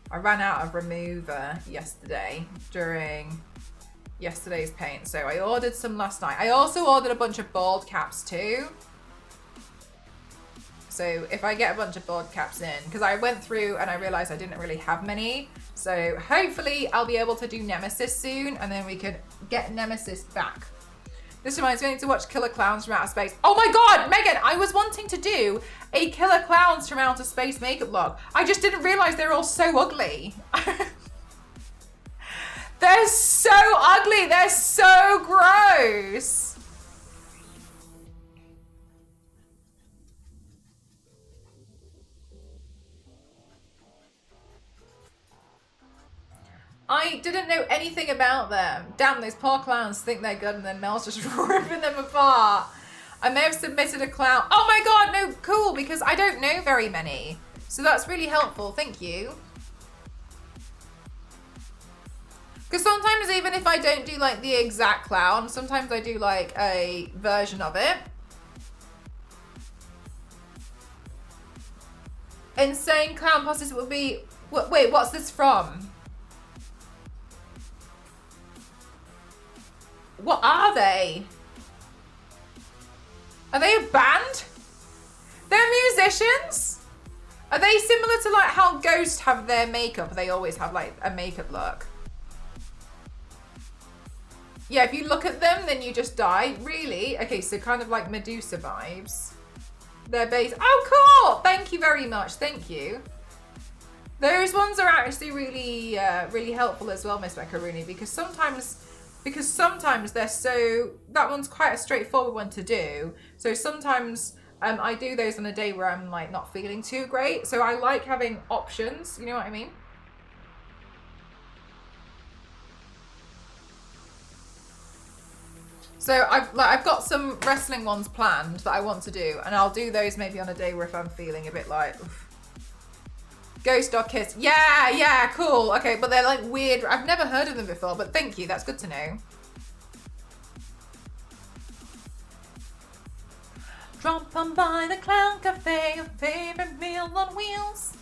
I ran out of remover yesterday during yesterday's paint. So I ordered some last night. I also ordered a bunch of bald caps too. So if I get a bunch of bald caps in, because I went through and I realized I didn't really have many. So hopefully I'll be able to do Nemesis soon and then we could get Nemesis back. This reminds me, I need to watch Killer Clowns from Outer Space. Oh my god, Megan, I was wanting to do a Killer Clowns from Outer Space makeup look. I just didn't realize they're all so ugly. They're so ugly, they're so gross. I didn't know anything about them. Damn, those poor clowns think they're good and then Mel's just ripping them apart. I may have submitted a clown. Oh my god, no, cool, because I don't know very many. So that's really helpful, thank you. Because sometimes even if I don't do like the exact clown, sometimes I do like a version of it. Insane clown posters would be, wait, what's this from? What are they? Are they a band? They're musicians? Are they similar to like how ghosts have their makeup? They always have like a makeup look. Yeah, if you look at them, then you just die. Really? Okay, so kind of like Medusa vibes. They're based. Oh, cool! Thank you very much. Thank you. Those ones are actually really, really helpful as well, Miss Macaroni, because sometimes they're so, that one's quite a straightforward one to do. So sometimes I do those on a day where I'm like not feeling too great. So I like having options, you know what I mean? So I've got some wrestling ones planned that I want to do, and I'll do those maybe on a day where if I'm feeling a bit like, oof. Ghost Dog Kiss. Yeah, cool. Okay, but they're like weird. I've never heard of them before, but thank you. That's good to know. Drop on by the Clown Cafe, your favorite meal on wheels.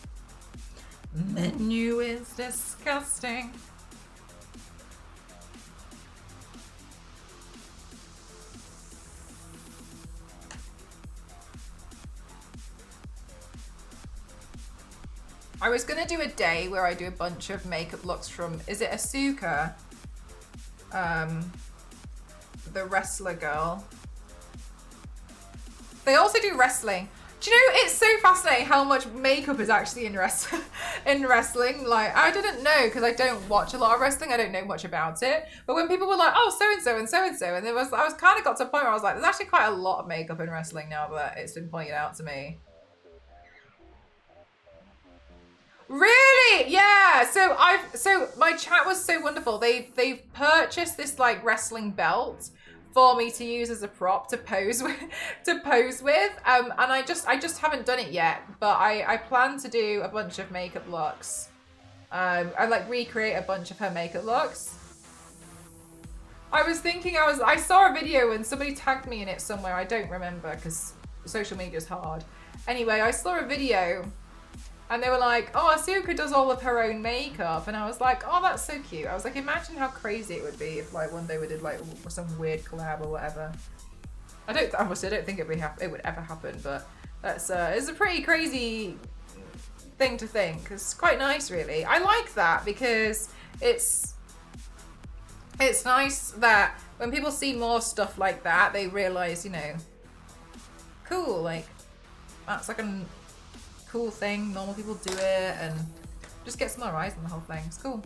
Menu is disgusting. I was gonna do a day where I do a bunch of makeup looks from, is it Asuka? The wrestler girl. They also do wrestling. Do you know, it's so fascinating how much makeup is actually in wrestling. Like, I didn't know, because I don't watch a lot of wrestling. I don't know much about it. But when people were like, oh, so-and-so and so-and-so, and I was kind of got to a point where I was like, there's actually quite a lot of makeup in wrestling now that it's been pointed out to me. Really? Yeah. So my chat was so wonderful. They've purchased this like wrestling belt for me to use as a prop to pose with, and I just haven't done it yet, but I plan to do a bunch of makeup looks. I like recreate a bunch of her makeup looks. I was thinking I saw a video and somebody tagged me in it somewhere. I don't remember because social media is hard. Anyway, I saw a video and they were like, oh, Asuka does all of her own makeup. And I was like, oh, that's so cute. I was like, imagine how crazy it would be if like one day we did like some weird collab or whatever. Obviously I don't think it would ever happen, but that's it's a pretty crazy thing to think. It's quite nice, really. I like that because it's nice that when people see more stuff like that, they realize, you know, cool, like that's like a cool thing, normal people do it, and just gets more eyes on the whole thing. It's cool.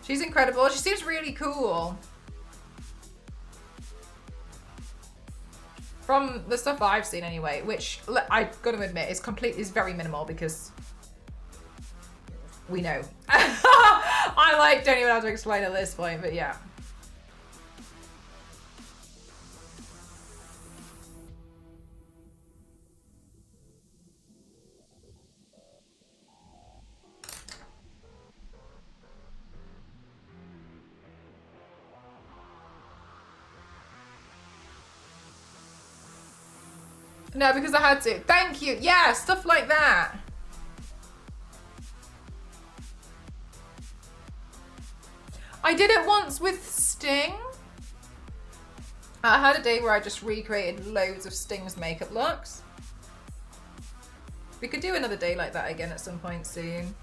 She's incredible. She seems really cool. From the stuff I've seen anyway, which I've got to admit is very minimal because we know. I like don't even have to explain at this point, but yeah. No, because I had to. Thank you. Yeah, stuff like that. I did it once with Sting. I had a day where I just recreated loads of Sting's makeup looks. We could do another day like that again at some point soon.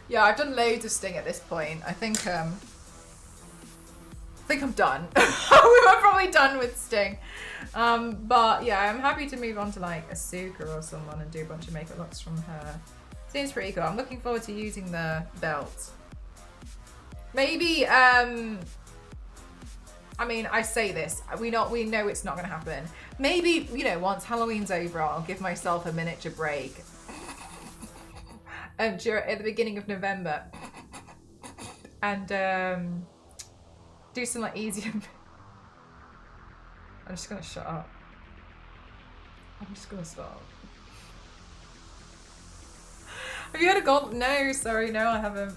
Yeah, I've done loads of Sting at this point. I think I'm done. We were probably done with Sting. But yeah, I'm happy to move on to like Asuka or someone and do a bunch of makeup looks from her. Seems pretty cool. I'm looking forward to using the belt. Maybe, I mean, I say this, we know it's not gonna happen. Maybe, you know, once Halloween's over, I'll give myself a miniature break. At the beginning of November. And do some like easier. I'm just gonna shut up. I'm just gonna stop. Have you had a gold? No, sorry, no, I haven't.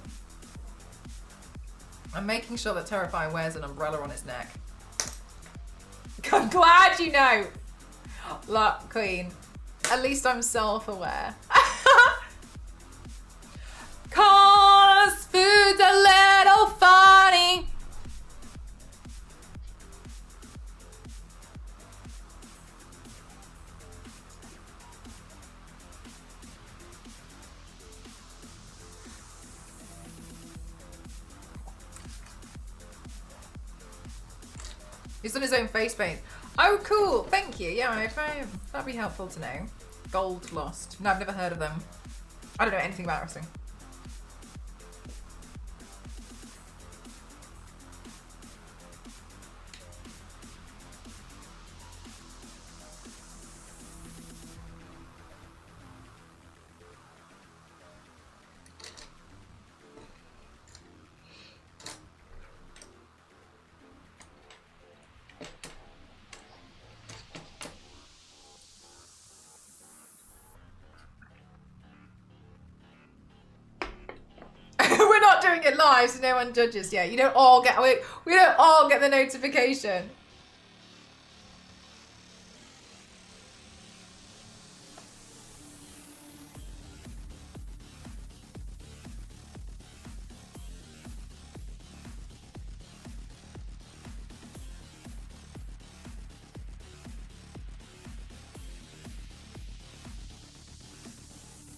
I'm making sure that Terrifying wears an umbrella on his neck. I'm glad you know. Look, Queen. At least I'm self-aware. Cause food's a little funny. He's done his own face paint. Oh, cool. Thank you. Yeah, that'd be helpful to know. Gold Lost. No, I've never heard of them. I don't know anything about wrestling. Doing it live so no one judges. Yeah, you don't all get we don't all get the notification.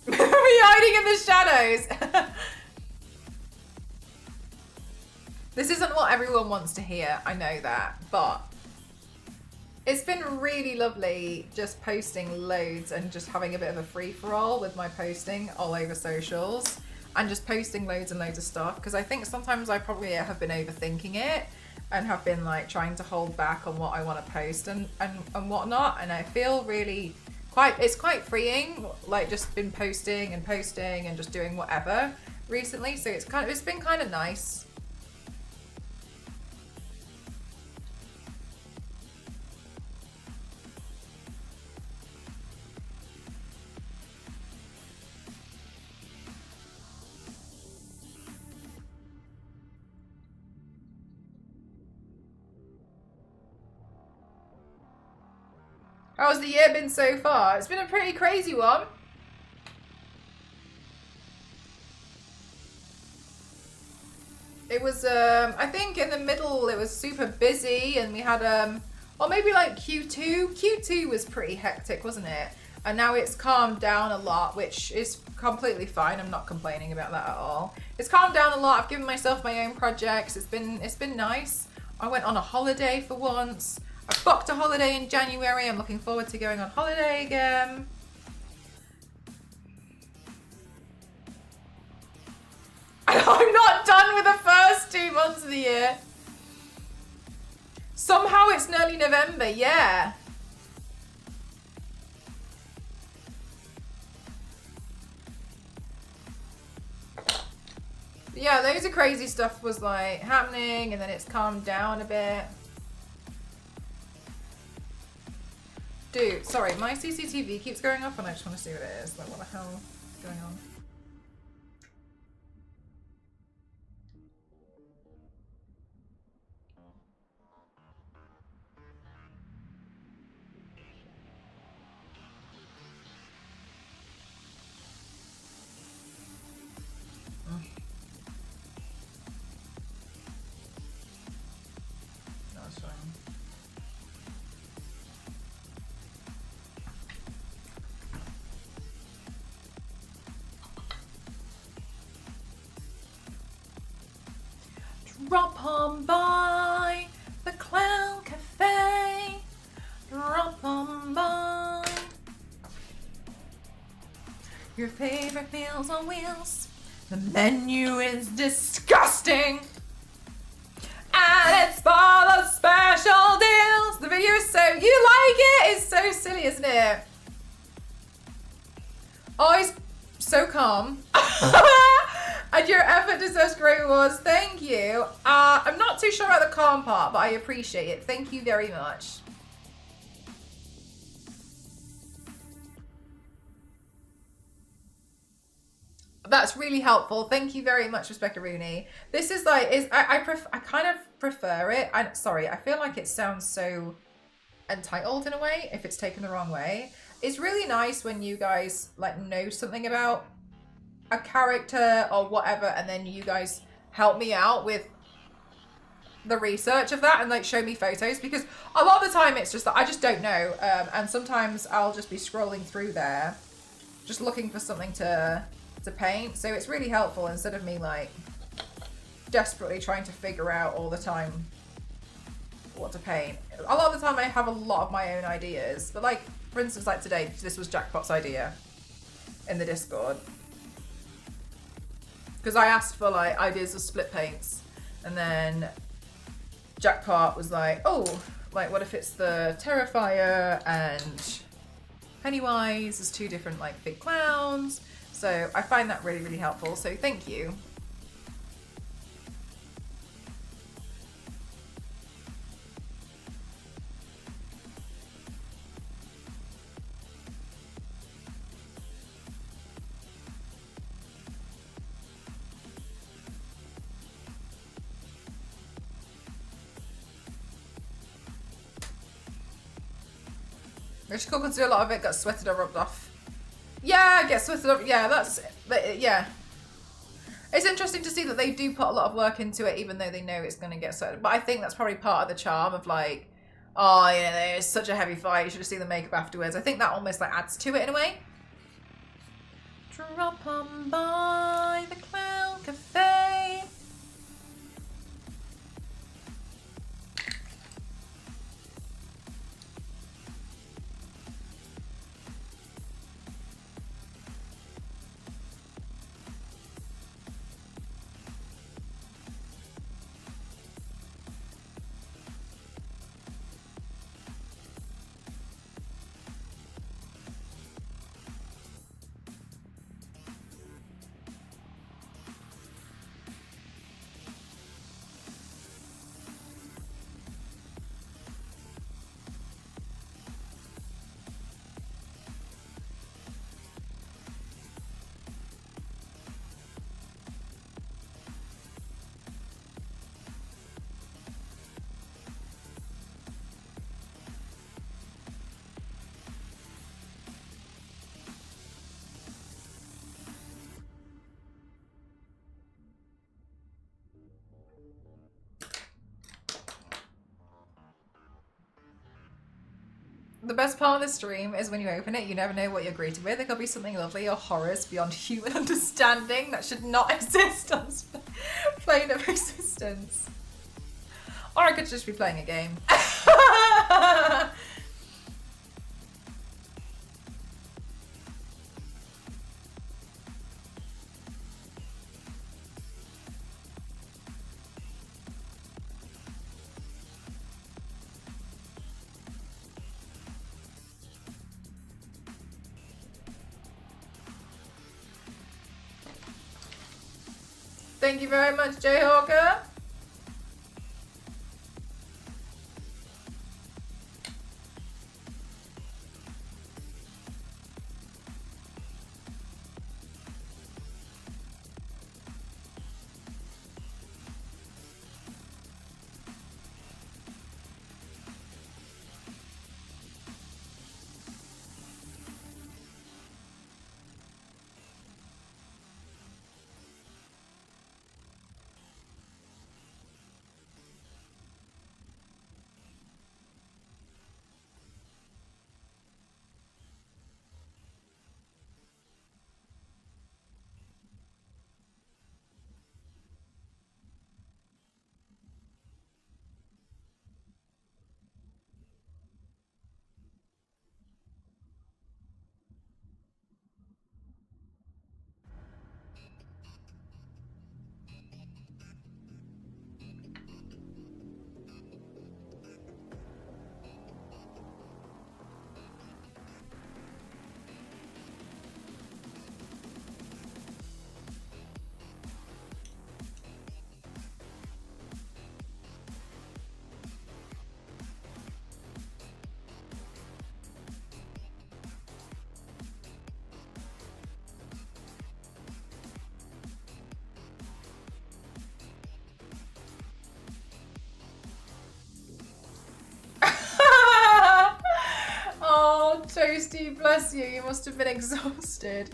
Me hiding in the shadows. This isn't what everyone wants to hear, I know that, but it's been really lovely just posting loads and just having a bit of a free-for-all with my posting all over socials and just posting loads and loads of stuff, because I think sometimes I probably have been overthinking it and have been like trying to hold back on what I want to post and whatnot, and I feel really it's quite freeing, like just been posting and just doing whatever recently, so it's been kind of nice. How's the year been so far? It's been a pretty crazy one. It was, I think in the middle it was super busy and we had, or maybe like Q2. Q2 was pretty hectic, wasn't it? And now it's calmed down a lot, which is completely fine. I'm not complaining about that at all. It's calmed down a lot. I've given myself my own projects. It's been nice. I went on a holiday for once. I booked a holiday in January. I'm looking forward to going on holiday again. I'm not done with the first 2 months of the year. Somehow it's nearly November, yeah. Yeah, loads of crazy stuff was like happening and then it's calmed down a bit. Dude, sorry, my CCTV keeps going off and I just want to see what it is. Like, what the hell is going on? Drop on by the Clown Cafe. Drop on by. Your favorite meals on wheels. The menu is disgusting. And it's full of special deals. The video is so, you like it? It's so silly, isn't it? Oh, he's so calm. And your effort deserves great rewards. Thank you. I'm not too sure about the calm part, but I appreciate it. Thank you very much. That's really helpful. Thank you very much, Rebecca Rooney. This is like, I kind of prefer it. I feel like it sounds so entitled in a way, if it's taken the wrong way. It's really nice when you guys like know something about a character or whatever, and then you guys help me out with the research of that and like show me photos, because a lot of the time it's just that I just don't know, and sometimes I'll just be scrolling through there just looking for something to paint. So it's really helpful instead of me like desperately trying to figure out all the time what to paint. A lot of the time I have a lot of my own ideas, but like for instance like today, this was Jackpot's idea in the Discord, because I asked for like ideas of split paints, and then Jackpot was like, oh, like what if it's the Terrifier and Pennywise as two different like big clowns. So I find that really, really helpful. So thank you. Rich Cook could do a lot of it, got sweated or rubbed off. Yeah, get sweated up. Yeah, yeah. It's interesting to see that they do put a lot of work into it, even though they know it's going to get sweated. But I think that's probably part of the charm of like, oh, yeah, it's such a heavy fight. You should have seen the makeup afterwards. I think that almost like adds to it in a way. Drop on by the Clown Cafe. The best part of the stream is when you open it, you never know what you're greeted with. It could be something lovely or horrors beyond human understanding that should not exist on this plane of existence. Or I could just be playing a game. Thank you very much, Jayhawker. PTSD, bless you. You must have been exhausted.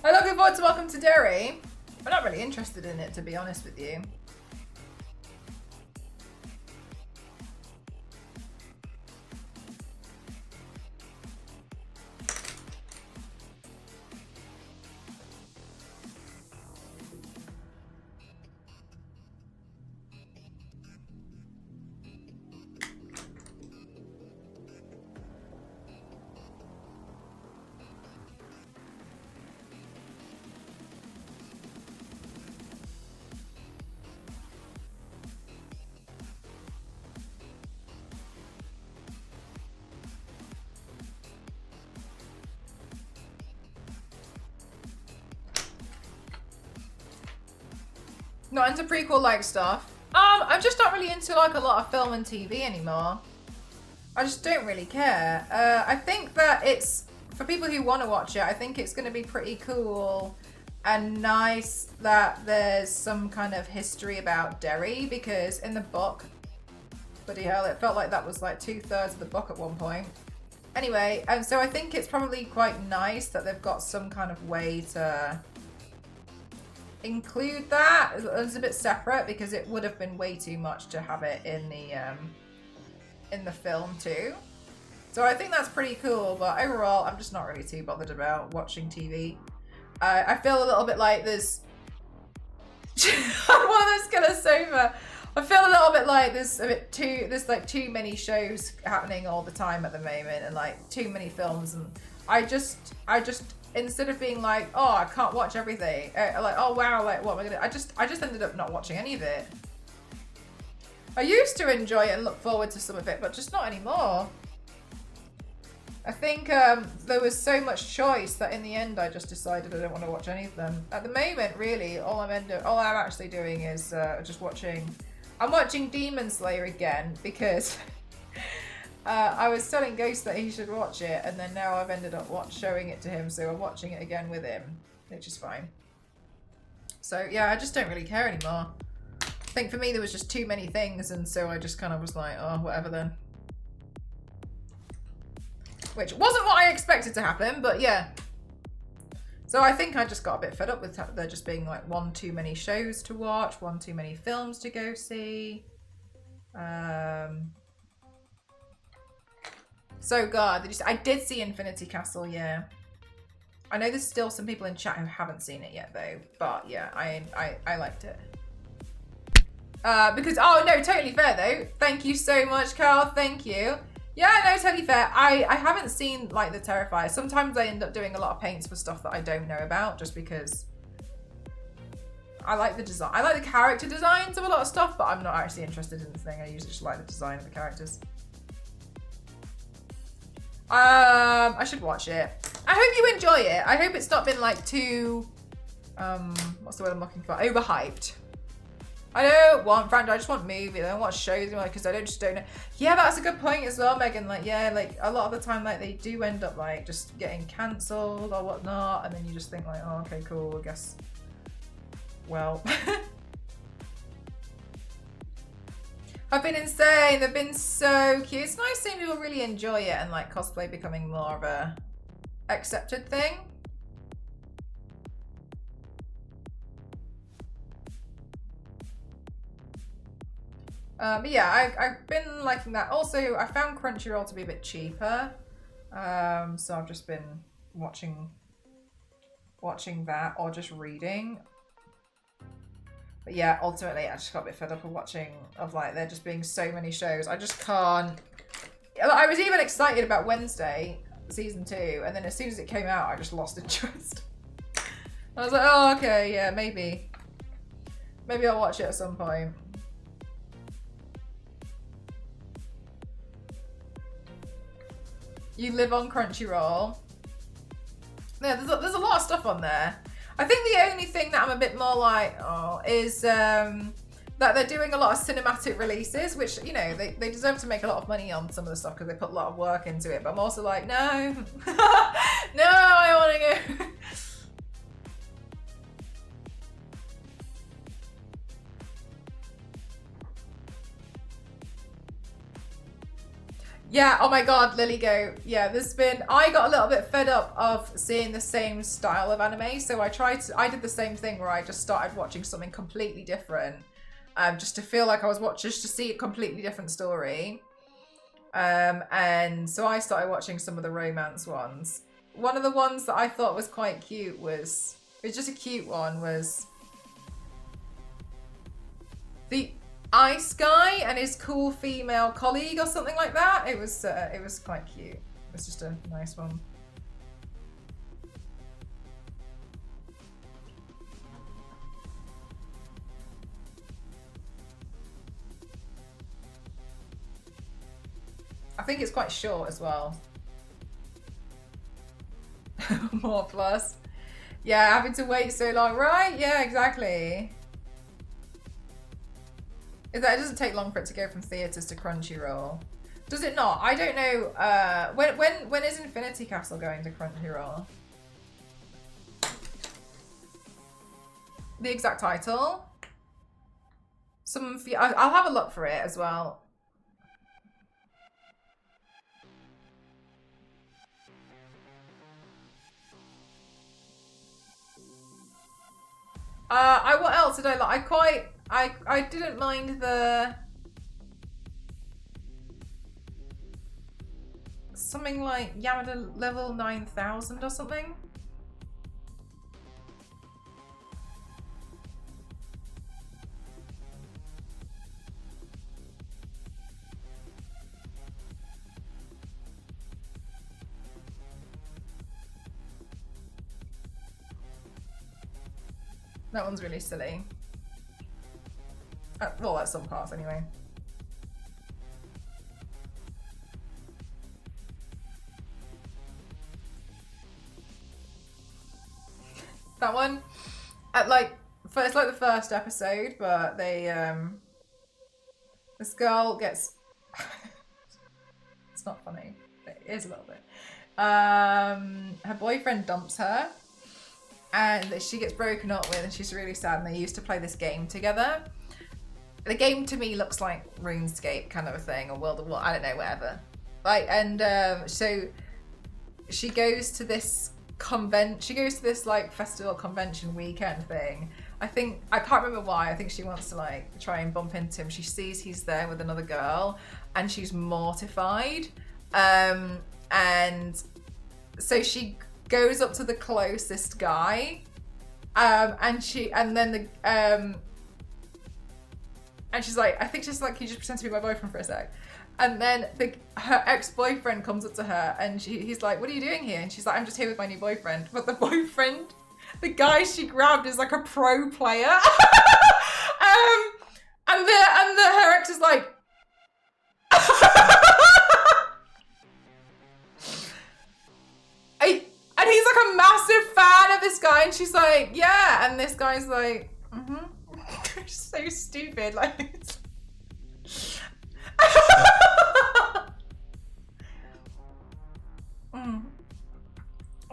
I'm looking forward to Welcome to Derry. I'm not really interested in it, to be honest with you. Not into prequel-like stuff. I'm just not really into like a lot of film and TV anymore. I just don't really care. I think that it's, for people who want to watch it, I think it's going to be pretty cool and nice that there's some kind of history about Derry, because in the book, bloody hell, it felt like that was like 2/3 of the book at one point. Anyway, and so I think it's probably quite nice that they've got some kind of way to include that. It's a bit separate because it would have been way too much to have it in the film too. So I think that's pretty cool, but overall I'm just not really too bothered about watching TV. I feel a little bit like there's one of those killer sofa. I feel a little bit like there's like too many shows happening all the time at the moment, and like too many films, and I just instead of being like, oh, I can't watch everything, like, oh wow, like what am I gonna, I just ended up not watching any of it. I used to enjoy it and look forward to some of it, but just not anymore. I think there was so much choice that in the end I just decided I don't want to watch any of them. At the moment, really, all I'm actually doing is just watching. I'm watching Demon Slayer again because I was telling Ghost that he should watch it, and then now I've ended up showing it to him, so I'm watching it again with him, which is fine. So yeah, I just don't really care anymore. I think for me there was just too many things, and so I just kind of was like, oh, whatever then. Which wasn't what I expected to happen, but yeah. So I think I just got a bit fed up with there just being like one too many shows to watch, one too many films to go see. So God, I did see Infinity Castle, yeah. I know there's still some people in chat who haven't seen it yet though, but yeah, I liked it. Because, oh no, totally fair though. Thank you so much, Carl, thank you. Yeah, no, totally fair. I haven't seen like the Terrifier. Sometimes I end up doing a lot of paints for stuff that I don't know about, just because I like the design. I like the character designs of a lot of stuff, but I'm not actually interested in the thing. I usually just like the design of the characters. I should watch it. I hope you enjoy it. I hope it's not been like too, what's the word I'm looking for? Overhyped. I don't want franchise, I just want movies. I don't watch shows because I just don't know. Yeah, that's a good point as well, Megan. Like, yeah, like a lot of the time, like they do end up like just getting cancelled or whatnot, and then you just think like, oh, okay, cool. I guess. Well, I've been insane. They've been so cute. It's nice seeing people really enjoy it and like cosplay becoming more of a accepted thing. But yeah, I've been liking that. Also, I found Crunchyroll to be a bit cheaper, so I've just been watching that or just reading. But yeah, ultimately, I just got a bit fed up of watching, of like, there just being so many shows. I just can't. I was even excited about Wednesday, season 2, and then as soon as it came out, I just lost interest. I was like, oh, okay, yeah, maybe. Maybe I'll watch it at some point. You live on Crunchyroll. Yeah, there's a lot of stuff on there. I think the only thing that I'm a bit more like, oh, is that they're doing a lot of cinematic releases, which, you know, they deserve to make a lot of money on some of the stuff because they put a lot of work into it. But I'm also like, no, no, I want to go. Yeah, oh my god, Lily Go. Yeah, I got a little bit fed up of seeing the same style of anime, so I did the same thing where I just started watching something completely different, just to feel like I was just to see a completely different story. And so I started watching some of the romance ones. One of the ones that I thought was quite cute it was just a cute one, was the Ice Guy and his cool female colleague or something like that. It was quite cute. It was just a nice one. I think it's quite short as well. More plus. Yeah, having to wait so long, right? Yeah, exactly. It doesn't take long for it to go from theatres to Crunchyroll. Does it not? I don't know. When is Infinity Castle going to Crunchyroll? The exact title? I'll have a look for it as well. What else did I like? I didn't mind something like Yamada level 9000 or something. That one's really silly. Well, at some parts anyway. That one, it's like the first episode, but this girl gets. It's not funny. It is a little bit. Her boyfriend dumps her, and she gets broken up with, and she's really sad. And they used to play this game together. The game to me looks like RuneScape kind of a thing, or World of War, I don't know, whatever. Like, and so she goes to this like festival convention weekend thing. I can't remember why. I think she wants to like try and bump into him. She sees he's there with another girl, and she's mortified. And so she goes up to the closest guy, and she's like, I think she's like, can you just pretend to be my boyfriend for a sec? And then her ex-boyfriend comes up to her, and he's like, what are you doing here? And she's like, I'm just here with my new boyfriend. But the guy she grabbed is like a pro player. and her ex is like, and he's like a massive fan of this guy, and she's like, yeah. And this guy's like, so stupid, like.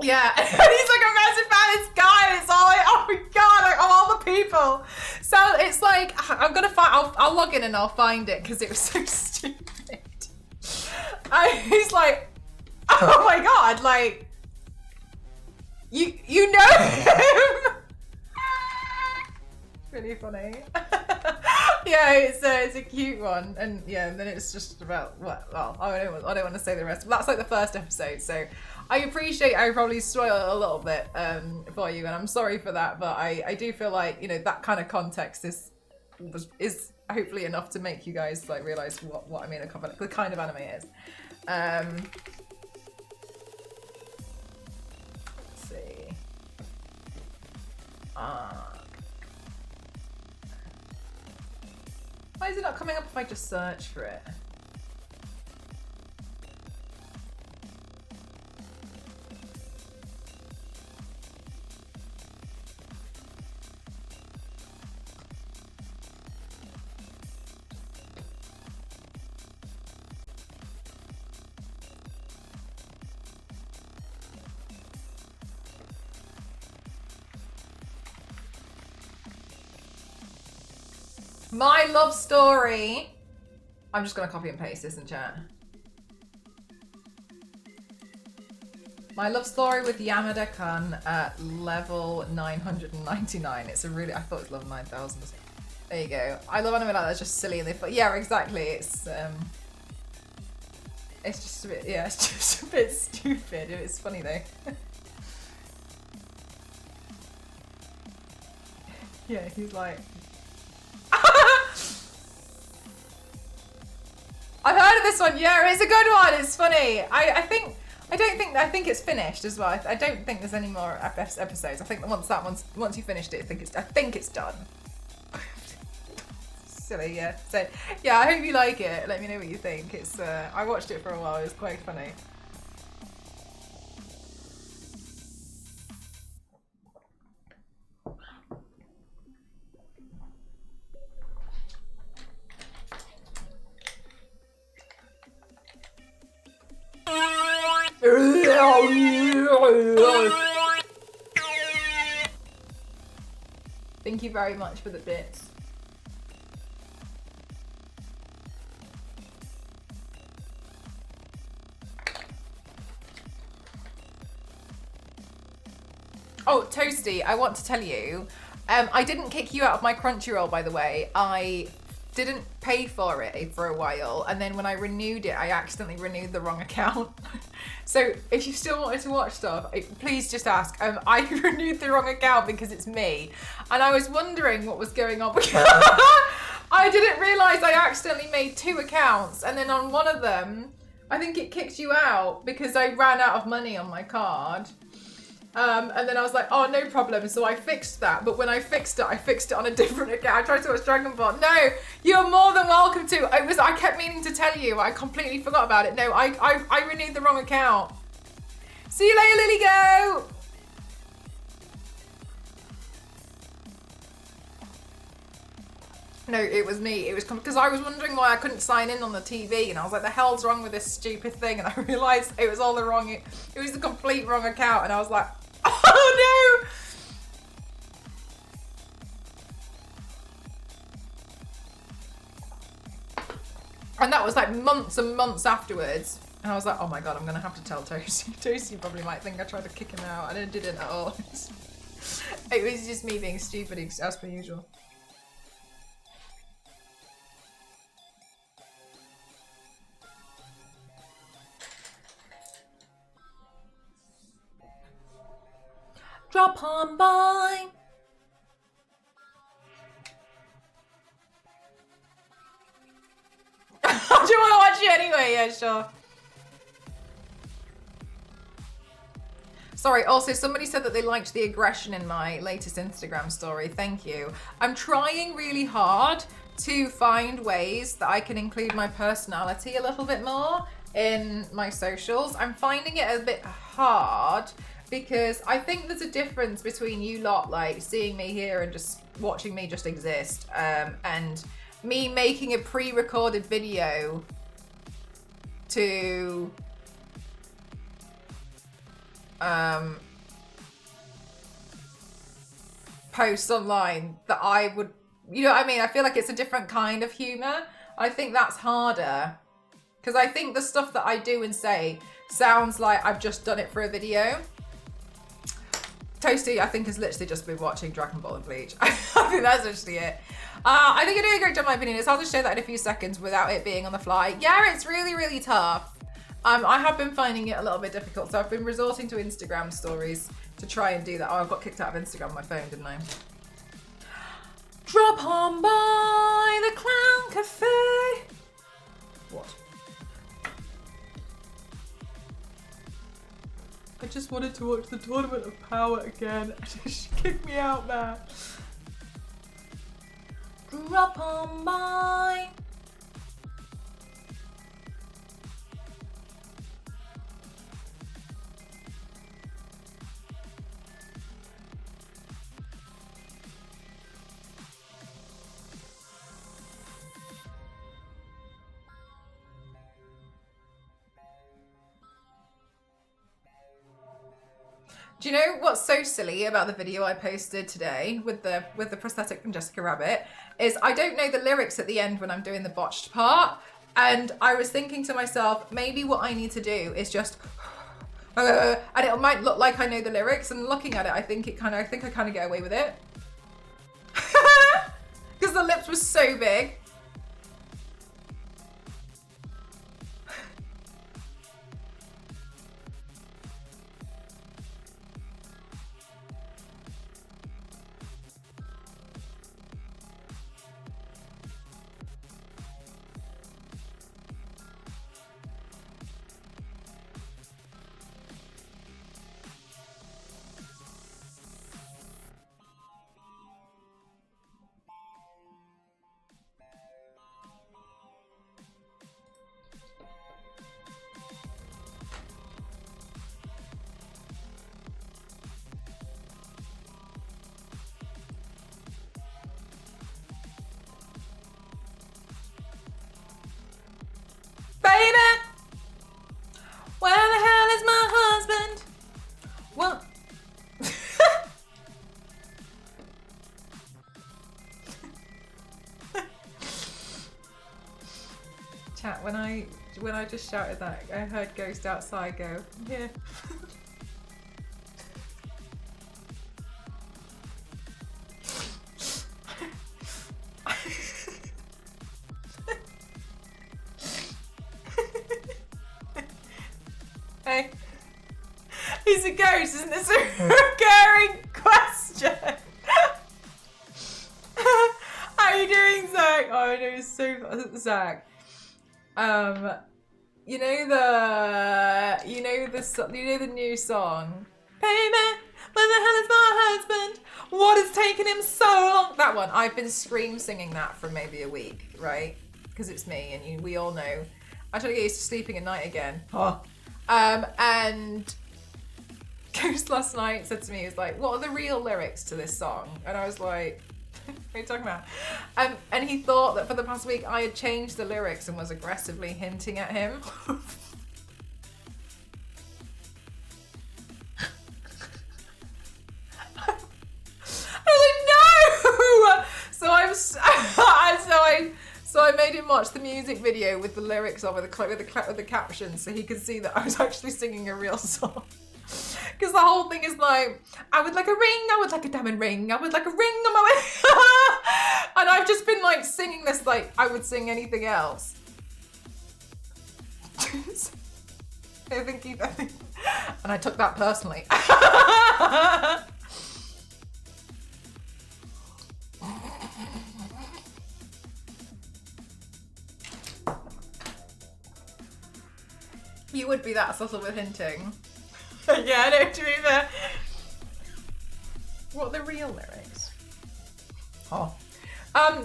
Yeah, and he's like a massive fan of this guy, and it's all like, oh my god, like, of all the people. So it's like, I'm gonna I'll log in and I'll find it, because it was so stupid. And he's like, oh my god, like, you know him? Really funny. Yeah, it's a cute one, and yeah, and then it's just about well, I don't want to say the rest, but that's like the first episode. So I appreciate I probably spoil it a little bit for you, and I'm sorry for that, but I do feel like, you know, that kind of context is hopefully enough to make you guys like realize what I mean, the kind of anime it is. Let's see. Why is it not coming up if I just search for it? My love story. I'm just gonna copy and paste this in chat. My love story with Yamada-kun at level 999. It's a really, I thought it was level 9000. There you go. I love anime like that. It's just silly and yeah, exactly. It's just a bit, yeah, it's just a bit stupid. It's funny though. Yeah, he's like. I've heard of this one. Yeah, it's a good one. It's funny. I think it's finished as well. I don't think there's any more episodes. I think that once you finished it, I think it's done. Silly, yeah. So yeah, I hope you like it. Let me know what you think. It's I watched it for a while. It was quite funny. Thank you very much for the bits. Oh, Toasty, I want to tell you, I didn't kick you out of my Crunchyroll, by the way. I didn't pay for it for a while, and then when I renewed it, I accidentally renewed the wrong account. So if you still wanted to watch stuff, please just ask. I renewed the wrong account because it's me, and I was wondering what was going on. I didn't realise I accidentally made 2 accounts, and then on one of them, I think it kicked you out because I ran out of money on my card. And then I was like, oh, no problem. So I fixed that. But when I fixed it on a different account. I tried to watch Dragon Ball. No, you're more than welcome to. I kept meaning to tell you. I completely forgot about it. No, I renewed the wrong account. See you later, Lily Go. No, it was me. It was because I was wondering why I couldn't sign in on the TV, and I was like, "The hell's wrong with this stupid thing?" And I realised it was all the wrong. It was the complete wrong account, and I was like, "Oh no!" And that was like months and months afterwards, and I was like, "Oh my god, I'm gonna have to tell Toasty." Toasty probably might think I tried to kick him out, and I didn't at all. It was just me being stupid as per usual. Drop on by. Do you want to watch it anyway? Yeah, sure. Sorry, also somebody said that they liked the aggression in my latest Instagram story. Thank you. I'm trying really hard to find ways that I can include my personality a little bit more in my socials. I'm finding it a bit hard because I think there's a difference between you lot like seeing me here and just watching me just exist, and me making a pre-recorded video to post online that I would, you know what I mean? I feel like it's a different kind of humor. I think that's harder because I think the stuff that I do and say sounds like I've just done it for a video. Toasty, I think, has literally just been watching Dragon Ball and Bleach. I think that's literally it. I think you're doing a great job, in my opinion. It's hard to show that in a few seconds without it being on the fly. Yeah, it's really, really tough. I have been finding it a little bit difficult, so I've been resorting to Instagram stories to try and do that. Oh, I got kicked out of Instagram on my phone, didn't I? Drop on by the Clown Cafe. What? I just wanted to watch the Tournament of Power again. She kicked me out, man. Drop on by. Do you know what's so silly about the video I posted today with the prosthetic from Jessica Rabbit is I don't know the lyrics at the end when I'm doing the botched part, and I was thinking to myself, maybe what I need to do is just and it might look like I know the lyrics, and looking at it I think I kind of get away with it because the lips were so big. Where the hell is my husband? What? Chat, when I just shouted that, I heard Ghost outside go, yeah. Hey, he's a ghost, isn't this a recurring question? How are you doing, Zach? Oh, I know, so Zach. You know the new song, Baby, where the hell is my husband? What has taken him so long? That one, I've been scream singing that for maybe a week, right? Because it's me, and we all know. I try to get used to sleeping at night again. Oh. And Ghost last night said to me, he was like, what are the real lyrics to this song? And I was like, what are you talking about? And he thought that for the past week I had changed the lyrics and was aggressively hinting at him. I was like, no! So I made him watch the music video with the lyrics on, with the captions, so he could see that I was actually singing a real song. Because the whole thing is like, I would like a ring, I would like a diamond ring, I would like a ring on my way. And I've just been like singing this like I would sing anything else. I think and I took that personally. You would be that subtle with hinting. Yeah, I know, to be fair. What are the real lyrics? Oh.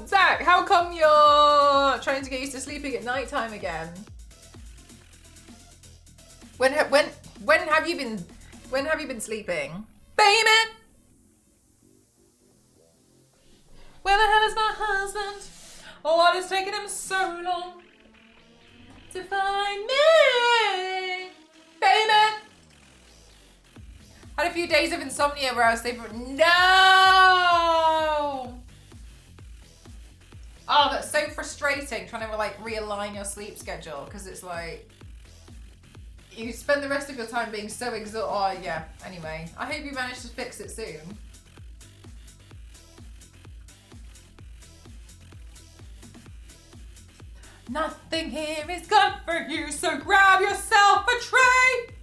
Zach, how come you're trying to get used to sleeping at night time again? When have you been sleeping? Baby! Where the hell is my husband? Oh, what has taken him so long to find me? Baby! Had a few days of insomnia where I was sleeping. No! Oh, that's so frustrating trying to like realign your sleep schedule, because it's like You spend the rest of your time being so exhausted. Oh, yeah. Anyway, I hope you manage to fix it soon. Nothing here is good for you, so grab yourself a tray.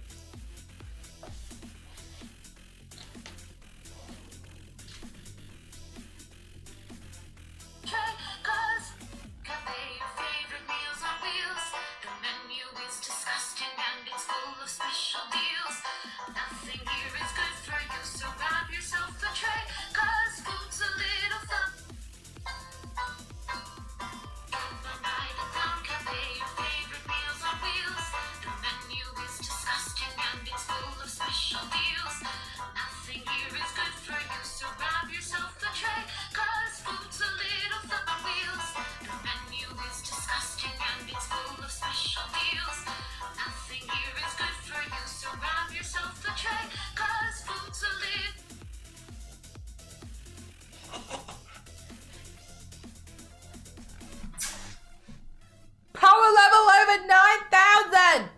Power level over 9,000!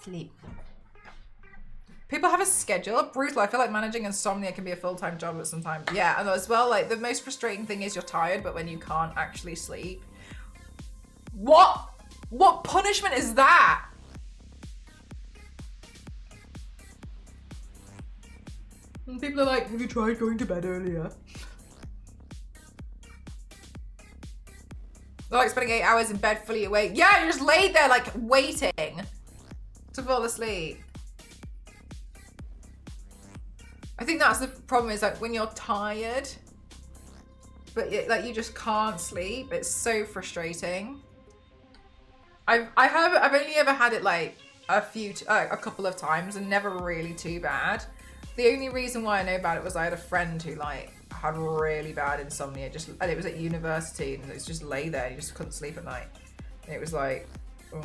Sleep. People have a schedule. Brutal. I feel like managing insomnia can be a full-time job at some time. Yeah, and as well, like, the most frustrating thing is you're tired, but when you can't actually sleep. What? What punishment is that? And people are like, have you tried going to bed earlier? They're like spending 8 hours in bed fully awake. Yeah, you're just laid there like waiting to fall asleep. I think that's the problem, is like when you're tired, but like you just can't sleep. It's so frustrating. I've only ever had it like a couple of times and never really too bad. The only reason why I know about it was I had a friend who like had really bad insomnia, and it was at university, and it was just lay there, you just couldn't sleep at night. And it was like, oh.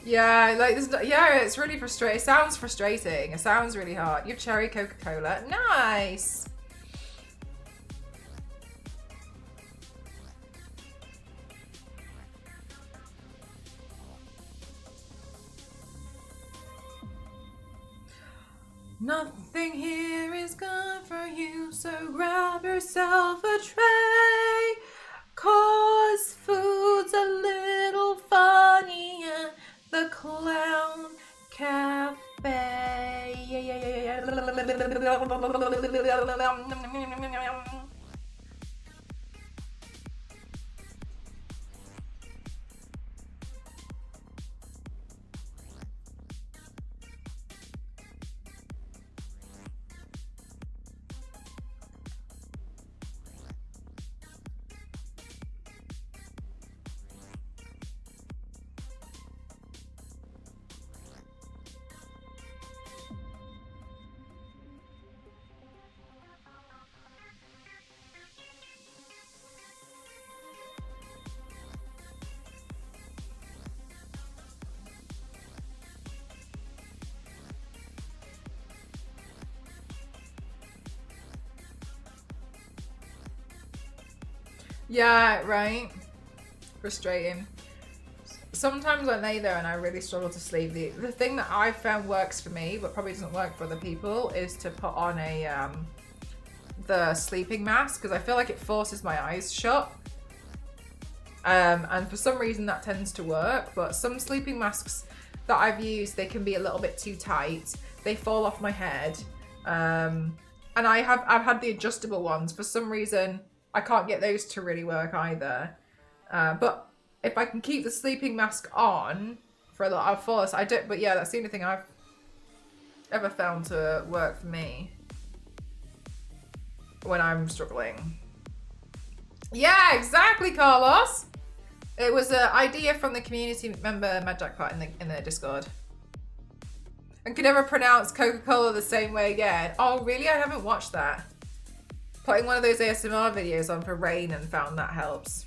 Yeah, like yeah, it's really frustrating. It sounds frustrating. It sounds really hard. You have cherry Coca-Cola. Nice. Nothing here is good for you, so grab yourself a tray, 'cause food's a little funny at the Clown Cafe. Yeah, right. Frustrating. Sometimes I lay there and I really struggle to sleep. The thing that I've found works for me, but probably doesn't work for other people, is to put on the sleeping mask, because I feel like it forces my eyes shut. And for some reason that tends to work, but some sleeping masks that I've used, they can be a little bit too tight. They fall off my head. And I've had the adjustable ones. For some reason, I can't get those to really work either. But if I can keep the sleeping mask on for a lot, I'll fall asleep. I don't, but yeah, that's the only thing I've ever found to work for me when I'm struggling. Yeah, exactly, Carlos. It was an idea from the community member Mad Jackpot in the Discord. And can never pronounce Coca-Cola the same way again. Oh, really? I haven't watched that. Putting one of those ASMR videos on for rain and found that helps.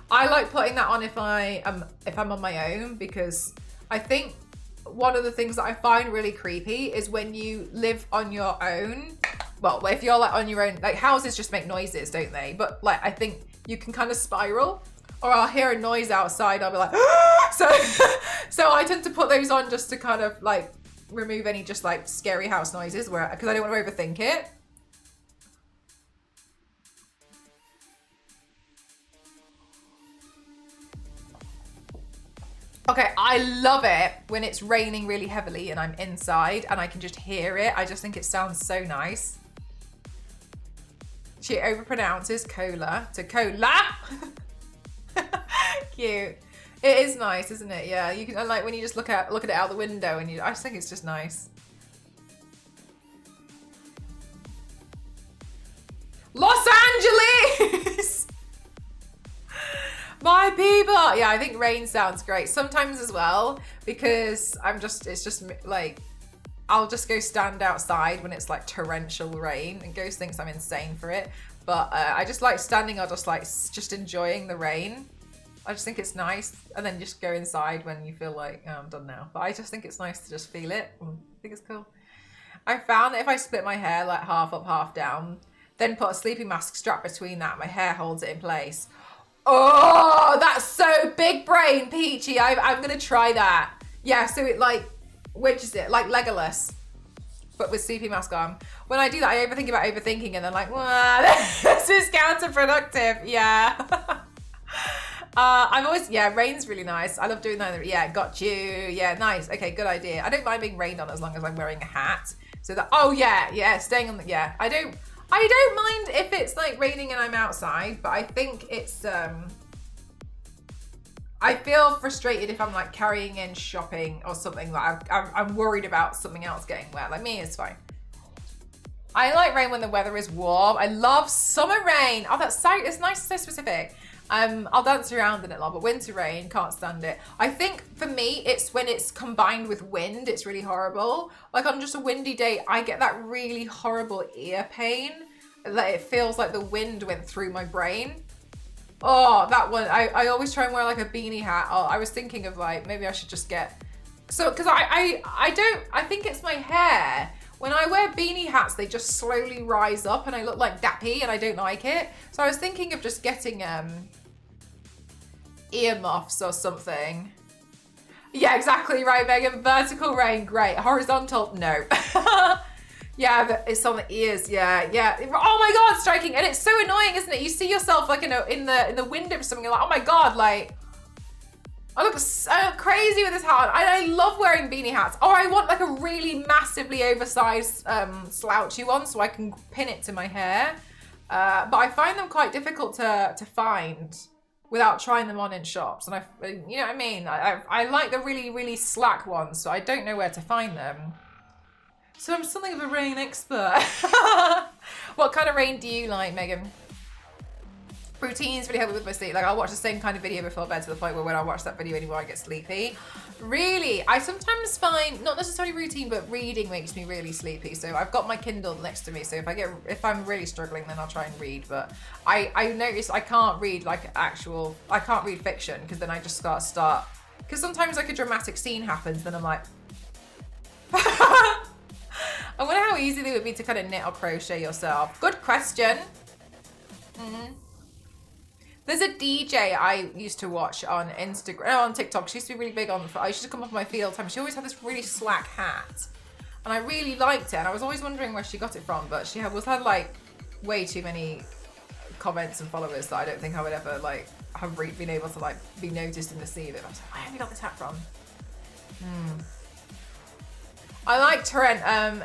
I like putting that on if I'm on my own, because I think one of the things that I find really creepy is when you live on your own well, if you're like on your own, like houses just make noises, don't they? But like, I think you can kind of spiral, or I'll hear a noise outside. I'll be like, so I tend to put those on just to kind of like remove any just like scary house noises because I don't want to overthink it. Okay, I love it when it's raining really heavily and I'm inside and I can just hear it. I just think it sounds so nice. She overpronounces cola to cola. Cute. It is nice, isn't it? Yeah, you can like when you just look at it out the window and I just think it's just nice. Los Angeles! My people! Yeah, I think rain sounds great. Sometimes as well, because it's just like, I'll just go stand outside when it's like torrential rain, and Ghost thinks I'm insane for it. But I just like standing or just enjoying the rain. I just think it's nice. And then just go inside when you feel like, oh, I'm done now. But I just think it's nice to just feel it. I think it's cool. I found that if I split my hair like half up, half down, then put a sleeping mask strap between that, my hair holds it in place. Oh, that's so big brain, Peachy. I'm going to try that. Yeah, so it like wedges it, like Legolas, but with sleeping mask on. When I do that, I overthink about overthinking and then like, wow, this is counterproductive. Yeah. I've always, yeah, rain's really nice. I love doing that. Yeah, got you. Yeah, nice. Okay, good idea. I don't mind being rained on as long as I'm wearing a hat. So that, oh yeah, staying on the, yeah. I don't mind if it's like raining and I'm outside, but I think it's, I feel frustrated if I'm like carrying in shopping or something. Like I'm worried about something else getting wet. Like me, it's fine. I like rain when the weather is warm. I love summer rain. Oh, it's nice, so specific. I'll dance around in it a lot, but winter rain, can't stand it. I think for me, it's when it's combined with wind, it's really horrible. Like on just a windy day, I get that really horrible ear pain. Like it feels like the wind went through my brain. Oh, that one, I always try and wear like a beanie hat. Oh, I was thinking of like, maybe I should just get, so, cause I think it's my hair. When I wear beanie hats, they just slowly rise up and I look like Dappy and I don't like it. So I was thinking of just getting ear muffs or something. Yeah, exactly right, Megan. Vertical rain, great. Horizontal, no. Yeah, it's on the ears. Yeah. Oh my God, striking, and it's so annoying, isn't it? You see yourself like in the window or something. You're like, oh my God, like I look so crazy with this hat. I love wearing beanie hats. Or I want like a really massively oversized slouchy one so I can pin it to my hair. But I find them quite difficult to find without trying them on in shops. And you know what I mean? I like the really, really slack ones, so I don't know where to find them. So I'm something of a rain expert. What kind of rain do you like, Megan? Routines really help me with my sleep. Like I'll watch the same kind of video before bed to the point where when I watch that video anymore, I get sleepy. Really, I sometimes find, not necessarily routine, but reading makes me really sleepy. So I've got my Kindle next to me. So if I'm really struggling, then I'll try and read. But I notice I can't read like I can't read fiction because then I just start, because sometimes like a dramatic scene happens, then I'm like, I wonder how easy it would be to kind of knit or crochet yourself. Good question. There's a DJ I used to watch on Instagram, on TikTok. She used to be really big on, I used to come up on my feed all the time. She always had this really slack hat. And I really liked it. And I was always wondering where she got it from. But she had like way too many comments and followers that I don't think I would ever like have been able to like be noticed in the sea of it. I was like, where have you got this hat from? I like Trent.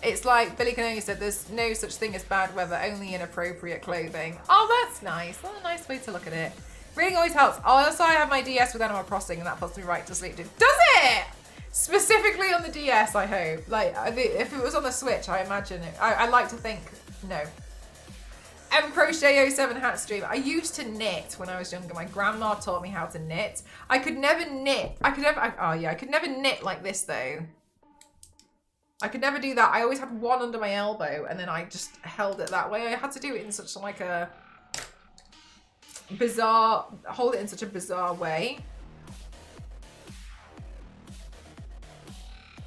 It's like Billy Canoni said, there's no such thing as bad weather, only inappropriate clothing. Oh, that's nice. That's a nice way to look at it. Reading always helps. Also, I have my DS with Animal Crossing and that puts me right to sleep. Does it? Specifically on the DS, I hope. Like, if it was on the Switch, I imagine it. I like to think, no. Crochet 07 hat stream. I used to knit when I was younger. My grandma taught me how to knit. I could never knit. I could never knit like this though. I could never do that. I always had one under my elbow and then I just held it that way. I had to do it in such like a bizarre, hold it in such a bizarre way.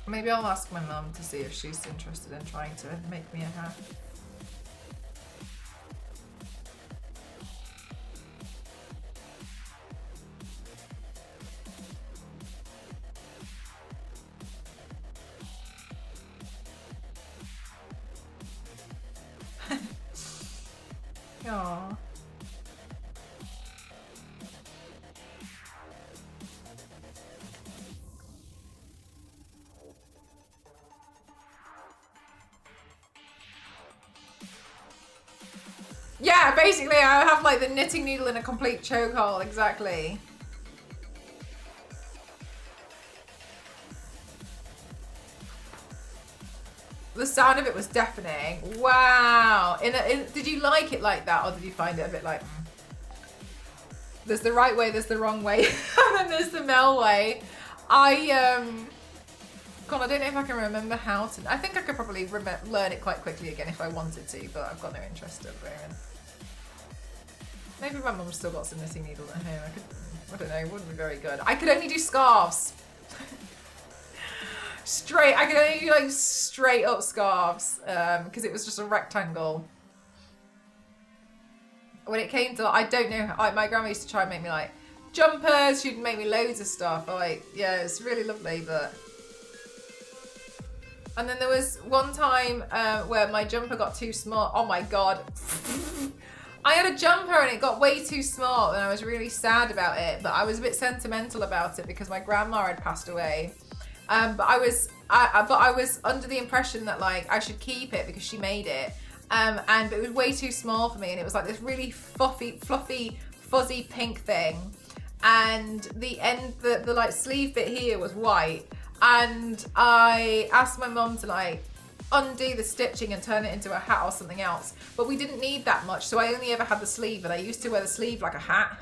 Maybe I'll ask my mum to see if she's interested in trying to make me a hat. Aww. Yeah, basically I have like the knitting needle in a complete chokehold, exactly. The sound of it was deafening. Wow. Did you like it like that, or did you find it a bit like, There's the right way, there's the wrong way, and then there's the Mel way. God, I don't know if I can remember how to. I think I could probably learn it quite quickly again if I wanted to, but I've got no interest at the moment. Maybe my mum's still got some knitting needles at home. I don't know, it wouldn't be very good. I could only do scarves. I could only do like straight up scarves, because it was just a rectangle. When it came to, I don't know, my grandma used to try and make me like jumpers, she'd make me loads of stuff. Yeah, it's really lovely, but. And then there was one time where my jumper got too small. Oh my God. I had a jumper and it got way too small and I was really sad about it, but I was a bit sentimental about it because my grandma had passed away. But I was under the impression that like I should keep it because she made it. And it was way too small for me, and it was like this really fluffy, fuzzy pink thing. And the like sleeve bit here was white. And I asked my mum to like undo the stitching and turn it into a hat or something else, but we didn't need that much, so I only ever had the sleeve, and I used to wear the sleeve like a hat.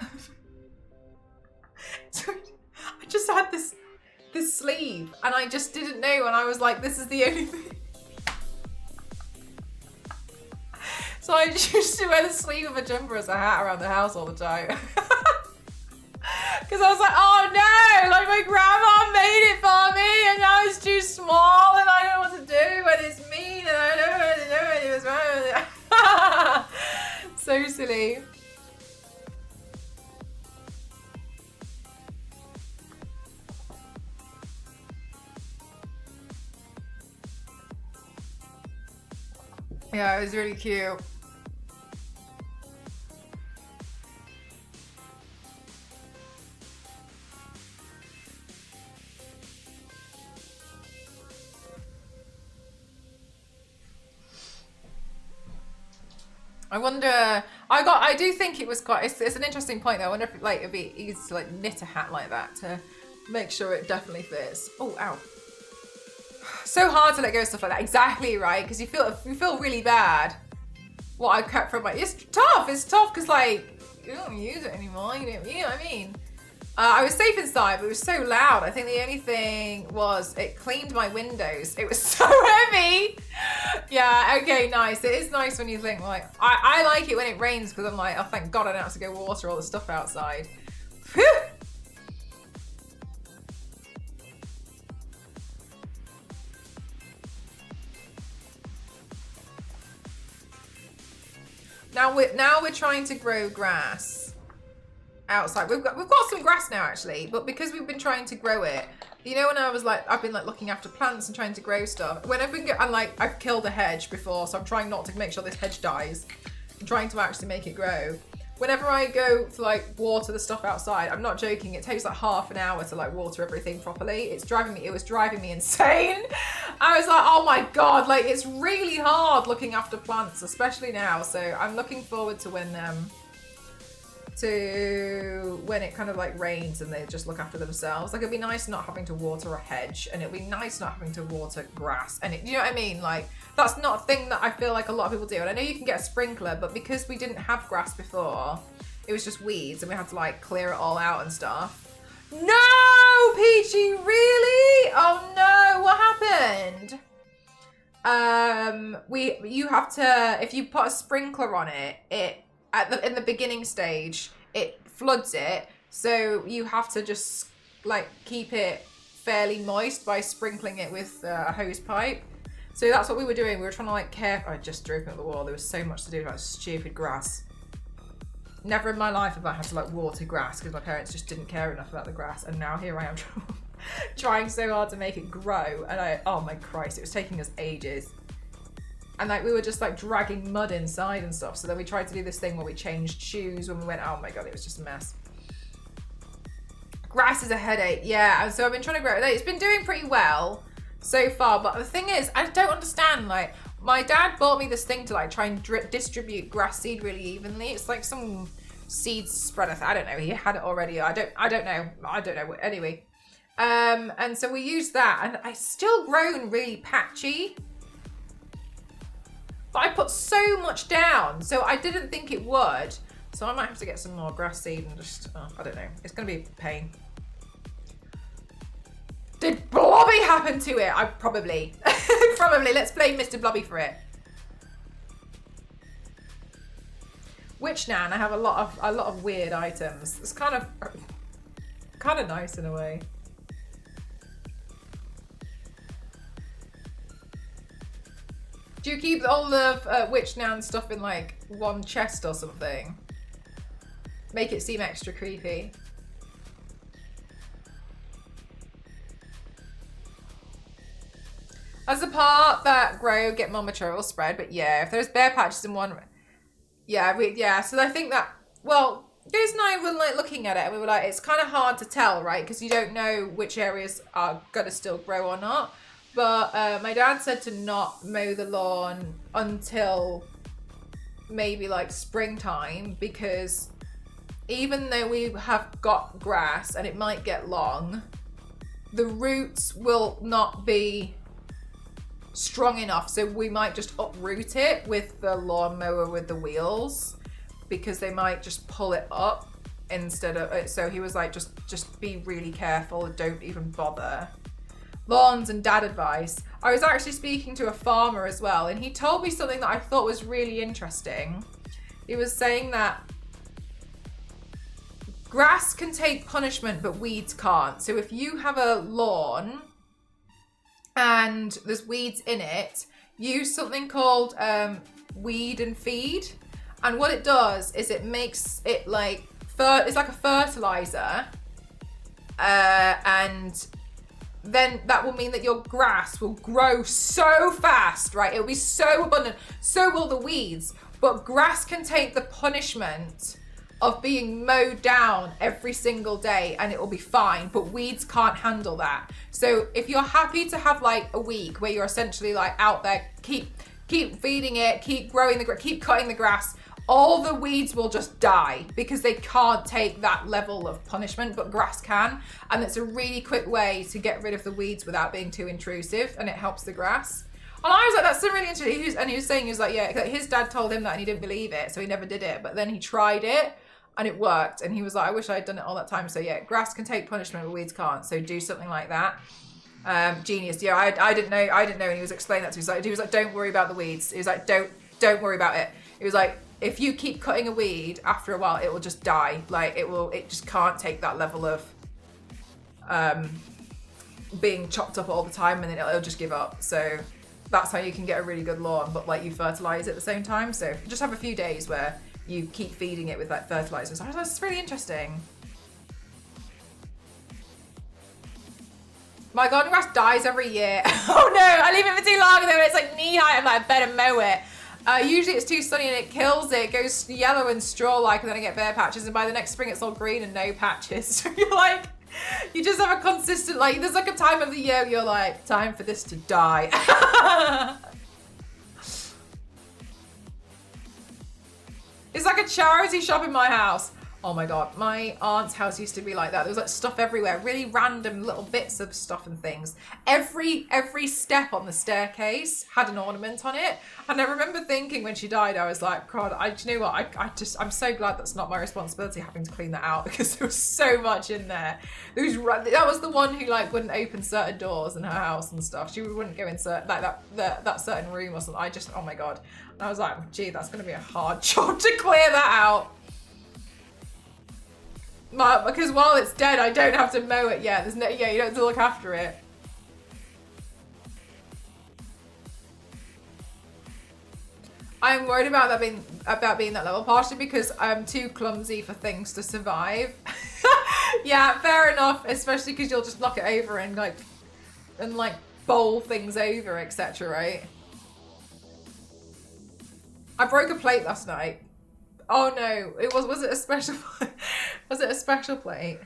So I just had this sleeve and I just didn't know, and I was like, this is the only thing. So I used to wear the sleeve of a jumper as a hat around the house all the time. Because I was like, oh no, like my grandma made it for me and now it's too small and I don't know what to do when it's mean and I don't really know what it was wrong. So silly. Yeah, it was really cute. I wonder, I do think it was quite, it's an interesting point though. I wonder if like it'd be easy to like knit a hat like that to make sure it definitely fits. Oh, ow. So hard to let go of stuff like that. Exactly, right? Because you feel really bad. What I kept from it's tough because like, you don't use it anymore, you know what I mean? I was safe inside, but it was so loud. I think the only thing was it cleaned my windows. It was so heavy. Yeah, okay, nice. It is nice when you think like, I like it when it rains because I'm like, oh, thank God I don't have to go water all the stuff outside. Whew. Now we're trying to grow grass outside. We've got some grass now actually, but because we've been trying to grow it, you know, when I've been like looking after plants and trying to grow stuff. When I've killed a hedge before, so I'm trying not to make sure this hedge dies. I'm trying to actually make it grow. Whenever I go to like water the stuff outside, I'm not joking, it takes like half an hour to like water everything properly. It was driving me insane. I was like, oh my God, like it's really hard looking after plants, especially now. So I'm looking forward to when it kind of like rains and they just look after themselves. Like it'd be nice not having to water a hedge, and it'd be nice not having to water grass. And you know what I mean? Like that's not a thing that I feel like a lot of people do. And I know you can get a sprinkler, but because we didn't have grass before, it was just weeds and we had to like clear it all out and stuff. No, Peachy, really? Oh no, what happened? You have to, if you put a sprinkler on it, in the beginning stage, it floods it. So you have to just like keep it fairly moist by sprinkling it with a hose pipe. So that's what we were doing. We were trying to like care. I just drove at the wall. There was so much to do about stupid grass. Never in my life have I had to like water grass because my parents just didn't care enough about the grass. And now here I am trying so hard to make it grow. And oh my Christ, it was taking us ages. And like we were just like dragging mud inside and stuff. So then we tried to do this thing where we changed shoes when we went, oh my God, it was just a mess. Grass is a headache, yeah. And so I've been trying to grow it. It's been doing pretty well so far. But the thing is, I don't understand. Like my dad bought me this thing to like try and distribute grass seed really evenly. It's like some seed spreader. I don't know. He had it already. I don't know. Anyway. And so we used that and I still grown really patchy. But I put so much down, so I didn't think it would. So I might have to get some more grass seed and just, I don't know. It's gonna be a pain. Did Blobby happen to it? I probably. Probably. Let's blame Mr. Blobby for it. Witch Nan, I have a lot of weird items. It's kind of nice in a way. Do you keep all the Witch Nan stuff in like one chest or something? Make it seem extra creepy. As the part that grow get more mature, it will spread. But yeah, if there's bare patches in one, yeah. So I think that, well, Goose and I were like looking at it and we were like, it's kind of hard to tell, right? Because you don't know which areas are gonna still grow or not. But my dad said to not mow the lawn until maybe like springtime, because even though we have got grass and it might get long, the roots will not be strong enough. So we might just uproot it with the lawnmower with the wheels, because they might just pull it up instead of it. So he was like, just be really careful. Don't even bother. Lawns and dad advice. I was actually speaking to a farmer as well, and he told me something that I thought was really interesting. He was saying that grass can take punishment, but weeds can't. So if you have a lawn and there's weeds in it, use something called weed and feed. And what it does is it makes it like, it's like a fertilizer. And then that will mean that your grass will grow so fast, right? It'll be so abundant. So will the weeds. But grass can take the punishment of being mowed down every single day and it will be fine. But weeds can't handle that. So if you're happy to have like a week where you're essentially like out there, keep feeding it, keep growing keep cutting the grass, all the weeds will just die because they can't take that level of punishment, but grass can. And it's a really quick way to get rid of the weeds without being too intrusive, and it helps the grass. And I was like, that's so really interesting. He was saying, he was like, yeah, his dad told him that and he didn't believe it, so he never did it. But then he tried it and it worked. And he was like, I wish I had done it all that time. So yeah, grass can take punishment, but weeds can't. So do something like that. Genius. Yeah, I didn't know. And he was explaining that to me. He was like, don't worry about the weeds. He was like, don't worry about it. He was like, if you keep cutting a weed, after a while, it will just die. Like it just can't take that level of being chopped up all the time, and then it'll just give up. So that's how you can get a really good lawn, but like you fertilize at the same time. So just have a few days where you keep feeding it with like fertilizers. So that's really interesting. My garden grass dies every year. Oh no, I leave it for too long and then it's like knee high. I'm like, I better mow it. Usually it's too sunny and it kills it. It goes yellow and straw-like, and then I get bare patches, and by the next spring it's all green and no patches. So you're like, you just have a consistent, like, there's like a time of the year where you're like, time for this to die. It's like a charity shop in my house. Oh my God, my aunt's house used to be like that. There was like stuff everywhere, really random little bits of stuff and things. Every step on the staircase had an ornament on it. And I remember thinking when she died, I was like, God, do you know what? I'm so glad that's not my responsibility having to clean that out, because there was so much in there. That was the one who like wouldn't open certain doors in her house and stuff. She wouldn't go in that certain room or something. Oh my God. And I was like, gee, that's gonna be a hard job to clear that out. Because while it's dead, I don't have to mow it yet. You don't have to look after it. I'm worried about being that level, partially because I'm too clumsy for things to survive. Yeah, fair enough. Especially because you'll just knock it over and bowl things over, etc. Right? I broke a plate last night. Oh no, was it a special was it a special plate?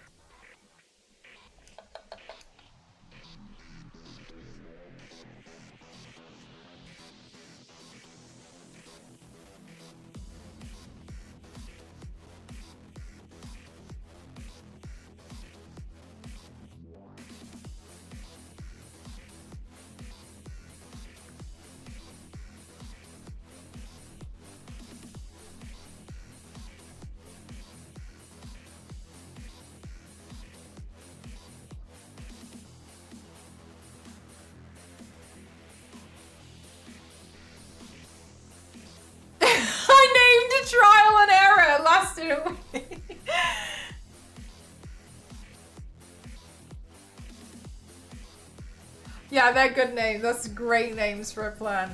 I named a trial and error. It lasted a week. Yeah, they're good names. That's great names for a plant.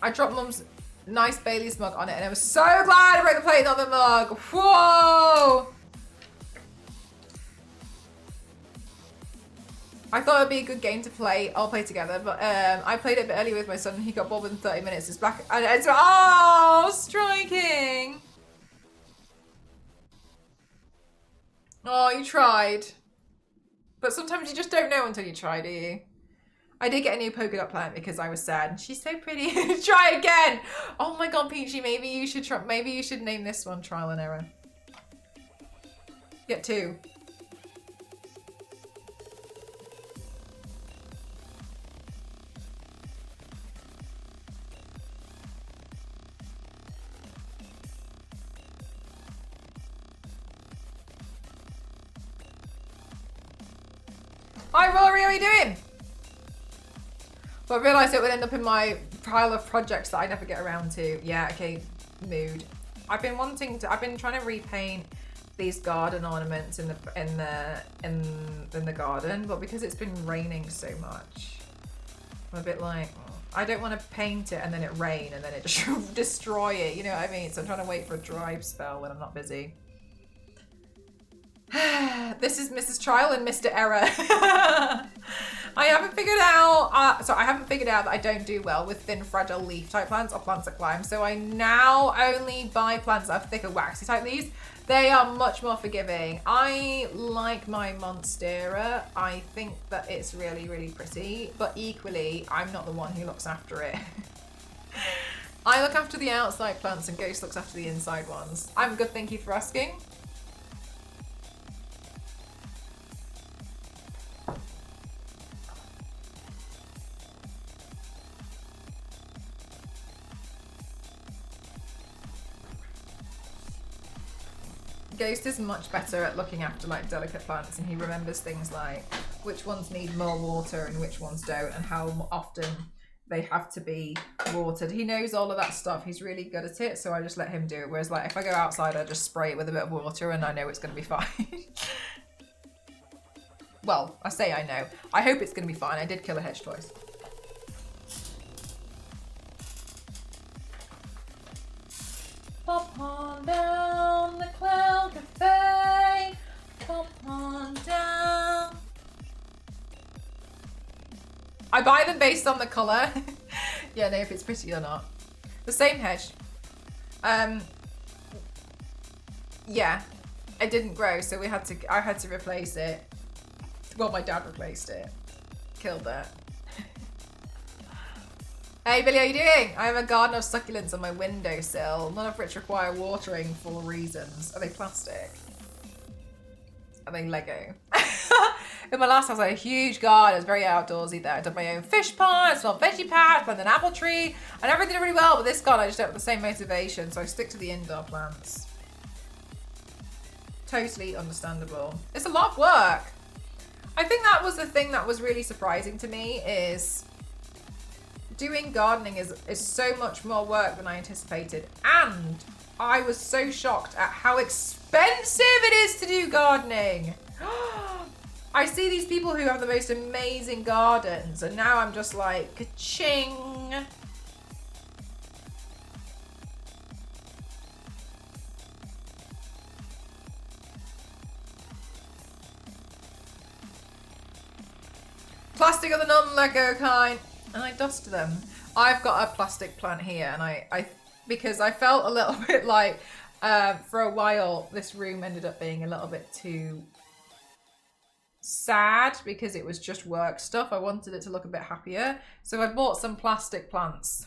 I dropped Mum's nice Bailey's mug on it and I was so glad I broke the plate, not the mug. Whoa! I thought it'd be a good game to play. I'll play together, but I played it a bit early with my son and he got bored within 30 minutes. It's black. And it's, oh, striking. Oh, you tried. But sometimes you just don't know until you try, do you? I did get a new polka dot plant because I was sad. She's so pretty. Try again. Oh my god, Peachy, maybe you should try. Maybe you should name this one Trial and Error. Get 2. Hi Rory, how are you doing? But I realised it would end up in my pile of projects that I never get around to. Yeah, okay, mood. I've been trying to repaint these garden ornaments in the garden, but because it's been raining so much, I'm a bit like, oh, I don't want to paint it and then it rain and then it just destroy it, you know what I mean? So I'm trying to wait for a dry spell when I'm not busy. This is Mrs. Trial and Mr. Error. I haven't figured out that I don't do well with thin, fragile leaf type plants or plants that climb. So I now only buy plants that have thicker, waxy type leaves. They are much more forgiving. I like my Monstera. I think that it's really, really pretty, but equally, I'm not the one who looks after it. I look after the outside plants and Ghost looks after the inside ones. I'm good, thank you for asking. Ghost is much better at looking after like delicate plants, and he remembers things like which ones need more water and which ones don't, and how often they have to be watered. He knows all of that stuff. He's really good at it, so I just let him do it. Whereas like if I go outside, I just spray it with a bit of water and I know it's going to be fine. Well, I say I know. I hope it's going to be fine. I did kill a hedge twice. Pop on down the Cloud Cafe. Pop on down. I buy them based on the colour. Yeah, no, if it's pretty or not. The same hedge. Yeah, it didn't grow, so I had to replace it. Well, my dad replaced it. Killed it. Hey Billy, how you doing? I have a garden of succulents on my windowsill, none of which require watering for reasons. Are they plastic? Are they Lego? In my last house, I had a huge garden. It was very outdoorsy there. I did my own fish pond, I smelled veggie patch, planted an apple tree, and everything did really well. But this garden, I just don't have the same motivation, so I stick to the indoor plants. Totally understandable. It's a lot of work. I think that was the thing that was really surprising to me is doing gardening is so much more work than I anticipated. And I was so shocked at how expensive it is to do gardening. I see these people who have the most amazing gardens and now I'm just like, ka-ching. Plastic of the non-Lego kind. And I dust them. I've got a plastic plant here and I because I felt a little bit like for a while this room ended up being a little bit too sad because it was just work stuff. I wanted it to look a bit happier. So I bought some plastic plants.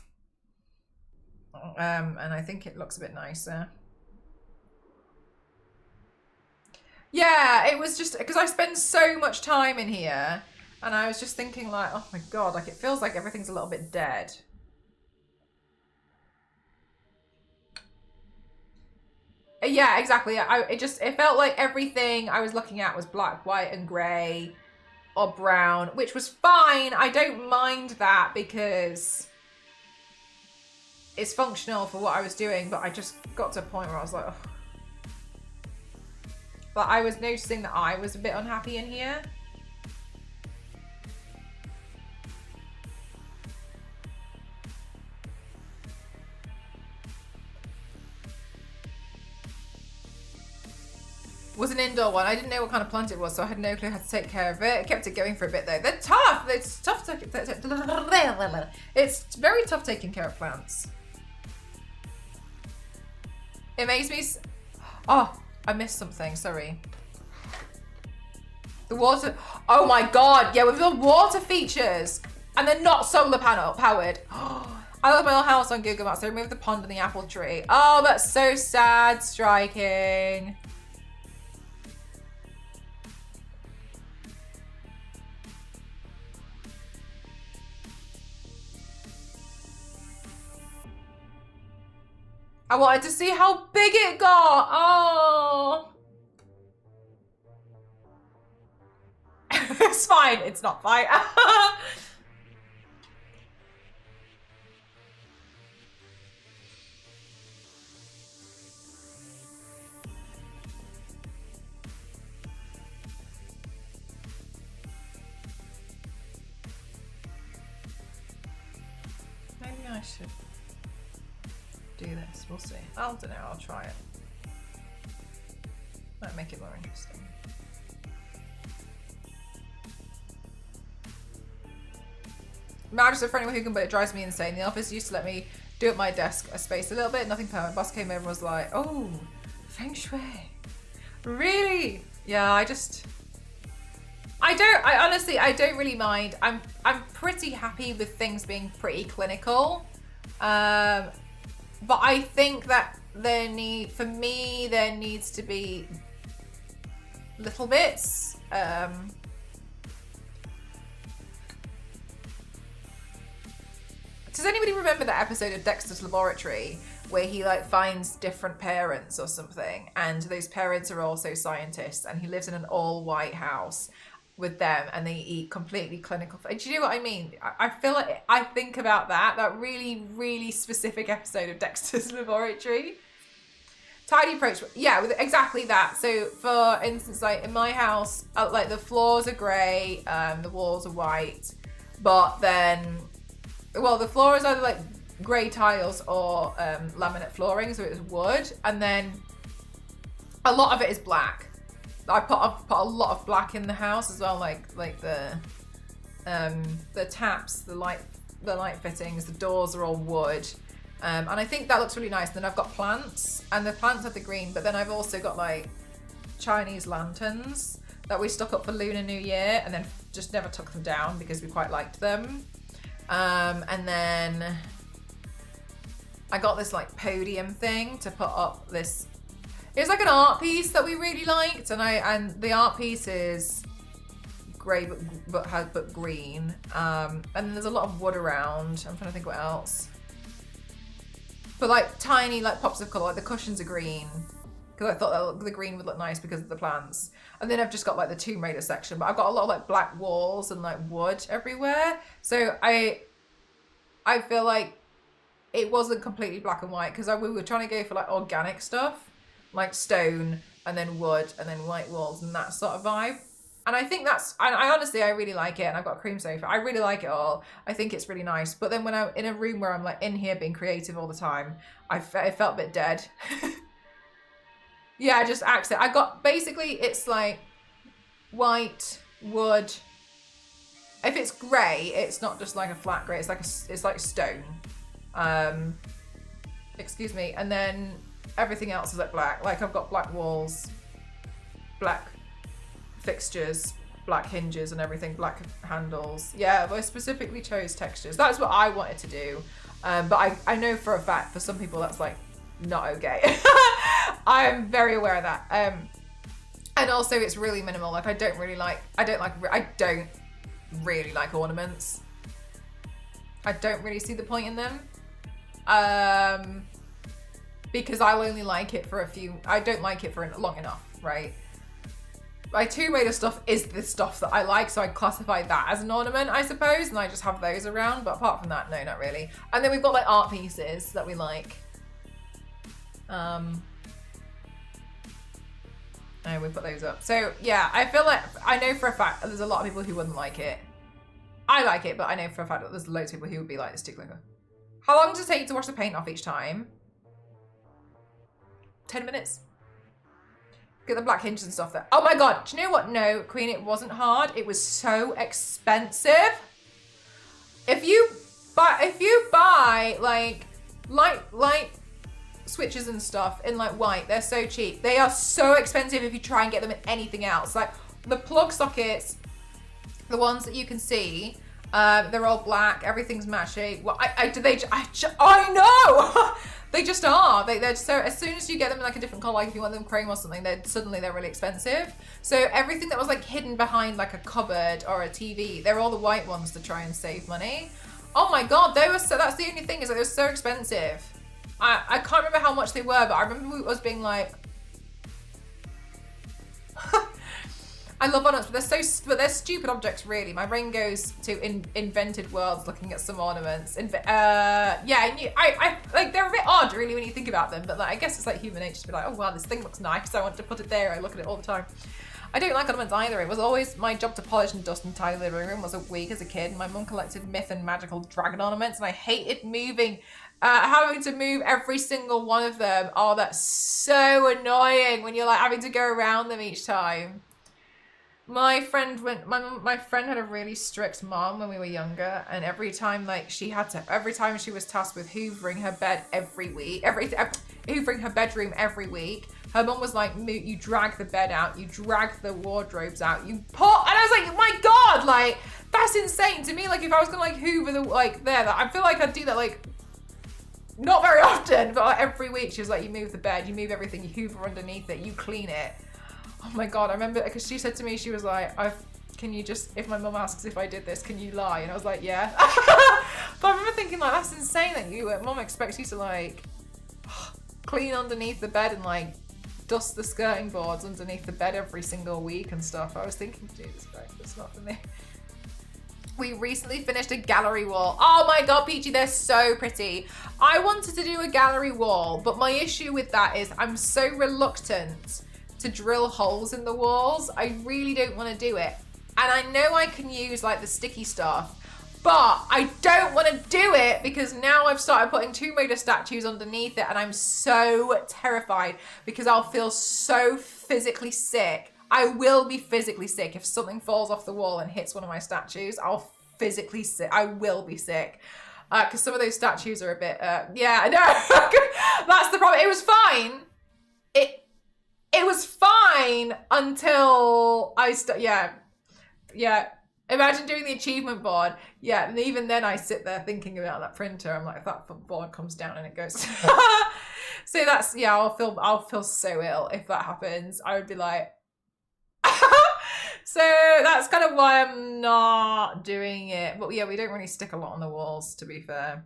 And I think it looks a bit nicer. Yeah, it was just because I spend so much time in here and I was just thinking like, oh my God, like it feels like everything's a little bit dead. Yeah, exactly. It felt like everything I was looking at was black, white and grey or brown, which was fine. I don't mind that because it's functional for what I was doing, but I just got to a point where I was like, oh. But I was noticing that I was a bit unhappy in here. Was an indoor one. I didn't know what kind of plant it was, so I had no clue how to take care of it. I kept it going for a bit though. They're tough. It's tough to, it's very tough taking care of plants. It makes me. Oh, I missed something. Sorry. The water. Oh my God. Yeah, with the water features, and they're not solar panel powered. I love my little house on Google Maps. They removed the pond and the apple tree. Oh, that's so sad. Striking. I wanted to see how big it got. Oh. It's fine. It's not fine. Maybe I should do this. We'll see. I don't know. I'll try it. Might make it more interesting. Marriage is a friendly who can, but it drives me insane. The office used to let me do at my desk a space a little bit, nothing permanent. Boss came over and was like, "Oh, feng shui, really?" Yeah, I honestly, I don't really mind. I'm pretty happy with things being pretty clinical. But I think that there needs to be little bits. Does anybody remember that episode of Dexter's Laboratory where he like finds different parents or something, and those parents are also scientists, and he lives in an all-white house with them and they eat completely clinical food. Do you know what I mean? I feel like I think about that really, really specific episode of Dexter's Laboratory. Tidy approach. Yeah, with exactly that. So for instance, like in my house, like the floors are grey, the walls are white, but then, well, the floor is either like grey tiles or laminate flooring, so it's wood, and then a lot of it is black. I've put a lot of black in the house as well, like the taps, the light fittings, the doors are all wood, and I think that looks really nice. And then I've got plants, and the plants have the green, but then I've also got like Chinese lanterns that we stuck up for Lunar New Year, and then just never took them down because we quite liked them. And then I got this like podium thing to put up this. It was like an art piece that we really liked, and the art piece is grey but green. And then there's a lot of wood around. I'm trying to think what else. But like tiny like pops of colour, like the cushions are green. Because I thought the green would look nice because of the plants. And then I've just got like the Tomb Raider section, but I've got a lot of like black walls and like wood everywhere. So I feel like it wasn't completely black and white because we were trying to go for like organic stuff, like stone and then wood and then white walls and that sort of vibe. And I think I honestly, I really like it. And I've got a cream sofa. I really like it all. I think it's really nice. But then when I'm in a room where I'm like in here being creative all the time, I felt a bit dead. Yeah, just accent. I got, basically it's like white, wood. If it's grey, it's not just like a flat grey. It's like stone. Excuse me. And then everything else is like black. Like I've got black walls, black fixtures, black hinges and everything, black handles. Yeah, but I specifically chose textures. That's what I wanted to do. But I know for a fact for some people that's like not okay. I'm very aware of that. And also it's really minimal. Like I don't really like ornaments. I don't really see the point in them. Because I'll only like it for I don't like it for long enough, right? My Tomb Raider stuff is the stuff that I like, so I classify that as an ornament, I suppose, and I just have those around, but apart from that, no, not really. And then we've got like art pieces that we like. And we put those up. So yeah, I feel like, I know for a fact that there's a lot of people who wouldn't like it. I like it, but I know for a fact that there's loads of people who would be like, this too clinker. How long does it take to wash the paint off each time? 10 minutes. Get the black hinges and stuff there. Oh my God, do you know what? No, Queen, it wasn't hard. It was so expensive. If you buy like light switches and stuff in like white, they're so cheap. They are so expensive if you try and get them in anything else. Like the plug sockets, the ones that you can see, they're all black. Everything's matchy. Well, I know. They just are. They're so, as soon as you get them in like a different color, like if you want them chrome or something, they're really expensive. So everything that was like hidden behind like a cupboard or a TV, they're all the white ones to try and save money. Oh my God, that's the only thing, is that they were so expensive. I can't remember how much they were, but I remember us being like, I love ornaments, but they're stupid objects, really. My brain goes to invented worlds looking at some ornaments. Yeah, and I like, they're a bit odd, really, when you think about them. But like, I guess it's like human nature to be like, oh wow, this thing looks nice. I want to put it there. I look at it all the time. I don't like ornaments either. It was always my job to polish and dust and tidy the living room. Was a week as a kid. My mum collected myth and magical dragon ornaments, and I hated moving. Having to move every single one of them. Oh, that's so annoying when you're like having to go around them each time. My friend had a really strict mom when we were younger, and every time she was tasked with hoovering her bed every week, hoovering her bedroom every week, her mom was like, you drag the bed out, you drag the wardrobes out, and I was like, my God, like, that's insane to me. Like, if I was gonna like hoover I feel like I'd do that like, not very often, but like every week. She was like, you move the bed, you move everything, you hoover underneath it, you clean it. Oh my God, I remember, because she said to me, she was like, can you just, if my mum asks if I did this, can you lie? And I was like, yeah. But I remember thinking like, that's insane that mum expects you to like clean underneath the bed and like dust the skirting boards underneath the bed every single week and stuff. I was thinking, Jesus Christ, that's not for me. We recently finished a gallery wall. Oh my God, Peachy, they're so pretty. I wanted to do a gallery wall, but my issue with that is I'm so reluctant to drill holes in the walls. I really don't want to do it. And I know I can use like the sticky stuff, but I don't want to do it because now I've started putting Tomb Raider statues underneath it, and I'm so terrified because I'll feel so physically sick. I will be physically sick if something falls off the wall and hits one of my statues. I'll physically sick. I will be sick. Because some of those statues are a bit, yeah, I know. That's the problem. It was fine. It was fine until yeah. Imagine doing the achievement board. Yeah, and even then I sit there thinking about that printer. I'm like, if that board comes down and it goes. So that's, yeah, I'll feel so ill if that happens. I would be like, So that's kind of why I'm not doing it. But yeah, we don't really stick a lot on the walls, to be fair.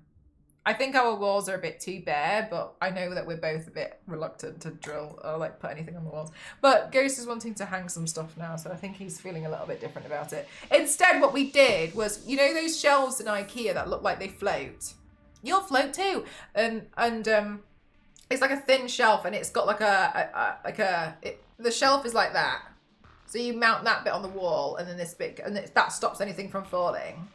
I think our walls are a bit too bare, but I know that we're both a bit reluctant to drill or like put anything on the walls. But Ghost is wanting to hang some stuff now, so I think he's feeling a little bit different about it. Instead, what we did was, you know those shelves in IKEA that look like they float? You'll float too. And it's like a thin shelf, and it's got like the shelf is like that. So you mount that bit on the wall, and then this bit, and that stops anything from falling.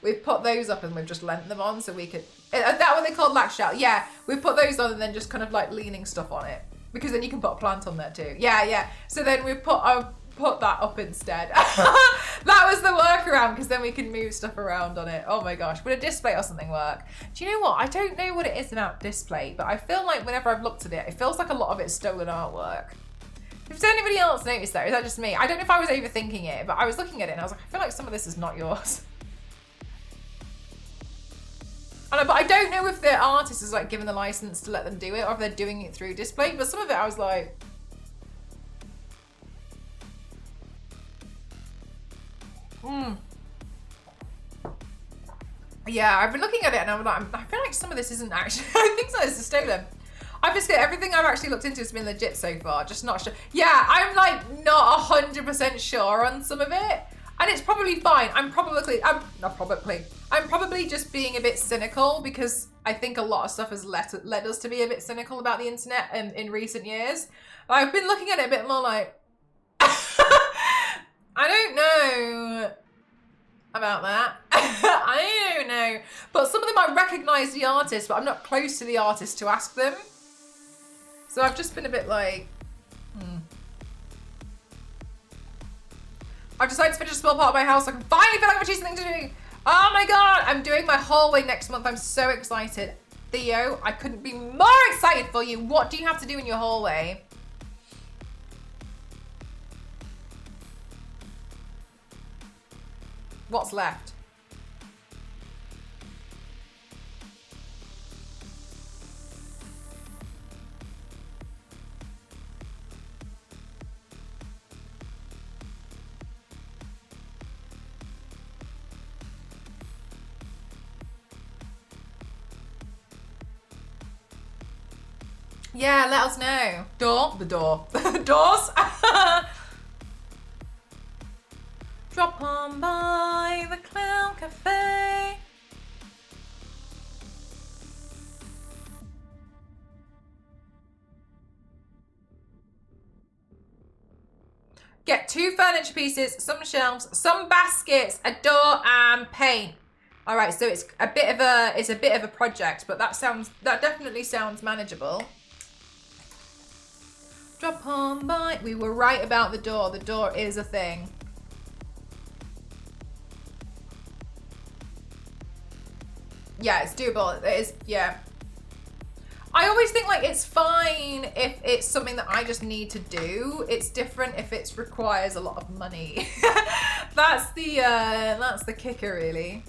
We've put those up and we've just lent them on so we could... Is that what they called latch shelf? Yeah, we've put those on and then just kind of like leaning stuff on it. Because then you can put a plant on there too. Yeah. So then we've put that up instead. That was the workaround, because then we can move stuff around on it. Oh my gosh. Would a display or something work? Do you know what? I don't know what it is about display, but I feel like whenever I've looked at it, it feels like a lot of it's stolen artwork. Does anybody else notice that? Is that just me? I don't know if I was overthinking it, but I was looking at it and I was like, I feel like some of this is not yours. But I don't know if the artist is like given the license to let them do it, or if they're doing it through display. But some of it I was like, yeah, I've been looking at it and I'm like, I feel like some of this isn't actually, I think some of this is stolen. I've just everything I've actually looked into has been legit so far, just not sure. Yeah, I'm like not 100% sure on some of it. And it's probably fine. I'm probably just being a bit cynical, because I think a lot of stuff has led us to be a bit cynical about the internet in recent years. I've been looking at it a bit more like, I don't know about that. I don't know. But some of them I recognise the artist, but I'm not close to the artist to ask them. So I've just been a bit like, I've decided to finish a small part of my house so I can finally feel like I'm choosing something to do. Oh my god, I'm doing my hallway next month. I'm so excited. Theo, I couldn't be more excited for you. What do you have to do in your hallway? What's left? Yeah, let us know. The door. Doors. Drop on by the Clown Cafe. Get 2 furniture pieces, some shelves, some baskets, a door, and paint. All right, so it's a bit of a project, but that definitely sounds manageable. Drop on by. We were right about the door. The door is a thing. Yeah, it's doable. It is, yeah. I always think like it's fine if it's something that I just need to do. It's different if it requires a lot of money. That's the kicker, really.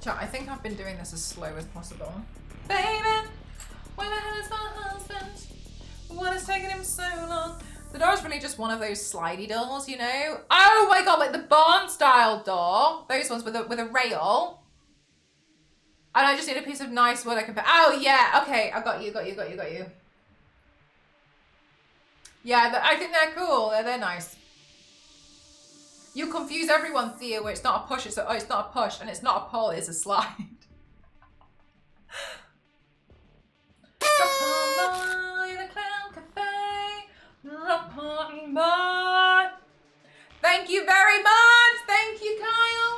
Chat, I think I've been doing this as slow as possible. Baby, where the hell is my husband? What has taken him so long? The door's really just one of those slidey doors, you know? Oh my god, like the barn style door. Those ones with a rail. And I just need a piece of nice wood I can put. Oh yeah, okay, I got you. Yeah, I think they're cool. They're nice. You confuse everyone, Theo, where it's not a push, it's not a push, and it's not a pull, it's a slide. Drop on by the Clown Cafe. Drop on by. Thank you very much. Thank you, Kyle.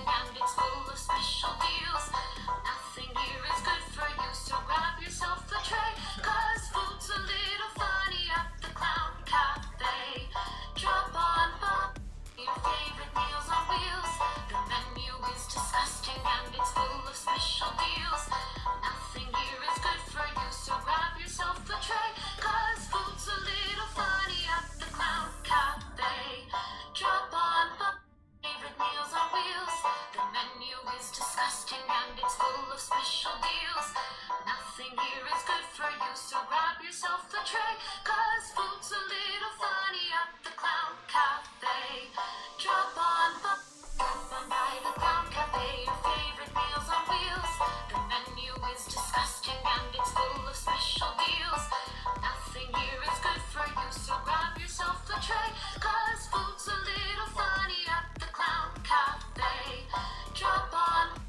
and it's full of special deals. Nothing here is good for you, so grab yourself a tray, 'cause food's a little funny at the Clown Cafe. Drop on by your favorite meals on wheels. The menu is disgusting and it's full of special deals. Nothing here is good for you, so grab yourself a tray, 'cause food's a little funny at the Clown Cafe. Drop on by favorite meals on wheels. The menu is disgusting and it's full of special deals. Nothing here is good for you, so grab yourself a tray, 'cause food's a little funny at the Clown Cafe. Drop on by the Clown Cafe, your favorite meals on wheels. The menu is disgusting and it's full of special deals. Nothing here is good for you, so grab yourself a tray, 'cause food's a little funny at the Clown Cafe. Drop on.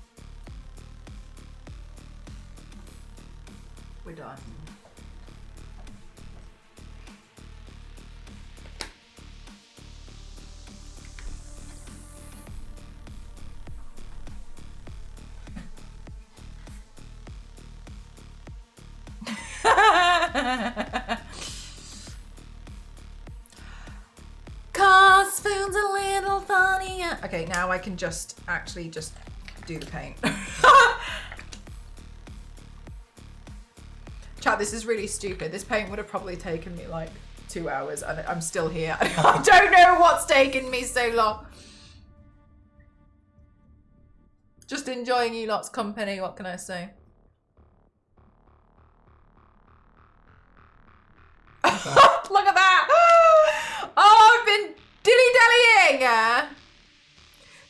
We're done. Cause food's a little funny. Okay, now I can just actually just do the paint. Chat, this is really stupid. This paint would have probably taken me like 2 hours and I'm still here. I don't know what's taken me so long. Just enjoying you lot's company, what can I say? Look at that! Oh, I've been dilly-dallying!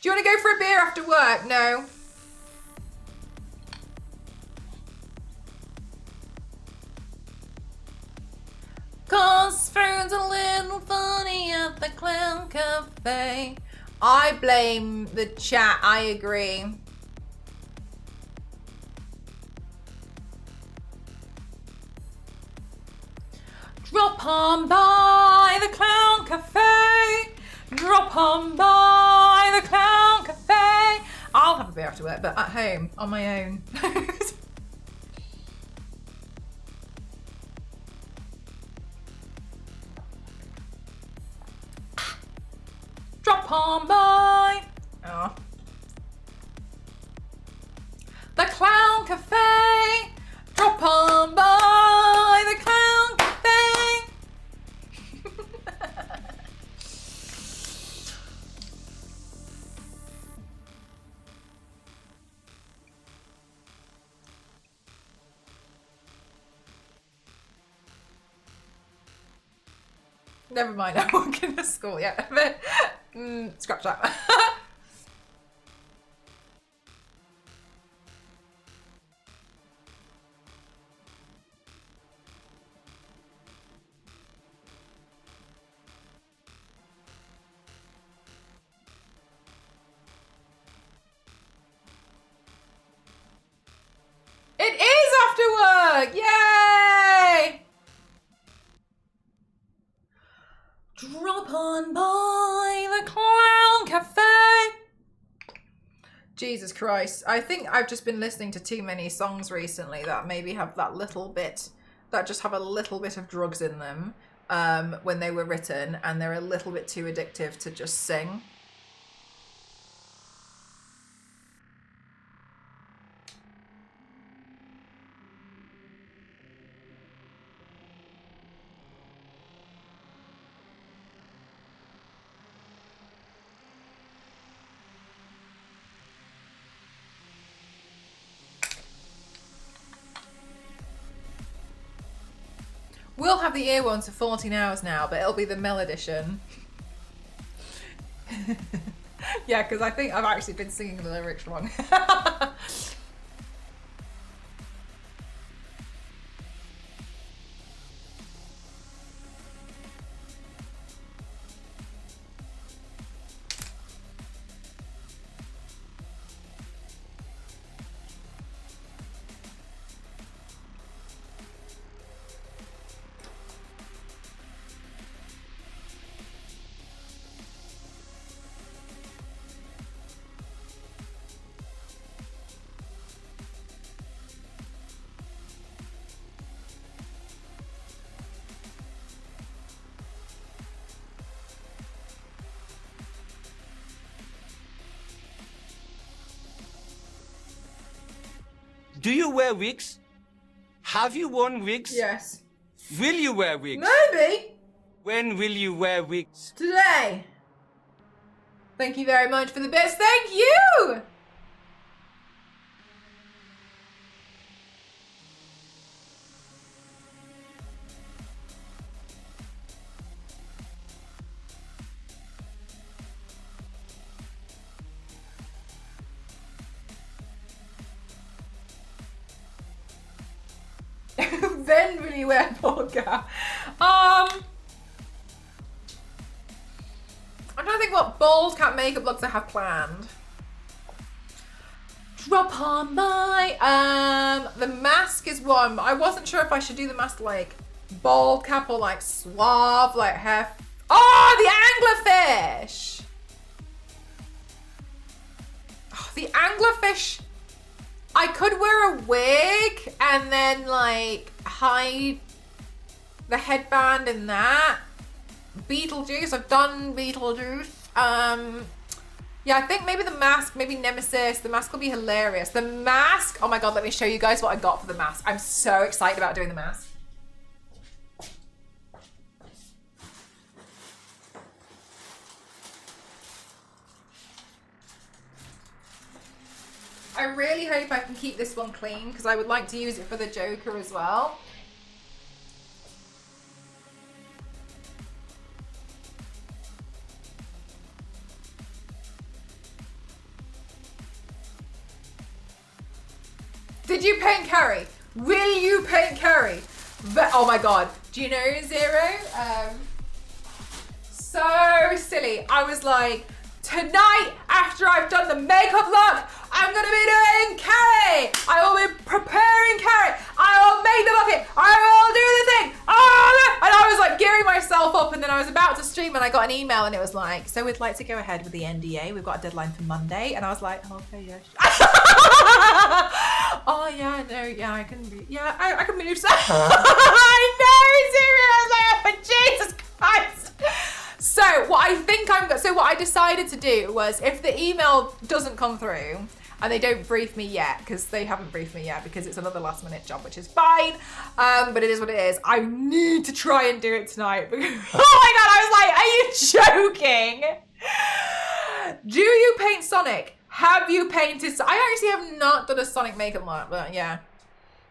Do you want to go for a beer after work? No. Cause food's a little funny at the Clown Cafe. I blame the chat, I agree. Drop on by the Clown Cafe. Drop on by the Clown Cafe. I'll have a beer after work, but at home, on my own. Drop on by. Oh. The Clown Cafe. Drop on by the Clown Cafe. Never mind, I'm walking to school, yeah. Scratch that. It is after work! Yay! Drop on by the Clown Cafe. Jesus Christ. I think I've just been listening to too many songs recently that maybe have that little bit, that just have a little bit of drugs in them when they were written, and they're a little bit too addictive to just sing. We'll have the ear ones for 14 hours now, but it'll be the Mel edition. Yeah, because I think I've actually been singing the lyrics wrong. Do you wear wigs? Have you worn wigs? Yes. Will you wear wigs? Maybe. When will you wear wigs? Today. Thank you very much for the best. Thank you. Then will you wear polka? I'm trying to think what bald cat makeup looks I have planned. Drop on my the mask is one. I wasn't sure if I should do the mask like bald cap or like suave, like hair. Oh, the anglerfish. Oh, the anglerfish. I could wear a wig and then like hide the headband in that. Beetlejuice, I've done Beetlejuice. Yeah, I think maybe the mask, maybe Nemesis. The mask will be hilarious. The mask, oh my God, let me show you guys what I got for the mask. I'm so excited about doing the mask. I really hope I can keep this one clean because I would like to use it for the Joker as well. Did you paint Carrie? Will you paint Carrie? But, oh my God. Do you know Zero? So silly. I was like, tonight, after I've done the makeup look, I'm gonna be doing Carrie. I will be preparing Carrie. I will make the bucket. I will do the thing. Oh, and I was like gearing myself up, and then I was about to stream, and I got an email, and it was like, so we'd like to go ahead with the NDA. We've got a deadline for Monday, and I was like, oh, okay, yeah. Oh yeah, no, yeah, I can be, yeah, I can move. So I know, seriously, Jesus Christ. So what I decided to do was, if the email doesn't come through and they don't brief me yet, because they haven't briefed me yet because it's another last minute job, which is fine, but it is what it is. I need to try and do it tonight. Oh my God, I was like, are you joking? Do you paint Sonic? Have you painted? I actually have not done a Sonic makeup look, but yeah.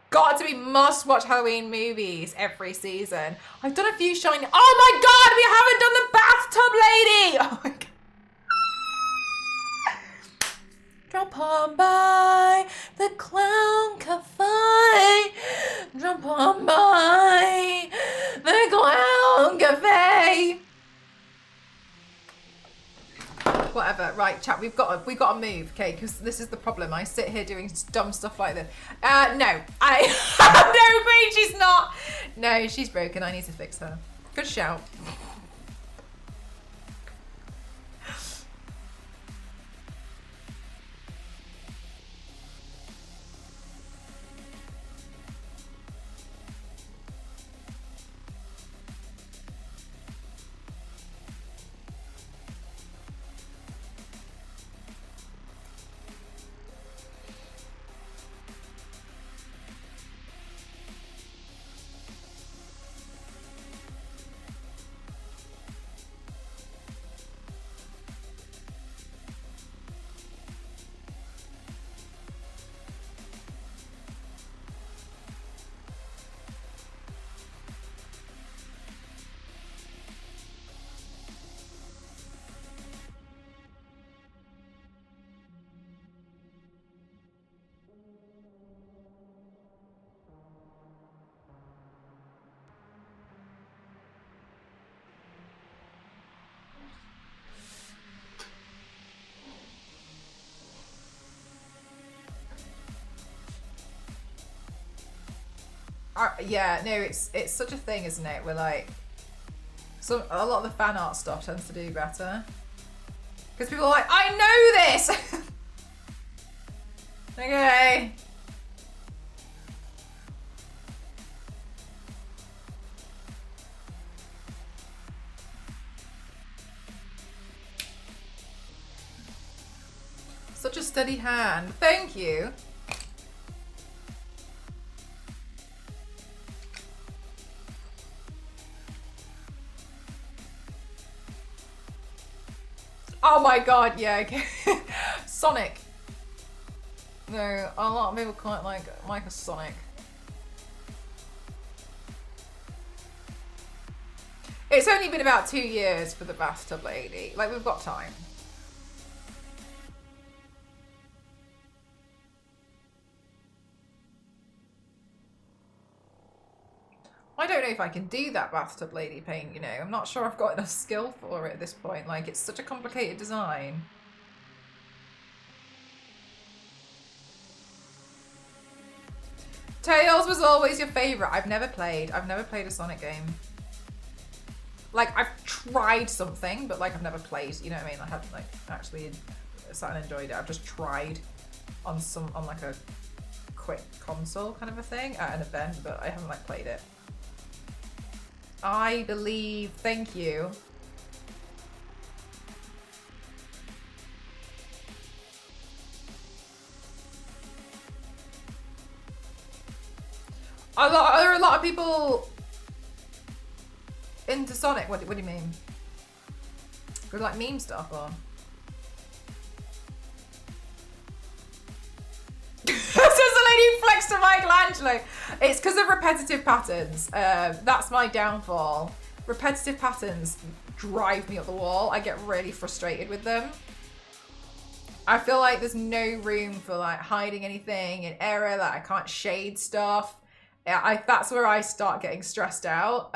Got to be must-watch Halloween movies every season. I've done a few shiny. Oh my God, we haven't done the bathtub lady. Oh my God. Drop on by the clown cafe. Drop on by the clown cafe. Whatever, right, chat. We've got to move, okay? Because this is the problem. I sit here doing dumb stuff like this. No, no, Queen, she's not. No, she's broken. I need to fix her. Good shout. Yeah, no, it's such a thing, isn't it? We're like, so a lot of the fan art stuff tends to do better because people are like, I know this. Okay. Such a steady hand. Thank you. Oh my god, yeah, okay. Sonic. No, a lot of people quite like a Sonic. It's only been about 2 years for the bathtub lady. Like, we've got time. I don't know if I can do that bathtub lady paint, you know. I'm not sure I've got enough skill for it at this point. Like, it's such a complicated design. Tails was always your favourite. I've never played a Sonic game. Like, I've tried something, but like I've never played, you know what I mean? I haven't like actually sat and enjoyed it. I've just tried on like a quick console kind of a thing at an event, but I haven't like played it. I believe, thank you. Are there a lot of people into Sonic? What do you mean? Good, like meme stuff or? Says the lady who flexed to Michelangelo. It's because of repetitive patterns. That's my downfall. Repetitive patterns drive me up the wall. I get really frustrated with them. I feel like there's no room for like hiding anything, an error that I can't shade stuff. That's where I start getting stressed out.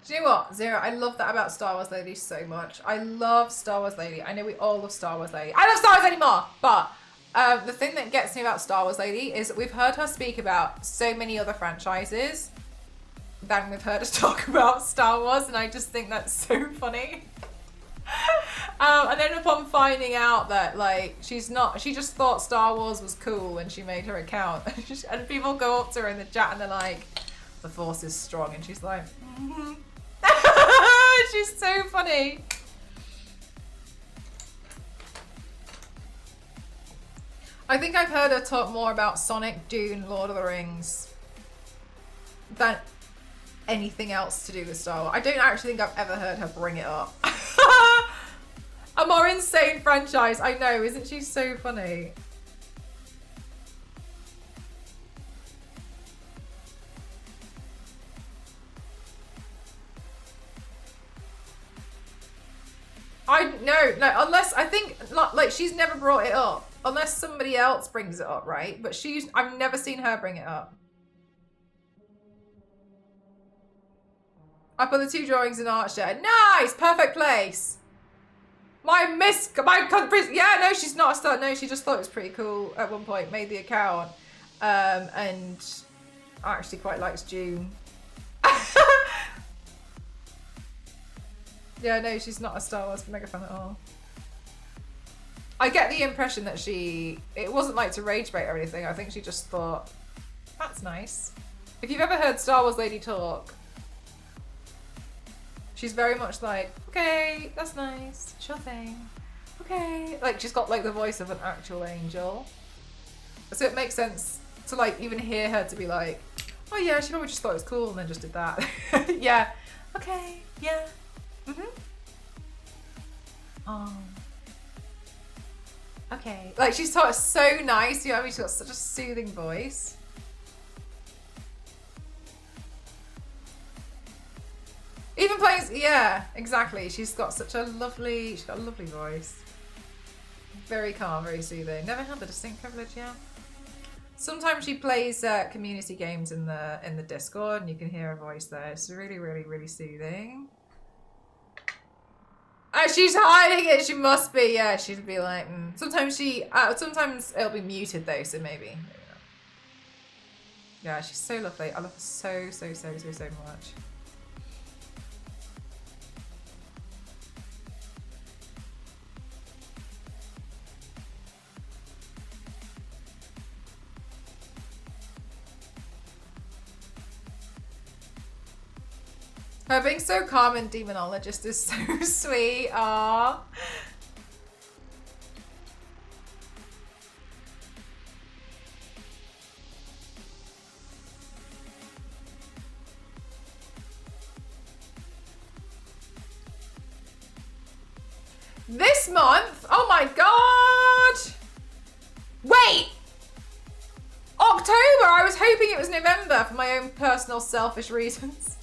Do you know what, Zero? I love that about Star Wars Lady so much. I love Star Wars Lady. I know we all love Star Wars Lady. I love Star Wars Lady more, but the thing that gets me about Star Wars Lady is that we've heard her speak about so many other franchises than we've heard her talk about Star Wars, and I just think that's so funny. And then upon finding out that like she just thought Star Wars was cool when she made her account, and people go up to her in the chat and they're like, "The Force is strong," and she's like, "Mm-hmm." She's so funny. I think I've heard her talk more about Sonic, Dune, Lord of the Rings than anything else to do with Star Wars. I don't actually think I've ever heard her bring it up. A more insane franchise, I know, isn't she so funny? No, unless I think like she's never brought it up unless somebody else brings it up, right? But I've never seen her bring it up. I put the 2 drawings in art shed. Nice, perfect place. Yeah, no, she's not a star. No, she just thought it was pretty cool at one point. Made the account, and actually quite likes June. Yeah, no, she's not a Star Wars mega fan at all. I get the impression that it wasn't like to rage bait or anything. I think she just thought, that's nice. If you've ever heard Star Wars Lady talk, she's very much like, okay, that's nice, sure thing, okay. Like, she's got like the voice of an actual angel. So it makes sense to like even hear her to be like, oh yeah, she probably just thought it was cool and then just did that. Yeah, okay, yeah. Mm-hmm. Oh. Okay. Like, she's so nice, you know what I mean? She's got such a soothing voice. Even playing, yeah, exactly. She's got a lovely voice. Very calm, very soothing. Never had the distinct privilege, yeah. Sometimes she plays community games in the Discord and you can hear her voice there. It's really, really, really soothing. She's hiding it. She must be. Yeah, she'd be like. Sometimes it'll be muted though, so maybe not. Yeah, she's so lovely. I love her so, so, so, so, so much. Her being so calm and demonologist is so sweet. Aww. This month? Oh my god! Wait! October! I was hoping it was November for my own personal selfish reasons.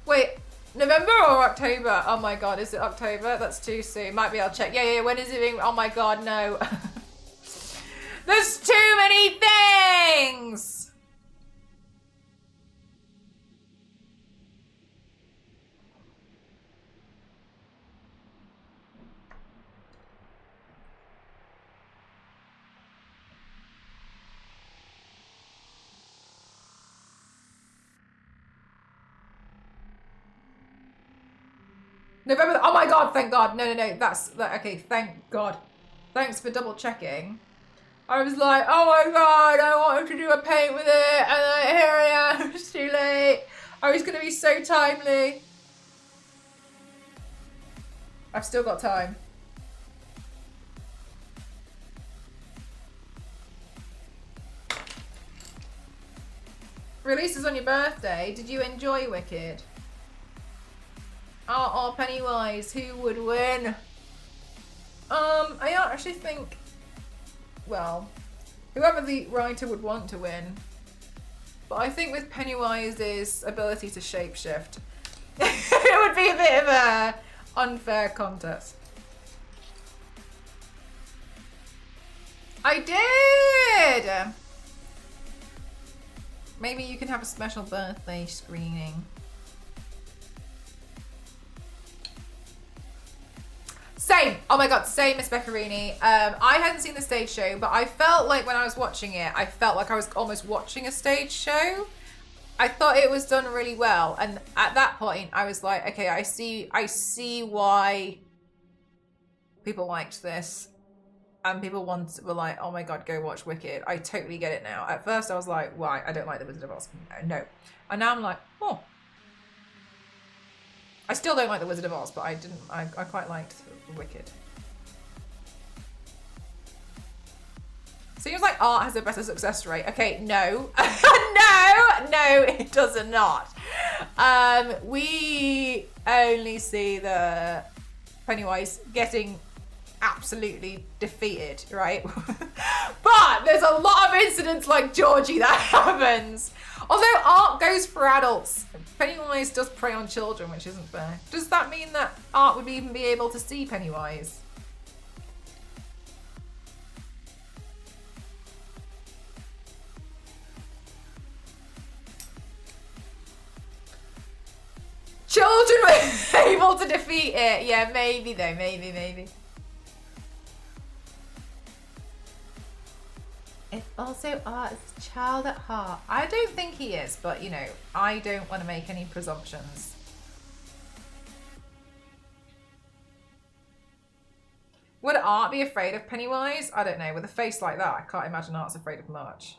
Wait, November or October? Oh my god, is it October? That's too soon. Might be, I'll check. Yeah, when is it being? Oh my god, no. There's too many things! November, oh my god, thank god. No, okay, thank god. Thanks for double checking. I was like, oh my god, I wanted to do a paint with it, and then here I am, it's too late. I was gonna be so timely. I've still got time. Releases on your birthday. Did you enjoy Wicked? Oh, Pennywise, who would win? I actually think, well, whoever the writer would want to win. But I think with Pennywise's ability to shapeshift, it would be a bit of a unfair contest. I did! Maybe you can have a special birthday screening. Same. Oh my god, same as Beccarini. I hadn't seen the stage show, but I felt like when I was watching it, I felt like I was almost watching a stage show. I thought it was done really well, and at that point, I was like, okay, I see why people liked this, and people were like, oh my god, go watch Wicked. I totally get it now. At first, I was like, why? I don't like The Wizard of Oz. No. And now I'm like, oh. I still don't like The Wizard of Oz, but I quite liked Wicked. Seems like art has a better success rate. Okay, no. no, it does not. We only see the Pennywise getting absolutely defeated, right? But there's a lot of incidents like Georgie that happens. Although art goes for adults, Pennywise does prey on children, which isn't fair. Does that mean that art would even be able to see Pennywise? Children were able to defeat it. Yeah, maybe though, maybe. It's also art, it's a child at heart. I don't think he is, but you know, I don't want to make any presumptions. Would art be afraid of Pennywise? I don't know. With a face like that, I can't imagine art's afraid of much.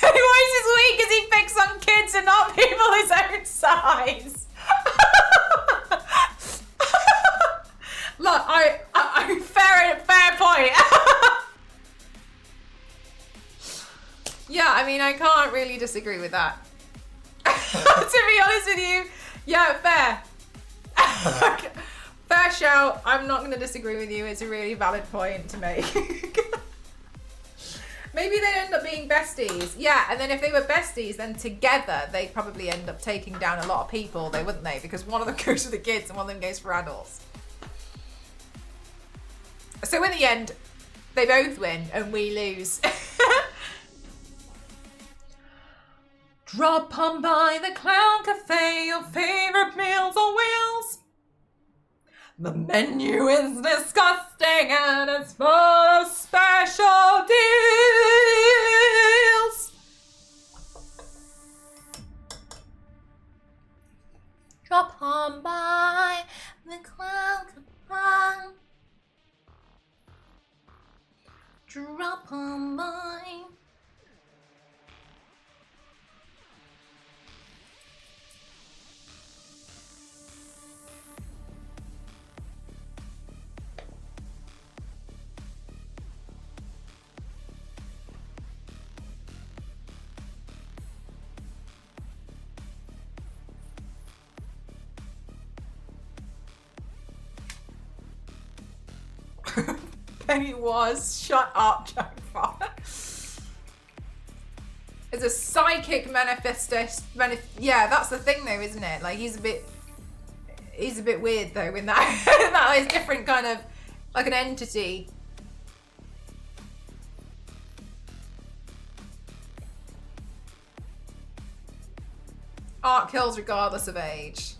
Pennywise is weak because he picks on kids and not people his own size. Look, I fair point. Yeah, I mean, I can't really disagree with that. To be honest with you, yeah, fair. Fair shout. I'm not going to disagree with you. It's a really valid point to make. Maybe they'd end up being besties. Yeah, and then if they were besties, then together they'd probably end up taking down a lot of people, though, wouldn't they? Because one of them goes for the kids and one of them goes for adults. So in the end, they both win and we lose. Drop on by the Clown Cafe, your favorite meals on wheels. The menu is disgusting and it's full of special deals. Drop on by the Clown Cafe. Drop on by. Pennywise, shut up, Jack Farr. It's a psychic manifesto. Yeah, that's the thing, though, isn't it? Like he's a bit weird, though, in that that is different, kind of like an entity. Art kills regardless of age.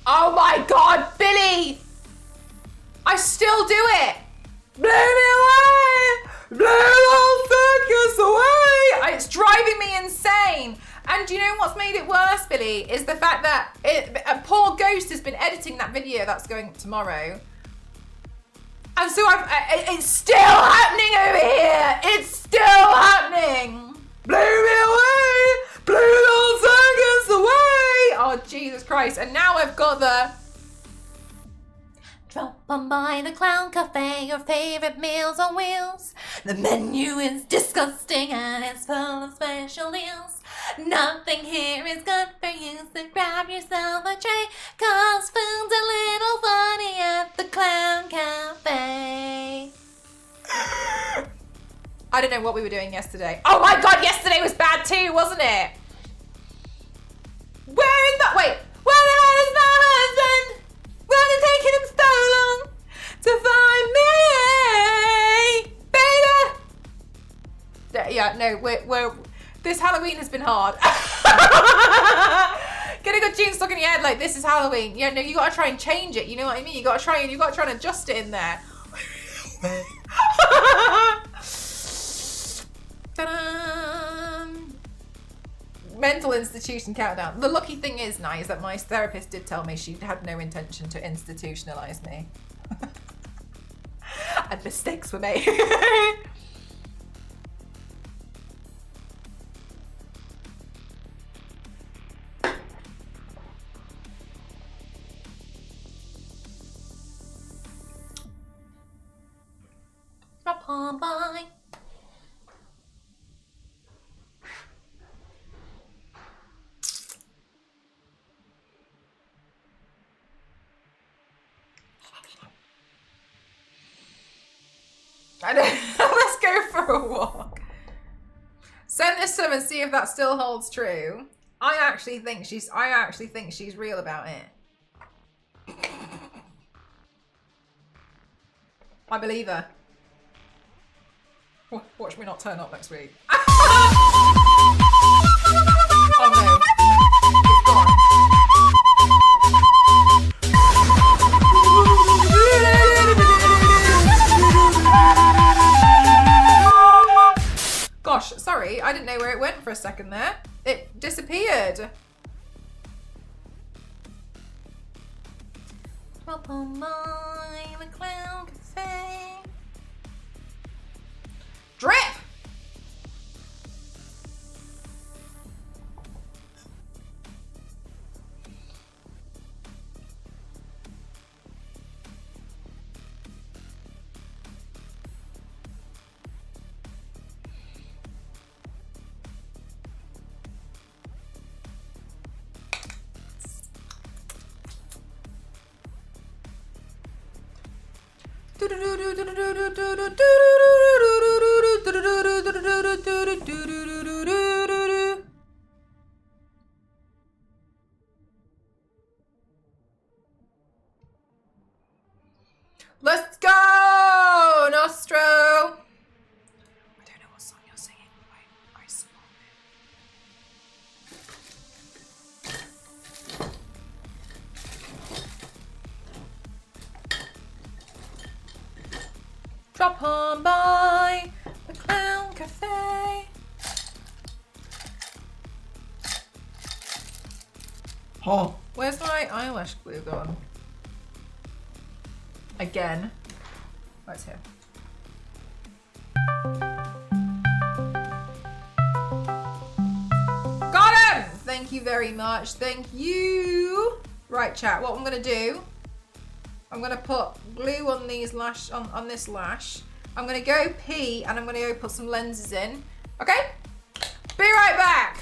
Oh my God, Billy! I still do it! Blow me away! Blow the whole circus away! It's driving me insane. And do you know what's made it worse, Billy? Is the fact that a poor ghost has been editing that video that's going up tomorrow. And so it's still happening over here! It's still happening! Blow me away! Blow the whole circus away! Oh, Jesus Christ. And now I've got the... Drop on by the Clown Cafe, your favorite meals on wheels. The menu is disgusting and it's full of special deals. Nothing here is good for you, so grab yourself a tray, 'cause food's a little funny at the Clown Cafe. I don't know what we were doing yesterday. Oh my God, yesterday was bad too, wasn't it? Where is that? Wait, where the hell is my husband? Why is it taking him so long to find me? Baby! Yeah, no, we're this Halloween has been hard. Get a good tune stuck in your head like this is Halloween. Yeah, no, you gotta try and change it, you know what I mean? You gotta try and adjust it in there. Ta-da! Mental institution countdown. The lucky thing is, Nye, is that my therapist did tell me she had no intention to institutionalize me. And mistakes were made. Drop on by. Let's go for a walk. Send this to him and see if that still holds true. I actually think she's real about it. I believe her. Watch me not turn up next week. Oh no. It's gone. Gosh, sorry, I didn't know where it went for a second there. It disappeared. Up on my clown cafe. Drip! Let's go, Nostro. I don't know what song you're singing. I support it. Drop on by the Clown Cafe. Oh, Where's my eyelash glue gone? Again. Oh, it's here. Got him! Thank you very much. Thank you. Right, chat. What I'm gonna do? I'm gonna put glue on these lash on this lash. I'm gonna go pee and I'm gonna go put some lenses in. Okay? Be right back.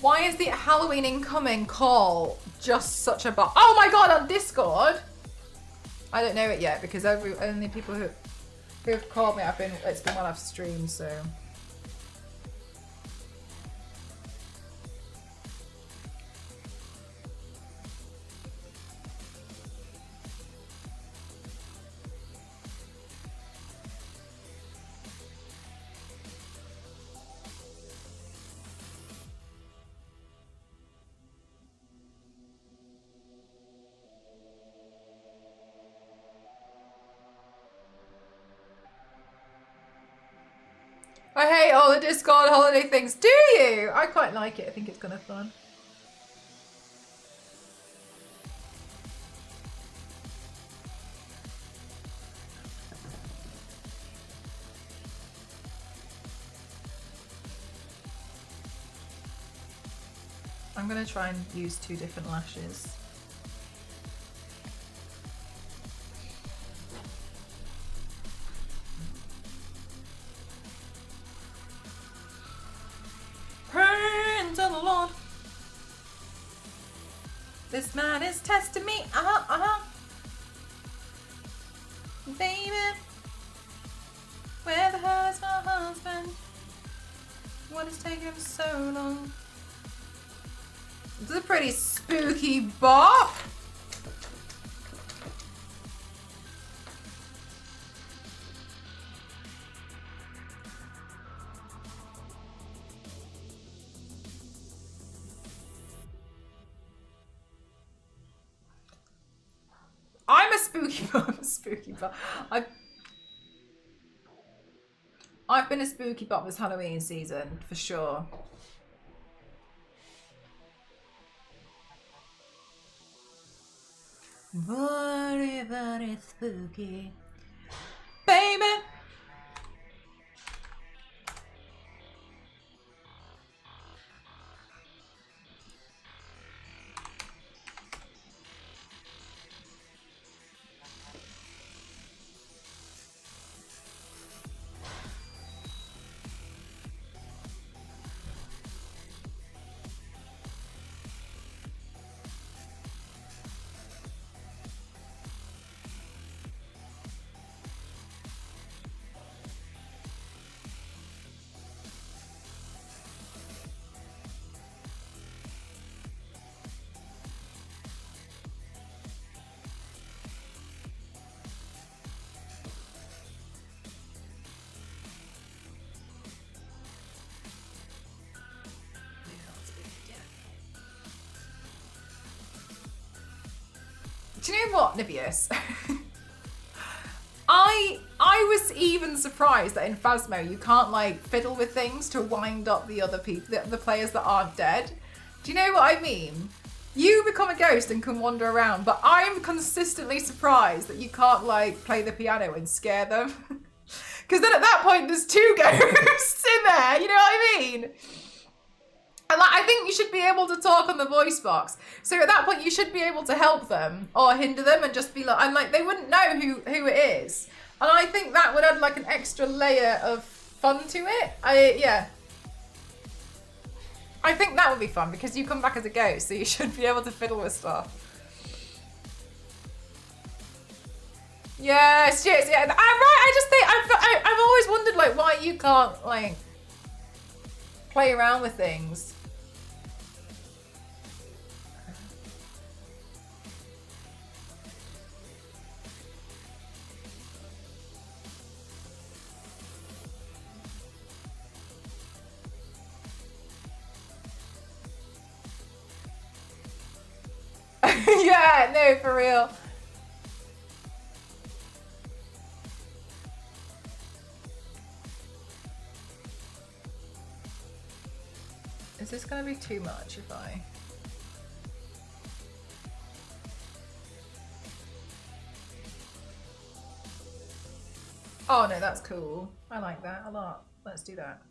Why is the Halloween incoming call just such a bot? Oh my god, on Discord? I don't know it yet because only people who've called me, it's been while I've streamed, so. I hate all the Discord holiday things. Do you? I quite like it. I think it's kind of fun. I'm going to try and use 2 different lashes. Praise the Lord. This man is testing me. Baby, where the hell's my husband? What is taking him so long? This is a pretty spooky bop. I'm a spooky bop. Spooky bop. I've been a spooky bop this Halloween season for sure. Very, very spooky. Baby! Do you know what, Nibius? I was even surprised that in Phasmo you can't like fiddle with things to wind up the other people, the players that aren't dead. Do you know what I mean? You become a ghost and can wander around, but I'm consistently surprised that you can't like play the piano and scare them. Because then at that point there's 2 ghosts in there, you know what I mean? And like, I think you should be able to talk on the voice box. So at that point, you should be able to help them or hinder them and just be like, and like they wouldn't know who it is. And I think that would add like an extra layer of fun to it. Yeah. I think that would be fun because you come back as a ghost, so you should be able to fiddle with stuff. Yes, yes, yeah. I'm right. I just think I've always wondered like why you can't like play around with things. Yeah, no, for real. Is this gonna be too much if I... Oh no, that's cool. I like that a lot. Let's do that.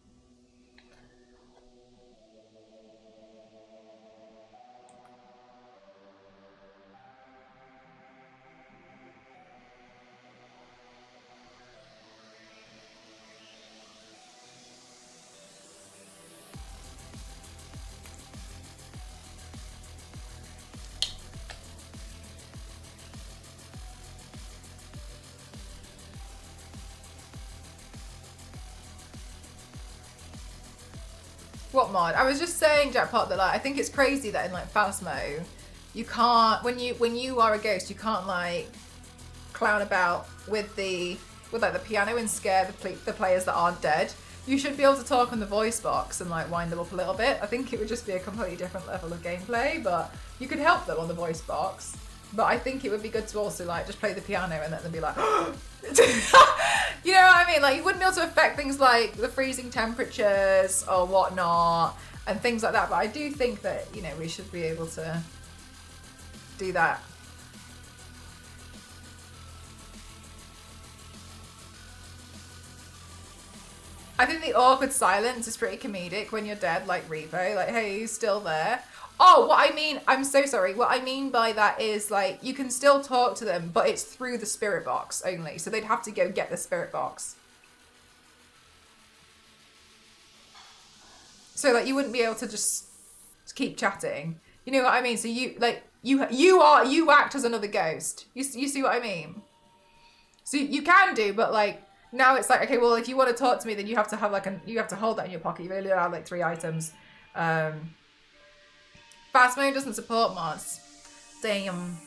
What mod? I was just saying, Jackpot, that like I think it's crazy that in like Phasmo, you can't when you are a ghost, you can't like clown about with like the piano and scare the players that aren't dead. You should be able to talk on the voice box and like wind them up a little bit. I think it would just be a completely different level of gameplay, but you could help them on the voice box. But I think it would be good to also like just play the piano and let them be like, you know what I mean? Like you wouldn't be able to affect things like the freezing temperatures or whatnot and things like that. But I do think that, you know, we should be able to do that. I think the awkward silence is pretty comedic when you're dead, like Repo, like, hey, he's still there. Oh, what I mean, I'm so sorry. What I mean by that is like, you can still talk to them, but it's through the spirit box only. So they'd have to go get the spirit box. So like, you wouldn't be able to just keep chatting. You know what I mean? So you, like, you act as another ghost. You see what I mean? So you can do, but like, now it's like, okay, well, if you want to talk to me, then you have to have like you have to hold that in your pocket. You only have like 3 items. Fast mode doesn't support mods. Damn.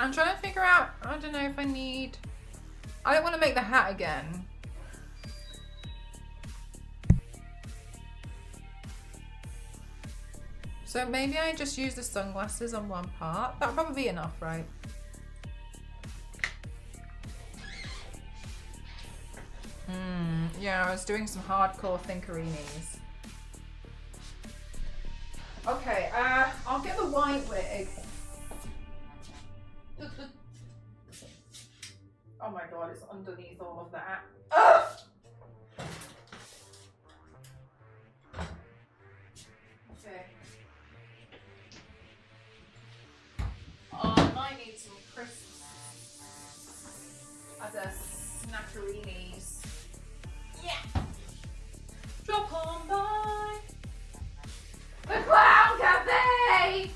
I'm trying to figure out, I don't know if I don't want to make the hat again. So maybe I just use the sunglasses on one part. That'll probably be enough, right? Yeah, I was doing some hardcore thinkerinis. Okay, I'll get the white wig. Oh my god, it's underneath all of that. Ugh! Okay. Oh, I might need some crisps as a snackerinis. Yeah! Drop on by the Clown Cafe!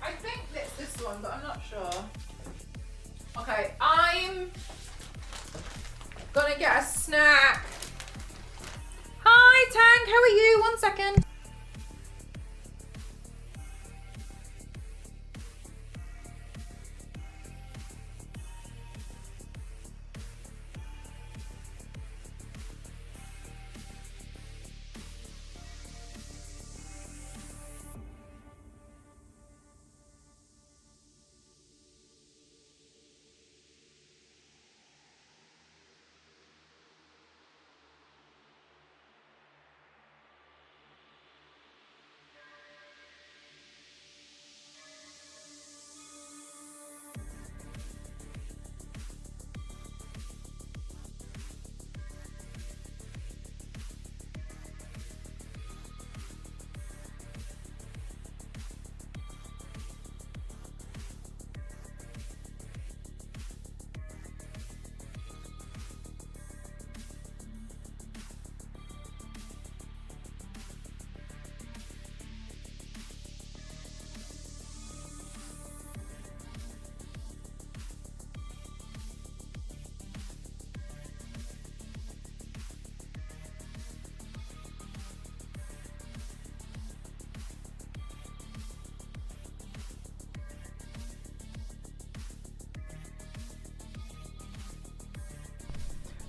I think it's this one, but I'm not sure. Okay, I'm gonna get a snack. Hi, Tank, how are you? 1 second.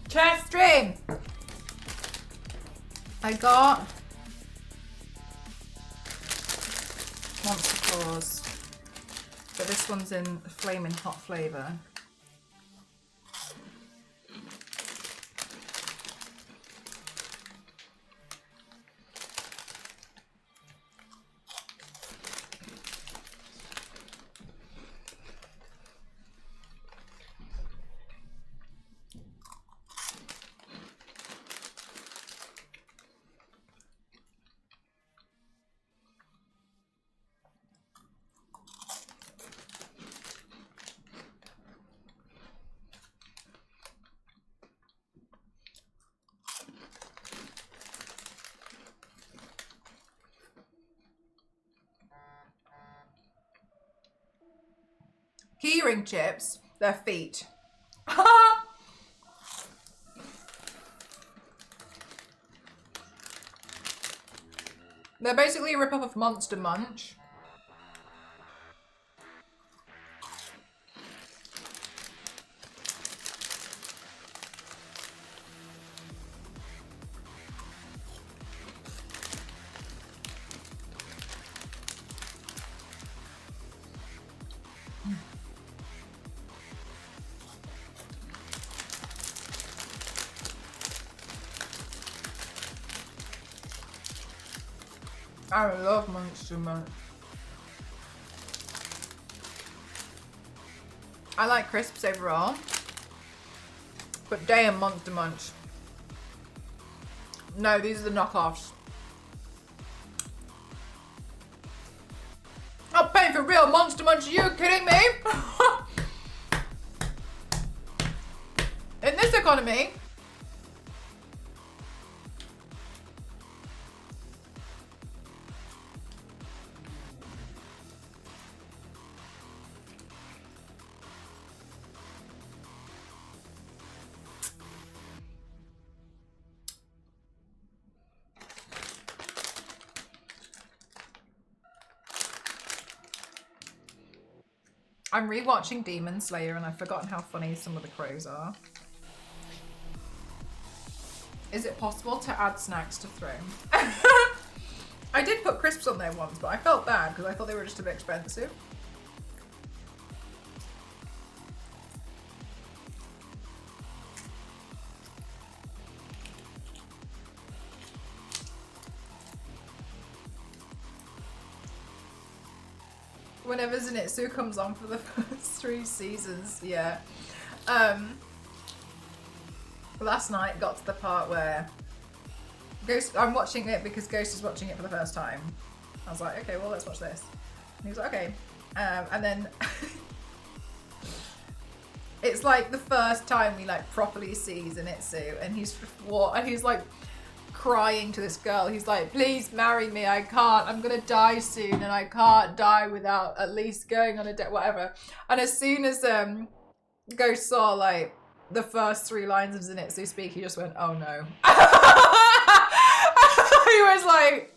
Chest stream. I got Monster Claws, but this one's in flaming hot flavour. Keyring chips, their feet. They're basically a rip-off of Monster Munch. I love Monster Munch. I like crisps overall, but damn Monster Munch. No, these are the knockoffs. I'm paying for real Monster Munch, are you kidding me? In this economy. I'm rewatching Demon Slayer and I've forgotten how funny some of the crows are. Is it possible to add snacks to Throne? I did put crisps on there once, but I felt bad because I thought they were just a bit expensive. Whenever Zenitsu comes on for the first 3 seasons, yeah. Last night got to the part where Ghost, I'm watching it because Ghost is watching it for the first time. I was like, okay, well, let's watch this. And he was like, okay. And then it's like the first time we like properly see Zenitsu, and he's like crying to this girl. He's like, please marry me. I can't. I'm gonna die soon, and I can't die without at least going on a date, whatever. And as soon as Ghost saw like the first 3 lines of Zenitsu speak, he just went, oh no. He was like,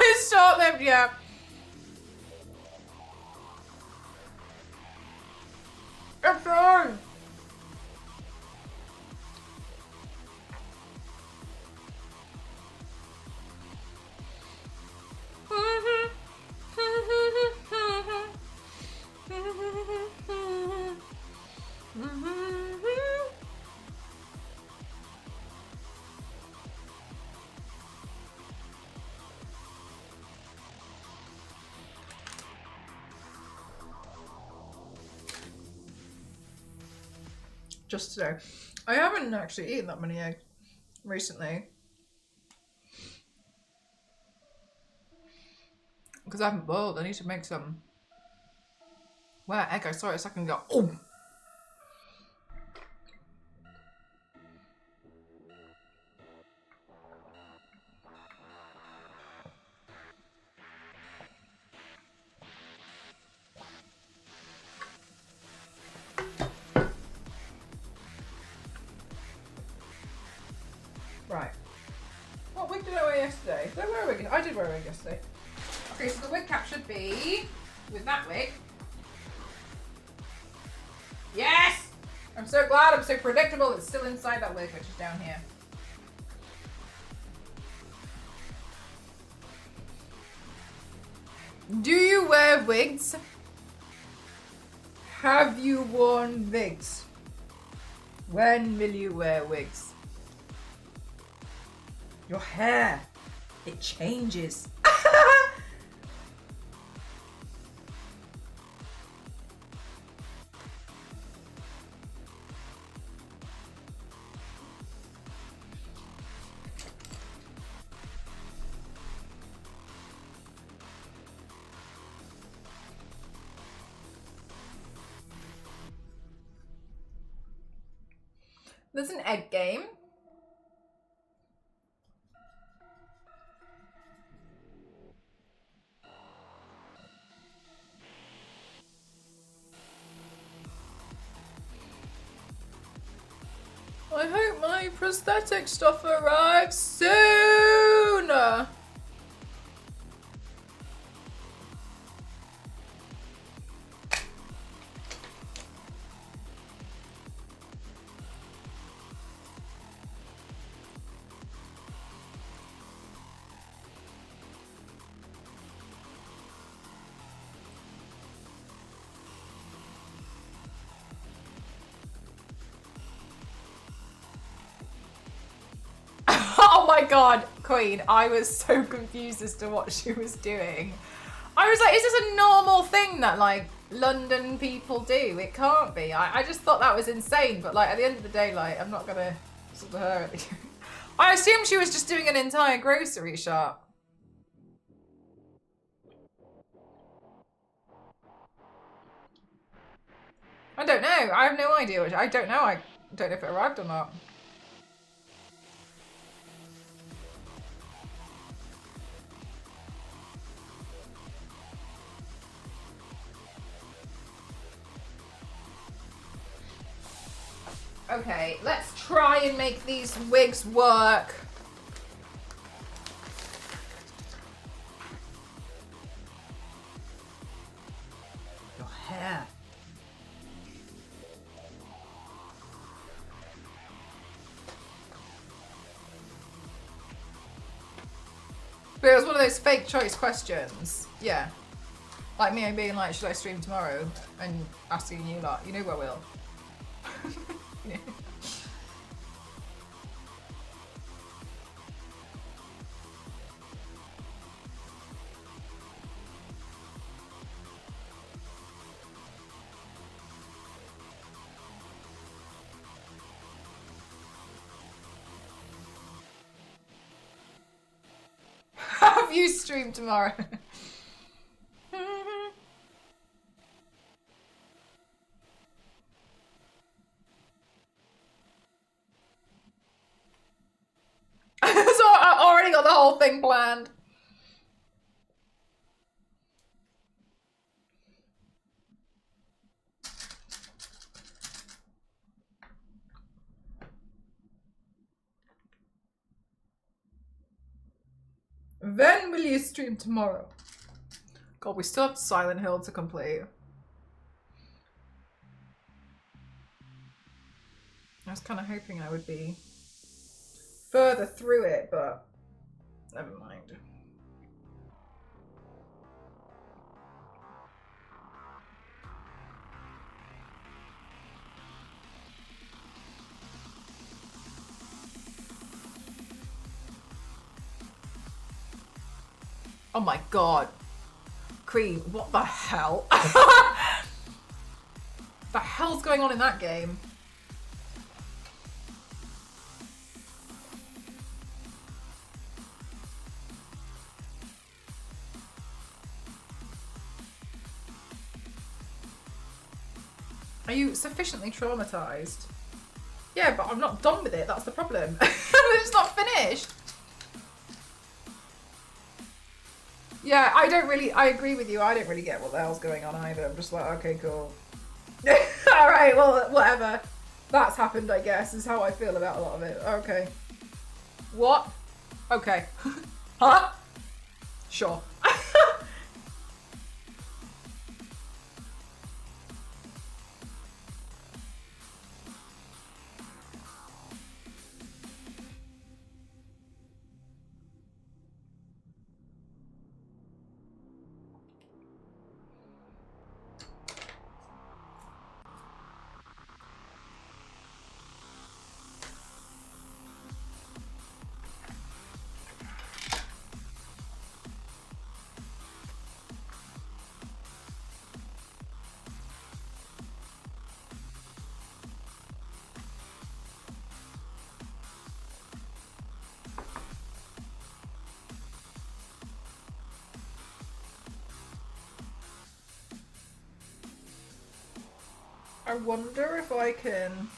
it's short-lived, yeah. It's on. Just today. I haven't actually eaten that many eggs recently. Because I haven't boiled. I need to make some. Where egg? I saw it a second ago. Oh! Right. What wig did I wear yesterday? Did I wear a wig? I did wear a wig yesterday. Okay, so the wig cap should be with that wig. Yes! I'm so glad, I'm so predictable. It's still inside that wig, which is down here. Do you wear wigs? Have you worn wigs? When will you wear wigs? Your hair, it changes. There's an egg game. I hope my prosthetic stuff arrives soon. Oh my god, Queen, I was so confused as to what she was doing. I was like, is this a normal thing that like London people do? It can't be. I just thought that was insane, but like at the end of the day, like I'm not gonna sort of her. I assumed she was just doing an entire grocery shop. I don't know. I have no idea. I don't know. I don't know if it arrived or not. Okay, let's try and make these wigs work. Your hair. But it was one of those fake choice questions. Yeah. Like me being like, should I stream tomorrow? And asking you lot, you know I will. Yeah. Have you stream tomorrow? So I already got the whole thing planned. When will you stream tomorrow? God, we still have Silent Hill to complete. I was kind of hoping I would be further through it, but never mind. Oh my god. Cream, what the hell? The hell's going on in that game? Are you sufficiently traumatized? Yeah, but I'm not done with it. That's the problem. It's not finished. Yeah, I agree with you. I don't really get what the hell's going on either. I'm just like, okay, cool. Alright, well, whatever. That's happened, I guess, is how I feel about a lot of it. Okay. What? Okay. Huh? Sure. I wonder if I can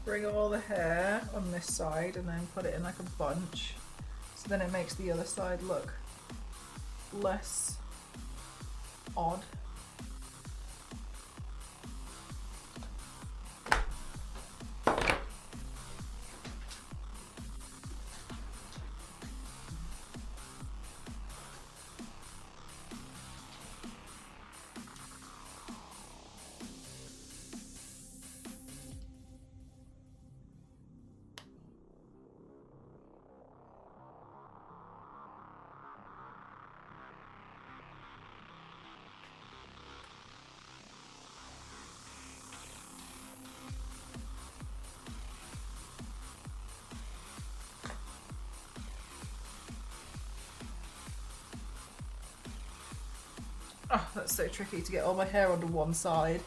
bring all the hair on this side and then put it in like a bunch, so then it makes the other side look less odd. Oh, that's so tricky to get all my hair onto one side.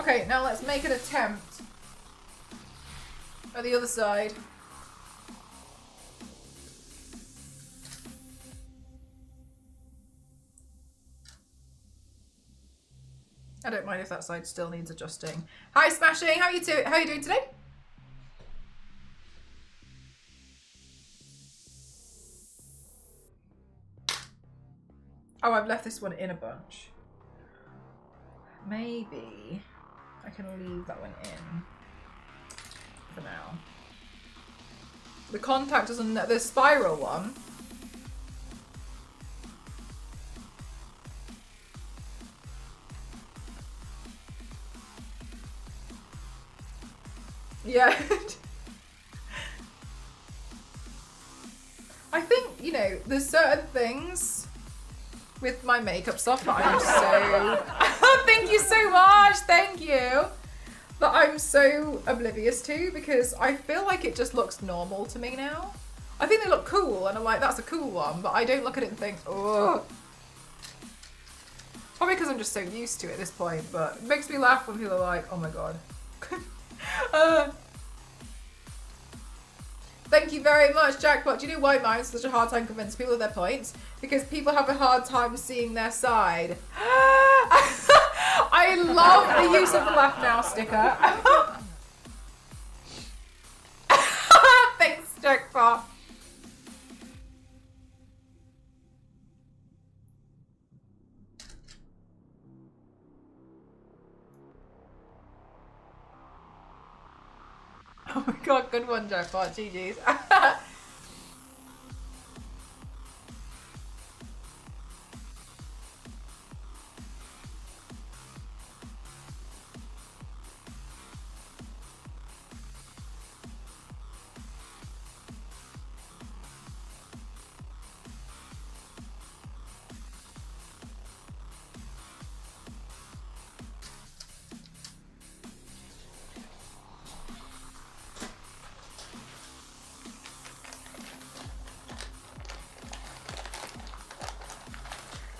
Okay, now let's make an attempt at the other side. I don't mind if that side still needs adjusting. Hi, Smashing. How are you doing today? Oh, I've left this one in a bunch. Maybe I can leave that one in for now. The contact doesn't. The spiral one. Yeah. I think, you know, there's certain things with my makeup stuff that I'm so... Thank you so much, thank you! That I'm so oblivious to, because I feel like it just looks normal to me now. I think they look cool, and I'm like, that's a cool one, but I don't look at it and think, oh. Probably because I'm just so used to it at this point, but it makes me laugh when people are like, oh my god. Thank you very much, Jackpot. Do you know why mine's such a hard time convincing people of their points? Because people have a hard time seeing their side. I love the use of the laugh now sticker. Thanks, Jackpot. Oh my god, good one, Jackpot. GG's.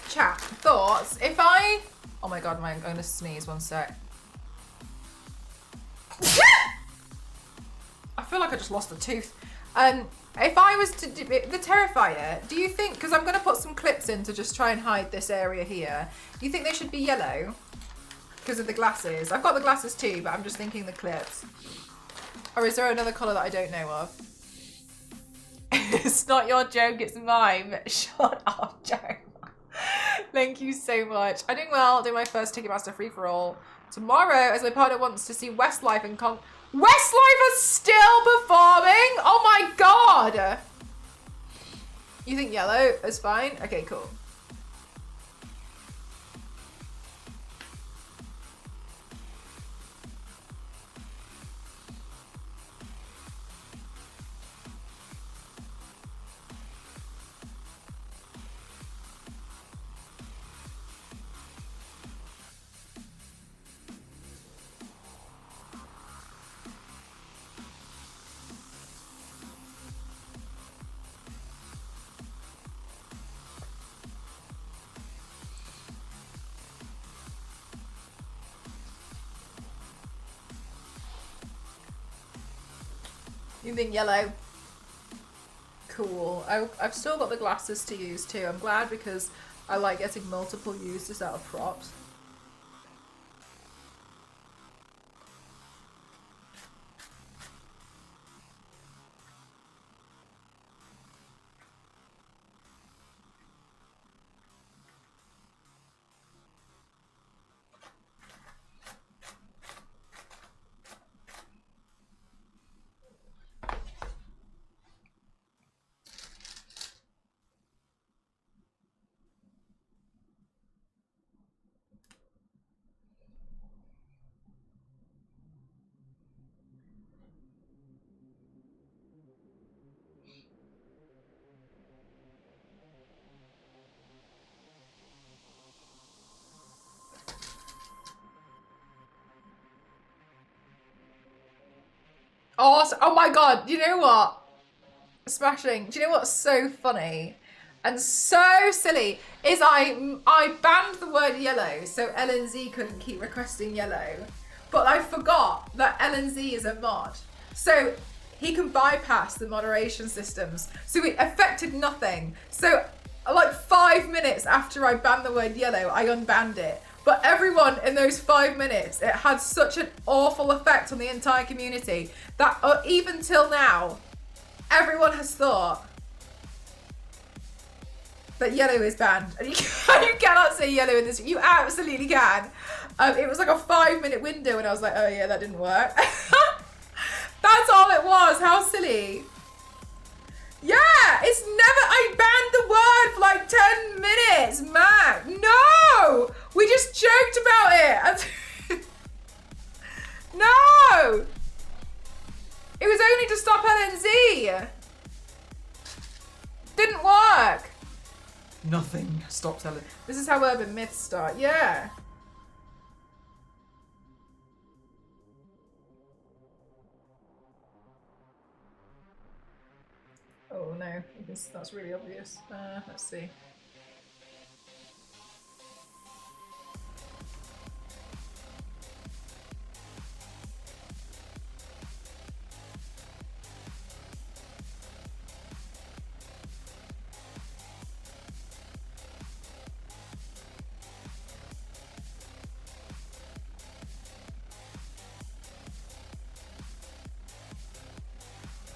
Chat, thoughts? If I... Oh my god, I'm going to sneeze, one sec. I feel like I just lost a tooth. If I was to do the Terrifier, do you think, because I'm going to put some clips in to just try and hide this area here, do you think they should be yellow? Because of the glasses. I've got the glasses too, but I'm just thinking the clips. Or is there another colour that I don't know of? It's not your joke, it's mine. Shut up, Joe. Thank you so much. I'm doing well. Doing my first Ticketmaster free-for-all tomorrow, as my partner wants to see Westlife and Westlife are still performing? Oh my god! You think yellow is fine? Okay, cool. You think yellow? Cool. I've still got the glasses to use too. I'm glad because I like getting multiple uses out of props. Oh, oh my god, you know what? Smashing. Do you know what's so funny and so silly is I banned the word yellow so LNZ couldn't keep requesting yellow. but I forgot that LNZ is a mod. So he can bypass the moderation systems. So it affected nothing. So like 5 minutes after I banned the word yellow, I unbanned it. But everyone in those 5 minutes, it had such an awful effect on the entire community that even till now, everyone has thought that yellow is banned. And you cannot say yellow in this. You absolutely can. It was like a 5-minute window and I was like, oh yeah, that didn't work. That's all it was. How silly. Yeah, it's never, I banned the word for like 10 minutes, Mac. No, we just joked about it. No, it was only to stop LNZ. Didn't work. Nothing stops LNZ. This is how urban myths start, yeah. Oh no, that's really obvious. Let's see.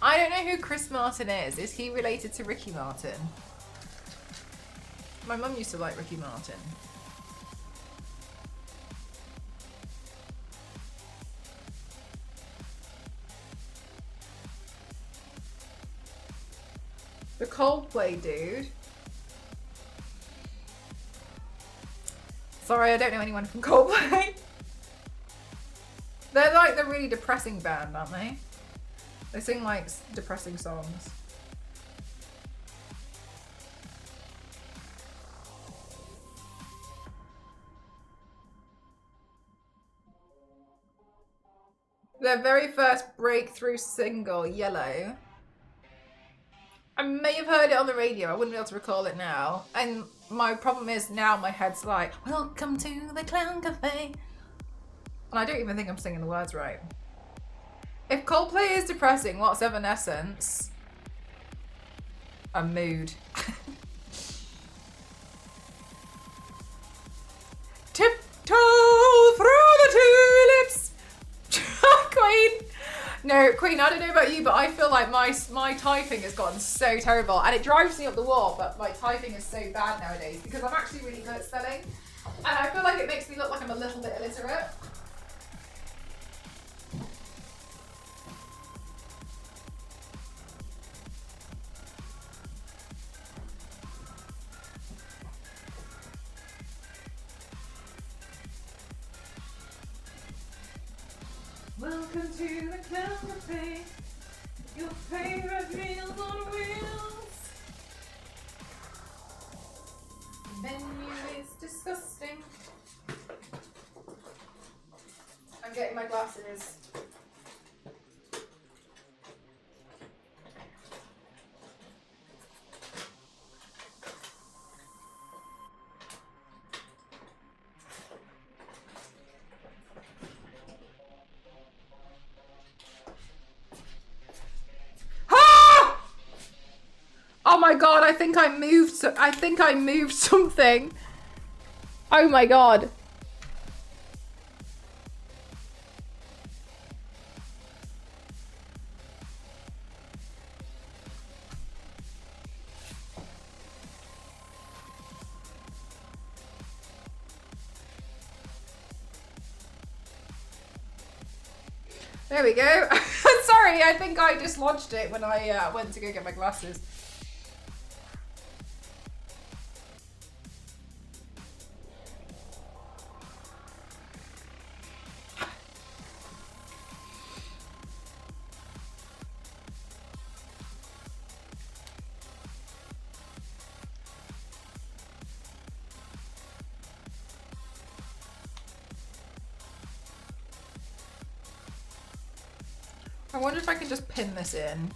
I don't know who Chris Martin is. Is he related to Ricky Martin? My mum used to like Ricky Martin. The Coldplay dude. Sorry, I don't know anyone from Coldplay. They're like the really depressing band, aren't they? They sing like depressing songs. Their very first breakthrough single, Yellow. I may have heard it on the radio, I wouldn't be able to recall it now. And my problem is now my head's like, welcome to the Clown Cafe. And I don't even think I'm singing the words right. If Coldplay is depressing, what's Evanescence? A mood. Tiptoe through the tulips. Queen. No, Queen, I don't know about you, but I feel like my typing has gotten so terrible. And it drives me up the wall, but my typing is so bad nowadays because I'm actually really good at spelling. And I feel like it makes me look like I'm a little bit illiterate. Welcome to the Clown Cafe, your favorite meals on wheels. The menu is disgusting. I'm getting my glasses. Oh my god, I think I moved something. Oh my god. There we go. Sorry, I think I dislodged it when I went to go get my glasses. I wonder if I can just pin this in.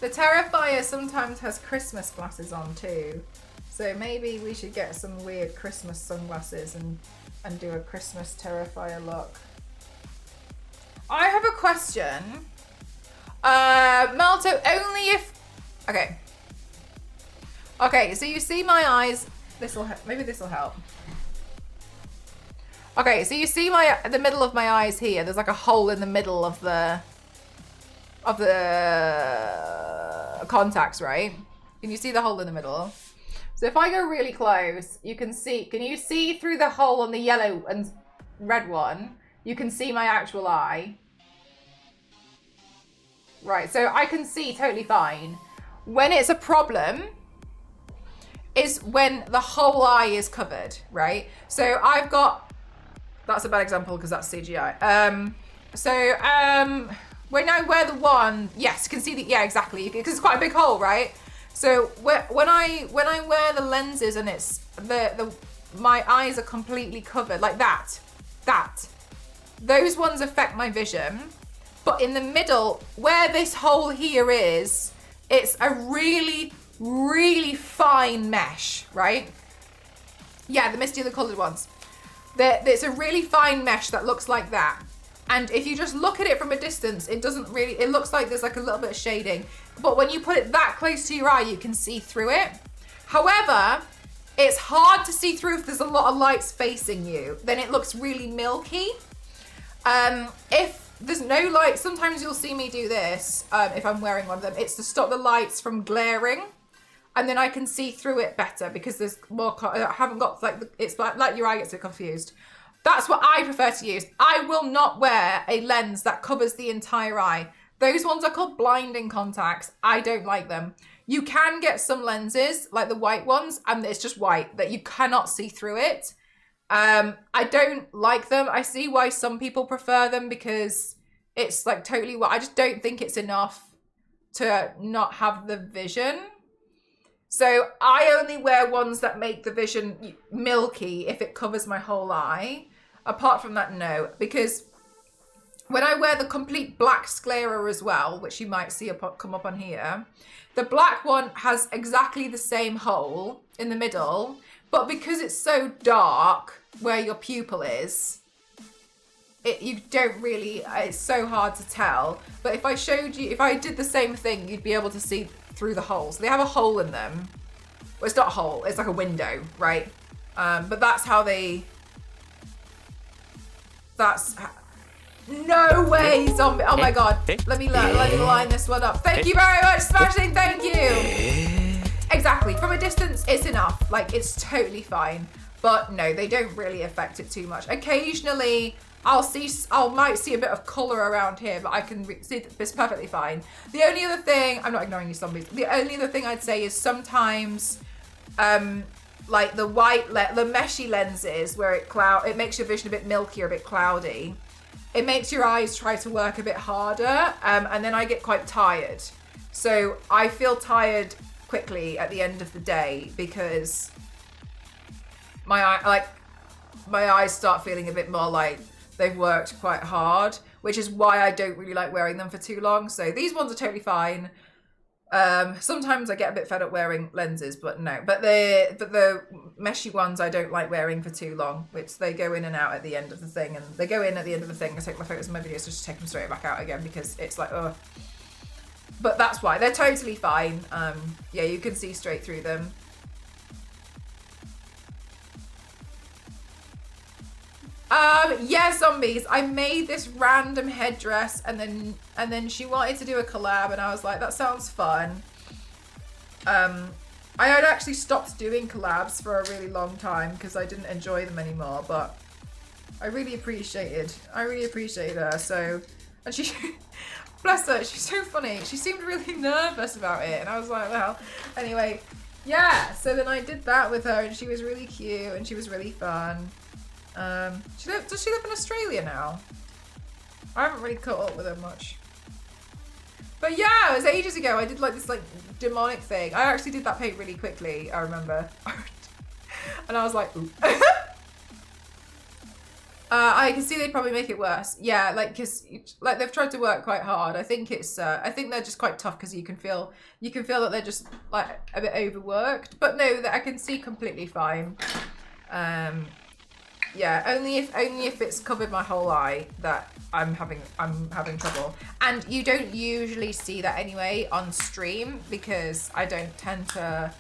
The Terrifier sometimes has Christmas glasses on too. So maybe we should get some weird Christmas sunglasses and do a Christmas Terrifier look. I have a question. Malto, only if... Okay. Okay, so you see my eyes. Maybe this will help. Okay, so you see the middle of my eyes here. There's like a hole in the middle of the contacts, right? Can you see the hole in the middle? So if I go really close, you can see, can you see through the hole on the yellow and red one? You can see my actual eye. Right, so I can see totally fine. When it's a problem is when the whole eye is covered, right? So I've got, that's a bad example because that's CGI. When I wear the one, yes, you can see the, yeah, exactly, because it's quite a big hole, right? So when I wear the lenses and it's my eyes are completely covered like that, those ones affect my vision. But in the middle, where this hole here is, it's a really, really fine mesh, right? Yeah, the misty, the colored ones. It's a really fine mesh that looks like that. And if you just look at it from a distance, it doesn't really, it looks like there's like a little bit of shading. But when you put it that close to your eye, you can see through it. However, it's hard to see through if there's a lot of lights facing you. Then it looks really milky. If there's no light, sometimes you'll see me do this, if I'm wearing one of them. It's to stop the lights from glaring. And then I can see through it better because there's more, I haven't got like, it's like your eye gets a bit confused. That's what I prefer to use. I will not wear a lens that covers the entire eye. Those ones are called blinding contacts. I don't like them. You can get some lenses, like the white ones, and it's just white, that you cannot see through it. I don't like them. I see why some people prefer them because it's like totally what, I just don't think it's enough to not have the vision. So I only wear ones that make the vision milky if it covers my whole eye. Apart from that, no. Because when I wear the complete black sclera as well, which you might see come up on here, the black one has exactly the same hole in the middle. But because it's so dark where your pupil is, you don't really, it's so hard to tell. But if I showed you, if I did the same thing, you'd be able to see through the holes. So they have a hole in them. Well, it's not a hole, it's like a window, right? But that's how they, no way, zombie. Oh my God. Let me line this one up. Thank you very much, Smashing. Thank you. Exactly. From a distance, it's enough. Like, it's totally fine. But no, they don't really affect it too much. Occasionally, I might see a bit of color around here, but I can see it's perfectly fine. The only other thing, I'm not ignoring you zombies. The only other thing I'd say is sometimes, like the the meshy lenses where it makes your vision a bit milky or a bit cloudy. It makes your eyes try to work a bit harder, and then I get quite tired. So I feel tired quickly at the end of the day because my eyes start feeling a bit more like they've worked quite hard, which is why I don't really like wearing them for too long. So these ones are totally fine. Sometimes I get a bit fed up wearing lenses, but no. But the meshy ones I don't like wearing for too long, which they go in and out at the end of the thing. And they go in at the end of the thing. I take my photos and my videos, just take them straight back out again because it's like, ugh. But that's why. They're totally fine. Yeah, you can see straight through them. Yeah, zombies. I made this random headdress and then she wanted to do a collab and I was like, that sounds fun. I had actually stopped doing collabs for a really long time because I didn't enjoy them anymore, but I really appreciated her. So, and she, bless her, she's so funny. She seemed really nervous about it and I was like, well, anyway, yeah. So then I did that with her and she was really cute and she was really fun. Does she live in Australia now? I haven't really caught up with her much. But yeah, it was ages ago. I did like this like demonic thing. I actually did that paint really quickly, I remember. And I was like, ooh. I can see they'd probably make it worse. Yeah, like because like they've tried to work quite hard. I think it's I think they're just quite tough because you can feel that they're just like a bit overworked. But no, that I can see completely fine. Yeah, only if it's covered my whole eye that I'm having trouble. And you don't usually see that anyway on stream because I don't tend to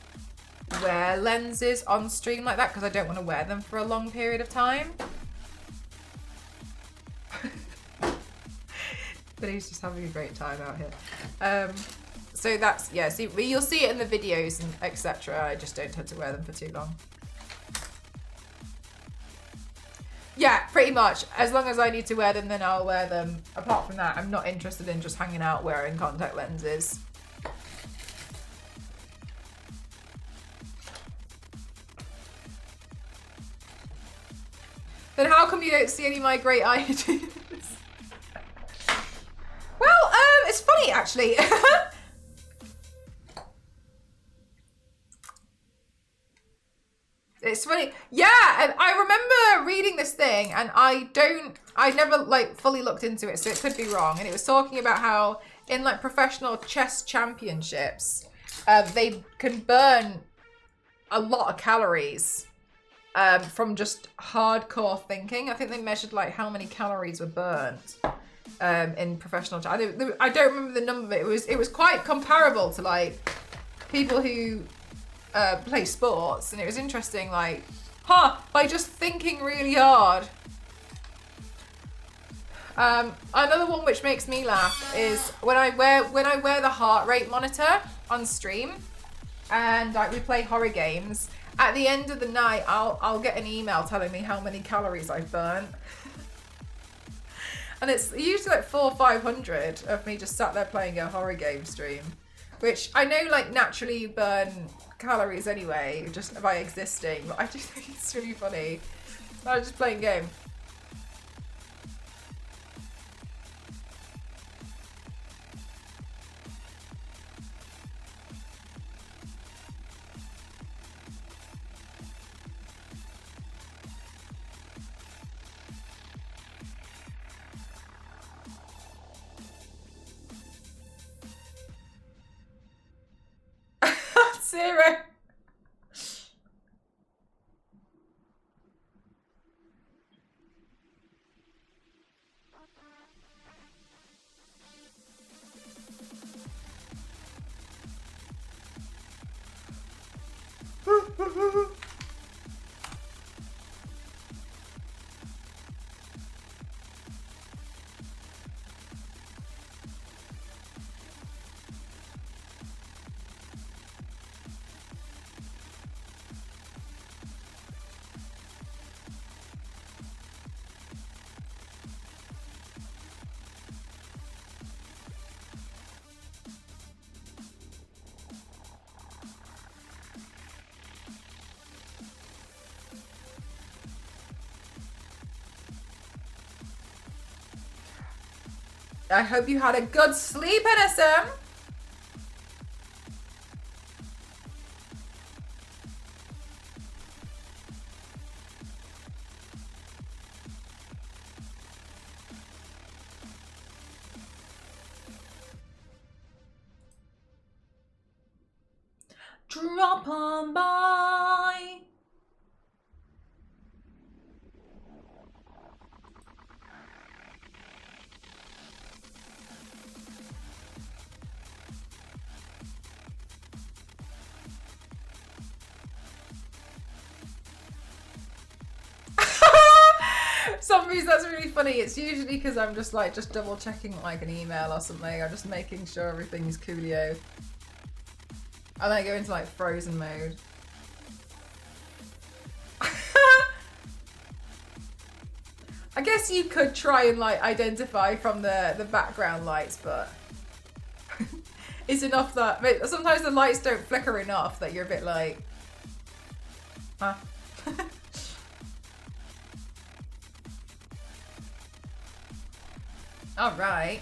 wear lenses on stream like that because I don't want to wear them for a long period of time. But he's just having a great time out here. So that's, yeah, see, you'll see it in the videos and etc. I just don't tend to wear them for too long. Yeah, pretty much. As long as I need to wear them, then I'll wear them. Apart from that, I'm not interested in just hanging out wearing contact lenses. Then how come you don't see any of my great ideas? Well, it's funny actually. It's funny. Yeah, and I remember reading this thing and I never like fully looked into it, so it could be wrong. And it was talking about how in like professional chess championships, they can burn a lot of calories from just hardcore thinking. I think they measured like how many calories were burnt in professional chess. I don't remember the number, but it was quite comparable to like people who play sports, and it was interesting, like, by just thinking really hard. Another one which makes me laugh is when I wear the heart rate monitor on stream, and like we play horror games. At the end of the night, I'll get an email telling me how many calories I've burnt, and it's usually like 400 or 500 of me just sat there playing a horror game stream, which I know like naturally you burn calories anyway, just by existing, but I just think it's really funny. I was just playing a game. Zero. I hope you had a good sleep, NSM. Drop on by. Zombies, that's really funny. It's usually because I'm just double checking like an email or something. I'm just making sure everything's coolio. And then I go into like frozen mode. I guess you could try and like identify from the background lights, but it's enough that sometimes the lights don't flicker enough that you're a bit like, huh? All right,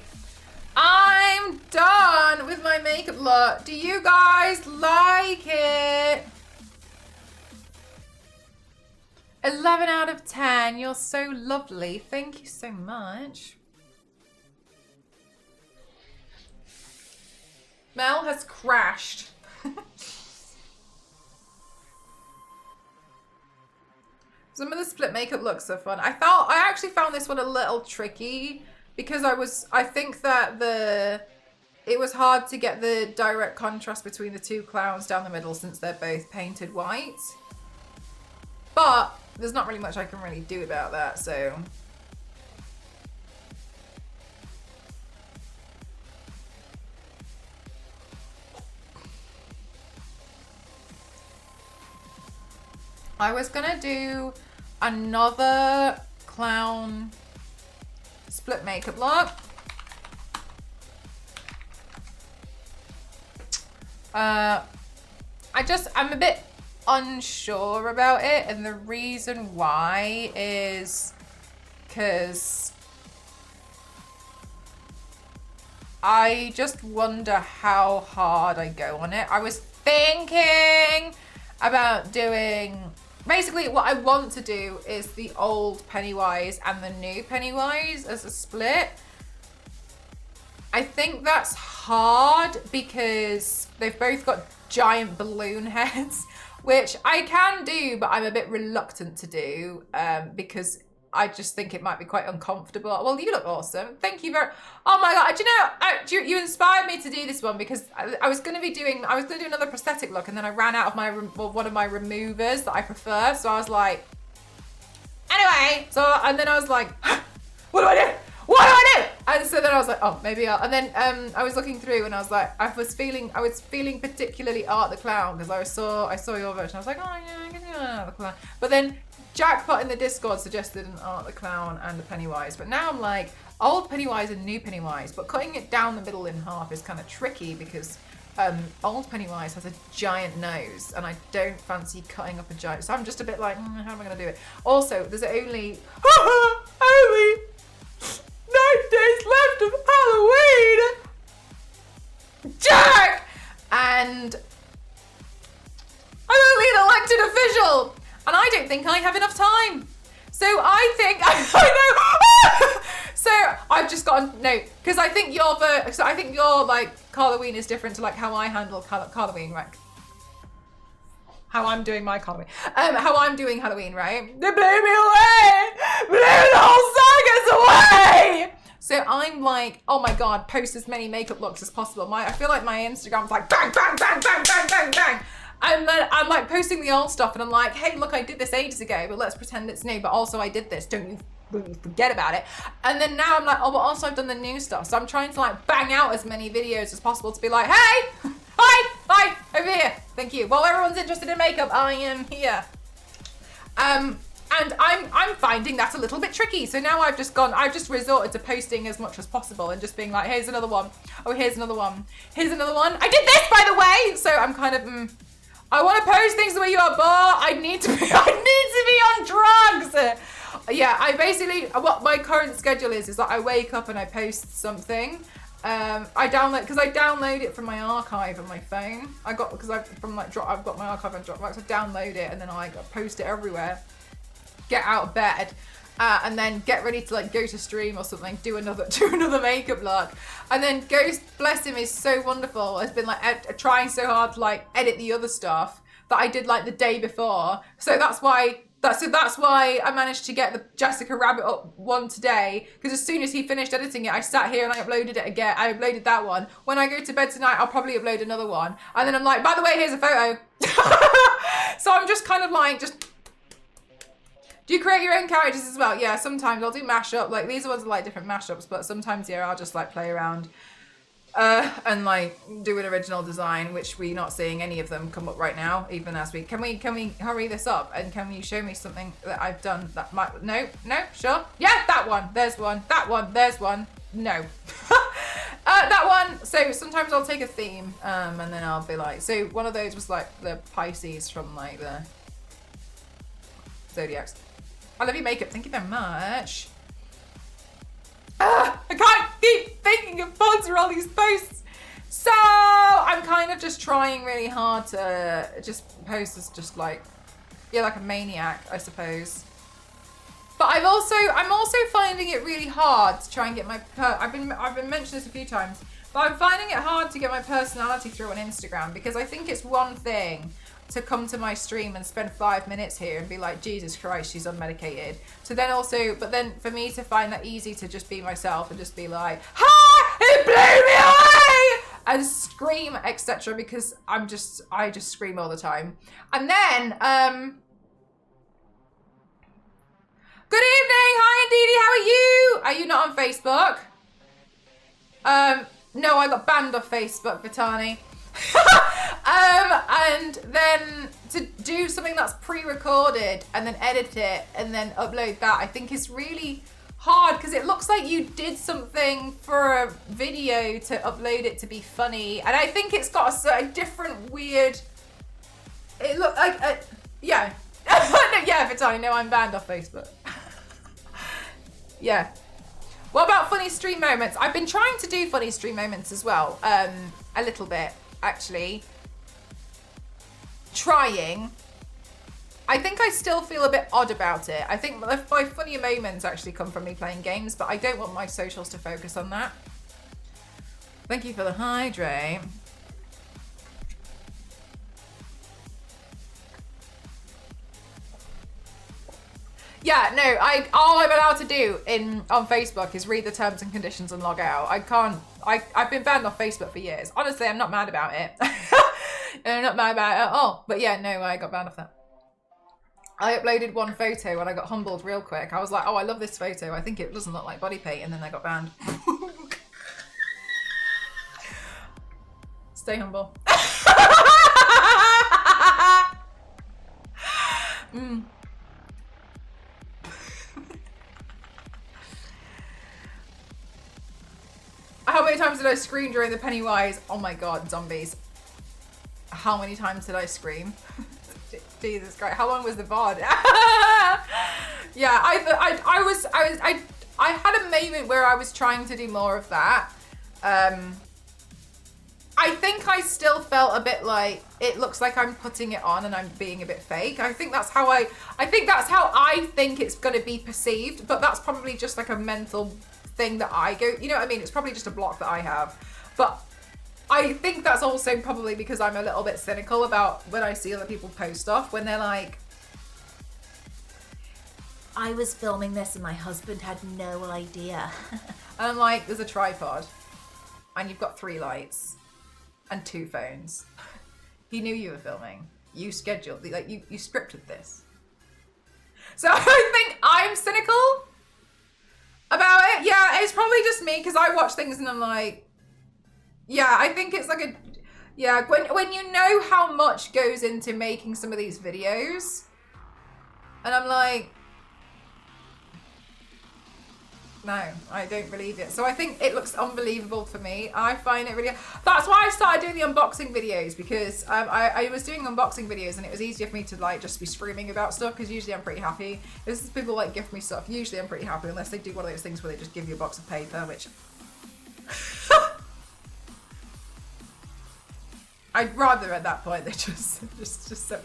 I'm done with my makeup look. Do you guys like it? 11 out of 10. Caroline. You're so lovely. Thank you so much. Mel has crashed. Some of the split makeup looks are fun. I actually found this one a little tricky because I think that it was hard to get the direct contrast between the two clowns down the middle since they're both painted white. But there's not really much I can really do about that, so. I was gonna do another clown split makeup look. I'm a bit unsure about it, and the reason why is because I just wonder how hard I go on it. I was thinking about doing, basically what I want to do is the old Pennywise and the new Pennywise as a split. I think that's hard because they've both got giant balloon heads, which I can do, but I'm a bit reluctant to do because I just think it might be quite uncomfortable. Well, you look awesome. Thank you very. Oh my god! Do you know? You inspired me to do this one because I was going to do another prosthetic look, and then I ran out of one of my removers that I prefer. So I was like, anyway. And then I was like, what do I do? What do I do? And so then I was like, oh, maybe I'll. And then I was looking through, and I was like, I was feeling particularly Art the Clown because I saw your version. I was like, oh yeah, I can do Art the Clown. But then Jackpot in the Discord suggested an Art the Clown and a Pennywise. But now I'm like, old Pennywise and new Pennywise. But cutting it down the middle in half is kind of tricky because old Pennywise has a giant nose, and I don't fancy cutting up a giant. So I'm just a bit like, how am I going to do it? Also, there's only 9 days left of Halloween! Jack! And I'm only an elected official! And I don't think I have enough time. So I think, I know! So I've just got a note, because I think your like Halloween is different to like how I handle Halloween, right? How I'm doing my Halloween. How I'm doing Halloween, right? They blew me away! Blew the whole circus away! So I'm like, oh my god, post as many makeup looks as possible. I feel like my Instagram's like bang, bang, bang, bang, bang, bang, bang. And then I'm like posting the old stuff and I'm like, hey, look, I did this ages ago, but let's pretend it's new. But also I did this, don't you forget about it. And then now I'm like, oh, but also I've done the new stuff. So I'm trying to like bang out as many videos as possible to be like, hey, hi, over here. Thank you. While everyone's interested in makeup, I am here. And I'm finding that a little bit tricky. So now I've just resorted to posting as much as possible and just being like, here's another one. Oh, here's another one. Here's another one. I did this, by the way. So I'm kind of, I want to post things the way you are, but I need to be on drugs. Yeah, I basically, what my current schedule is that I wake up and I post something. I download it from my archive on my phone. I've got my archive on Dropbox. I download it and then I post it everywhere. Get out of bed and then get ready to like go to stream or something, do another makeup look, and then Ghost, bless him, is so wonderful, has been like trying so hard to like edit the other stuff that I did like the day before. So that's why I managed to get the Jessica Rabbit up one today, because as soon as he finished editing it, I sat here and I uploaded it again. I uploaded that one. When I go to bed tonight, I'll probably upload another one, and then I'm like, by the way, here's a photo. So I'm just kind of like do you create your own characters as well? Yeah, sometimes I'll do mashup. Like these ones are like different mashups, but sometimes yeah, I'll just like play around and like do an original design, which we're not seeing any of them come up right now. Even as can we hurry this up and can you show me something that I've done that might no sure yeah, that one, there's one, that one, there's one, no. That one. So sometimes I'll take a theme and then I'll be like, so one of those was like the Pisces from like the Zodiacs. I love your makeup. Thank you very much. I can't keep thinking of fonts for all these posts. So I'm kind of just trying really hard to just post as just like, yeah, like a maniac, I suppose. But I'm also finding it really hard to try and get my I've been mentioning this a few times, but I'm finding it hard to get my personality through on Instagram, because I think it's one thing to come to my stream and spend 5 minutes here and be like, Jesus Christ, she's unmedicated. So then also, but then for me to find that easy to just be myself and just be like, ha, it blew me away, and scream, etc. Because I just scream all the time. And then, good evening, hi Indeedy, how are you? Are you not on Facebook? No, I got banned off Facebook, Vitani. And then to do something that's pre-recorded and then edit it and then upload that, I think is really hard, because it looks like you did something for a video to upload it to be funny, and I think it's got a different weird, it looked like yeah. Yeah, Vitani, no, I'm banned off Facebook. Yeah. What about funny stream moments? I've been trying to do funny stream moments as well, a little bit actually. Trying. I think I still feel a bit odd about it. I think my funny moments actually come from me playing games, but I don't want my socials to focus on that. Thank you for the hydrate. Yeah, no, all I'm allowed to do on Facebook is read the terms and conditions and log out. I've been banned off Facebook for years. Honestly, I'm not mad about it. I'm not mad about it at all. But yeah, no, I got banned off that. I uploaded one photo and I got humbled real quick. I was like, oh, I love this photo. I think it doesn't look like body paint, and then I got banned. Stay humble. How many times did I scream during the Pennywise? Oh my god, zombies. How many times did I scream? Jesus Christ, how long was the VOD? Yeah, I had a moment where I was trying to do more of that. I think I still felt a bit like it looks like I'm putting it on and I'm being a bit fake. I think that's how I think it's going to be perceived, but that's probably just like a mental thing that I go, you know what I mean? It's probably just a block that I have. But I think that's also probably because I'm a little bit cynical about when I see other people post stuff, when they're like, I was filming this and my husband had no idea. And I'm like, there's a tripod and you've got 3 lights and 2 phones. He knew you were filming. You scheduled, like you scripted this. So I think I'm cynical about it. Yeah, it's probably just me, because I watch things and I'm like, yeah, I think it's like a, yeah, when you know how much goes into making some of these videos, and I'm like, no, I don't believe it. So I think it looks unbelievable for me. I find it really, that's why I started doing the unboxing videos, because I was doing unboxing videos and it was easier for me to like just be screaming about stuff, because usually I'm pretty happy. This is people like gift me stuff. Usually I'm pretty happy, unless they do one of those things where they just give you a box of paper, which I'd rather at that point they just sent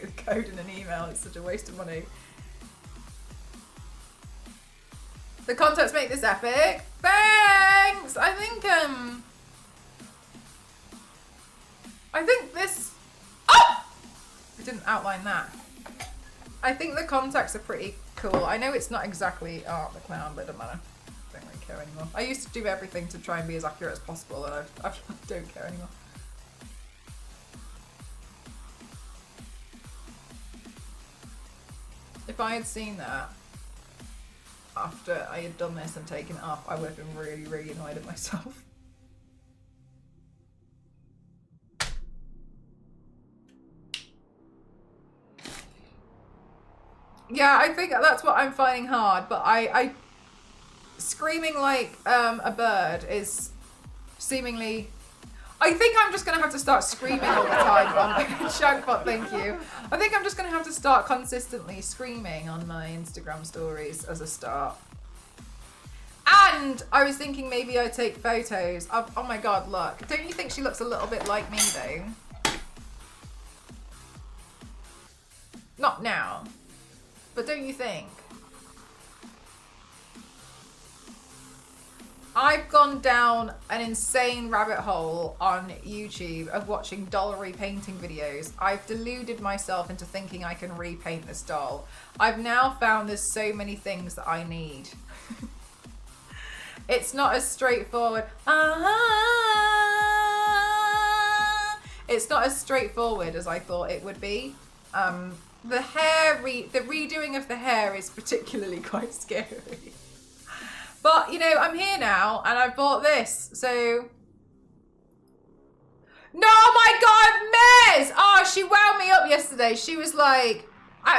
me the code in an email. It's such a waste of money. The concepts make this epic. Thanks! I think this, oh! I didn't outline that. I think the contacts are pretty cool. I know it's not exactly Art the Clown, but it doesn't matter. I don't really care anymore. I used to do everything to try and be as accurate as possible, and I don't care anymore. If I had seen that after I had done this and taken it off, I would have been really, really annoyed at myself. Yeah, I think that's what I'm finding hard, but I screaming like a bird is seemingly, I think I'm just gonna have to start screaming all the time on Shankbot, thank you. I think I'm just gonna have to start consistently screaming on my Instagram stories as a start. And I was thinking maybe I'd take photos of, oh my god, look. Don't you think she looks a little bit like me though? Not now, but don't you think? I've gone down an insane rabbit hole on YouTube of watching doll repainting videos. I've deluded myself into thinking I can repaint this doll. I've now found there's so many things that I need. It's not as straightforward. It's not as straightforward as I thought it would be. The redoing of the hair is particularly quite scary. But, you know, I'm here now, and I bought this, so... No, my God, Mez! Oh, she wound me up yesterday. She was like...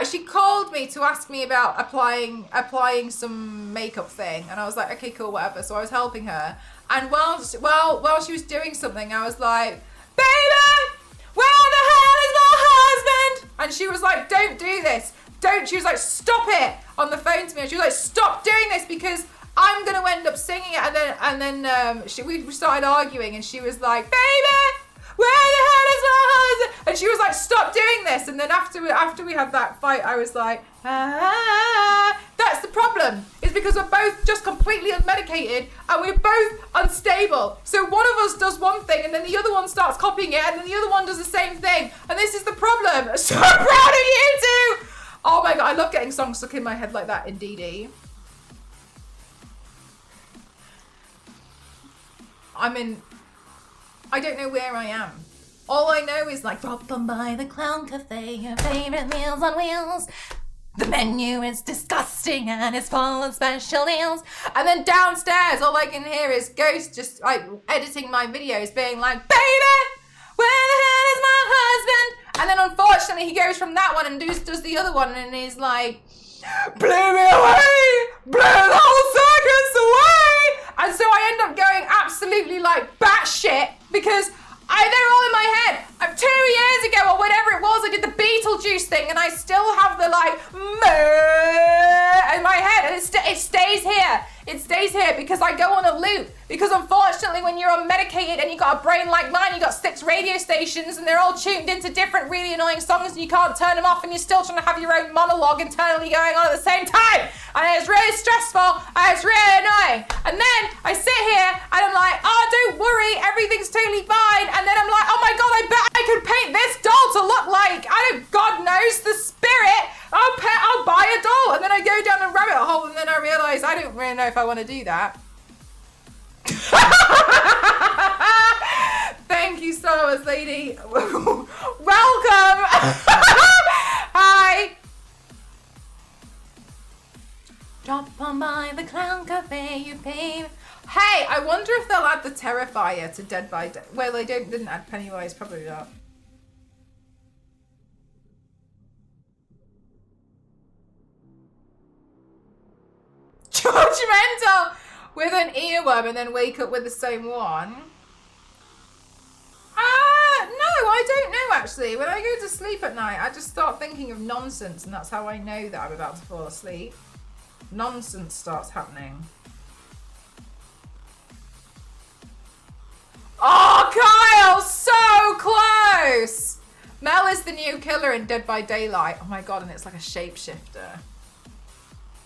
She called me to ask me about applying some makeup thing, and I was like, okay, cool, whatever. So I was helping her, and while she was doing something, I was like, baby, where the hell is my husband? And she was like, don't do this. Don't. She was like, stop it, on the phone to me. And she was like, stop doing this because I'm gonna end up singing it. And then we started arguing, and she was like, baby, where the hell is my husband? And she was like, stop doing this. And then after we had that fight, I was like, that's the problem. It's because we're both just completely unmedicated and we're both unstable. So one of us does one thing and then the other one starts copying it and then the other one does the same thing. And this is the problem. I'm so proud of you two. Oh my God, I love getting songs stuck in my head like that in DD. I don't know where I am. All I know is like, drop on by the Clown Cafe, your favorite meals on wheels. The menu is disgusting and it's full of special deals. And then downstairs, all I can hear is Ghost just like editing my videos being like, baby, where the hell is my husband? And then unfortunately he goes from that one and does the other one and he's like, blew me away, blew the whole circus away. And so I end up going absolutely like batshit because they're all in my head. 2 years ago or whatever it was, I did the Beetlejuice thing and I still have the like in my head and it stays here. It stays here because I go on a loop. Because unfortunately when you're unmedicated and you've got a brain like mine, you've got 6 radio stations and they're all tuned into different really annoying songs and you can't turn them off and you're still trying to have your own monologue internally going on at the same time. And it's really stressful and it's really annoying. And then I sit here and I'm like, oh, don't worry, everything's totally fine. And then I'm like, oh my God, I bet I could paint this doll to look like, God knows, the spirit. I'll buy a doll. And then I go down a rabbit hole and then I realise I don't really know if I want to do that. Thank you, Star Wars lady. Welcome. Hi. Drop on by the Clown Cafe, you pay. Hey, I wonder if they'll add the Terrifier to Dead by Day. Well, they didn't add Pennywise, probably not. Judgmental with an earworm and then wake up with the same one. No, I don't know actually. When I go to sleep at night, I just start thinking of nonsense and that's how I know that I'm about to fall asleep. Nonsense starts happening. Oh, Kyle, so close! Mel is the new killer in Dead by Daylight. Oh my God, and it's like a shapeshifter.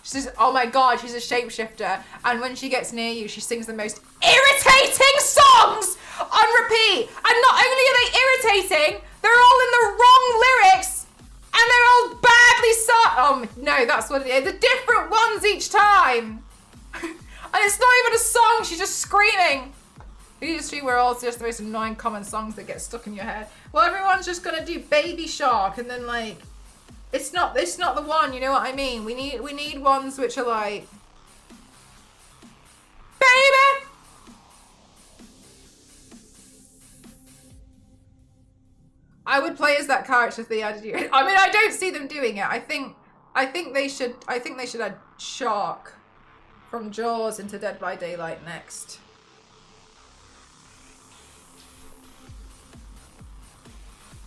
She's, oh my God, she's a shapeshifter. And when she gets near you, she sings the most irritating songs on repeat. And not only are they irritating, they're all in the wrong lyrics. And they're all badly sung. No, that's what it is. The different ones each time. And it's not even a song, she's just screaming. These two were all just the most annoying common songs that get stuck in your head. Well, everyone's just gonna do Baby Shark and then like, it's not the one, you know what I mean? We need ones which are like, baby. I would play as that character if they added you. I mean, I don't see them doing it. I think they should add Shark from Jaws into Dead by Daylight next.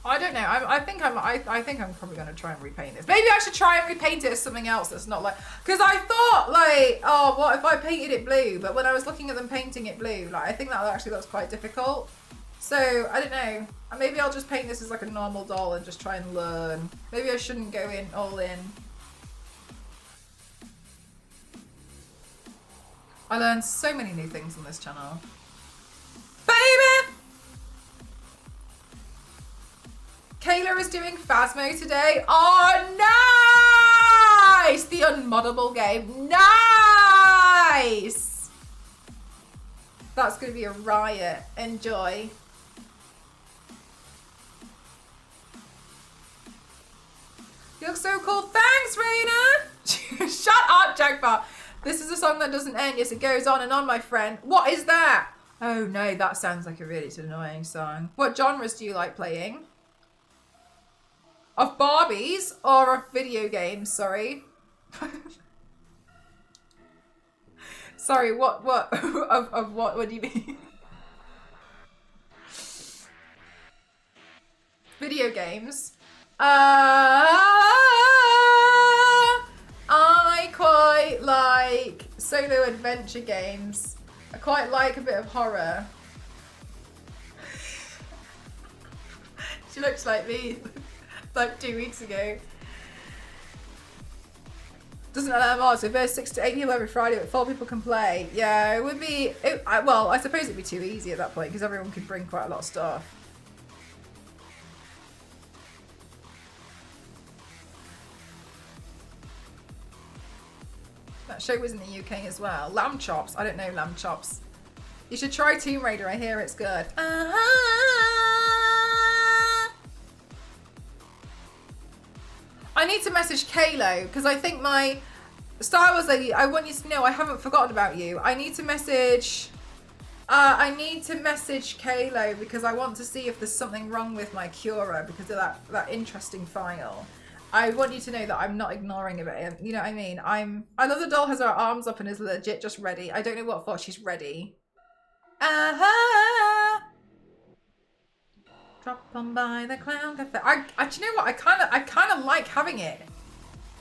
I don't know. I think I'm probably gonna try and repaint this. Maybe I should try and repaint it as something else that's not like. Because I thought like, oh, what if I painted it blue? But when I was looking at them painting it blue, like I think that actually looks quite difficult. So I don't know. Maybe I'll just paint this as like a normal doll and just try and learn. Maybe I shouldn't go in all in. I learned so many new things on this channel. Baby! Kayla is doing Phasmo today. Oh, nice! The unmoddable game. Nice! That's going to be a riot. Enjoy. You look so cool. Thanks, Raina! Shut up, Jackpot. This is a song that doesn't end. Yes, it goes on and on, my friend. What is that? Oh, no, that sounds like a really annoying song. What genres do you like playing? Of Barbies or of video games? Sorry. Sorry, what, of what do you mean? Video games. I quite like solo adventure games. I quite like a bit of horror. She looks like me like 2 weeks ago. Doesn't allow mods, so if there's 6 to 8 people every Friday, but 4 people can play. Yeah, it would be, well, I suppose it'd be too easy at that point because everyone could bring quite a lot of stuff. That show was in the UK as well. Lamb Chops. I don't know Lamb Chops. You should try Tomb Raider. I hear it's good. I need to message Kalo because I think my Star Wars lady, I want you to know I haven't forgotten about you. I need to message Kalo because I want to see if there's something wrong with my Cura because of that interesting file. I want you to know that I'm not ignoring it. You know what I mean? I love the doll has her arms up and is legit just ready. I don't know what for. She's ready. Drop on by the clown cafe. Do you know what? I kind of like having it.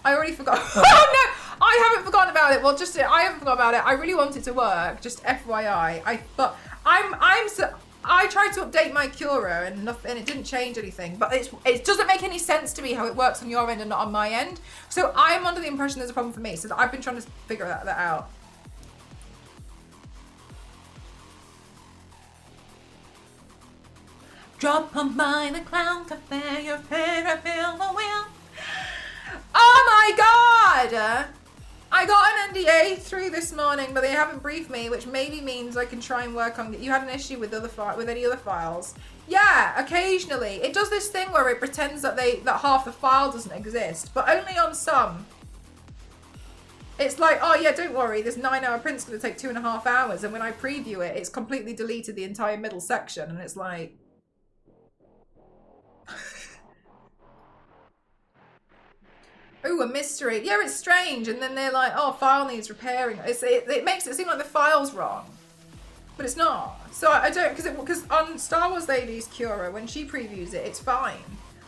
I already forgot. Oh no! I haven't forgotten about it. Well, I haven't forgotten about it. I really want it to work. Just FYI. I tried to update my Cura and it didn't change anything. But it doesn't make any sense to me how it works on your end and not on my end. So I'm under the impression there's a problem for me. So I've been trying to figure that out. Drop on by the clown cafe, your favorite film will win. Oh my god! I got an NDA through this morning, but they haven't briefed me, which maybe means I can try and work on. You had an issue with any other files? Yeah, occasionally it does this thing where it pretends that half the file doesn't exist, but only on some. It's like, oh yeah, don't worry, this 9-hour print's gonna take 2.5 hours, and when I preview it, it's completely deleted the entire middle section, and it's like. Ooh, a mystery. Yeah, it's strange. And then they're like, oh, file needs repairing. It makes it seem like the file's wrong. But it's not. So I don't, because on Star Wars Lady's Cura, when she previews it, it's fine.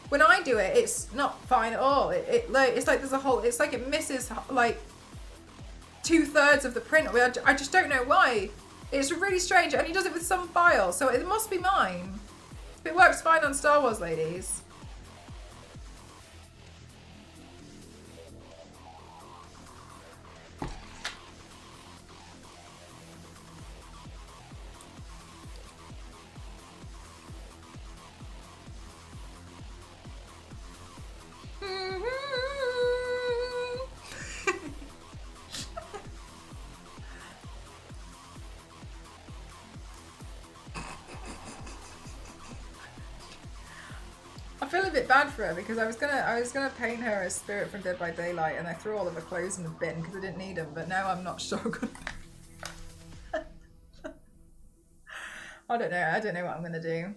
When I do it, it's not fine at all. It's like there's a whole, it's like it misses like 2/3 of the print. I just don't know why. It's really strange. And he does it with some files. So it must be mine. It works fine on Star Wars Ladies. I feel a bit bad for her because I was gonna paint her as Spirit from Dead by Daylight, and I threw all of her clothes in the bin because I didn't need them. But now I'm not sure. I don't know. I don't know what I'm gonna do.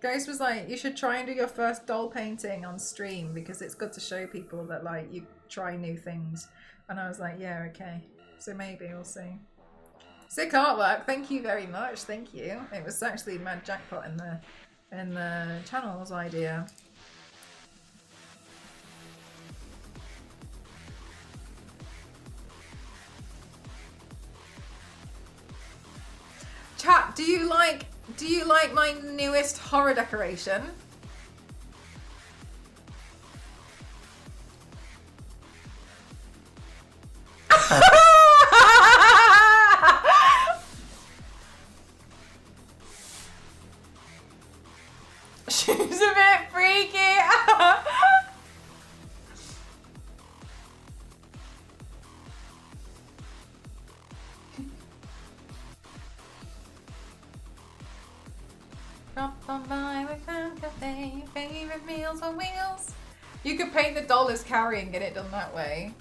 Ghost was like, you should try and do your first doll painting on stream because it's good to show people that like you try new things. And I was like, yeah, okay. So maybe we'll see. Sick artwork, thank you very much, thank you. It was actually Mad Jackpot in the channel's idea. Chat, do you like my newest horror decoration? She's a bit freaky. Drop on by the Crown Cafe, favorite meals on wheels. You could paint the doll as Carrie and get it done that way.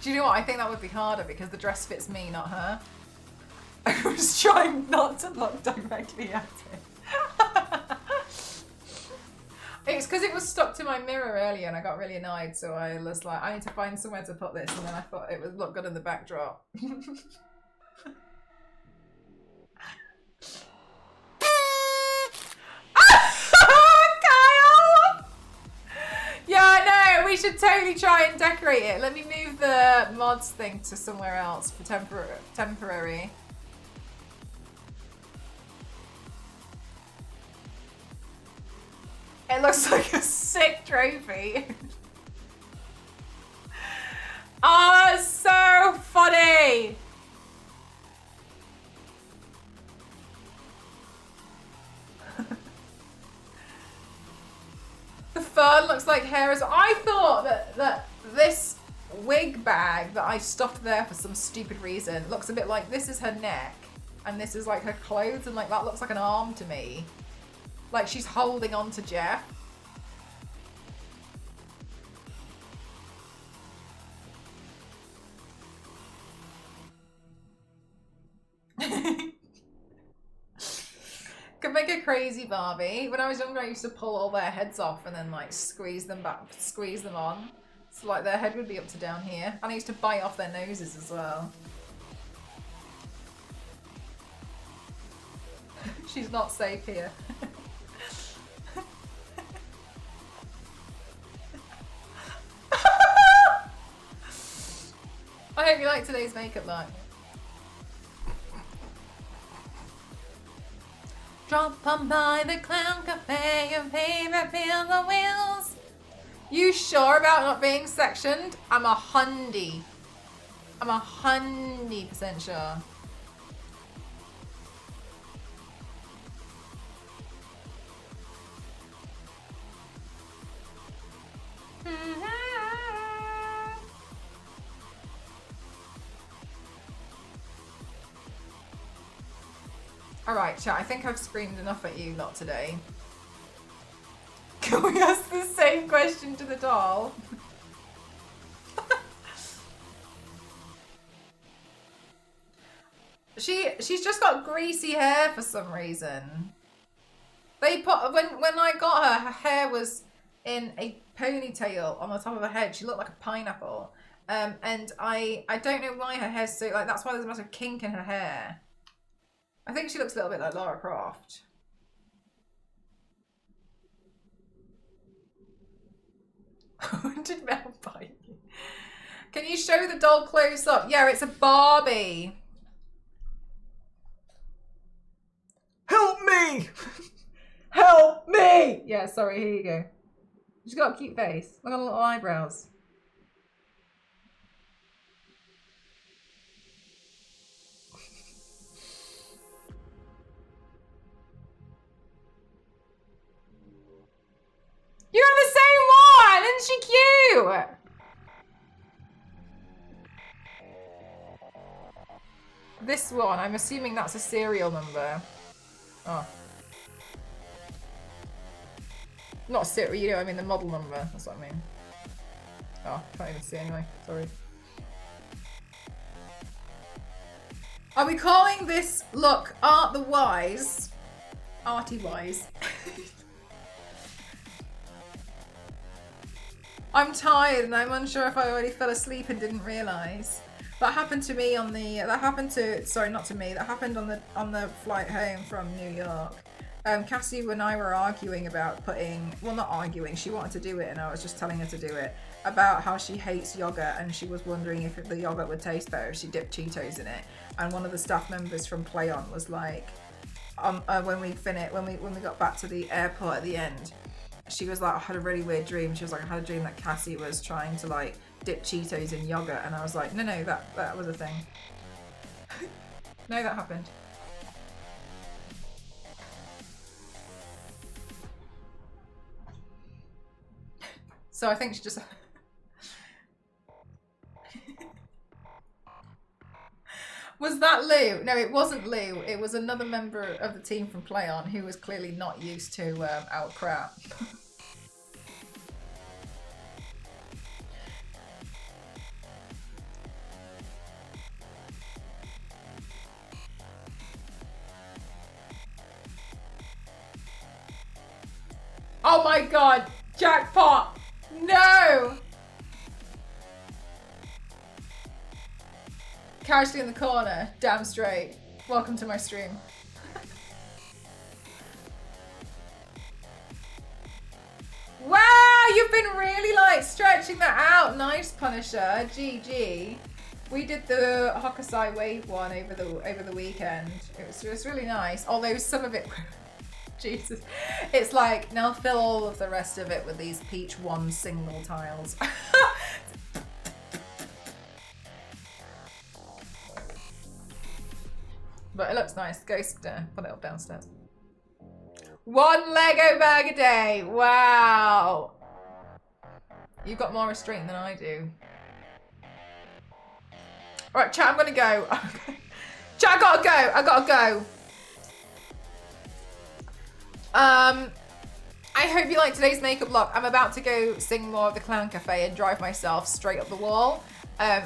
Do you know what? I think that would be harder because the dress fits me, not her. I was trying not to look directly at it. It's because it was stuck to my mirror earlier and I got really annoyed, so I was like, I need to find somewhere to put this, and then I thought it would look good in the backdrop. Kyle! Yeah, no, we should totally try and decorate it. Let me move the mods thing to somewhere else for temporary. It looks like a sick trophy. Oh, that's so funny. The fern looks like hair as I thought that this wig bag that I stuffed there for some stupid reason looks a bit like this is her neck and this is like her clothes, and like that looks like an arm to me. Like she's holding on to Jeff. Could make a crazy Barbie. When I was younger, I used to pull all their heads off and then like squeeze them on. So like their head would be up to down here. And I used to bite off their noses as well. She's not safe here. I hope you like today's makeup look. Drop on by the Clown Cafe, your favorite meals on wheels. You sure about not being sectioned? I'm 100%. I'm 100% sure. Alright, chat, I think I've screamed enough at you lot today. Can we ask the same question to the doll? She's just got greasy hair for some reason. They put when I got her, her hair was in a ponytail on the top of her head. She looked like a pineapple. And I don't know why her hair's so like that's why there's a massive kink in her hair. I think she looks a little bit like Lara Croft. Did Mel bite you? Can you show the doll close up? Yeah, it's a Barbie. Help me! Help me! Yeah, sorry, here you go. She's got a cute face. Look at her little eyebrows. You have the same one! Isn't she cute? This one, I'm assuming that's a serial number. Oh. Not serial, you know, I mean the model number. That's what I mean. Oh, can't even see anyway. Sorry. Are we calling this look Art the Wise? Arty Wise. I'm tired and I'm unsure if I already fell asleep and didn't realise. That happened to me on the, that happened on the flight home from New York. Cassie and I were arguing about putting, well not arguing, she wanted to do it and I was just telling her to do it, about how she hates yogurt and she was wondering if the yogurt would taste better if she dipped Cheetos in it. And one of the staff members from Play On was like, when we got back to the airport at the end, she was like, I had a really weird dream. She was like, I had a dream that Cassie was trying to like dip Cheetos in yogurt, and I was like, no, that was a thing. No, that happened. So I think she just... Was that Lou? No, it wasn't Lou. It was another member of the team from Play On who was clearly not used to our crap. Oh my god! Jackpot! No! Casually in the corner, damn straight. Welcome to my stream. Wow, you've been really like stretching that out. Nice, Punisher. GG. We did the Hokusai Wave one over the weekend. It was really nice. Although some of it, Jesus, it's like now fill all of the rest of it with these Peach 1 single tiles. But it looks nice. Ghost, put it up downstairs. 1 Lego bag a day. Wow. You've got more restraint than I do. All right, chat, I'm gonna go. Chat, I gotta go. I gotta go. I hope you liked today's makeup look. I'm about to go sing more of the Clown Cafe and drive myself straight up the wall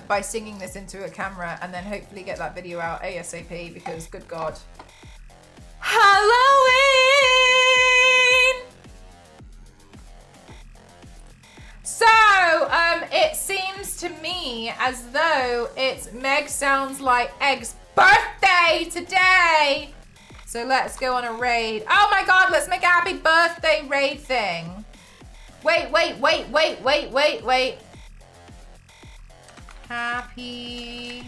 by singing this into a camera and then hopefully get that video out ASAP because good God. Halloween! So, it seems to me as though it's Meg Sounds Like Egg's birthday today. So let's go on a raid. Oh my God, let's make a happy birthday raid thing. Wait. Happy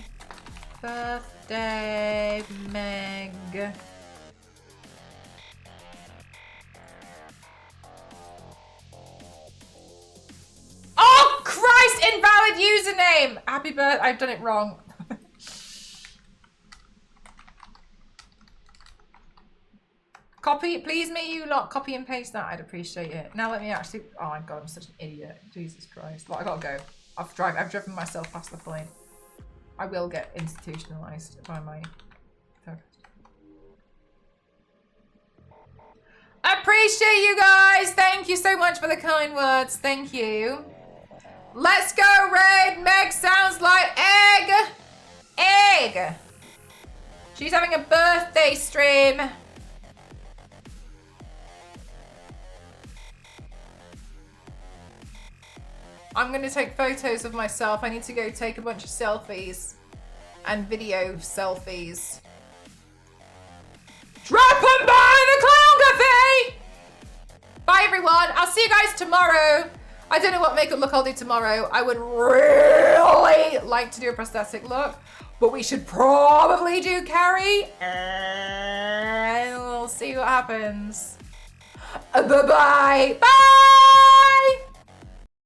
birthday, Meg. Oh, Christ, invalid username. Happy birthday, I've done it wrong. Copy, please may you lot copy and paste that. I'd appreciate it. Now let me actually, oh my God, I'm such an idiot. Jesus Christ. Well, I gotta go. I've driven myself past the point. I will get institutionalized by my therapist. Appreciate you guys. Thank you so much for the kind words. Thank you. Let's go raid. Meg Sounds Like Egg. Egg. She's having a birthday stream. I'm going to take photos of myself. I need to go take a bunch of selfies and video selfies. Drop them by the Clown Cafe! Bye everyone. I'll see you guys tomorrow. I don't know what makeup look I'll do tomorrow. I would really like to do a prosthetic look, but we should probably do Carrie. And we'll see what happens. Bye-bye. Bye!